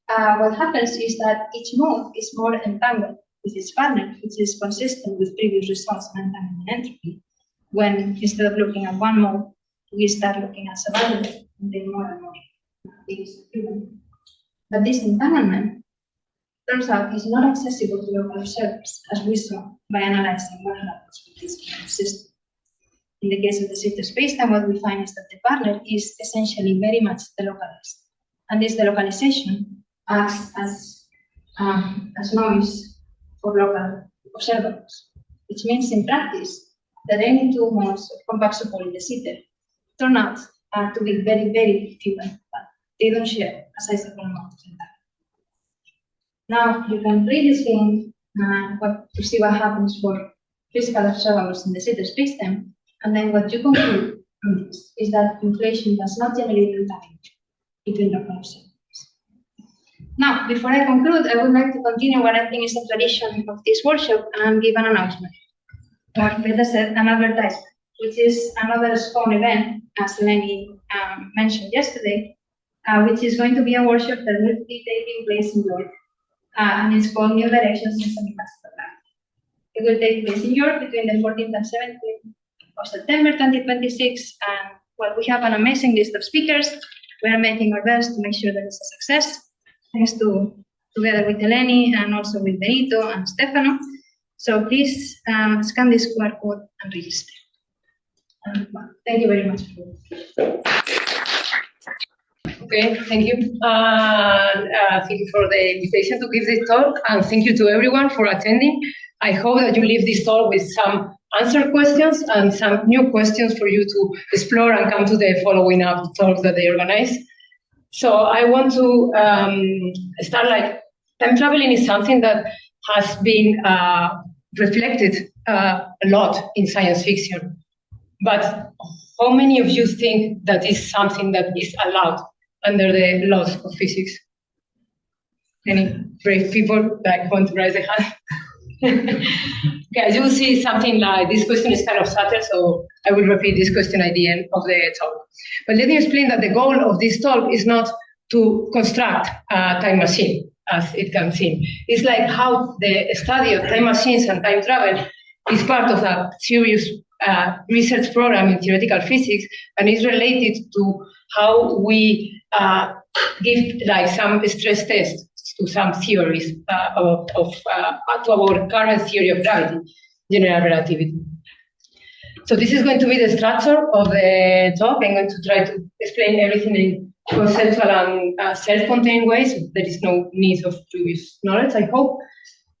what happens is that each mode is more entangled with its partner, which is consistent with previous results on entanglement entropy, when instead of looking at one mode, we start looking at survival and then more and more degrees of freedom. But this entanglement, turns out, is not accessible to local observers, as we saw by analyzing what happens with this kind of system. In the case of the Sitter spacetime, what we find is that the partner is essentially very much delocalized. And this delocalization acts as noise for local observables, which means in practice that any two modes of compact support in the Sitter turn out to be very, very equivalent, but they don't share a sizable amount of entanglement. Now you can read this thing to see what happens for physical observables in the Sitter spacetime, and then what you conclude from this is that inflation does not generate entanglement between local observables. Now, before I conclude, I would like to continue what I think is a tradition of this workshop and give an announcement, or better said, an advertisement, which is another SCON event, as Lenny mentioned yesterday, which is going to be a workshop that will be taking place in York, and it's called New Directions in Semiclassical. It will take place in York between the 14th and 17th of September 2026, and well, we have an amazing list of speakers. We are making our best to make sure that it's a success, thanks to together with Eleni and also with Benito and Stefano. So please scan this QR code and register. And, well, thank you very much. Okay, thank you. Thank you for the invitation to give this talk, and thank you to everyone for attending. I hope that you leave this talk with some answered questions and some new questions for you to explore and come to the following up talks that they organize. So I want to start like time traveling is something that has been reflected a lot in science fiction. But how many of you think that is something that is allowed under the laws of physics? Any brave people that want to raise their hand? Okay, as you will see, something like this question is kind of subtle, so I will repeat this question at the end of the talk. But let me explain that the goal of this talk is not to construct a time machine, as it can seem. It's like how the study of time machines and time travel is part of a serious research program in theoretical physics, and is related to how we give like some stress tests to some theories to our current theory of gravity, general relativity. So this is going to be the structure of the talk. I'm going to try to explain everything in conceptual and self-contained ways. There is no need of previous knowledge, I hope.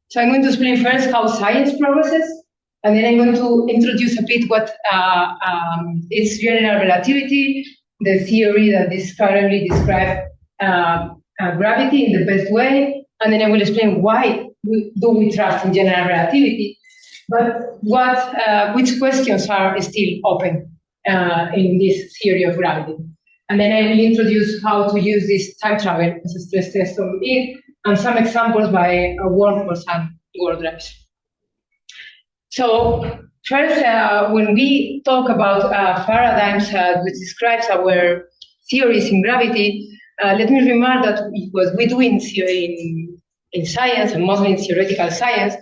So I'm going to explain first how science progresses, and then I'm going to introduce a bit what is general relativity, the theory that is currently describes gravity in the best way, and then I will explain why we trust in general relativity, but which questions are still open in this theory of gravity. And then I will introduce how to use this time travel as a stress test of it, and some examples by wormholes and warp drives. So first, when we talk about paradigms which describes our theories in gravity, let me remark that what we do in science, and mostly in theoretical science,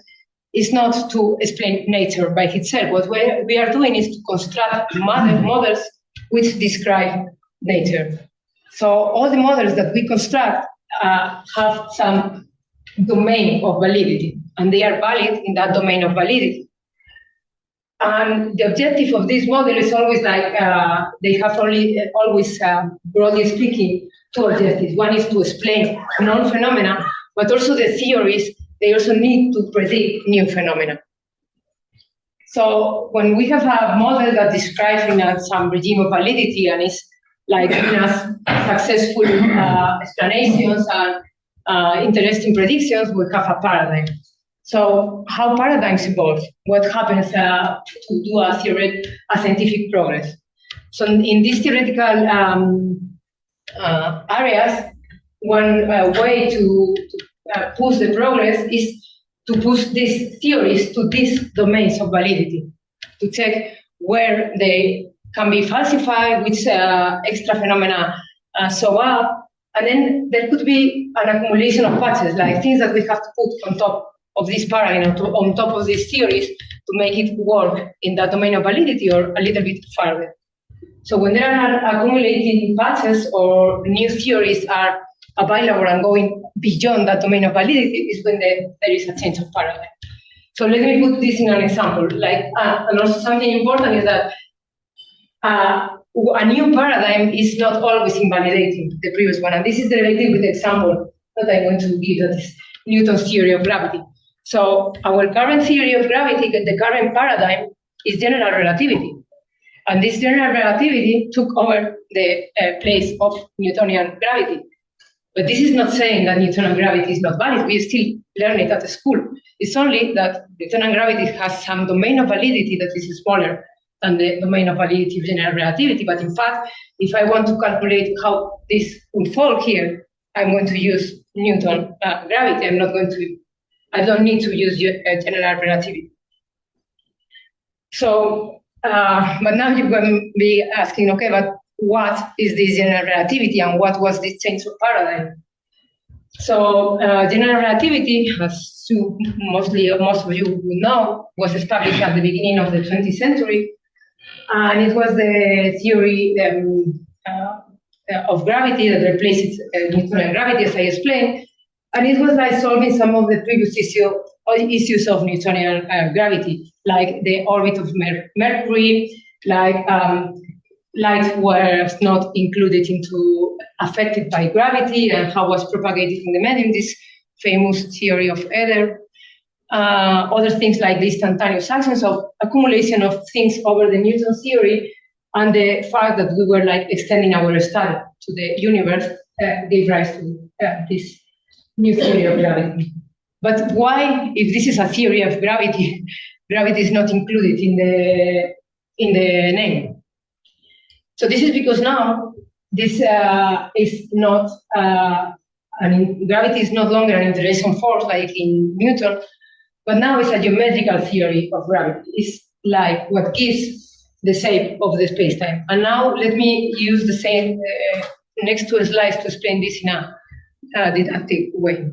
is not to explain nature by itself. What we are doing is to construct models which describe nature. So all the models that we construct have some domain of validity, and they are valid in that domain of validity. And the objective of this model is always like, they have always, broadly speaking, two objectives. One is to explain known phenomena, but also the theories, they also need to predict new phenomena. So when we have a model that describes in some regime of validity and is like giving us successful explanations and interesting predictions, we have a paradigm. So how paradigms evolve? What happens to do a scientific progress? So in these theoretical areas, one way to push the progress is to push these theories to these domains of validity, to check where they can be falsified, which extra phenomena show up, and then there could be an accumulation of patches, like things that we have to put on top of this paradigm, on top of these theories, to make it work in that domain of validity or a little bit farther. So when there are accumulating patches or new theories are available and going beyond that domain of validity is when there is a change of paradigm. So let me put this in an example. Like, and also something important is that a new paradigm is not always invalidating the previous one. And this is related with the example that I'm going to give, that is Newton's theory of gravity. So our current theory of gravity, the current paradigm, is general relativity. And this general relativity took over the place of Newtonian gravity. But this is not saying that Newtonian gravity is not valid. We still learn it at the school. It's only that Newtonian gravity has some domain of validity that is smaller than the domain of validity of general relativity. But in fact, if I want to calculate how this would fall here, I'm going to use Newton gravity. I don't need to use general relativity. So, but now you're going to be asking, okay, but what is this general relativity and what was this change of paradigm? So, general relativity, as most of you will know, was established at the beginning of the 20th century, and it was the theory of gravity that replaced Newtonian gravity, as I explained. And it was like solving some of the previous issues of Newtonian gravity, like the orbit of Mercury, like light was not included into affected by gravity, and how was propagated in the medium, this famous theory of Noether. Other things like the instantaneous actions of accumulation of things over the Newton theory, and the fact that we were like extending our study to the universe gave rise to this new theory of gravity. But why, if this is a theory of gravity, gravity is not included in the name? So this is because now this is not, gravity is no longer an interaction force like in Newton, but now it's a geometrical theory of gravity. It's like what gives the shape of the space-time. And now let me use the same next two slides to explain this in a didactic way.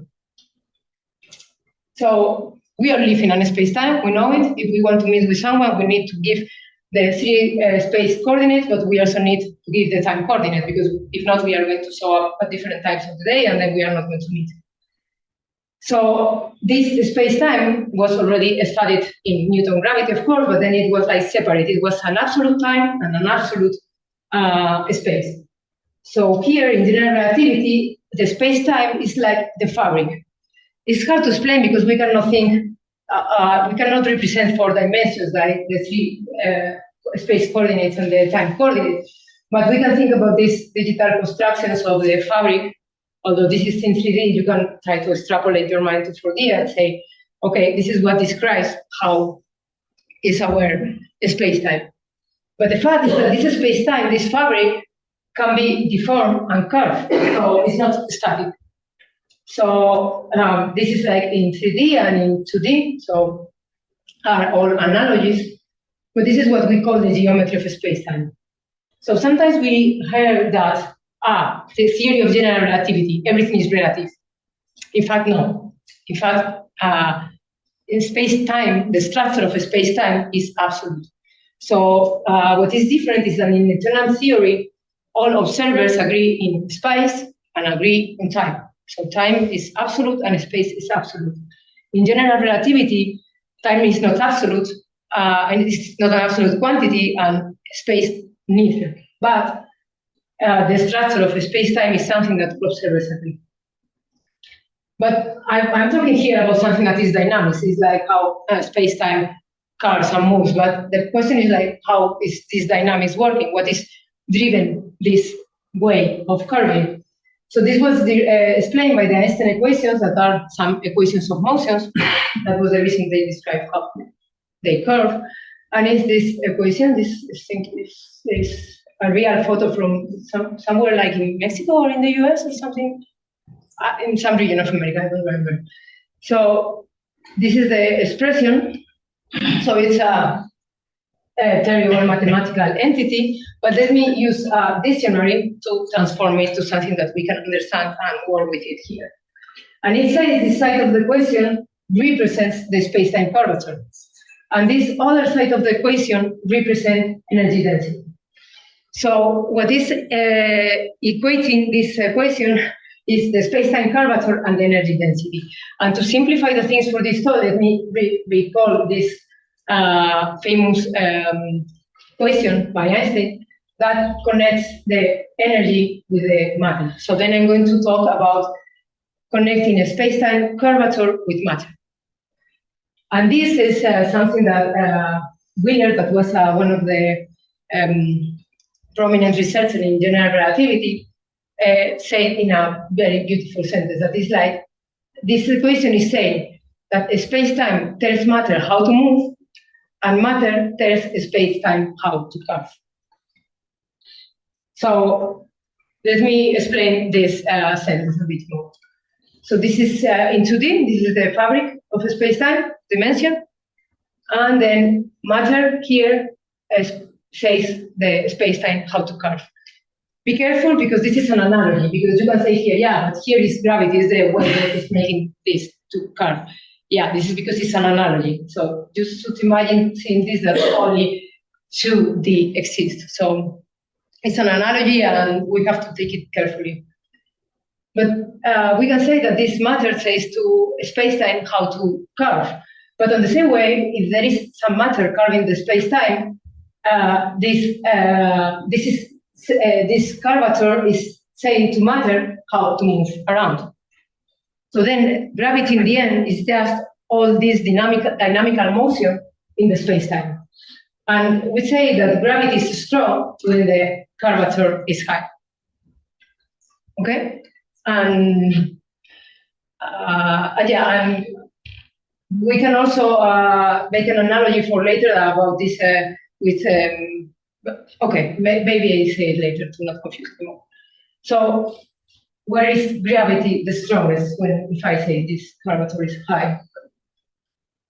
So we are living in a space-time, we know it. If we want to meet with someone, we need to give the three space coordinates, but we also need to give the time coordinate, because if not, we are going to show up at different times of the day, and then we are not going to meet. So this space-time was already studied in Newton gravity, of course, but then it was like separate. It was an absolute time and an absolute space. So here in general relativity, the space-time is like the fabric. It's hard to explain because we cannot think, we cannot represent 4 dimensions like the 3 space coordinates and the time coordinates. But we can think about these digital constructions of the fabric. Although this is in 3D, you can try to extrapolate your mind to 4D and say, okay, this is what describes how is our space-time. But the fact is that this space-time, this fabric, can be deformed and curved, so it's not static. So this is like in 3D and in 2D, so are all analogies. But this is what we call the geometry of space-time. So sometimes we hear that, the theory of general relativity, everything is relative. In fact, no. In fact, in space-time, the structure of space-time is absolute. So what is different is that in eternal theory, all observers agree in space and agree in time. So time is absolute and space is absolute. In general relativity, time is not absolute, and it is not an absolute quantity, and space neither. But the structure of space-time is something that observers agree. But I'm talking here about something that is dynamics. It's like how space-time curves and moves. But the question is like, how is this dynamics working? What is driven this way of curving? So this was explained by the Einstein equations, that are some equations of motions. That was the reason they describe how they curve. And it's this equation, this thing is a real photo from somewhere like in Mexico or in the US or something, in some region of America, I don't remember. So this is the expression. So it's a terrible mathematical entity, but let me use a dictionary to transform it to something that we can understand and work with it here. And it says this side of the equation represents the space-time curvature. And this other side of the equation represents energy density. So what is equating this equation is the space-time curvature and the energy density. And to simplify the things for this talk, let me recall this famous question by Einstein that connects the energy with the matter. So then I'm going to talk about connecting a space-time curvature with matter. And this is something that Wheeler, that was one of the prominent researchers in general relativity, said in a very beautiful sentence. That is like, this equation is saying that space-time tells matter how to move, and matter tells space-time how to curve. So let me explain this sentence a bit more. So this is in 2D, this is the fabric of space-time dimension, and then matter here says the space-time how to curve. Be careful, because this is an analogy, because you can say here, yeah, but here is gravity, is the way that is making this to curve. Yeah, this is because it's an analogy. So just to imagine seeing this, that only 2D exists. So it's an analogy and we have to take it carefully. But we can say that this matter says to space-time how to curve. But in the same way, if there is some matter curving the space-time, this curvature is saying to matter how to move around. So then gravity in the end is just all this dynamical motion in the space-time. And we say that gravity is strong when the curvature is high. Okay? And and we can also make an analogy for later about this with, okay, maybe I say it later to not confuse them all. So where is gravity the strongest when, if I say this curvature is high?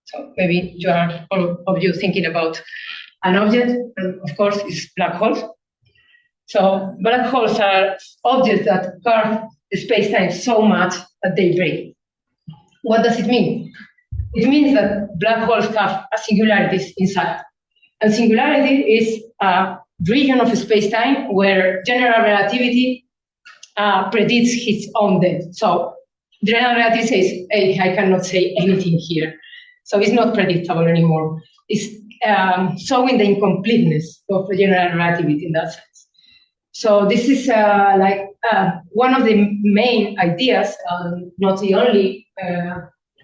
So maybe you are, all of you, thinking about an object, and of course it's black holes. So black holes are objects that curve space-time so much that they break. What does it mean? It means that black holes have a singularities inside. And singularity is a region of space-time where general relativity predicts its own depth. So general relativity says, hey, I cannot say anything here. So it's not predictable anymore. It's showing the incompleteness of the general relativity in that sense. So this is one of the main ideas, not the only,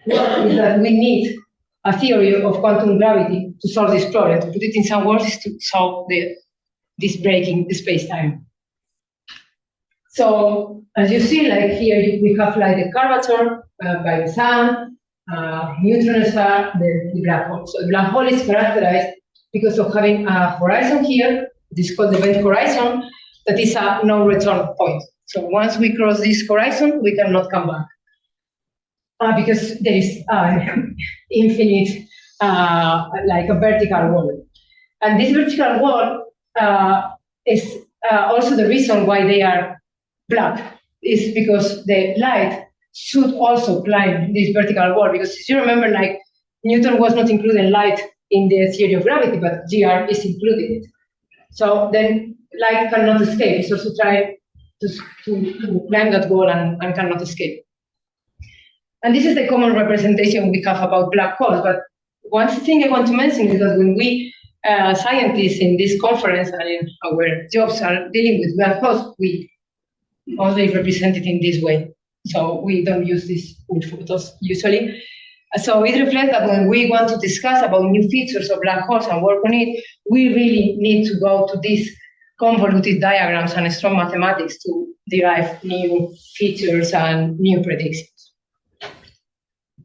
is that we need a theory of quantum gravity to solve this problem. To put it in some words, is to solve this breaking space-time. So as you see, like here we have like the curvature by the sun, neutron star, the black hole. So the black hole is characterized because of having a horizon here. This is called the event horizon. That is a no-return point. So once we cross this horizon, we cannot come back. Because there is infinite, like a vertical wall. And this vertical wall is also the reason why they are black, is because the light should also climb this vertical wall. Because if you remember, like Newton was not including light in the theory of gravity, but GR is including it. So then light cannot escape. It's also trying to climb that wall and cannot escape. And this is the common representation we have about black holes. But one thing I want to mention is that when we scientists in this conference and in our jobs are dealing with black holes, we only represent it in this way. So we don't use these with photos usually. So it reflects that when we want to discuss about new features of black holes and work on it, we really need to go to these convoluted diagrams and strong mathematics to derive new features and new predictions.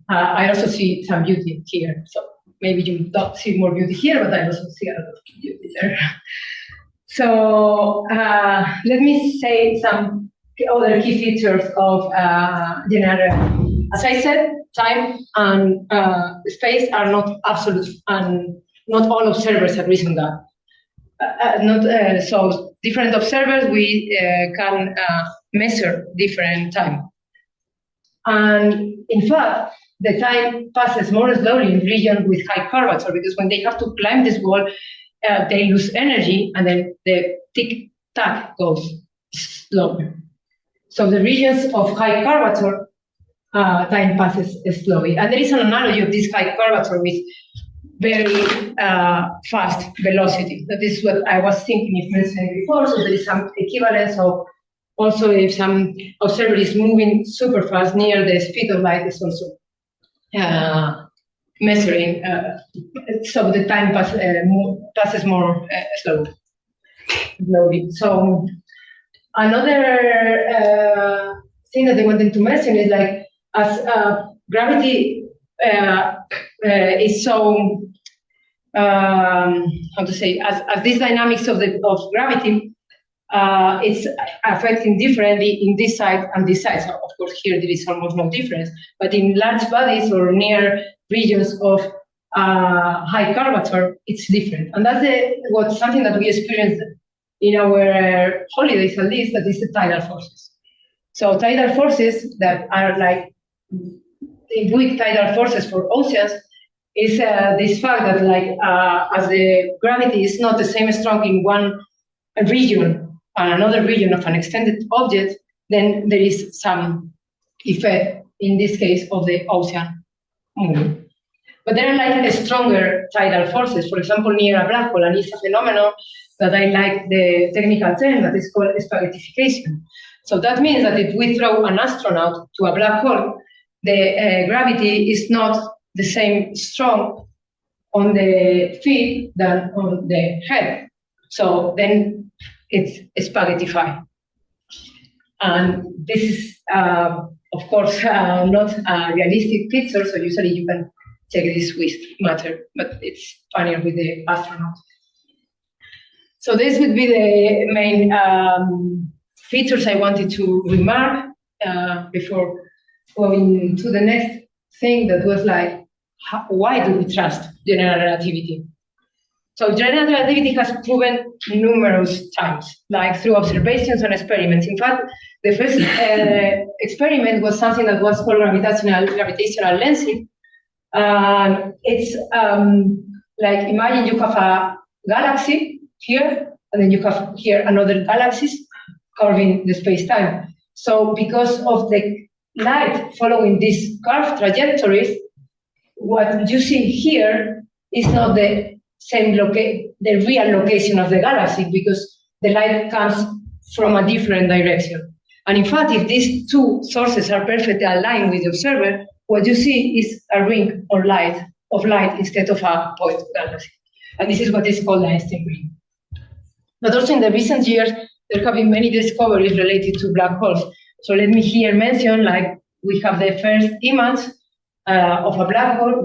I also see some beauty here. So maybe you don't see more beauty here, but I also see a lot of beauty there. So let me say some other key features of general. As I said, time and space are not absolute, and not all observers agree on that. So different observers, we can measure different time. And in fact, the time passes more slowly in regions with high curvature, because when they have to climb this wall, they lose energy, and then the tick-tack goes slower. So the regions of high curvature, time passes slowly. And there is an analogy of this high curvature with very fast velocity. That is what I was thinking if mentioned before. So there is some equivalence of also if some observer is moving super fast near the speed of light, is also measuring. So the time passes more slowly. So another thing that I wanted to mention is like as gravity is so how to say, as these dynamics of gravity, it's affecting differently in this side and this side. So of course here there is almost no difference, but in large bodies or near regions of high curvature, it's different. And that's something that we experienced in our holidays, at least, that is the tidal forces. So tidal forces that are like weak tidal forces for oceans is this fact that like as the gravity is not the same strong in one region and another region of an extended object, then there is some effect, in this case, of the ocean moving. But there are like stronger tidal forces, for example, near a black hole, and it's a phenomenon that I like the technical term that is called spaghettification. So that means that if we throw an astronaut to a black hole, the gravity is not the same strong on the feet than on the head. So then it's spaghettified. And this is, of course, not a realistic picture, so usually you can check this with matter, but it's funnier with the astronaut. So this would be the main features I wanted to remark before going to the next thing, that was like, why do we trust general relativity? So general relativity has proven numerous times, like through observations and experiments. In fact, the first experiment was something that was called gravitational lensing. It's like, imagine you have a galaxy here, and then you have here another galaxies curving the space-time. So because of the light following these curved trajectories, what you see here is not the same the real location of the galaxy, because the light comes from a different direction. And in fact, if these two sources are perfectly aligned with the observer, what you see is a ring of light instead of a point galaxy. And this is what is called the Einstein ring. But also in the recent years, there have been many discoveries related to black holes. So let me here mention, like, we have the first image of a black hole.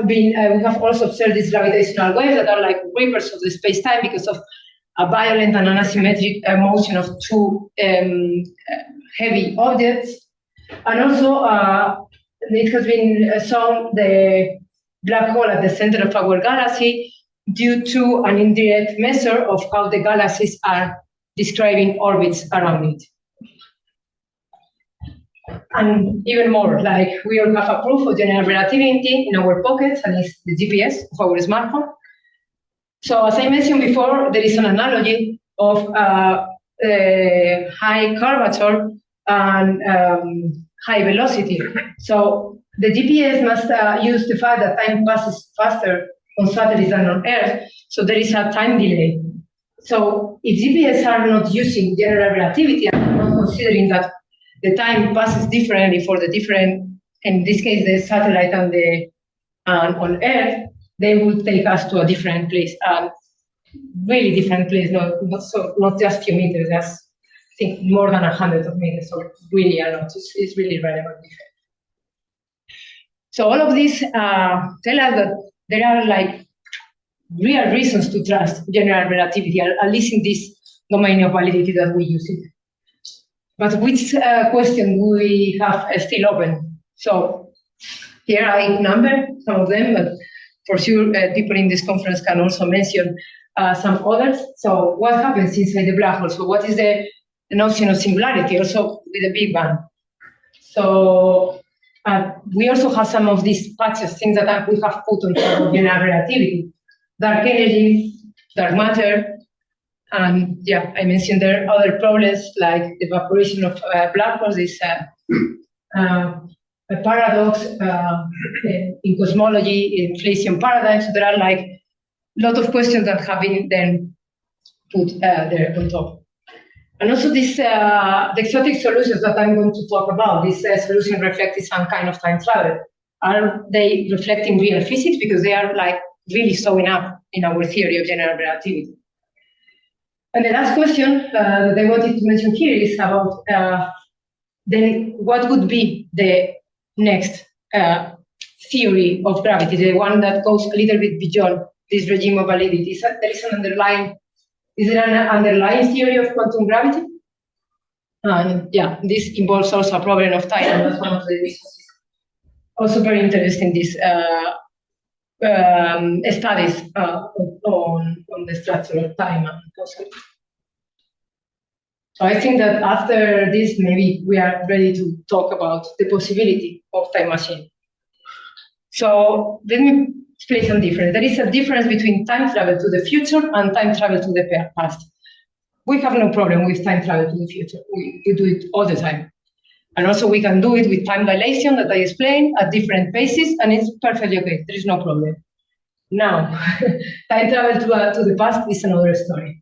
We have also observed these gravitational waves that are like ripples of the space-time because of a violent and an asymmetric motion of two heavy objects. And also, it has been shown the black hole at the center of our galaxy due to an indirect measure of how the galaxies are describing orbits around it. And even more, like, we all have a proof of general relativity in our pockets, and it's the GPS of our smartphone. So as I mentioned before, there is an analogy of high curvature and high velocity. So the GPS must use the fact that time passes faster on satellites than on Earth, so there is a time delay. So if GPS are not using general relativity and not considering that the time passes differently for the different, in this case, the satellite and on Earth, they will take us to a different place, really different place, not just few meters, just I think more than 100 of meters, so really a lot. It's really relevant different. So all of this tell us that there are like real reasons to trust general relativity, at least in this domain of validity that we use it. But which question we have still open? So here I number some of them, but for sure people in this conference can also mention some others. So what happens inside the black hole? So what is the notion of singularity, also with the Big Bang? So we also have some of these patches, things that we have put on top of general relativity. Dark energy, dark matter, and yeah, I mentioned there are other problems like the evaporation of black holes, is a paradox in cosmology, inflation paradigm. So there are like a lot of questions that have been then put there on top. And also this, the exotic solutions that I'm going to talk about, this solution reflecting some kind of time travel. Are they reflecting real physics? Because they are like really showing up in our theory of general relativity. And the last question that I wanted to mention here is about then what would be the next theory of gravity, the one that goes a little bit beyond this regime of validity. Is there an underlying theory of quantum gravity? And yeah, this involves also a problem of time, and that's one of the reasons. Also very interesting, these studies on the structure of time and possibility. So I think that after this, maybe we are ready to talk about the possibility of time machine. So let me explain some difference. There is a difference between time travel to the future and time travel to the past. We have no problem with time travel to the future. We do it all the time. And also we can do it with time dilation that I explained at different paces, and it's perfectly okay. There is no problem. Now, time travel to the past is another story.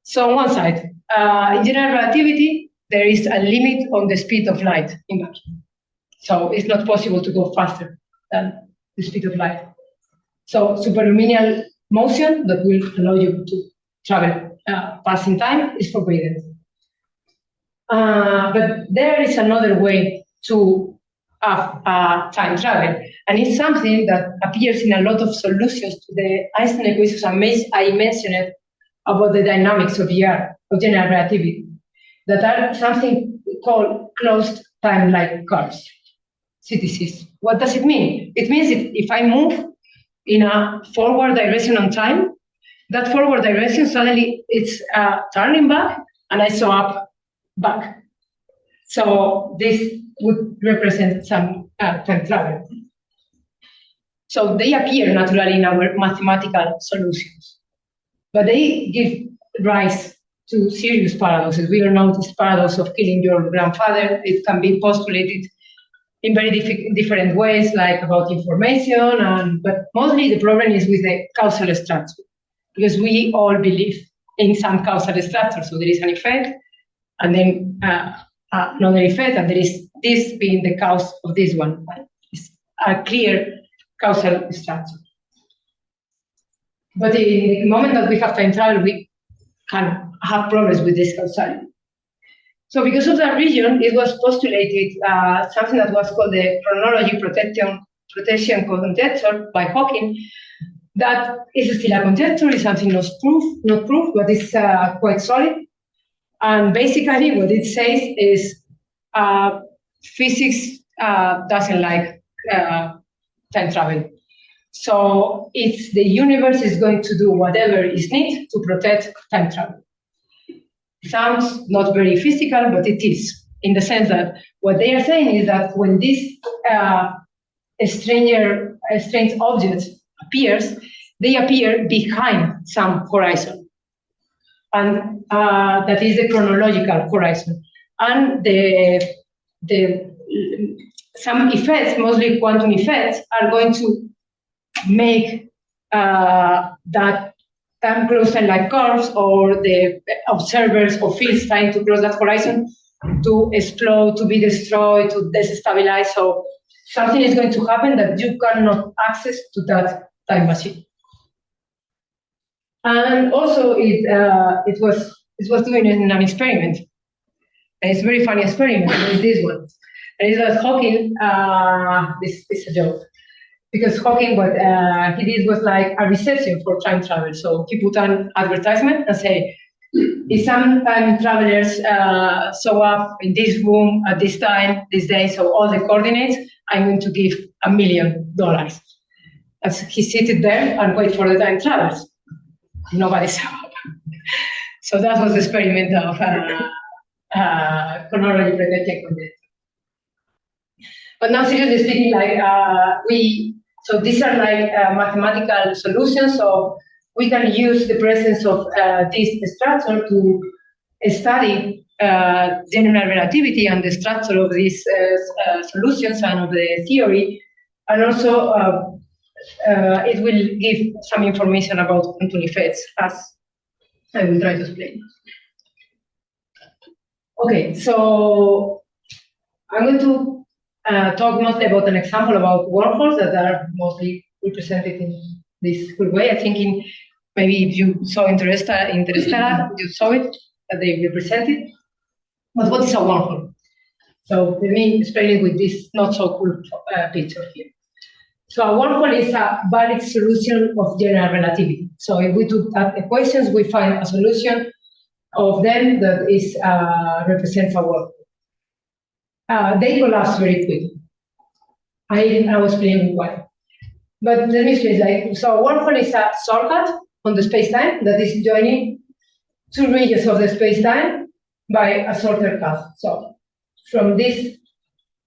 So on one side, in general relativity, there is a limit on the speed of light in vacuum. So it's not possible to go faster than the speed of light. So superluminal motion that will allow you to travel past in time is forbidden. But there is another way to have time travel, and it's something that appears in a lot of solutions to the Einstein equations I mentioned about the dynamics of ER, of general relativity, that are something called closed time-like curves, CTCs. What does it mean? It means if I move in a forward direction on time, that forward direction suddenly it's turning back, and I show up back. So this would represent some time travel. So they appear naturally in our mathematical solutions, but they give rise to serious paradoxes. We all know this paradox of killing your grandfather. It can be postulated in very different ways, like about information, but mostly the problem is with the causal structure, because we all believe in some causal structure. So there is an effect, and then another effect, and there is this being the cause of this one. It's a clear causal structure. But in the moment that we have time travel, we can have problems with this causality. So because of that region, it was postulated something that was called the chronology protection conjecture by Hawking. That is still a conjecture, it's something not proof, but it's quite solid. And basically what it says is physics doesn't like time travel. So it's the universe is going to do whatever is needed to protect time travel. Sounds not very physical, but it is, in the sense that what they are saying is that when this strange object appears, they appear behind some horizon. And that is the chronological horizon. And some effects, mostly quantum effects, are going to make that time closing like curves, or the observers or fields trying to cross that horizon to explode, to be destroyed, to destabilize. So something is going to happen that you cannot access to that time machine. And also it was doing an experiment. And it's a very funny experiment. It's this one. And it's that Hawking, this is a joke. Because Hawking, what he did was like a reception for time travel. So he put an advertisement and say, if some time travelers show up in this room at this time, this day, so all the coordinates, I'm going to give $1 million. As he seated there and wait for the time travelers. Nobody showed up. So that was the experiment of chronology protected conjecture. But now, seriously speaking, like so these are like mathematical solutions. So we can use the presence of this structure to study general relativity and the structure of these solutions and of the theory, and also it will give some information about quantum effects, as I will try to explain. Okay, so I'm going to talk mostly about an example about wormholes that are mostly represented in this cool way. I think maybe if you saw Interstellar, you saw it, that they represented. But what is a wormhole? So let me explain it with this not so cool picture here. So a wormhole is a valid solution of general relativity. So if we do that equations, we find a solution of them that is represents a wormhole. They collapse very quickly. I was explaining why. But let me explain. So a wormhole is a shortcut on the space-time that is joining two regions of the space-time by a shorter path. So from this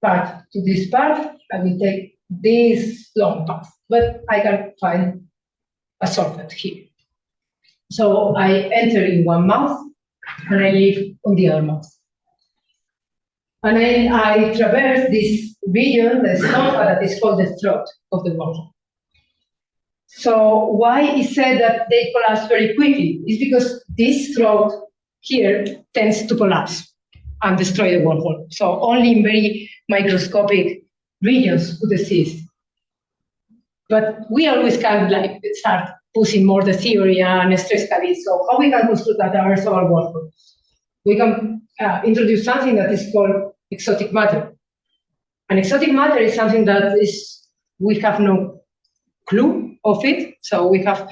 part to this part, I will take this long path, but I can find a shortcut here. So I enter in one mouth and I leave on the other mouth. And then I traverse this region, the shortcut that is called the throat of the wormhole. So why is said that they collapse very quickly? It's because this throat here tends to collapse and destroy the wormhole. So only in very microscopic regions could exist. But we always can like start pushing more the theory and stress studies. So how we can construct that reversible wormhole? We can introduce something that is called exotic matter. And exotic matter is something that we have no clue of it. So we have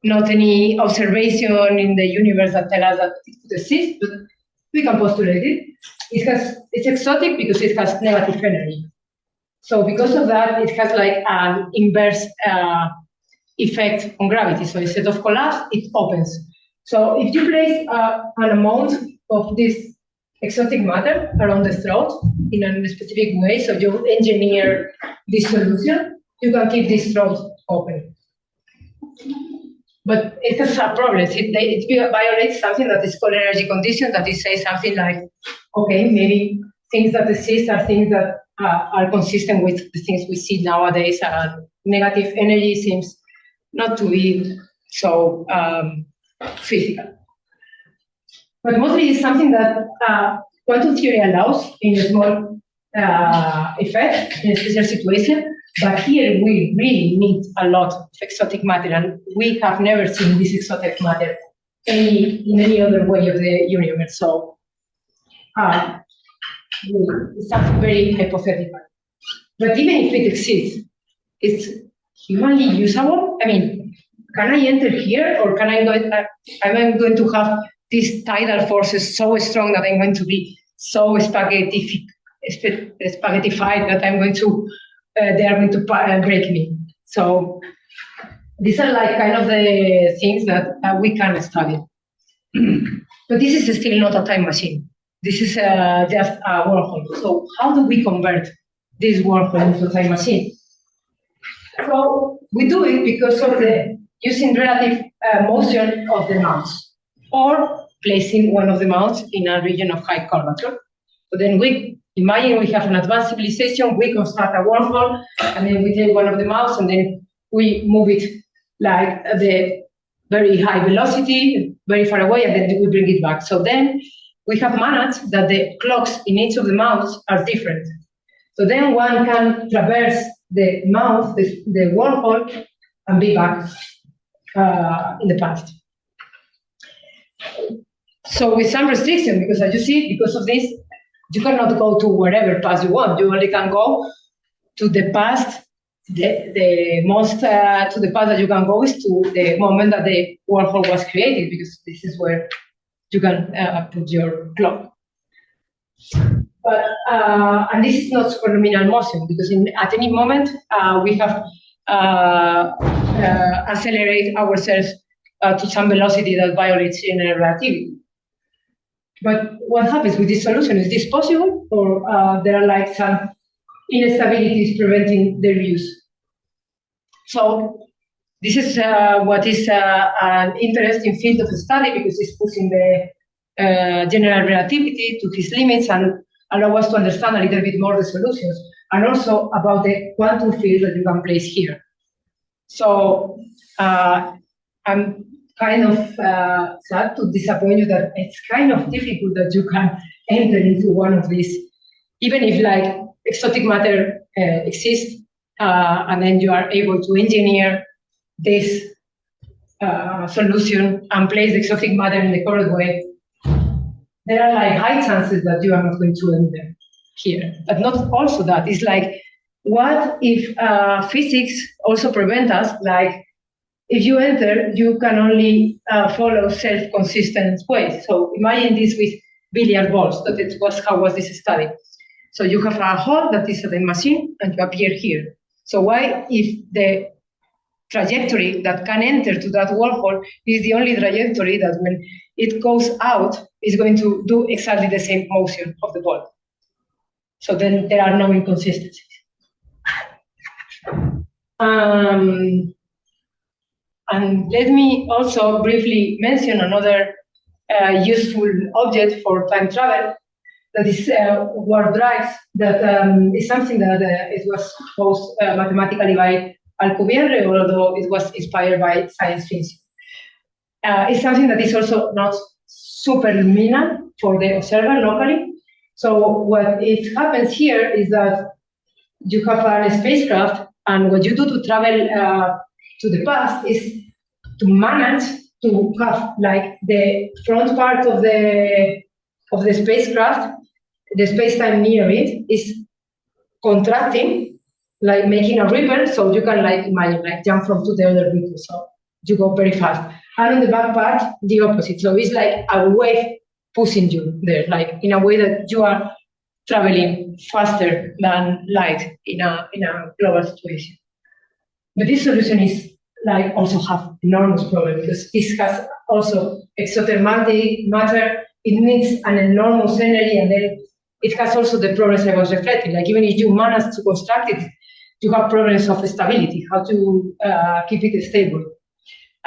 not any observation in the universe that tell us that it could exist, but we can postulate it. It's exotic because it has negative energy. So because of that, it has like an inverse effect on gravity. So instead of collapse, it opens. So if you place an amount of this exotic matter around the throat in a specific way, so you engineer this solution, you can keep this throat open. but it has a problem. It violates something that is called energy condition, that it says something like, okay, maybe things that exist are things that are consistent with the things we see nowadays, and negative energy seems not to be so physical. But mostly it's something that quantum theory allows in a small effect, in a special situation. But here we really need a lot of exotic matter, and we have never seen this exotic matter in any other way of the universe. So it's something very hypothetical. But even if it exists, it's humanly usable. I mean, can I enter here, or can am I going to have these tidal forces so strong that I'm going to be so spaghettified that I'm going to they are going to break me? So these are like kind of the things that we can study. But this is still not a time machine. This is just a wormhole. So how do we convert this wormhole into a time machine? So we do it because of the using relative motion of the mouse, or placing one of the mouse in a region of high curvature. So then we imagine we have an advanced civilization, we construct a wormhole, and then we take one of the mouse, and then we move it like at the very high velocity, very far away, and then we bring it back. So then we have managed that the clocks in each of the mouse are different. So then one can traverse the mouse, the wormhole, and be back in the past. So with some restriction, because as you see, because of this, you cannot go to wherever past you want. You only can go to the past. The most to the past that you can go is to the moment that the wormhole was created, because this is where you can put your clock. But and this is not superluminal motion, because at any moment we have accelerate ourselves to some velocity that violates general relativity. But what happens with this solution? Is this possible, or there are like some instabilities preventing their use? So this is what is an interesting field of study, because it's pushing the general relativity to its limits and allow us to understand a little bit more the solutions, and also about the quantum field that you can place here. So I'm kind of sad to disappoint you that it's kind of difficult that you can enter into one of these, even if like exotic matter exists, and then you are able to engineer this solution and place the exotic matter in the correct way. There are like high chances that you are not going to enter here, but not also that. It's like, what if physics also prevent us? Like, if you enter, you can only follow self-consistent ways. So imagine this with billiard balls, that it was how was this study. So you have a hole that is a machine, and you appear here. So why, if the trajectory that can enter to that wormhole is the only trajectory that when it goes out is going to do exactly the same motion of the ball? So then there are no inconsistencies. And let me also briefly mention another useful object for time travel, that is warp drives. That is something that it was proposed mathematically by Alcubierre, although it was inspired by science fiction. It's something that is also not superluminal for the observer locally. So what it happens here is that you have a spacecraft, and what you do to travel to the past is to manage to have like the front part of the spacecraft, the space-time near it is contracting, like making a ripple, so you can like imagine like jump from to the other ripple, so you go very fast. And on the back part, the opposite. So it's like a wave pushing you there, like in a way that you are traveling faster than light in a global situation. But this solution is like also have enormous problem, because this has also exothermal matter. It needs an enormous energy, and then it has also the problems I was reflecting. Like even if you manage to construct it, you have problems of stability, how to keep it stable.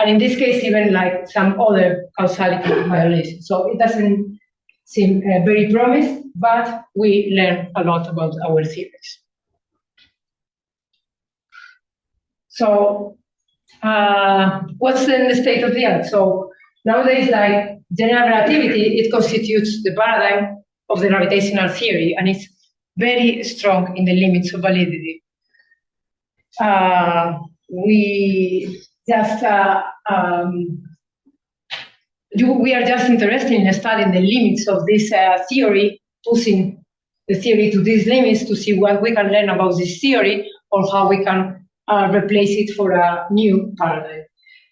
and in this case, even like some other causality violations. So it doesn't seem very promising, but we learn a lot about our theories. So what's then the state of the art? So nowadays, like general relativity, it constitutes the paradigm of the gravitational theory, and it's very strong in the limits of validity. We are just interested in studying the limits of this theory, pushing the theory to these limits to see what we can learn about this theory or how we can replace it for a new paradigm.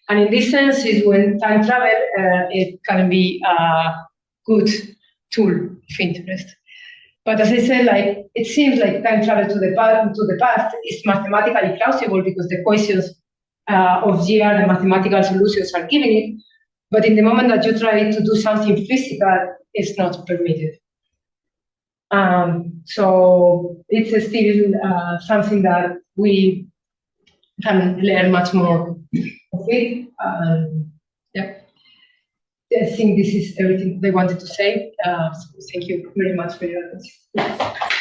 And in this sense is when time travel it can be a good tool of interest. But as I said, like it seems like time travel to the past is mathematically plausible because the equations of GR, the mathematical solutions are given it. But in the moment that you try to do something physical, it's not permitted. So it's still something that we can learn much more of it. Yeah, I think this is everything they wanted to say. So thank you very much for your attention.